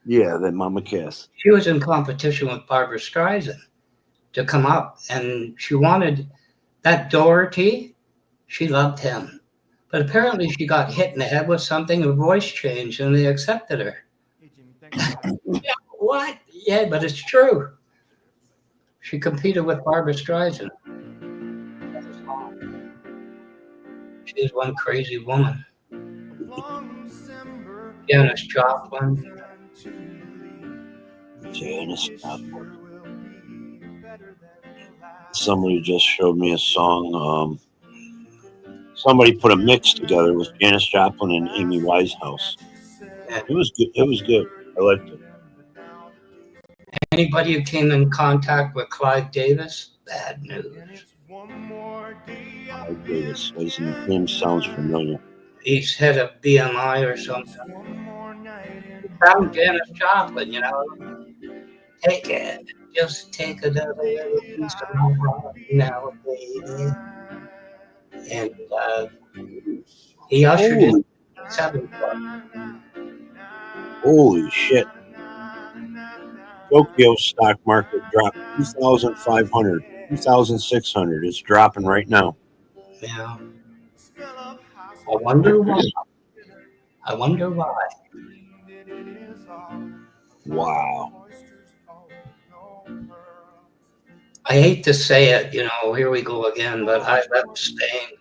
B: Yeah, that Mama Cass.
N: She was in competition with Barbra Streisand to come up, and she wanted that Doherty. She loved him, but apparently she got hit in the head with something. Her voice changed, and they accepted her. Yeah, what? Yeah, but it's true. She competed with Barbara Streisand. She's one crazy woman. Janis Joplin.
B: Janis Joplin. Somebody just showed me a song. Somebody put a mix together with Janis Joplin and Amy Winehouse. It was good. It was good. I liked it.
N: Anybody who came in contact with Clive Davis, bad news.
B: Clive Davis. His name sounds familiar.
N: He's head of BMI or something. He found Janis Joplin, you know. Take it. Just take another little piece of my heart now, baby. And he ushered in 7 Club.
B: Holy shit. Tokyo stock market dropped 2,500, 2,600. It's dropping right now.
N: Yeah. I wonder why.
B: Wow.
N: I hate to say it, you know, here we go again, but I left Spain.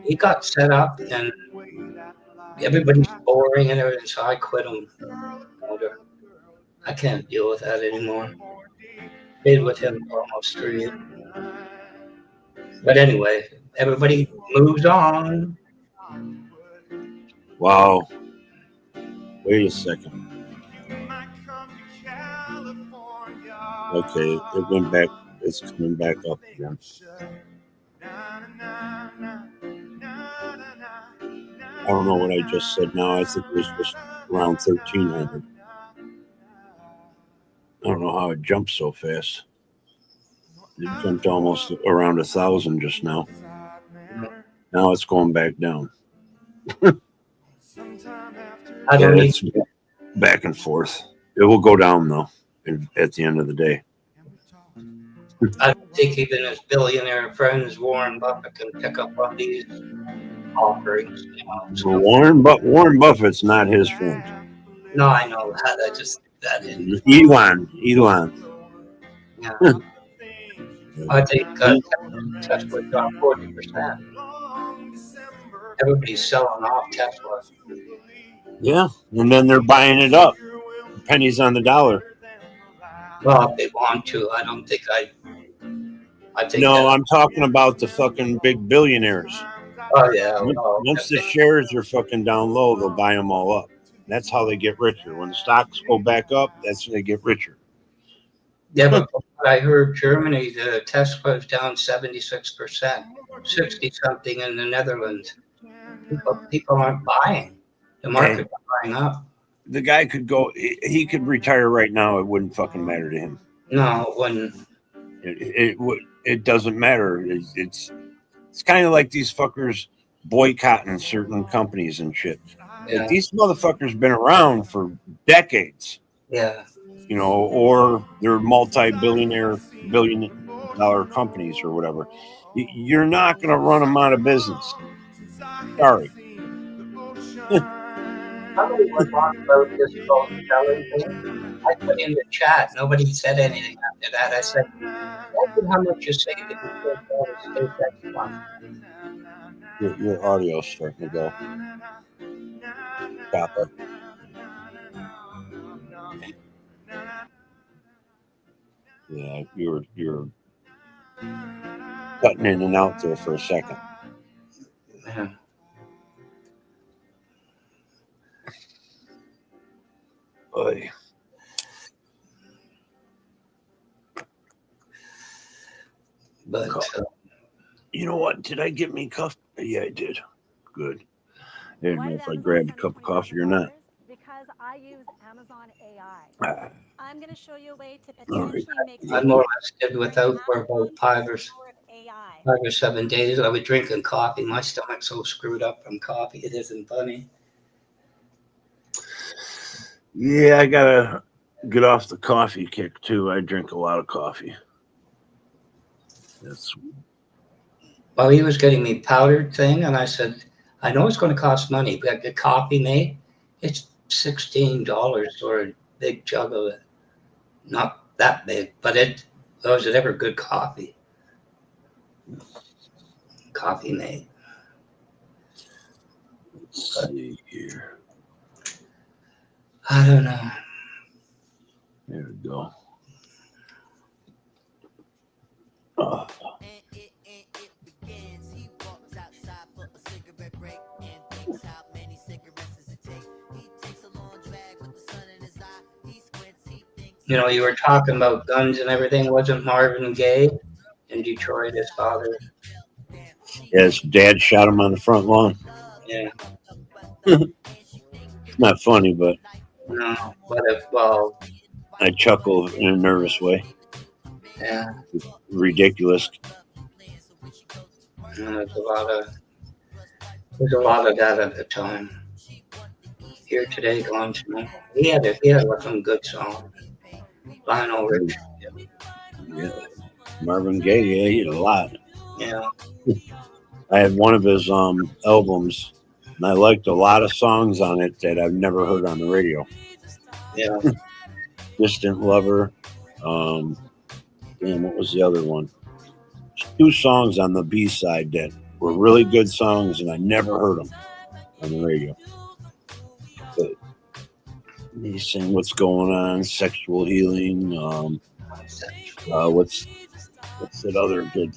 N: He got set up and everybody's boring and everything, so I quit him. I can't deal with that anymore. Stayed with him for almost 3 years. But anyway, everybody moves on.
B: Wow. Wait a second. Okay, it went back. It's coming back up again. I don't know what I just said now. I think it was just around 1,300. I don't know how it jumped so fast. It jumped almost around 1,000 just now. Now it's going back down. It's back and forth. It will go down though at the end of the day.
N: I think even his billionaire friends, Warren Buffett, can pick up on these offerings. You know, so.
B: Warren Buffett's not his friend.
N: No, I know that. I just that in.
B: Elon.
N: Yeah. I think Tesla dropped 40%. Everybody's selling off Tesla.
B: Yeah, and then they're buying it up. Pennies on the dollar.
N: Well, if they want to, I don't think I think.
B: No, I'm talking about the fucking big billionaires.
N: Oh yeah.
B: Once the shares are fucking down low, they'll buy them all up. That's how they get richer. When the stocks go back up, that's when they get richer.
N: Yeah, but I heard Germany, the Tesla is down 76%, 60-something in the Netherlands. People aren't buying. The market's buying up.
B: The guy could go. He could retire right now. It wouldn't fucking matter to him.
N: No, it wouldn't.
B: It doesn't matter. It's kind of like these fuckers boycotting certain companies and shit.
N: Yeah.
B: These motherfuckers been around for decades.
N: Yeah.
B: You know, or they're multi-billion-dollar companies or whatever. You're not going to run them out of business. Sorry.
N: Somebody was on about this whole selling thing. I put in the chat. Nobody said anything after that. I said, imagine how much you save if you take all the SpaceX money.
B: Your audio's starting to go. Stop it. Yeah, you're cutting in and out there for a second.
N: Yeah.
B: Oy.
N: But
B: you know what? Did I get me coffee? Yeah, I did. Good. I didn't know if I grabbed a cup of coffee or not.
R: Because I use Amazon AI. I'm going to show you a way to
B: Right.
R: make.
N: I more or less did without for about 5 or 7 days. I was drinking coffee. My stomach's so screwed up from coffee. It isn't funny.
B: Yeah, I gotta get off the coffee kick too. I drink a lot of coffee.
N: Well, he was getting me powdered thing, and I said, I know it's going to cost money, but the coffee made, it's $16 for a big jug of it. Not that big, but was it ever good coffee? Coffee made.
B: Let's see here.
N: I don't know.
B: There we go. Oh.
N: You know, you were talking about guns and everything. Wasn't Marvin Gaye in Detroit, his father?
B: Yeah, his dad shot him on the front lawn.
N: Yeah.
B: It's not funny, but
N: No, well,
B: I chuckle in a nervous way.
N: yeah.
B: It's ridiculous.
N: There's a lot of that at the time. Here today, gone tomorrow. He had some good songs. Lionel Richie.
B: Yeah. Marvin Gaye, yeah, he had a lot.
N: Yeah.
B: I had one of his albums, and I liked a lot of songs on it that I've never heard on the radio.
N: Yeah.
B: Distant Lover. What was the other one? 2 songs on the B side that were really good songs, and I never heard them on the radio. But he's saying "What's Going On," "Sexual Healing." What's that other good?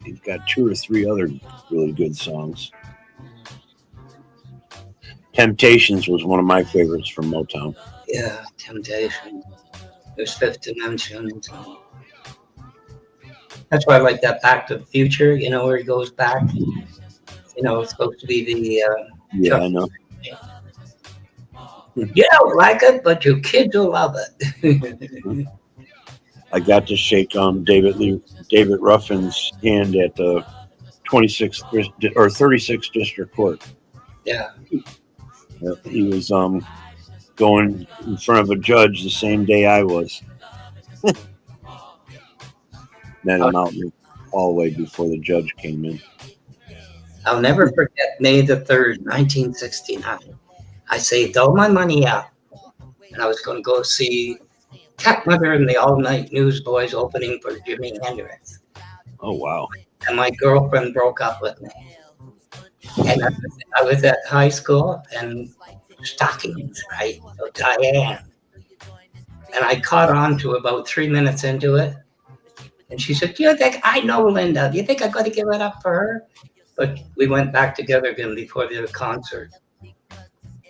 B: He's got 2 or 3 other really good songs. Temptations was one of my favorites from Motown.
N: Yeah, Temptation. There's Fifth Dimension. That's why I like that Back to the Future, you know, where he goes back. You know, it's supposed to be the...
B: Yeah, I know.
N: You don't like it, but your kids will love it.
B: I got to shake David Ruffin's hand at the 26th or 36th District Court.
N: Yeah.
B: He was going in front of a judge the same day I was. Met him out in the hallway before the judge came in.
N: I'll never forget May the 3rd, 1969. I saved all my money up, and I was going to go see Cat Mother and the All Night Newsboys opening for Jimi Hendrix.
B: Oh, wow.
N: And my girlfriend broke up with me. And I was at high school, and stockings, right? So Diane. And I caught on to about 3 minutes into it. And she said, "Do you think I know Linda? Do you think I'm going to give it up for her?" But we went back together again before the concert.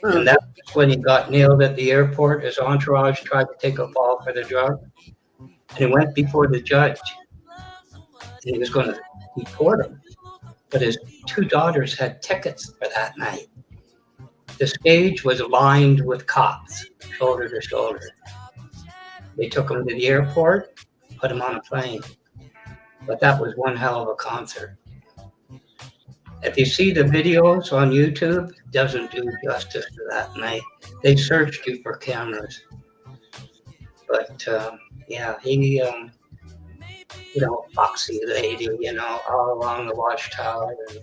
N: And that's when he got nailed at the airport. His entourage tried to take a fall for the drug. And he went before the judge. And he was going to deport him. But his 2 daughters had tickets for that night. The stage was lined with cops, shoulder to shoulder. They took him to the airport, put him on a plane. But that was one hell of a concert. If you see the videos on YouTube, it doesn't do justice to that night. They searched you for cameras. But, yeah, he, foxy lady, all along the watchtower. And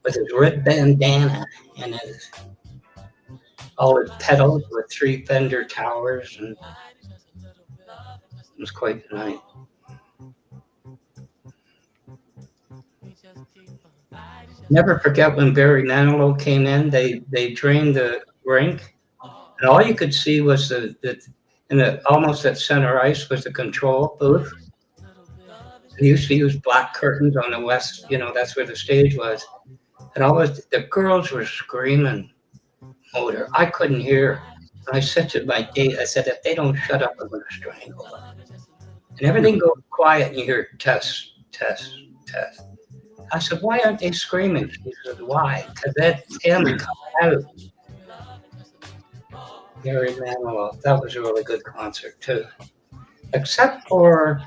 N: with his red bandana and all his pedals with 3 Fender Towers. And it was quite the night. Never forget when Barry Manilow came in. They drained the rink, and all you could see was almost at center ice was the control booth. They used to use black curtains on the west. That's where the stage was, and the girls were screaming motor. I couldn't hear. And I said to my date, I said, "If they don't shut up, I'm going to strangle them." And everything goes quiet, and you hear test, test, test. I said, "Why aren't they screaming?" She said, "Why? Because that's him coming out." Gary Manilow. That was a really good concert, too. Except for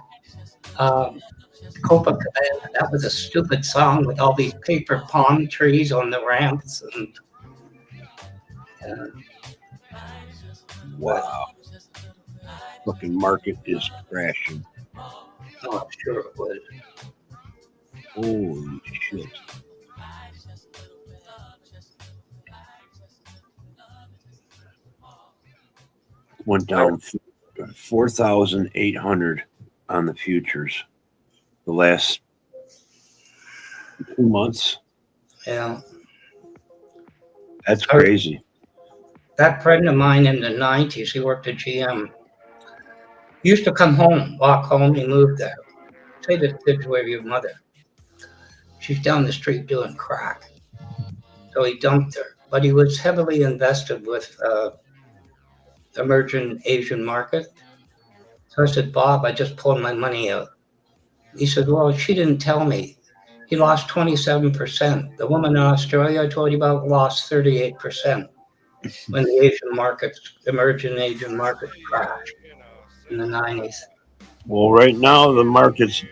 N: Copacabana. That was a stupid song with all these paper palm trees on the ramps. And,
B: wow. Fucking market is crashing.
N: Oh, I'm sure it would.
B: Holy shit. Went down 4,800 on the futures the last 2 months.
N: Yeah.
B: That's crazy.
N: That friend of mine in the 90s, he worked at GM. He used to come home, walk home, he moved there. Say to the kids, where your mother? She's down the street doing crack. So he dumped her. But he was heavily invested with emerging Asian market. So I said, Bob, I just pulled my money out. He said, well, she didn't tell me. He lost 27%. The woman in Australia I told you about lost 38% when the Asian markets, emerging Asian markets crashed in the 90s.
B: Well, right now the market's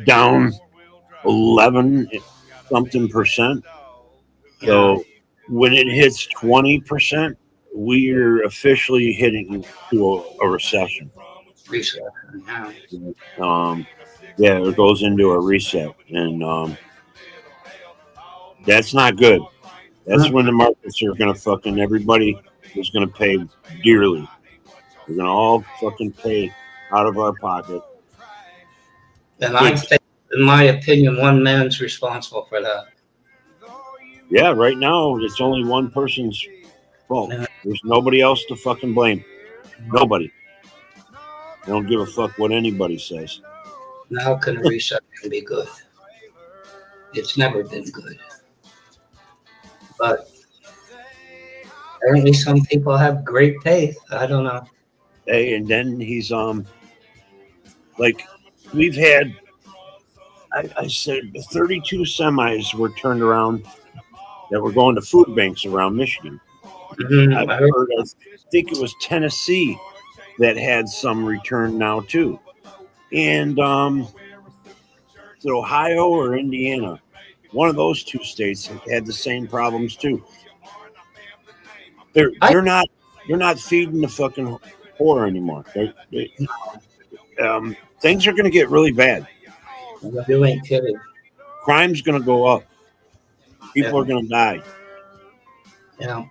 B: down 11 something percent. So when it hits 20%, we're officially heading to a recession. Yeah, it goes into a reset, and that's not good. That's when the markets are gonna fucking, everybody is gonna pay dearly. We're gonna all fucking pay out of our pocket.
N: And I think, in my opinion, one man's responsible for that.
B: Yeah, right now it's only one person's fault. There's nobody else to fucking blame. Nobody. I don't give a fuck what anybody says.
N: Now can a reset be good? It's never been good. But apparently some people have great faith. I don't know.
B: Hey, and then he's like, we've had, I said 32 semis were turned around that were going to food banks around Michigan. I've heard, I think it was Tennessee that had some returned now too. And is it Ohio or Indiana? One of those two states had the same problems too. They're not feeding the fucking poor anymore. Things are going to get really bad.
N: You ain't kidding.
B: Crime's going to go up. People are going to die.
N: Yeah.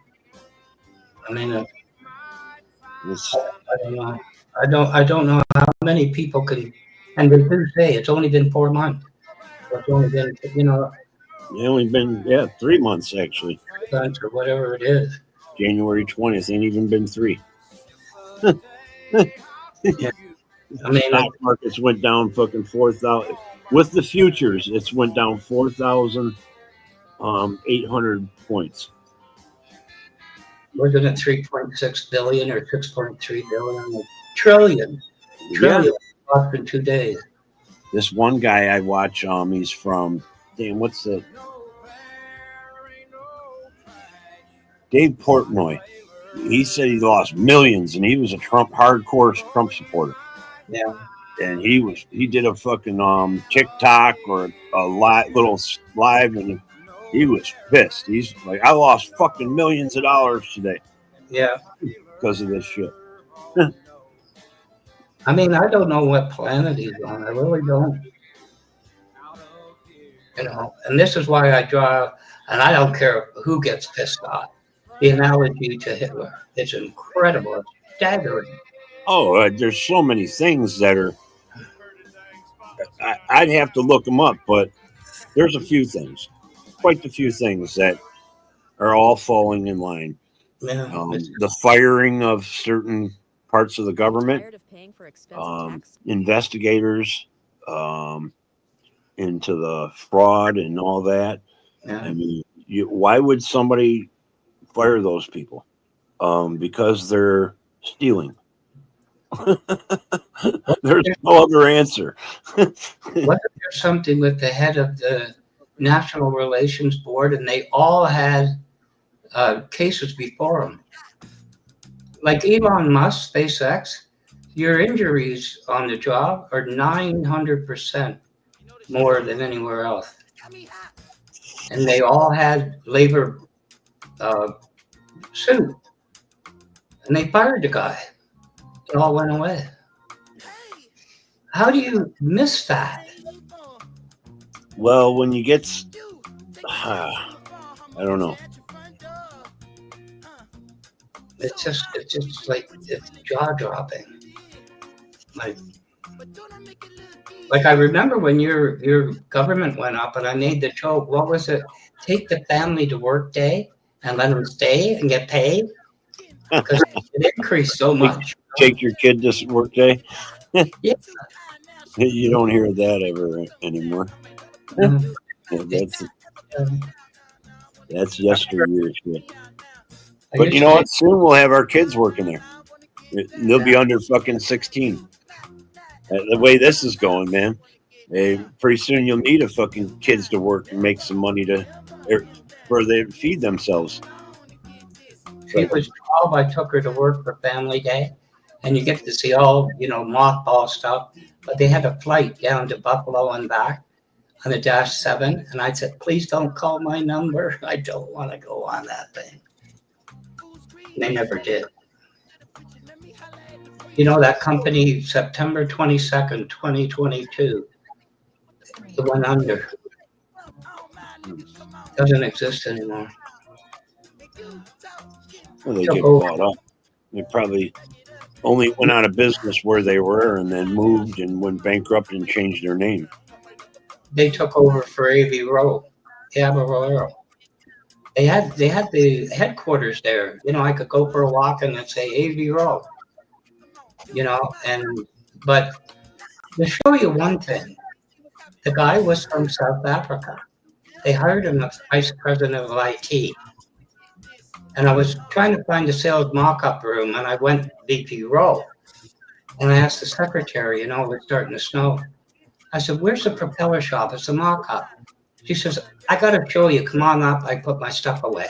N: I mean, I don't know. I don't know how many people can, and they do say it's only been 4 months. It's only been,
B: It's only been 3 months actually.
N: Or whatever it is.
B: January 20th ain't even been 3.
N: Yeah. I mean,
B: stock markets went down fucking 4,000 with the futures. It's went down 4,800 points.
N: Wasn't it 3.6 billion or 6.3 billion? Trillion lost in 2 days.
B: This one guy I watch, he's from, what's the Dave Portnoy. He said he lost millions, and he was a hardcore Trump supporter.
N: Yeah.
B: And he did a fucking TikTok or a little live, and he was pissed. He's like, I lost fucking millions of dollars today.
N: Yeah.
B: Because of this shit.
N: I mean, I don't know what planet he's on. I really don't. And this is why I draw, and I don't care who gets pissed off. The analogy to Hitler. It's incredible. It's staggering.
B: Oh, there's so many things that are, I'd have to look them up, but there's a few things, quite a few things that are all falling in line.
N: Yeah.
B: The firing of certain parts of the government, investigators into the fraud and all that.
N: Yeah.
B: I mean, why would somebody fire those people? Because they're stealing. There's no other answer.
N: What if there's something with the head of the National Relations Board and they all had cases before them? Like Elon Musk, SpaceX, your injuries on the job are 900% more than anywhere else. And they all had labor suit. And they fired the guy. It all went away. How do you miss that?
B: Well, when you get, I don't know.
N: It's just like, it's jaw dropping. Like I remember when your government went up, and I made the joke. What was it? Take the family to work day and let them stay and get paid because it increased so much.
B: Take your kid to work day.
N: Yeah.
B: You don't hear that ever anymore. Yeah, that's yesteryear shit. But you know what? Soon we'll have our kids working there. They'll be under fucking 16. The way this is going, man. Pretty soon you'll need a fucking kids to work and make some money for they feed themselves.
N: She was 12. I took her to work for Family Day, and you get to see all mothball stuff. But they had a flight down to Buffalo and back on the Dash 7, and I said, "Please don't call my number. I don't want to go on that thing." And they never did. You know, that company, September 22nd, 2022, it went under. Doesn't exist anymore.
B: Well, they get bought up. They probably only went out of business where they were and then moved and went bankrupt and changed their name.
N: They took over for AV Row, Caballero. They had the headquarters there. You know, I could go for a walk and it'd say AV Row. You know, but to show you one thing, the guy was from South Africa. They hired him as vice president of IT. And I was trying to find a sales mock-up room, and I went to VP Row. And I asked the secretary, it was starting to snow. I said, "Where's the propeller shop? It's a mock-up." She says, "I got to show you. Come on up." I put my stuff away.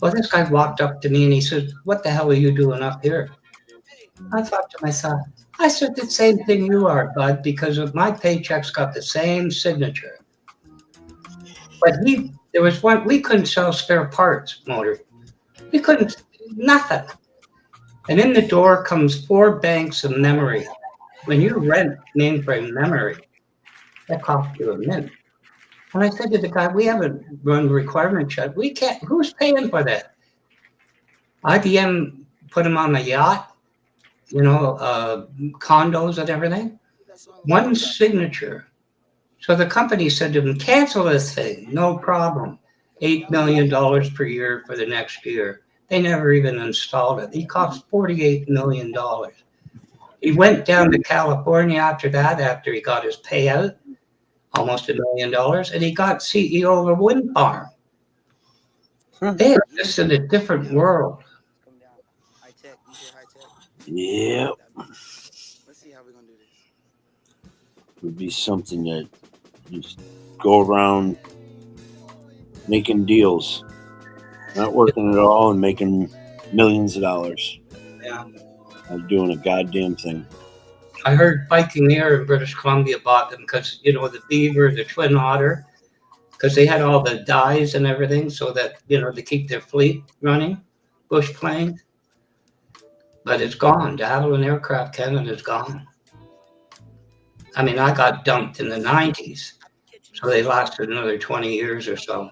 N: Well, this guy walked up to me, and he said, "What the hell are you doing up here?" I thought to myself, I said the same thing you are, bud, because of my paychecks got the same signature. But there was one, we couldn't sell spare parts, motor. We couldn't, nothing. And in the door comes 4 banks of memory. When you rent mainframe memory, that costs you a mint. And I said to the guy, "We haven't run requirement check. We can't, who's paying for that?" IBM put them on the yacht. Condos and everything. One signature. So the company said to him, "Cancel this thing, no problem. $8 million per year for the next year." They never even installed it. He cost $48 million. He went down to California after that, after he got his payout, almost $1 million, and he got CEO of a wind farm. They exist in a different world.
B: Yeah. Would be something that just go around making deals, not working at all and making millions of dollars.
N: Yeah.
B: Not doing a goddamn thing.
N: I heard Viking Air in British Columbia bought them because, the Beaver, the Twin Otter, because they had all the dies and everything so that, to keep their fleet running, Bush plane. But it's gone. De Havilland Aircraft Canada is gone. I mean, I got dumped in the 90s, so they lasted another 20 years or so.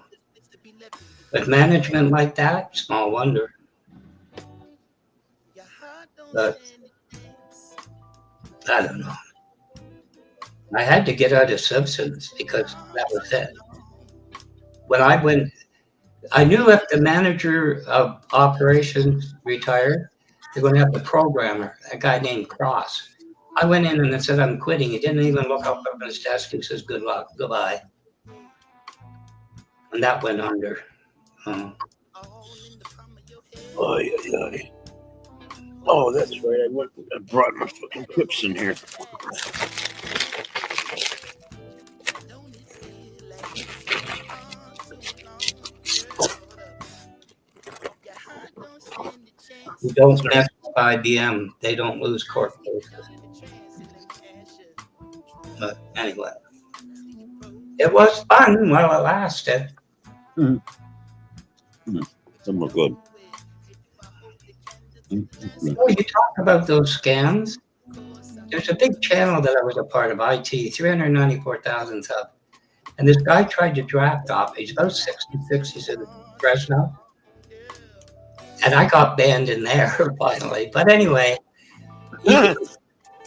N: With management like that, small wonder. But I don't know. I had to get out of Simpsons because that was it. When I went, I knew if the manager of operations retired, they're going to have the programmer, a guy named Cross. I went in and I said, "I'm quitting." He didn't even look up on his desk. He says, "Good luck, goodbye." And that went under.
B: Oh, that's right. I brought my fucking clips in here.
N: You don't mess with IBM. They don't lose court cases. But anyway, it was fun while it lasted.
B: Some are good.
N: Oh, you talk about those scams. There's a big channel that I was a part of, IT, 394,000 subs. And this guy tried to draft off. He's about 66. He's in Fresno. And I got banned in there finally. But anyway,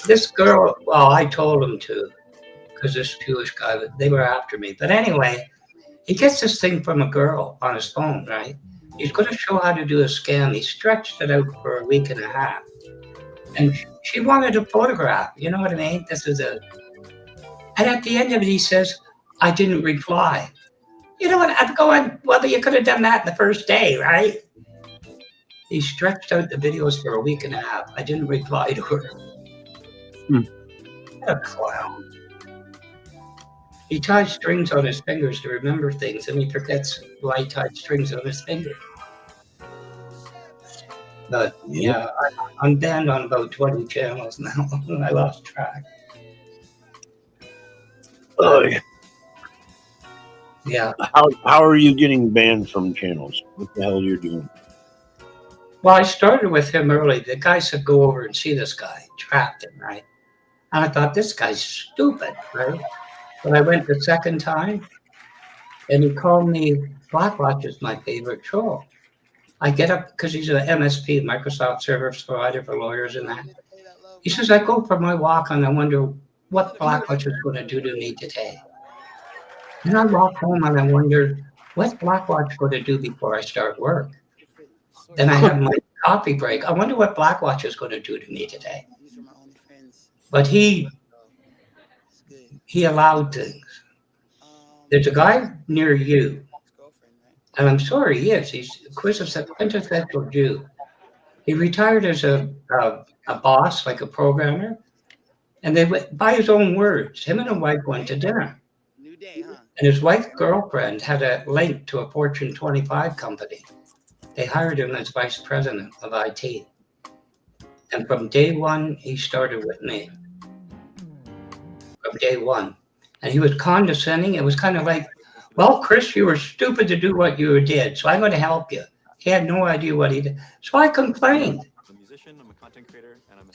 N: this girl, well, I told him to, because this Jewish guy, they were after me. But anyway, he gets this thing from a girl on his phone, right? He's going to show how to do a scam. He stretched it out for a week and a half. And she wanted a photograph. You know what I mean? And at the end of it, he says, I didn't reply. You know what? I'm going, well, you could have done that the first day, right? He stretched out the videos for a week and a half. I didn't reply to her. A clown. He ties strings on his fingers to remember things, and he forgets why he tied strings on his fingers. But yeah, I'm banned on about 20 channels now. I lost track. Yeah.
B: How are you getting banned from channels? What the hell you're doing?
N: Well, I started with him early. The guy said, go over and see this guy. Trapped him, right? And I thought, this guy's stupid, right? But I went the second time, and he called me, Blackwatch is my favorite troll. I get up, because he's an MSP, Microsoft Service Provider for lawyers and that. He says, I go for my walk, and I wonder what Blackwatch is going to do to me today. And I walk home, and I wonder, what's Blackwatch going to do before I start work? Then I have my coffee break. I wonder what Blackwatch is going to do to me today. But he allowed things. There's a guy near you, and I'm sorry he is. He's a quintessential Jew. He retired as a boss, like a programmer, and they went by his own words. Him and a wife went to dinner, and his wife's girlfriend had a link to a Fortune 25 company. They hired him as vice president of IT. And from day one, he started with me. From day one. And he was condescending. It was kind of like, well, Chris, you were stupid to do what you did, so I'm going to help you. He had no idea what he did. So I complained.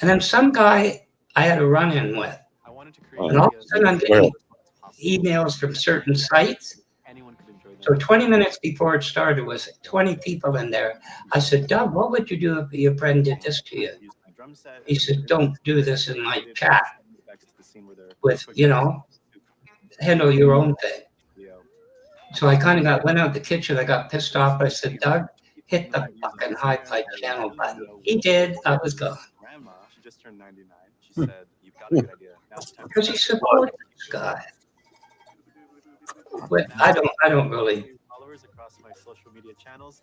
N: And then some guy I had a run-in with. And all of a sudden I'm getting emails from certain sites. So 20 minutes before it started was 20 people in there. I said, Doug, what would you do if your friend did this to you? He said, don't do this in my chat. With, handle your own thing. So I kind of went out the kitchen. I got pissed off. I said, Doug, hit the fucking hi-fi channel button. He did. I was gone.
S: She just turned 99. She said, you've got a good idea.
N: Because he supported this guy. But I don't really.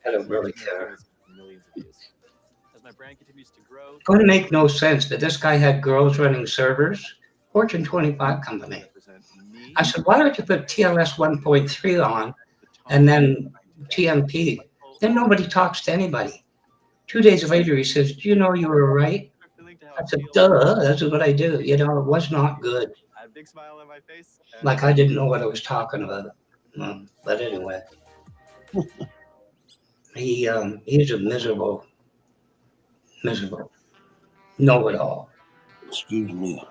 N: I don't really care.
S: As my brand continues to grow,
N: It's going to make no sense that this guy had girls running servers, Fortune 25 company. I said, why don't you put TLS 1.3 on and then TMP? Then nobody talks to anybody. 2 days later, he says, do you know you were right? I said, duh, that's what I do. It was not good.
S: big smile on my face.
N: Like I didn't know what I was talking about. But anyway, he's a miserable know-it-all.
B: Excuse me.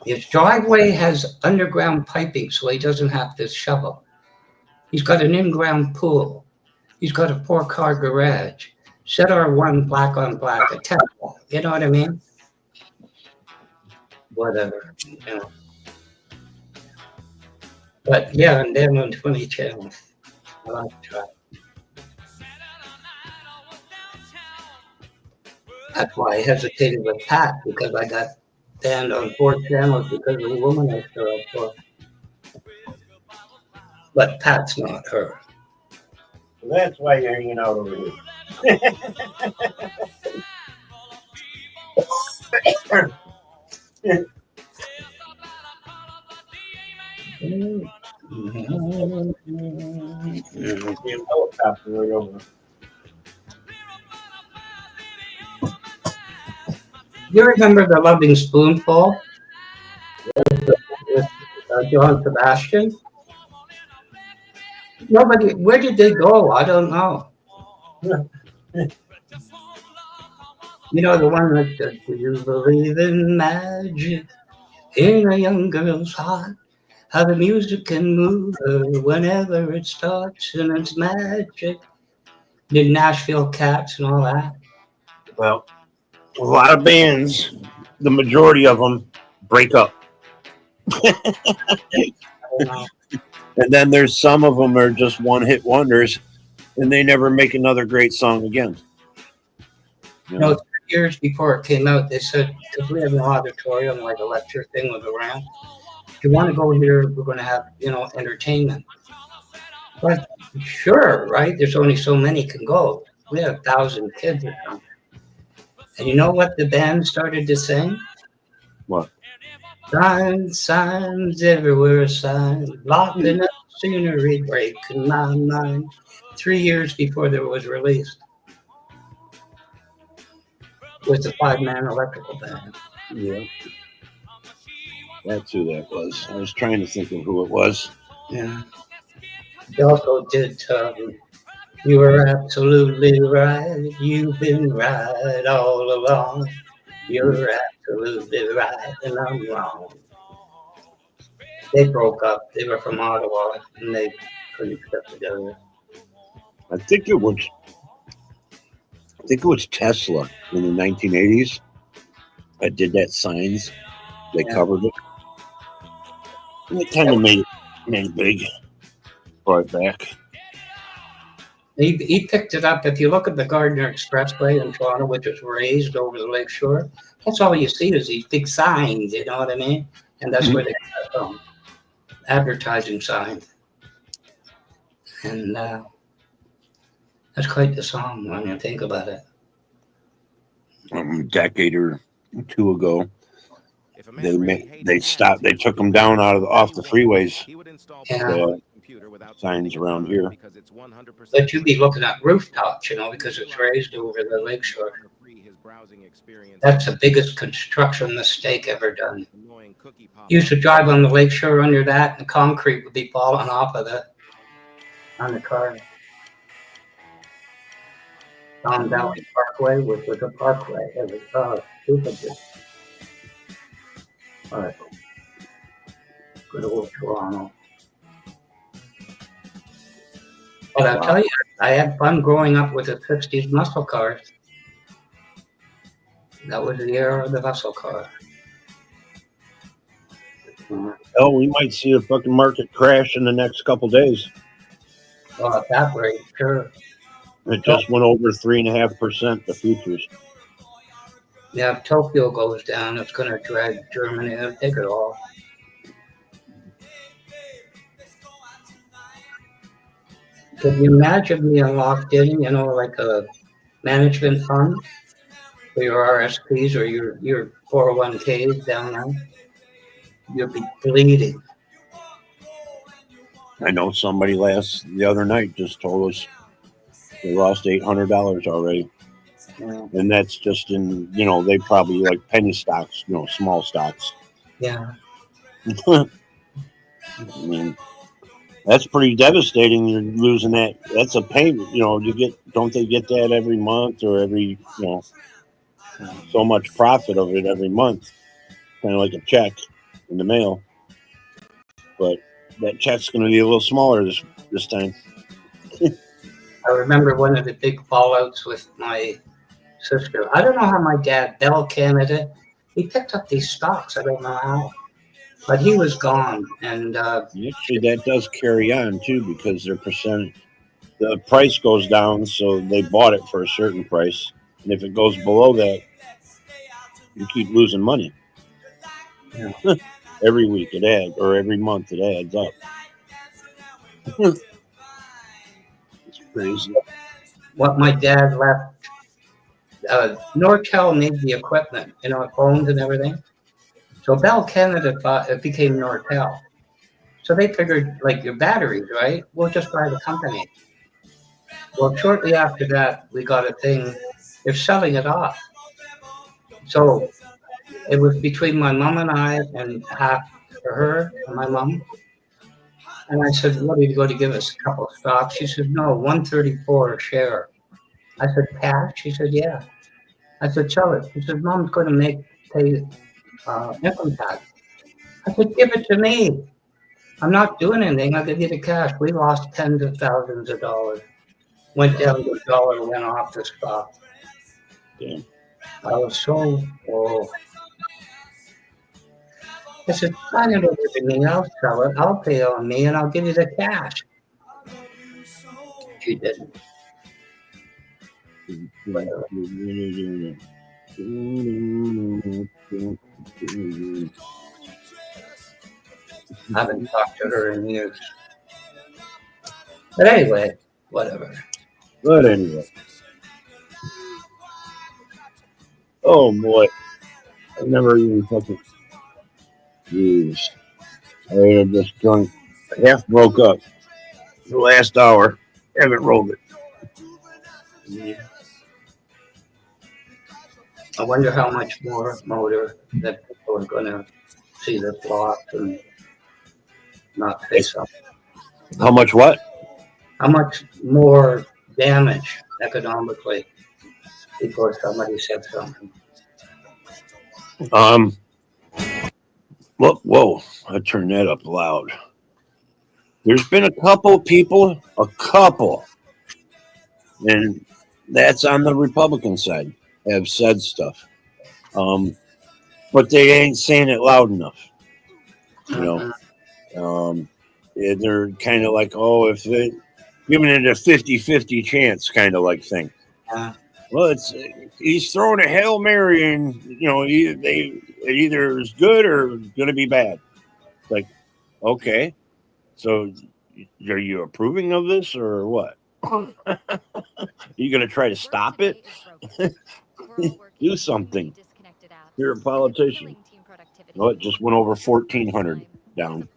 N: His driveway has underground piping, so he doesn't have to shovel. He's got an in-ground pool. He's got a 4-car garage. Set R1 black on black, a Tesla. You know what I mean? Whatever. But yeah, and then on 20 channels. I like to try. That's why I hesitated with Pat, because I got banned on 4 channels because of the woman I showed up for. But Pat's not her.
B: That's why you're hanging out over here. Helicopter right over.
N: You remember The Loving Spoonful? With John Sebastian? Nobody, where did they go? I don't know. You know the one that says, do you believe in magic in a young girl's heart? How the music can move her whenever it starts, and it's magic. Did Nashville Cats and all that?
B: Well, a lot of bands, the majority of them break up. And then there's some of them are just one-hit wonders, and they never make another great song again.
N: You know, 3 years before it came out, they said, because we have an auditorium, like a lecture thing with a ramp. If you want to go here, we're going to have, you know, entertainment. But sure, right? There's only so many can go. We had 1,000 kids or something. And you know what the band started to sing?
B: What?
N: Signs, signs everywhere, signs, locked in a scenery, breaking my mind. 3 years before there was released. With the 5-man electrical band.
B: Yeah. That's who that was. I was trying to think of who it was.
N: Yeah. They also did You Were Absolutely Right. You've been right all along. You're absolutely right and I'm wrong. They broke up. They were from Ottawa and they couldn't get together.
B: I think it was Tesla in the 1980s. I did that Signs. They covered it. And it kind of made it big. Brought it back.
N: He picked it up. If you look at the Gardner Expressway in Toronto, which is raised over the lakeshore, that's all you see is these big signs, you know what I mean? And that's where they got from. Advertising signs. And that's quite the song when you think about it.
B: A decade or two ago, they stopped. They took them down off the freeways.
N: Yeah.
B: Signs around here.
N: But you'd be looking at rooftops, you know, because it's raised over the lakeshore. That's the biggest construction mistake ever done. Used to drive on the lakeshore under that, and the concrete would be falling off of it on the car. Don Valley Parkway, which was a parkway. It was stupid. All right. Good old Toronto. But I'll tell you, I had fun growing up with the 60s muscle cars. That was the era of the muscle car.
B: Oh, we might see a fucking market crash in the next couple days.
N: Well, at that rate, sure.
B: It just went over 3.5%, the futures.
N: Yeah, if Tokyo goes down, it's going to drag Germany and take it all. Could you imagine being locked in, you know, like a management fund for your RSPs or your 401ks down there? You'll be bleeding.
B: I know somebody the other night just told us they lost $800 already.
N: Yeah.
B: And that's just in, you know, they probably like penny stocks, you know, small stocks.
N: Yeah.
B: I mean, that's pretty devastating. You're losing that. That's a payment, you know, don't they get that every month or every, you know, so much profit of it every month? Kind of like a check in the mail. But that check's going to be a little smaller this time.
N: I remember one of the big fallouts with my sister. I don't know how my dad, Bell Canada, he picked up these stocks. I don't know how. But he was gone. And
B: actually, that does carry on, too, because their the price goes down, so they bought it for a certain price. And if it goes below that, you keep losing money.
N: Yeah.
B: Every week it adds, or every month it adds up. It's crazy.
N: What my dad left, Nortel made the equipment, you know, phones and everything. So Bell Canada thought it became Nortel. So they figured, like your batteries, right? We'll just buy the company. Well, shortly after that, we got a thing. They're selling it off. So it was between my mom and I, and half for her and my mom. And I said, "What are you going to give us? A couple of stocks?" She said, "No, 134 a share." I said, "Cash?" She said, "Yeah." I said, "Sell it." She said, "Mom's going to pay income tax." I said, "Give it to me. I'm not doing anything. I'll give you the cash." We lost tens of thousands of dollars. Went down to $1, went off the stock.
B: Yeah.
N: I was so, I said, sign it over to me, I'll sell it, I'll pay on me, and I'll give you the cash. She didn't. I haven't talked to her in years. But anyway, whatever.
B: But anyway. Oh boy. I never even fucking. Jeez. I had just drunk. Half broke up. The last hour. Haven't rolled it.
N: I wonder how much more motor that people are going to see the block and not face up.
B: How much what?
N: How much more damage economically before somebody said something.
B: Whoa, I turned that up loud. There's been a couple people, and that's on the Republican side, have said stuff. But they ain't saying it loud enough. You know, they're kind of like, oh, if they giving it a 50-50 chance kind of like thing. Well, he's throwing a Hail Mary, and you know, it either is good or going to be bad. Like, okay, so are you approving of this or what? Are you going to try to stop it? Do something. You're a politician. Well, it just went over 1,400 down.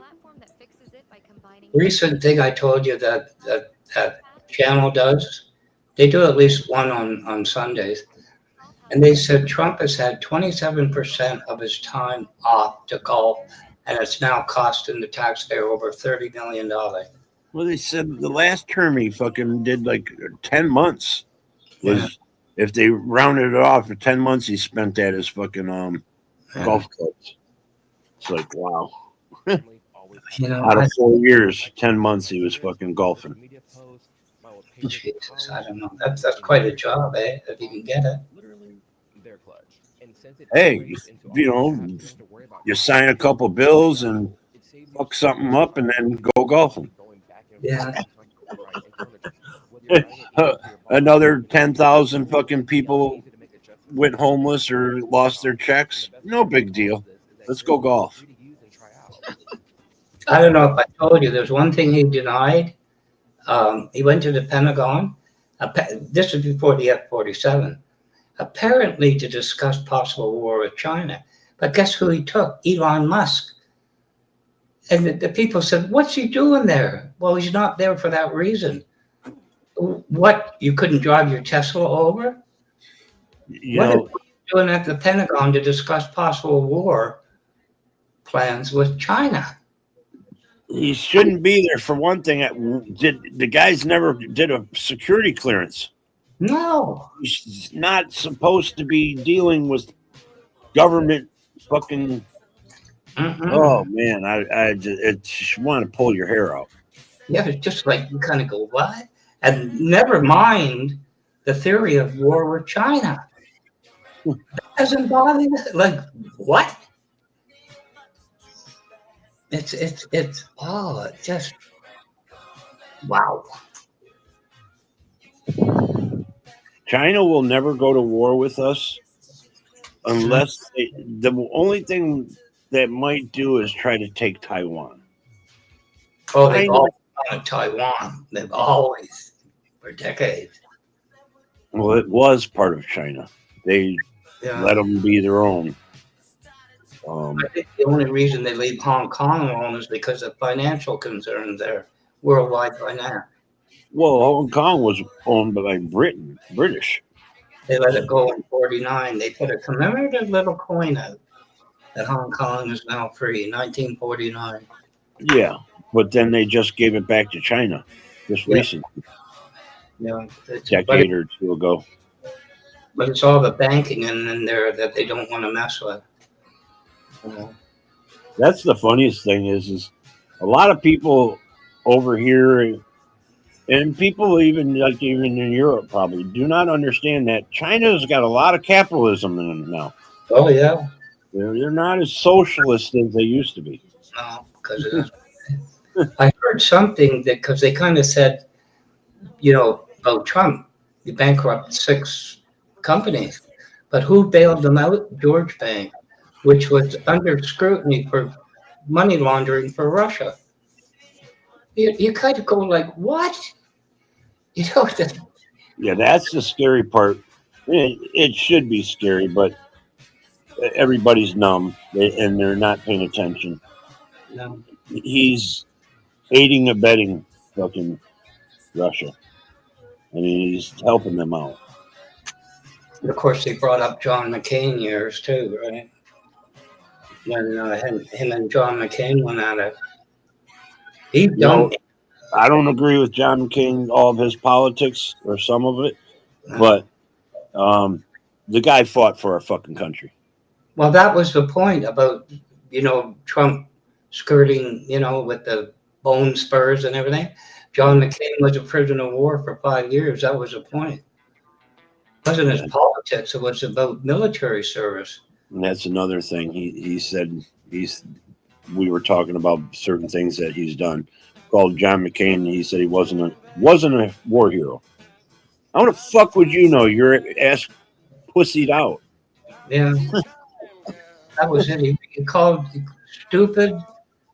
N: Recent thing I told you that channel does, they do at least one on Sundays. And they said Trump has had 27% of his time off to golf, and it's now costing the taxpayer over $30 million.
B: Well, they said the last term he fucking did like 10 months. If they rounded it off for 10 months, he spent at his fucking golf clubs. It's like, wow.
N: You know,
B: out of 4 years, 10 months he was fucking golfing.
N: Jesus, I don't know. That's quite a job, eh? If you can get it.
B: Hey, you know, you sign a couple bills and fuck something up and then go golfing.
N: Yeah.
B: Another 10,000 fucking people went homeless or lost their checks. No big deal. Let's go golf.
N: I don't know if I told you, there's one thing he denied. He went to the Pentagon. This is before the F-47. Apparently to discuss possible war with China. But guess who he took? Elon Musk. And the people said, what's he doing there? Well, he's not there for that reason. What? You couldn't drive your Tesla over? What are you doing at the Pentagon to discuss possible war plans with China?
B: He shouldn't be there for one thing. The guys never did a security clearance.
N: No.
B: He's not supposed to be dealing with government fucking. Oh man, I just want to pull your hair out.
N: Yeah, it's just like you kind of go, what? And never mind the theory of war with China. That doesn't bother you. Like, what? It's just wow.
B: China will never go to war with us unless the only thing that might do is try to take Taiwan.
N: Oh, they've always wanted Taiwan. They've always, for decades.
B: Well, it was part of China. They let them be their own.
N: I think the only reason they leave Hong Kong alone is because of financial concerns there, worldwide finance.
B: Well, Hong Kong was owned by British.
N: They let it go in 49. They put a commemorative little coin out that Hong Kong is now free, 1949.
B: Yeah, but then they just gave it back to China just recently.
N: Yeah,
B: a decade or two ago.
N: But it's all the banking in there that they don't want to mess with.
B: That's the funniest thing is a lot of people over here And people even in Europe probably do not understand that China's got a lot of capitalism in them now.
N: Oh yeah.
B: They're not as socialist as they used to be.
N: No, because I heard something that because they kind of said, about Trump, he bankrupted 6 companies, but who bailed them out? George Bank, which was under scrutiny for money laundering for Russia. You kind of go like, what?
B: Yeah, that's the scary part. It should be scary, but everybody's numb and they're not paying attention.
N: No.
B: He's aiding and abetting fucking Russia. I mean, he's helping them out.
N: And of course, they brought up John McCain years too, right? When him and John McCain went at it.
B: I don't agree with John McCain, all of his politics or some of it, but the guy fought for our fucking country.
N: Well, that was the point about, Trump skirting, with the bone spurs and everything. John McCain was a prisoner of war for 5 years. That was the point. It wasn't his politics. It was about military service.
B: And that's another thing. He said we were talking about certain things that he's done. Called John McCain. He said he wasn't a war hero. How the fuck would you know? Your ass pussied out.
N: Yeah. That was it. He called stupid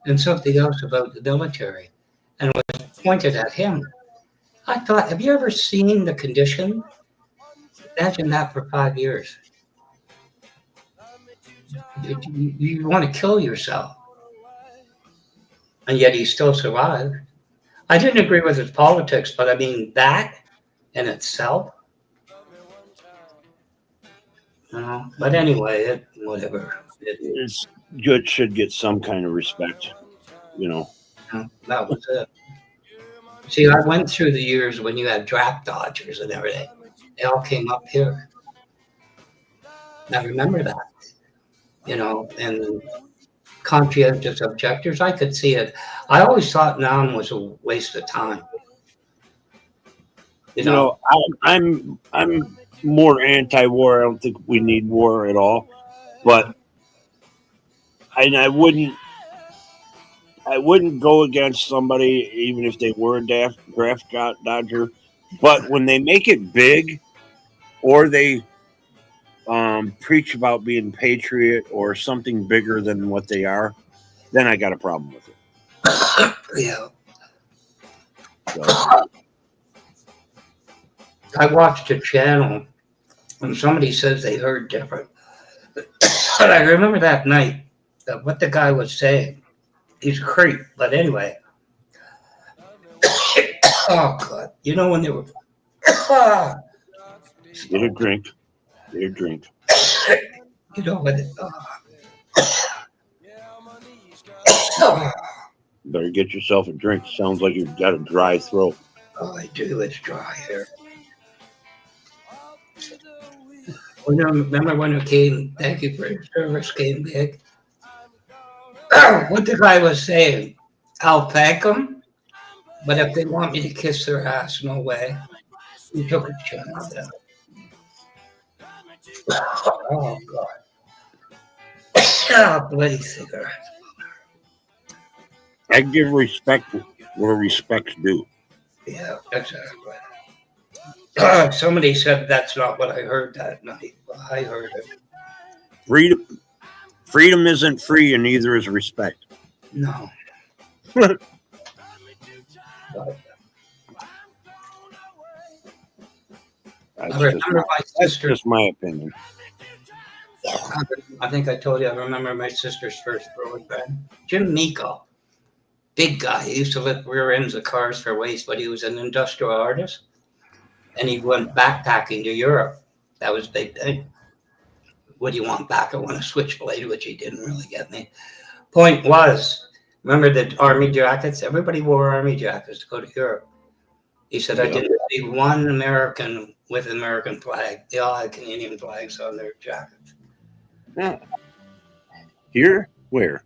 N: and something else about the military, and it was pointed at him. I thought, have you ever seen the condition? Imagine that for 5 years. You want to kill yourself. And yet he still survived. I didn't agree with his politics, but I mean, that in itself. But anyway, whatever.
B: It's good, should get some kind of respect,
N: That was it. See, I went through the years when you had draft dodgers and everything. They all came up here. I remember that, and conscientious objectors. I could see it. I always thought Nam was a waste of time.
B: I'm more anti-war. I don't think we need war at all. But I wouldn't go against somebody even if they were a draft dodger. But when they make it big, or they preach about being patriot or something bigger than what they are, then I got a problem with it.
N: Yeah. So. I watched a channel and somebody says they heard different. But I remember that night what the guy was saying. He's a creep, but anyway. Oh God! When they were.
B: Get a drink. Get a drink.
N: When it.
B: Better get yourself a drink. Sounds like you've got a dry throat.
N: Oh, I do. It's dry here. Remember when it came? Thank you for your service. Came big. What the guy was saying? I'll thank them, but if they want me to kiss their ass, no way. He took a chance. Oh God! Bloody cigarette.
B: I give respect where respect's due.
N: Yeah, exactly. Somebody said that's not what I heard that night. Well, I heard it.
B: Freedom isn't free, and neither is respect.
N: No.
B: That's just my opinion.
N: I think I told you, I remember my sister's first boyfriend, Jim Miko. Big guy. He used to lift rear ends of cars for waste, but he was an industrial artist. And he went backpacking to Europe. That was a big thing. What do you want back? I want a switchblade, which he didn't really get me. Point was, remember the army jackets? Everybody wore army jackets to go to Europe. He said, I didn't see one American with an American flag. They all had Canadian flags on their jackets.
B: Yeah. Here? Where?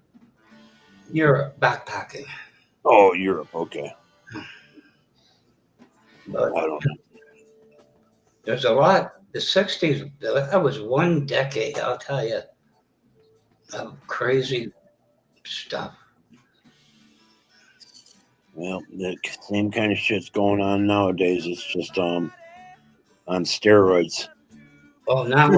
N: Europe, backpacking.
B: Oh, Europe. Okay.
N: But
B: I don't know.
N: there's a lot. The 60s, that was one decade, I'll tell you, of crazy stuff.
B: Well, the same kind of shit's going on nowadays. It's just on steroids.
N: Oh, now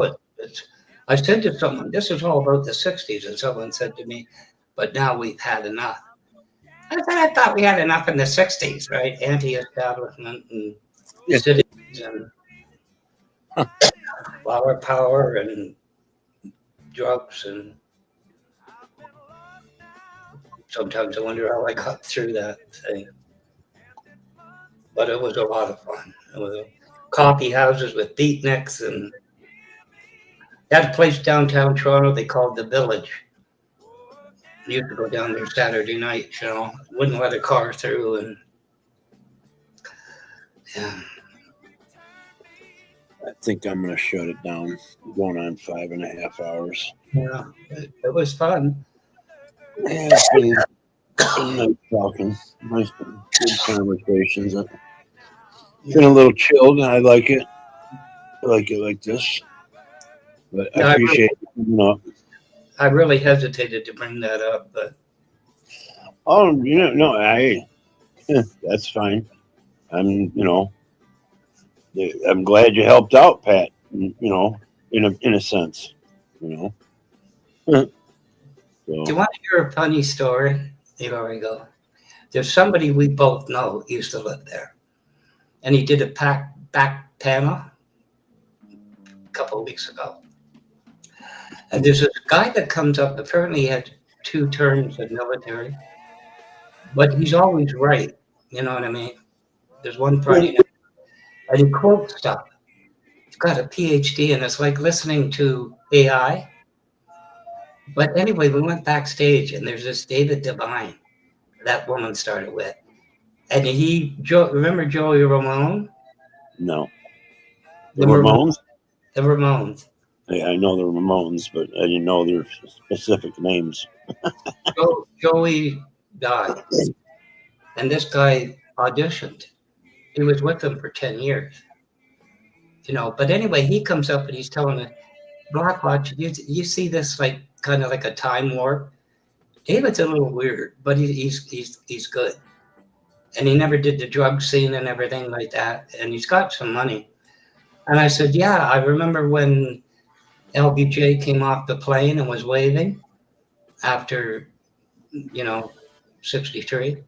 N: I said to someone, this is all about the 60s, and someone said to me, but now we've had enough. I said, I thought we had enough in the 60s, right? Anti-establishment and cities and flower power and drugs, and sometimes I wonder how I got through that thing. But it was a lot of fun. It was coffee houses with beatniks, and they had a place downtown Toronto they called The Village. You used to go down there Saturday night, you know, wouldn't let a car through, and yeah.
B: I think I'm going to shut it down. Going on 5.5 hours.
N: Yeah, it was fun.
B: Yeah, it's been nice talking. Nice, good conversations. Been a little chilled. I like it. I like it like this. But I appreciate it coming up.
N: I really hesitated to bring that up, but
B: that's fine. I'm glad you helped out, Pat. You know, in a sense, you know. So.
N: Do you want to hear a funny story? Here we go. There's somebody we both know used to live there, and he did a back panel a couple of weeks ago. And there's this guy that comes up. Apparently, he had 2 terms in military, but he's always right. You know what I mean? There's one Friday night, and he quotes stuff. He's got a PhD, and it's like listening to AI. But anyway, we went backstage, and there's this David Devine that woman started with. And remember Joey Ramone?
B: No. The Ramones?
N: The Ramones.
B: I know the Ramones, but I didn't know their specific names.
N: Joey died, and this guy auditioned. He was with them for 10 years. You know, but anyway, he comes up and he's telling me, Blackwatch, you see this like kind of like a time warp? David's a little weird, but he's good. And he never did the drug scene and everything like that. And he's got some money. And I said, yeah, I remember when LBJ came off the plane and was waving after, 63.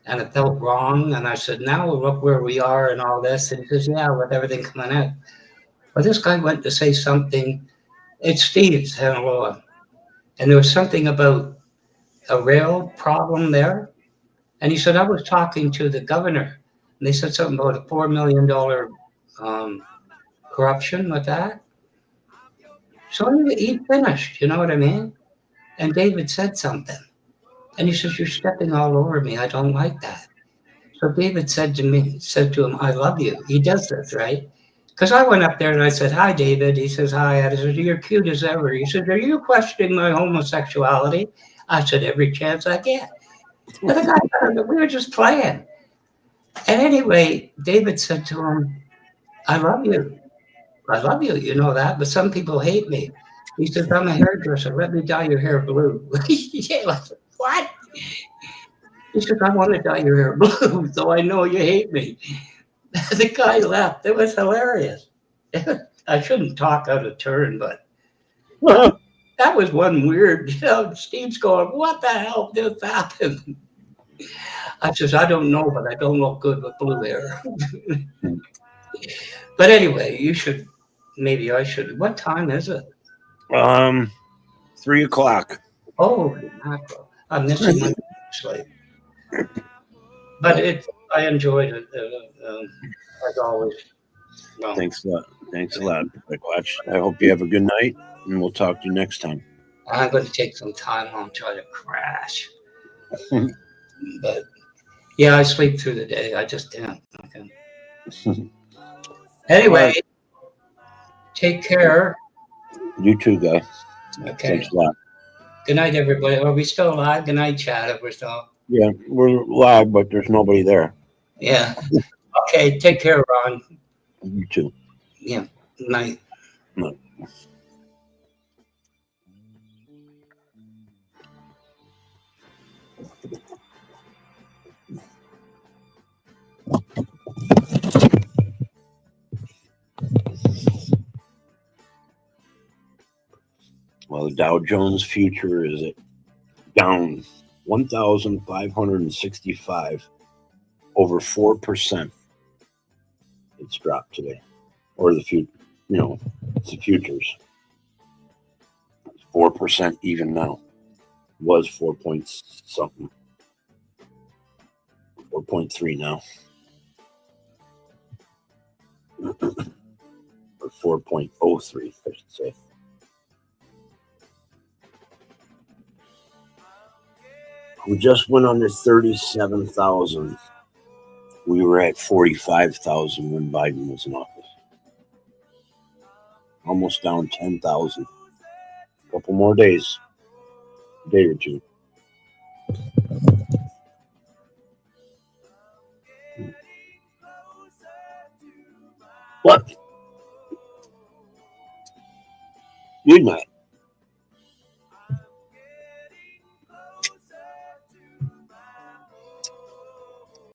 N: And it felt wrong. And I said, now look where we are and all this. And he says, yeah, with everything coming out. But this guy went to say something. It's Steve's, Hanaloa. And there was something about a rail problem there. And he said, I was talking to the governor. And they said something about a $4 million corruption with that. So he finished, you know what I mean? And David said something. And he says, you're stepping all over me. I don't like that. So David said to him, I love you. He does this, right? Because I went up there and I said, hi, David. He says, hi. I said, you're cute as ever. He said, are you questioning my homosexuality? I said, every chance I get. But the guy, we were just playing. And anyway, David said to him, I love you. I love you, you know that, but some people hate me. He says, I'm a hairdresser. Let me dye your hair blue. Yeah, like, what? He says, I want to dye your hair blue, so I know you hate me. The guy left. It was hilarious. I shouldn't talk out of turn, but that was one weird, Steve's going, what the hell just happened? I says, I don't know, but I don't look good with blue hair. But anyway, maybe I should. What time is it?
B: 3 o'clock.
N: Oh, I'm missing my sleep. But I enjoyed it, as always. No.
B: Thanks a lot. Thanks a lot, Blackwatch. I hope you have a good night, and we'll talk to you next time.
N: I'm going to take some time home, try to crash. But yeah, I sleep through the day. I just can't. Okay. Anyway, take care.
B: You too, guy.
N: Okay.
B: Thanks a lot.
N: Good night, everybody. Are we still live? Good night, Chad. If we're still.
B: Yeah, we're live, but there's nobody there.
N: Yeah. Okay. Okay, take care, Ron.
B: You too.
N: Yeah, night.
B: No. Well, the Dow Jones future is down 1,565, over 4%. It's dropped today, or the future. It's the futures. It's 4% even now. Was 4 point something. 4.3 now. Or 4.03, I should say. We just went under 37,000. We were at 45,000 when Biden was in office. Almost down 10,000. A couple more days. A day or two. What? Midnight.